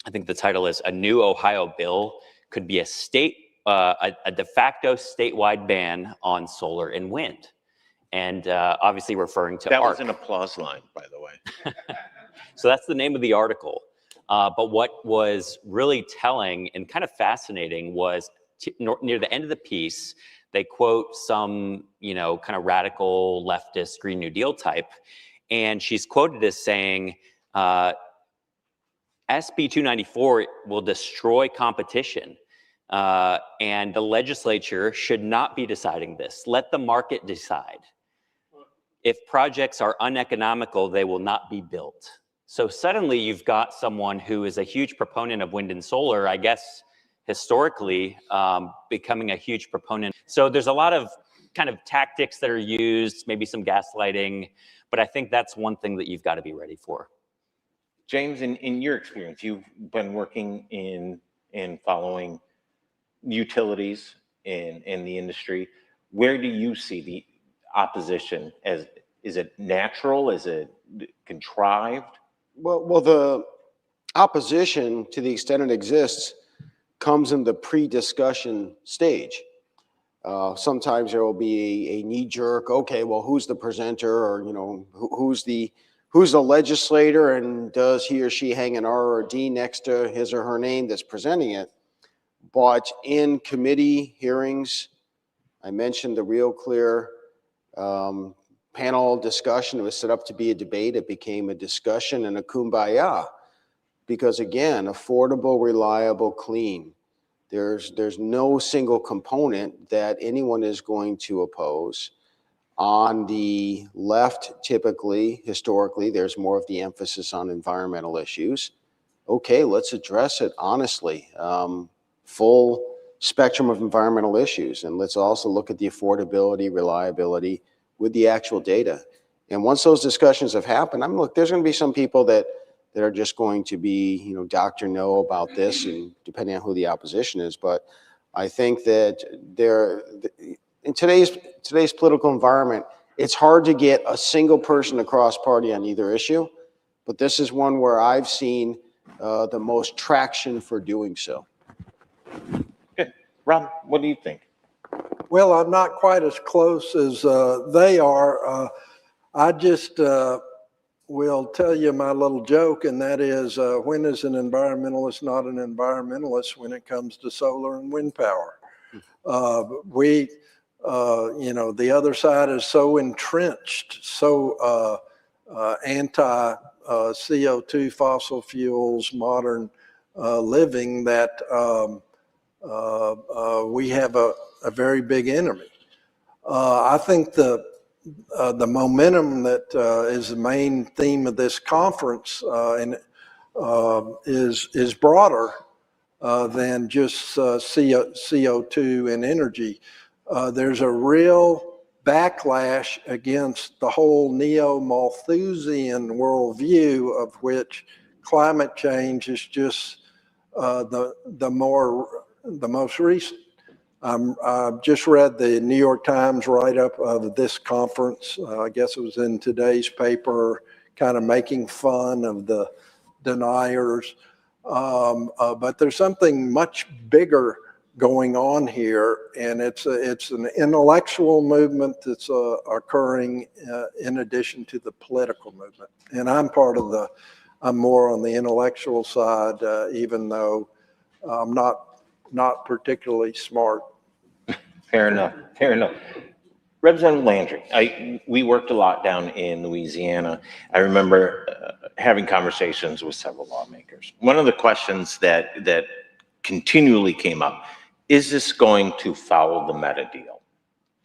I think the title is, "A New Ohio Bill Could Be a de facto statewide ban on solar and wind." And obviously referring to That ARC. was an applause line, by the way. So that's the name of the article. But what was really telling and kind of fascinating was near the end of the piece, they quote some, kind of radical leftist Green New Deal type. And she's quoted as saying, SB 294 will destroy competition. And the legislature should not be deciding this. Let the market decide. If projects are uneconomical, they will not be built. So suddenly you've got someone who is a huge proponent of wind and solar, I guess, historically becoming a huge proponent. So there's a lot of kind of tactics that are used, maybe some gaslighting, but I think that's one thing that you've got to be ready for. James, in your experience, you've been working in following utilities in the industry. Where do you see the opposition? Is it natural? Is it contrived? Well, the opposition, to the extent it exists, comes in the pre-discussion stage. Sometimes there will be a knee-jerk, okay, well, who's the presenter, or who's the legislator, and does he or she hang an R or a D next to his or her name that's presenting it? But in committee hearings, I mentioned the Real Clear panel discussion. It was set up to be a debate. It became a discussion and a kumbaya, because again, affordable, reliable, clean. There's no single component that anyone is going to oppose. On the left, typically, historically, there's more of the emphasis on environmental issues. Okay, let's address it honestly. Full spectrum of environmental issues. And let's also look at the affordability, reliability with the actual data. And once those discussions have happened, look, there's going to be some people that are just going to be, Dr. No about this, and depending on who the opposition is. But I think that in today's political environment, it's hard to get a single person across party on either issue. But this is one where I've seen the most traction for doing so. Good. Rob, what do you think? Well, I'm not quite as close as they are. I just will tell you my little joke, and that is, when is an environmentalist not an environmentalist when it comes to solar and wind power? the other side is so entrenched, so anti CO2, fossil fuels, modern living that we have a very big enemy. I think the momentum that is the main theme of this conference is broader than just CO2 and energy. There's a real backlash against the whole neo-Malthusian worldview, of which climate change is just the most recent. I just read the New York Times write-up of this conference. I guess it was in today's paper, kind of making fun of the deniers. But there's something much bigger going on here, and it's an intellectual movement that's occurring in addition to the political movement. And I'm more on the intellectual side, even though I'm not particularly smart. Fair enough. Fair enough. Representative Landry, we worked a lot down in Louisiana. I remember having conversations with several lawmakers. One of the questions that continually came up, is this going to foul the meta deal?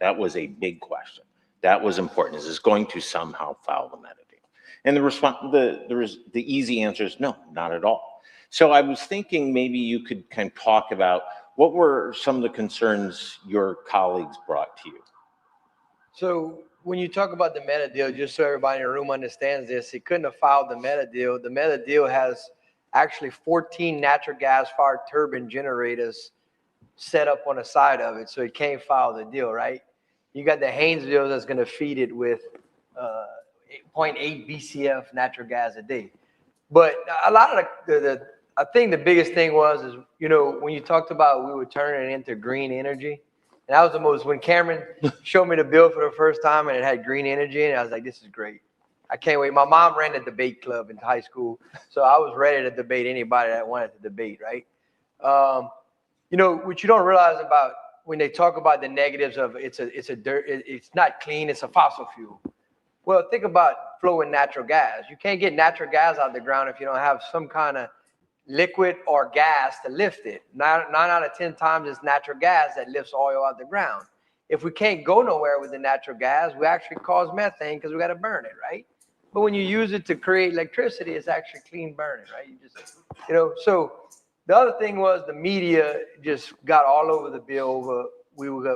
That was a big question. That was important. Is this going to somehow foul the meta deal? And the response, the easy answer is no, not at all. So I was thinking maybe you could kind of talk about what were some of the concerns your colleagues brought to you? So when you talk about the meta deal, just so everybody in the room understands this, it couldn't have filed the meta deal. The meta deal has actually 14 natural gas-fired turbine generators set up on the side of it, so it can't file the deal, right? You got the Haynesville that's going to feed it with 0.8 BCF natural gas a day. But a lot of I think the biggest thing is, when you talked about we were turning it into green energy, and that was the most, when Cameron showed me the bill for the first time and it had green energy in it, I was like, this is great. I can't wait. My mom ran a debate club in high school, so I was ready to debate anybody that wanted to debate, right? What you don't realize about when they talk about the negatives of it's not clean, it's a fossil fuel. Well, think about flowing natural gas. You can't get natural gas out of the ground if you don't have some kind of liquid or gas to lift it. 9 out of 10 times it's natural gas that lifts oil out of the ground. If we can't go nowhere with the natural gas, we actually cause methane because we got to burn it, right? But when you use it to create electricity, it's actually clean burning, right? So the other thing was the media just got all over the bill. We were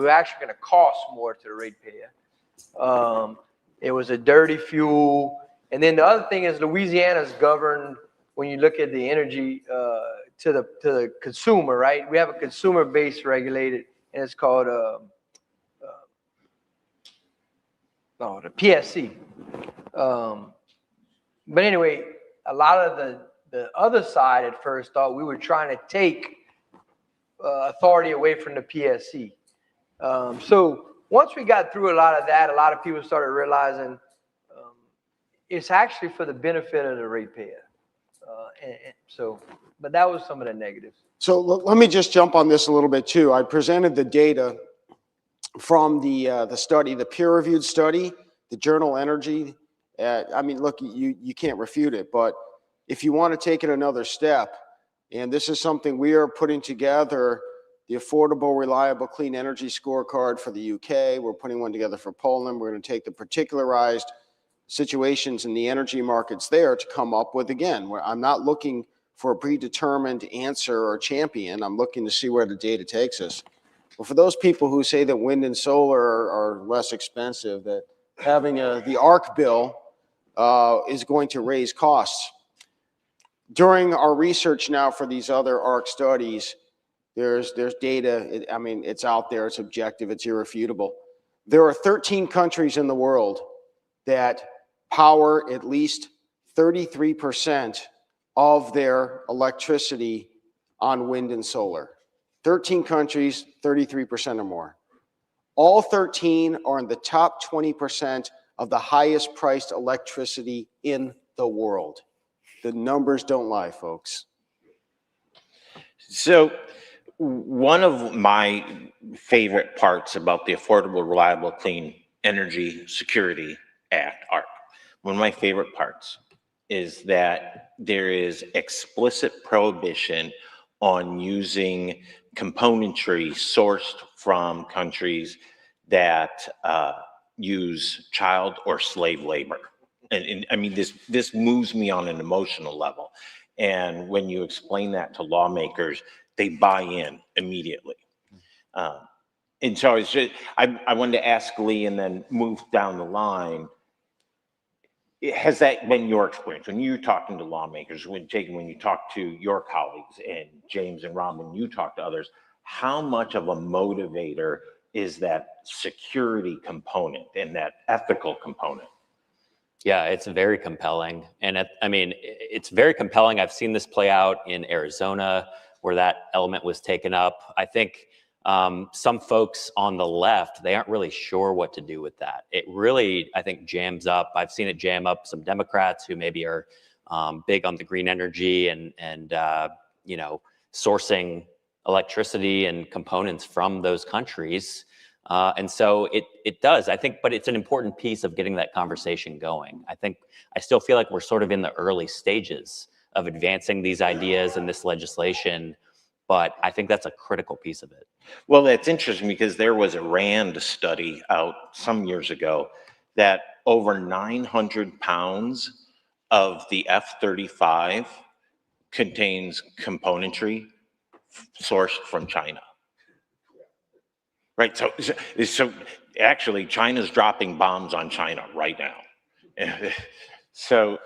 actually gonna cost more to the ratepayer. It was a dirty fuel, and then the other thing is Louisiana's governed when you look at the energy to the consumer, right? We have a consumer-based regulated, and it's called the PSC. But anyway, a lot of the other side at first thought we were trying to take authority away from the PSC. So once we got through a lot of that, a lot of people started realizing it's actually for the benefit of the ratepayer. But that was some of the negatives. So let me just jump on this a little bit too. I presented the data from the study, the peer-reviewed study, the journal Energy. I mean, look, you can't refute it, but if you want to take it another step, and this is something we are putting together, the Affordable, Reliable, Clean Energy Scorecard for the UK. We're putting one together for Poland. We're going to take the particularized situations in the energy markets there to come up with, again, where I'm not looking for a predetermined answer or champion. I'm looking to see where the data takes us. But for those people who say that wind and solar are less expensive, that having the ARC bill is going to raise costs. During our research now for these other ARC studies, there's data, I mean, it's out there, it's objective, it's irrefutable. There are 13 countries in the world that power at least 33% of their electricity on wind and solar. 13 countries, 33% or more. All 13 are in the top 20% of the highest priced electricity in the world. The numbers don't lie, folks. So One of my favorite parts about the Affordable, Reliable, Clean Energy Security Act, ARC, one of my favorite parts is that there is explicit prohibition on using componentry sourced from countries that use child or slave labor. And I mean, this moves me on an emotional level. And when you explain that to lawmakers, they buy in immediately. And so it's just, I wanted to ask Lee and then move down the line. Has that been your experience when you're talking to lawmakers, when you talk to your colleagues and James and Rob, when you talk to others, how much of a motivator is that security component and that ethical component? Yeah, it's very compelling. And I mean, it's very compelling. I've seen this play out in Arizona where that element was taken up. I think some folks on the left, they aren't really sure what to do with that. It really, I think, jams up. I've seen it jam up some Democrats who maybe are big on the green energy and you know, sourcing electricity and components from those countries. And so it does, I think, but it's an important piece of getting that conversation going. I still feel like we're sort of in the early stages of advancing these ideas and this legislation, but I think that's a critical piece of it. Well, that's interesting because there was a RAND study out some years ago that over 900 pounds of the F-35 contains componentry sourced from China. Right, so actually China's dropping bombs on China right now. So,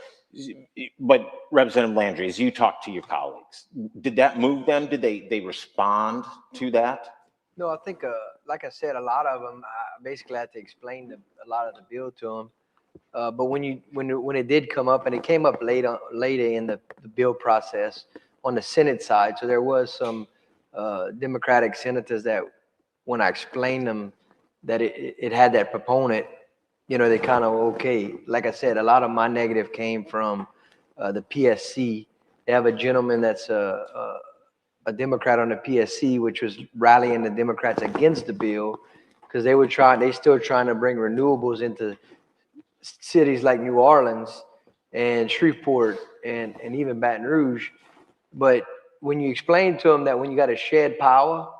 but Representative Landry, as you talk to your colleagues, did that move them? Did they respond to that? No, I think, like I said, a lot of them, I basically had to explain a lot of the bill to them. But when it did come up, and it came up later in the bill process on the Senate side, so there was some Democratic senators that, when I explained them that it had that proponent, you know, they kind of, okay. Like I said, a lot of my negative came from the PSC. They have a gentleman that's a Democrat on the PSC, which was rallying the Democrats against the bill because they still trying to bring renewables into cities like New Orleans and Shreveport and even Baton Rouge. But when you explain to them that when you got to shed power,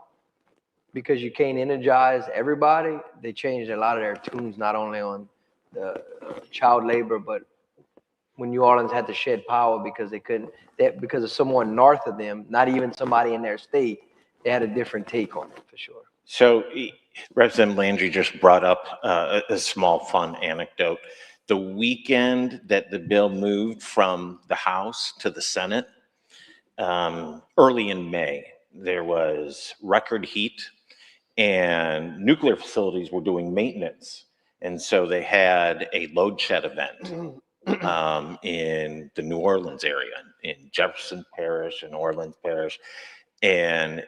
because you can't energize everybody, they changed a lot of their tunes, not only on the child labor, but when New Orleans had to shed power because they couldn't, because of someone north of them, not even somebody in their state, they had a different take on it for sure. So Representative Landry just brought up a small fun anecdote. The weekend that the bill moved from the House to the Senate, early in May, there was record heat and nuclear facilities were doing maintenance. And so they had a load shed event in the New Orleans area, in Jefferson Parish and Orleans Parish. And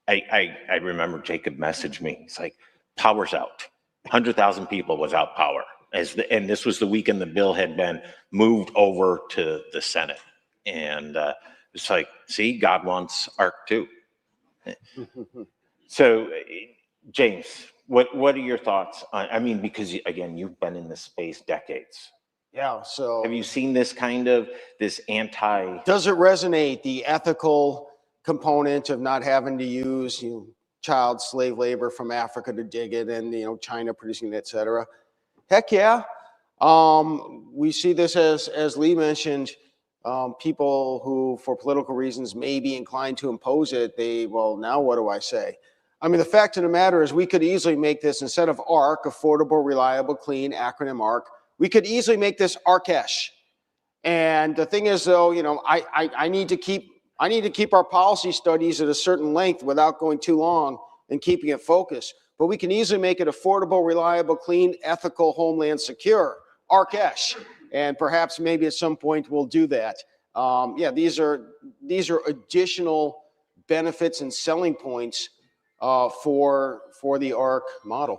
I remember Jacob messaged me. He's like, power's out. 100,000 people without power. And this was the weekend the bill had been moved over to the Senate. And it's like, see, God wants ARC too. So, James, what are your thoughts on, I mean, because again, you've been in this space decades. Yeah, so. Have you seen this kind of, this anti? Does it resonate, the ethical component of not having to use, you know, child slave labor from Africa to dig it and, you know, China producing it, et cetera? Heck yeah. We see this as Lee mentioned, people who, for political reasons, may be inclined to impose it. Well, now what do I say? I mean, the fact of the matter is we could easily make this, instead of ARC, Affordable, Reliable, Clean, acronym ARC, we could easily make this ARCESH. And the thing is, though, you know, I need to keep our policy studies at a certain length without going too long and keeping it focused. But we can easily make it Affordable, Reliable, Clean, Ethical, Homeland Secure, ARCESH. And perhaps maybe at some point we'll do that. Yeah, these are additional benefits and selling points for the ARC model.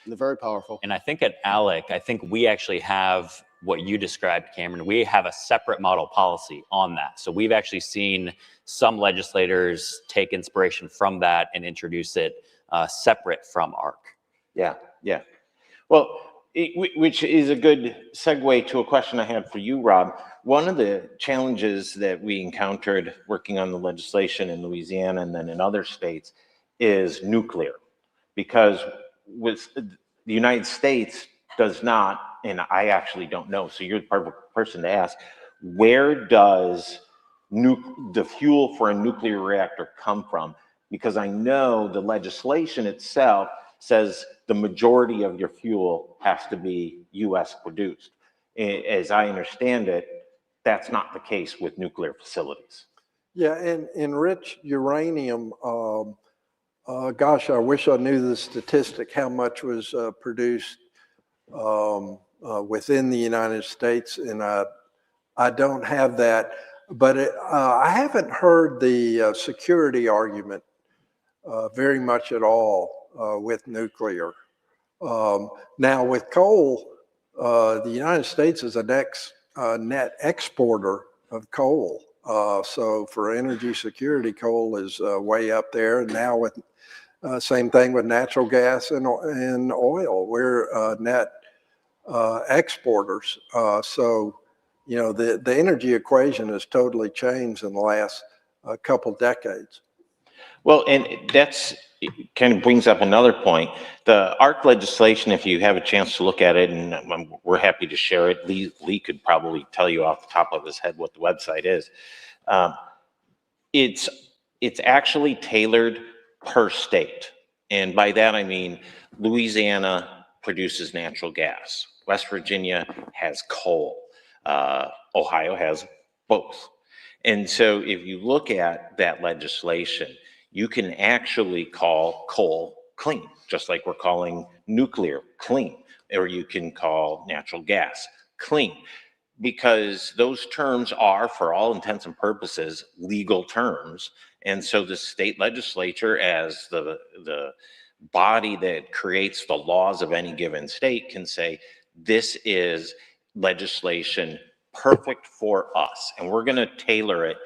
And they're very powerful. And I think at ALEC, I think we actually have what you described, Cameron. We have a separate model policy on that. So we've actually seen some legislators take inspiration from that and introduce it separate from ARC. Yeah, yeah. Well, which is a good segue to a question I had for you, Rob. One of the challenges that we encountered working on the legislation in Louisiana and then in other states is nuclear, because with the United States does not, and I actually don't know, so you're the perfect person to ask, where does the fuel for a nuclear reactor come from? Because I know the legislation itself says the majority of your fuel has to be US produced. As I understand it, that's not the case with nuclear facilities. Yeah, and enriched uranium, gosh, I wish I knew the statistic, how much was produced within the United States, and I don't have that. But I haven't heard the security argument very much at all with nuclear. Now with coal, the United States is a net exporter of coal. So for energy security, coal is way up there. And now with same thing with natural gas and oil, we're net exporters. So, you know, the energy equation has totally changed in the last couple decades. Well, and that's kind of brings up another point. The ARC legislation, if you have a chance to look at it, and we're happy to share it, Lee could probably tell you off the top of his head what the website is. It's actually tailored per state. And by that, I mean, Louisiana produces natural gas. West Virginia has coal. Ohio has both. And so if you look at that legislation, you can actually call coal clean, just like we're calling nuclear clean, or you can call natural gas clean, because those terms are, for all intents and purposes, legal terms. And so the state legislature, as the body that creates the laws of any given state, can say, this is legislation perfect for us, and we're going to tailor it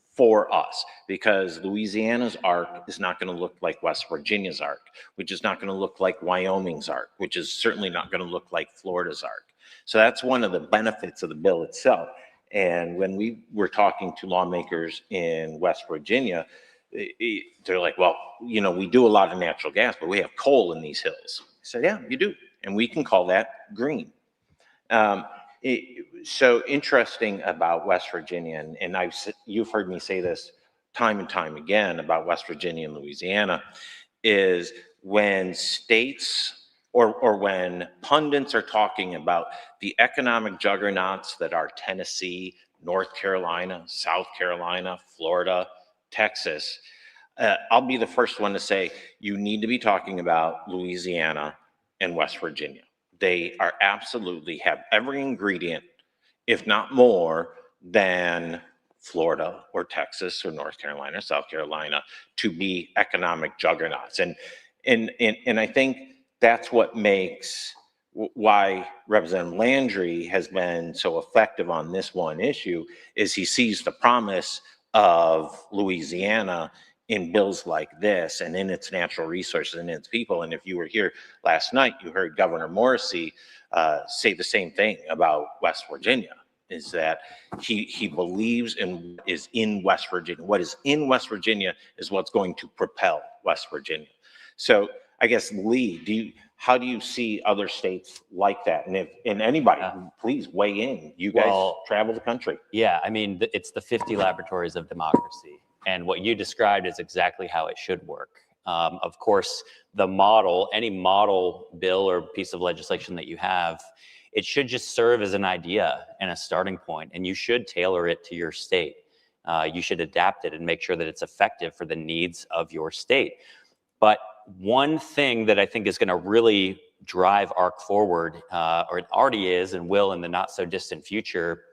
for us, because Louisiana's ARC is not going to look like West Virginia's ARC, which is not going to look like Wyoming's ARC, which is certainly not going to look like Florida's ARC. So that's one of the benefits of the bill itself. And when we were talking to lawmakers in West Virginia, they're like, well, you know, we do a lot of natural gas, but we have coal in these hills. I said, yeah, you do. And we can call that green. So interesting about West Virginia, and you've heard me say this time and time again about West Virginia and Louisiana, is when states or when pundits are talking about the economic juggernauts that are Tennessee, North Carolina, South Carolina, Florida, Texas, I'll be the first one to say you need to be talking about Louisiana and West Virginia. They are absolutely have every ingredient, if not more, than Florida or Texas or North Carolina or South Carolina to be economic juggernauts. And I think that's what makes why Representative Landry has been so effective on this one issue, is he sees the promise of Louisiana in bills like this and in its natural resources and its people. And if you were here last night, you heard Governor Morrisey say the same thing about West Virginia, is that he believes in is in West Virginia. What is in West Virginia is what's going to propel West Virginia. So I guess, Lee, how do you see other states like that? And anybody, please weigh in. You guys travel the country. Yeah, I mean, it's the 50 laboratories of democracy. And what you described is exactly how it should work. Of course, the model, any model bill or piece of legislation that you have, it should just serve as an idea and a starting point, and you should tailor it to your state. You should adapt it and make sure that it's effective for the needs of your state. But one thing that I think is going to really drive ARC forward, or it already is and will in the not so distant future,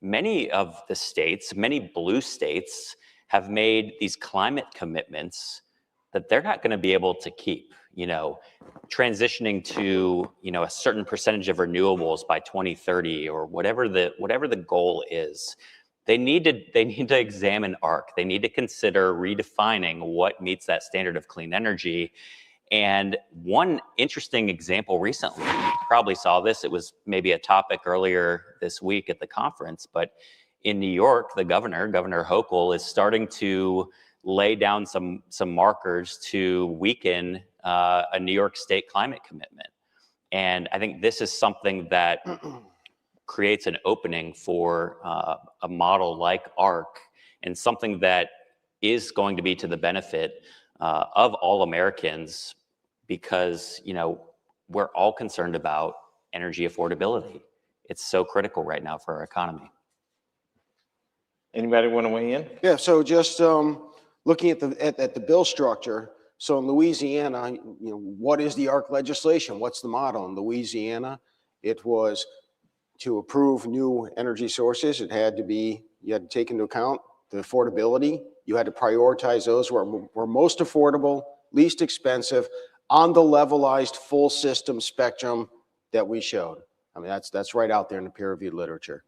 many of the states, many blue states, have made these climate commitments that they're not going to be able to keep, transitioning to, a certain percentage of renewables by 2030 or whatever the goal is. They need to examine ARC. They need to consider redefining what meets that standard of clean energy. And one interesting example recently, you probably saw this, it was maybe a topic earlier this week at the conference, but in New York, the Governor Hochul, is starting to lay down some markers to weaken a New York State climate commitment. And I think this is something that creates an opening for a model like ARC, and something that is going to be to the benefit of all Americans, because we're all concerned about energy affordability. It's so critical right now for our economy. Anybody want to weigh in? Yeah, so just looking at the bill structure. So in Louisiana, what is the ARC legislation? What's the model? In Louisiana, it was to approve new energy sources. You had to take into account the affordability. You had to prioritize those were most affordable, least expensive, on the levelized full system spectrum that we showed. I mean, that's right out there in the peer-reviewed literature.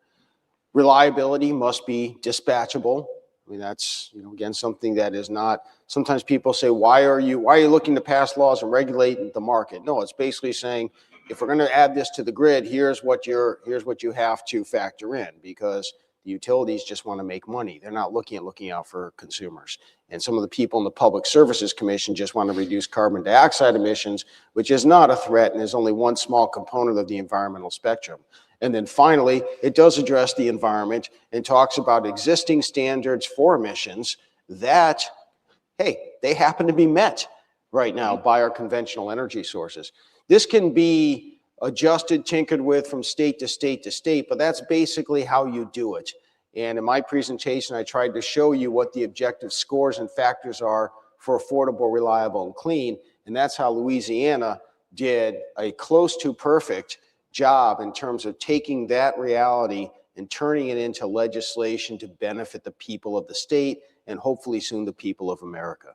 Reliability must be dispatchable. I mean, that's, again, something that is not, sometimes people say, why are you looking to pass laws and regulate the market? No, it's basically saying, if we're going to add this to the grid, here's what you have to factor in, because the utilities just want to make money. They're not looking out for consumers. And some of the people in the Public Services Commission just want to reduce carbon dioxide emissions, which is not a threat and is only one small component of the environmental spectrum. And then finally, it does address the environment and talks about existing standards for emissions that, hey, they happen to be met right now by our conventional energy sources. This can be adjusted, tinkered with from state to state to state, but that's basically how you do it. And in my presentation, I tried to show you what the objective scores and factors are for affordable, reliable, and clean. And that's how Louisiana did a close to perfect job in terms of taking that reality and turning it into legislation to benefit the people of the state and hopefully soon the people of America.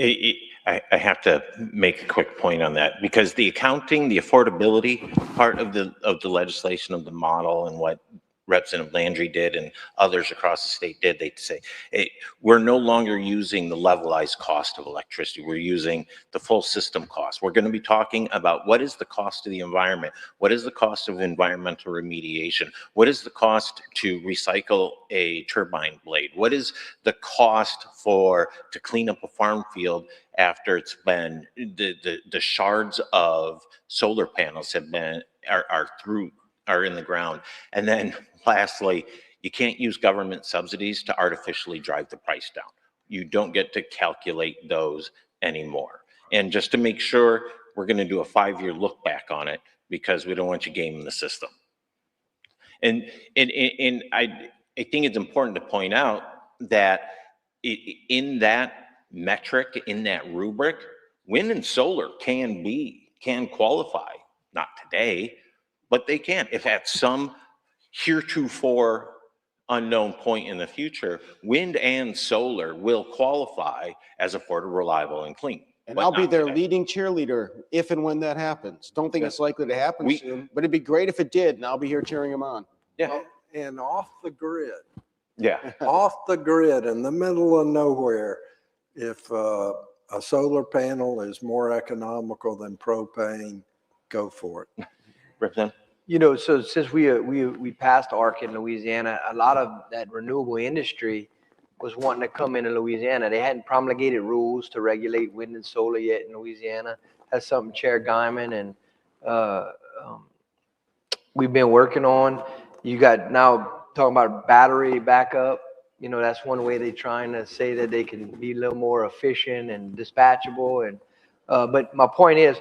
I have to make a quick point on that, because the accounting, the affordability part of the legislation, of the model, and what Representative Landry did and others across the state did, they say, hey, we're no longer using the levelized cost of electricity. We're using the full system cost. We're going to be talking about what is the cost of the environment? What is the cost of environmental remediation? What is the cost to recycle a turbine blade? What is the cost to clean up a farm field after it's been, the shards of solar panels are in the ground? And then lastly, you can't use government subsidies to artificially drive the price down. You don't get to calculate those anymore. And just to make sure, we're going to do a 5-year look back on it, because we don't want you gaming the system. And I think it's important to point out that in that metric, in that rubric, wind and solar can qualify. Not today, but they can. If at some heretofore unknown point in the future, wind and solar will qualify as affordable, reliable, and clean. And I'll be their leading cheerleader if and when that happens. Don't think it's likely to happen soon, but it'd be great if it did, and I'll be here cheering them on. Yeah. And off the grid. Yeah. Off the grid in the middle of nowhere, if a solar panel is more economical than propane, go for it. Representative? So since we passed ARC in Louisiana, a lot of that renewable industry was wanting to come into Louisiana. They hadn't promulgated rules to regulate wind and solar yet in Louisiana. That's something Chair Guyman and we've been working on. You got now talking about battery backup. That's one way they're trying to say that they can be a little more efficient and dispatchable. And but my point is,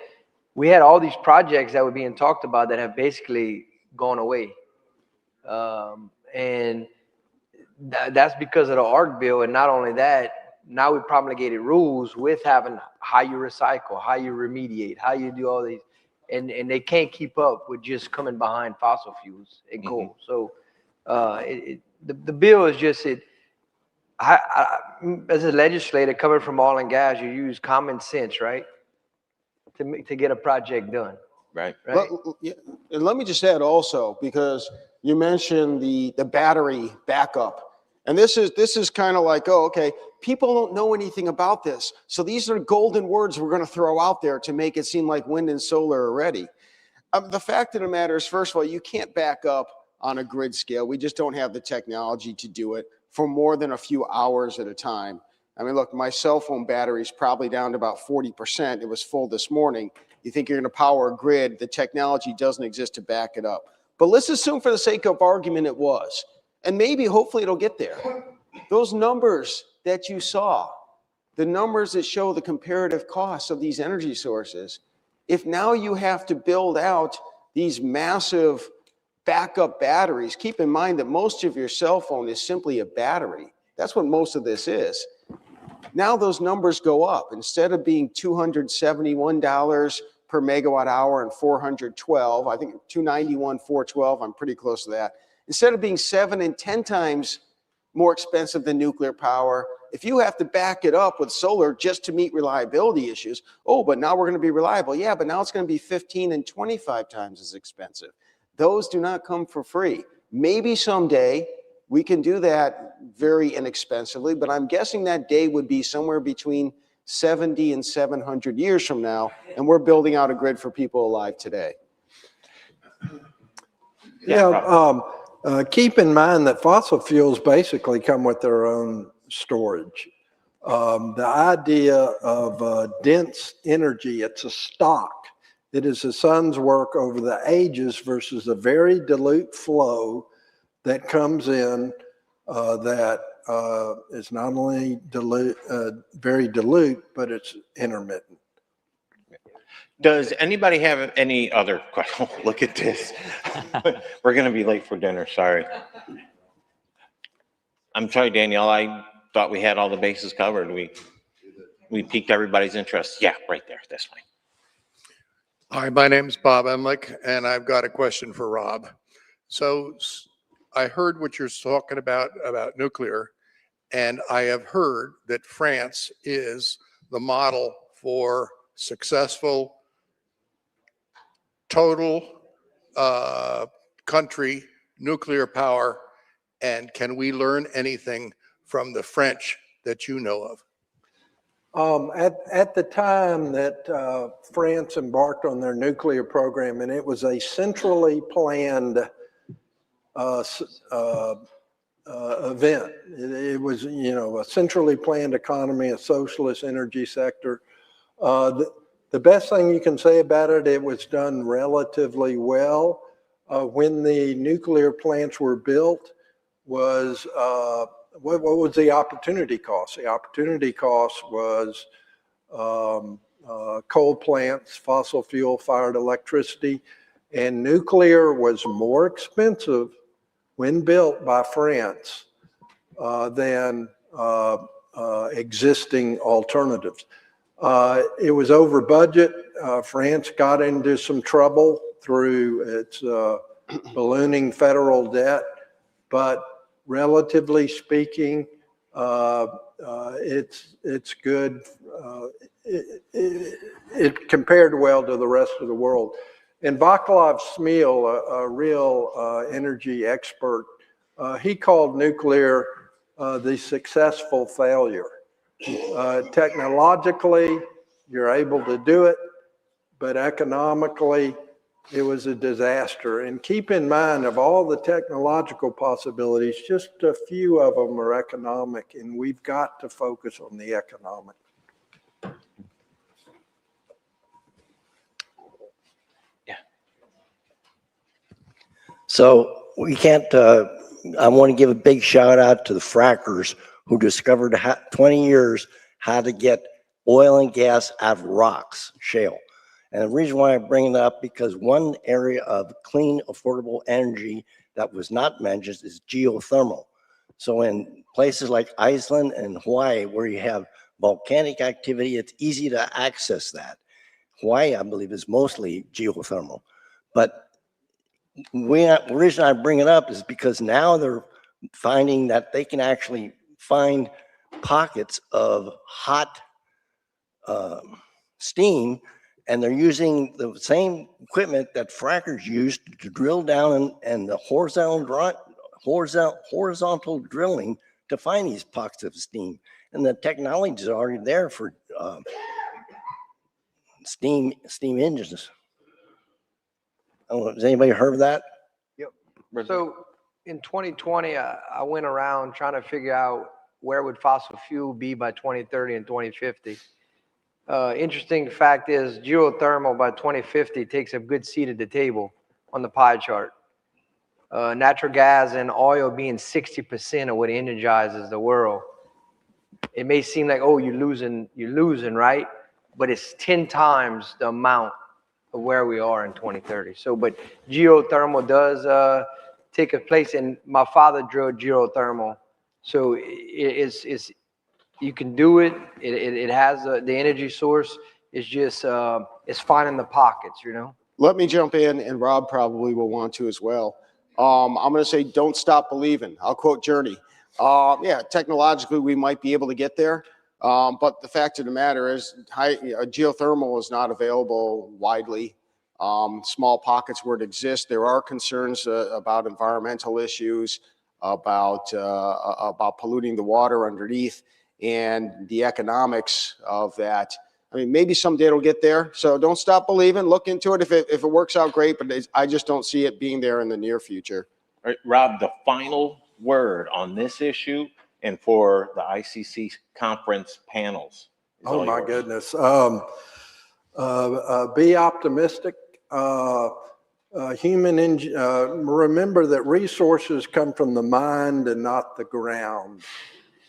we had all these projects that were being talked about that have basically gone away. And that's because of the ARC bill. And not only that, now we promulgated rules with having how you recycle, how you remediate, how you do all these. And they can't keep up with just coming behind fossil fuels and coal. So the bill is just, As a legislator coming from oil and gas, you use common sense, right? To get a project done. Right. Right. And let me just add also, because you mentioned the battery backup. And this is kind of like, oh, okay, people don't know anything about this. So these are golden words we're going to throw out there to make it seem like wind and solar are ready. The fact of the matter is, first of all, you can't back up on a grid scale. We just don't have the technology to do it for more than a few hours at a time. I mean, look, my cell phone battery is probably down to about 40%. It was full this morning. You think you're going to power a grid, the technology doesn't exist to back it up. But let's assume for the sake of argument it was. And maybe, hopefully, it'll get there. Those numbers that you saw, the numbers that show the comparative costs of these energy sources, if now you have to build out these massive backup batteries, keep in mind that most of your cell phone is simply a battery. That's what most of this is. Now those numbers go up. Instead of being $271 per megawatt hour and 412, I think 291, 412, I'm pretty close to that. Instead of being 7 and 10 times more expensive than nuclear power, if you have to back it up with solar just to meet reliability issues, oh, but now we're going to be reliable. Yeah, but now it's going to be 15 and 25 times as expensive. Those do not come for free. Maybe someday we can do that very inexpensively, but I'm guessing that day would be somewhere between 70 and 700 years from now, and we're building out a grid for people alive today. Keep in mind that fossil fuels basically come with their own storage. The idea of dense energy, it's a stock. It is the sun's work over the ages versus a very dilute flow that comes in that is not only very dilute, but it's intermittent. Does anybody have any other questions? Oh, look at this. We're going to be late for dinner. Sorry. I'm sorry, Danielle. I thought we had all the bases covered. We piqued everybody's interest. Yeah, right there. This way. Hi, my name's Bob Emlich, and I've got a question for Rob. So I heard what you're talking about nuclear, and I have heard that France is the model for successful total country nuclear power. And can we learn anything from the French that you know of? At the time that France embarked on their nuclear program, and it was a centrally planned event. It was, a centrally planned economy, a socialist energy sector. The best thing you can say about it, it was done relatively well. When the nuclear plants were built, was what was the opportunity cost? The opportunity cost was coal plants, fossil fuel fired electricity, and nuclear was more expensive when built by France than existing alternatives. It was over budget. France got into some trouble through its ballooning federal debt, but relatively speaking, it's good. It compared well to the rest of the world. And Vaclav Smil, a real energy expert, he called nuclear the successful failure. Technologically, you're able to do it, but economically, it was a disaster. And keep in mind, of all the technological possibilities, just a few of them are economic, and we've got to focus on the economic. So we can't, I want to give a big shout out to the frackers who discovered 20 years how to get oil and gas out of rocks, shale. And the reason why I bring it up, because one area of clean, affordable energy that was not mentioned is geothermal. So in places like Iceland and Hawaii, where you have volcanic activity, it's easy to access that. Hawaii, I believe, is mostly geothermal. But the reason I bring it up is because now they're finding that they can actually find pockets of hot steam, and they're using the same equipment that frackers use to drill down and the horizontal drilling to find these pockets of steam. And the technology is already there for steam engines. Oh, has anybody heard of that? Yep. So in 2020, I went around trying to figure out where would fossil fuel be by 2030 and 2050. Interesting fact is geothermal by 2050 takes a good seat at the table on the pie chart. Natural gas and oil being 60% of what energizes the world. It may seem like, oh, you're losing, right? But it's 10 times the amount of where we are in 2030. So, but geothermal does take a place, and my father drilled geothermal. So it's you can do it. It has the energy source. It's just it's finding the pockets, you know. Let me jump in, and Rob probably will want to as well. I'm going to say, don't stop believing. I'll quote Journey. Yeah, technologically, we might be able to get there. But the fact of the matter is, geothermal is not available widely. Small pockets where it exists. There are concerns about environmental issues, about polluting the water underneath, and the economics of that. I mean, maybe someday it'll get there. So don't stop believing. Look into it. If it works out, great. But I just don't see it being there in the near future. All right, Rob, the final word on this issue and for the ICC conference panels. Oh my goodness. Be optimistic. Remember that resources come from the mind and not the ground.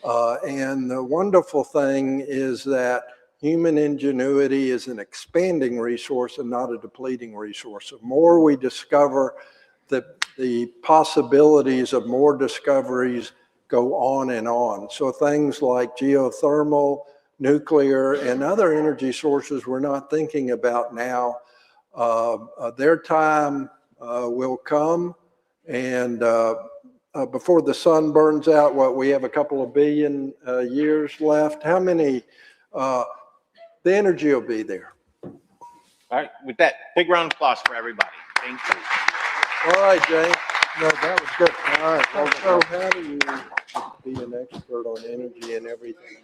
And the wonderful thing is that human ingenuity is an expanding resource and not a depleting resource. The more we discover, the possibilities of more discoveries go on and on. So things like geothermal, nuclear, and other energy sources we're not thinking about now, their time will come, and before the sun burns out, we have a couple of billion years left. How many, the energy will be there. All right, with that, big round of applause for everybody. Thank you. All right, James. No, that was good. All right. So how do you be an expert on energy and everything?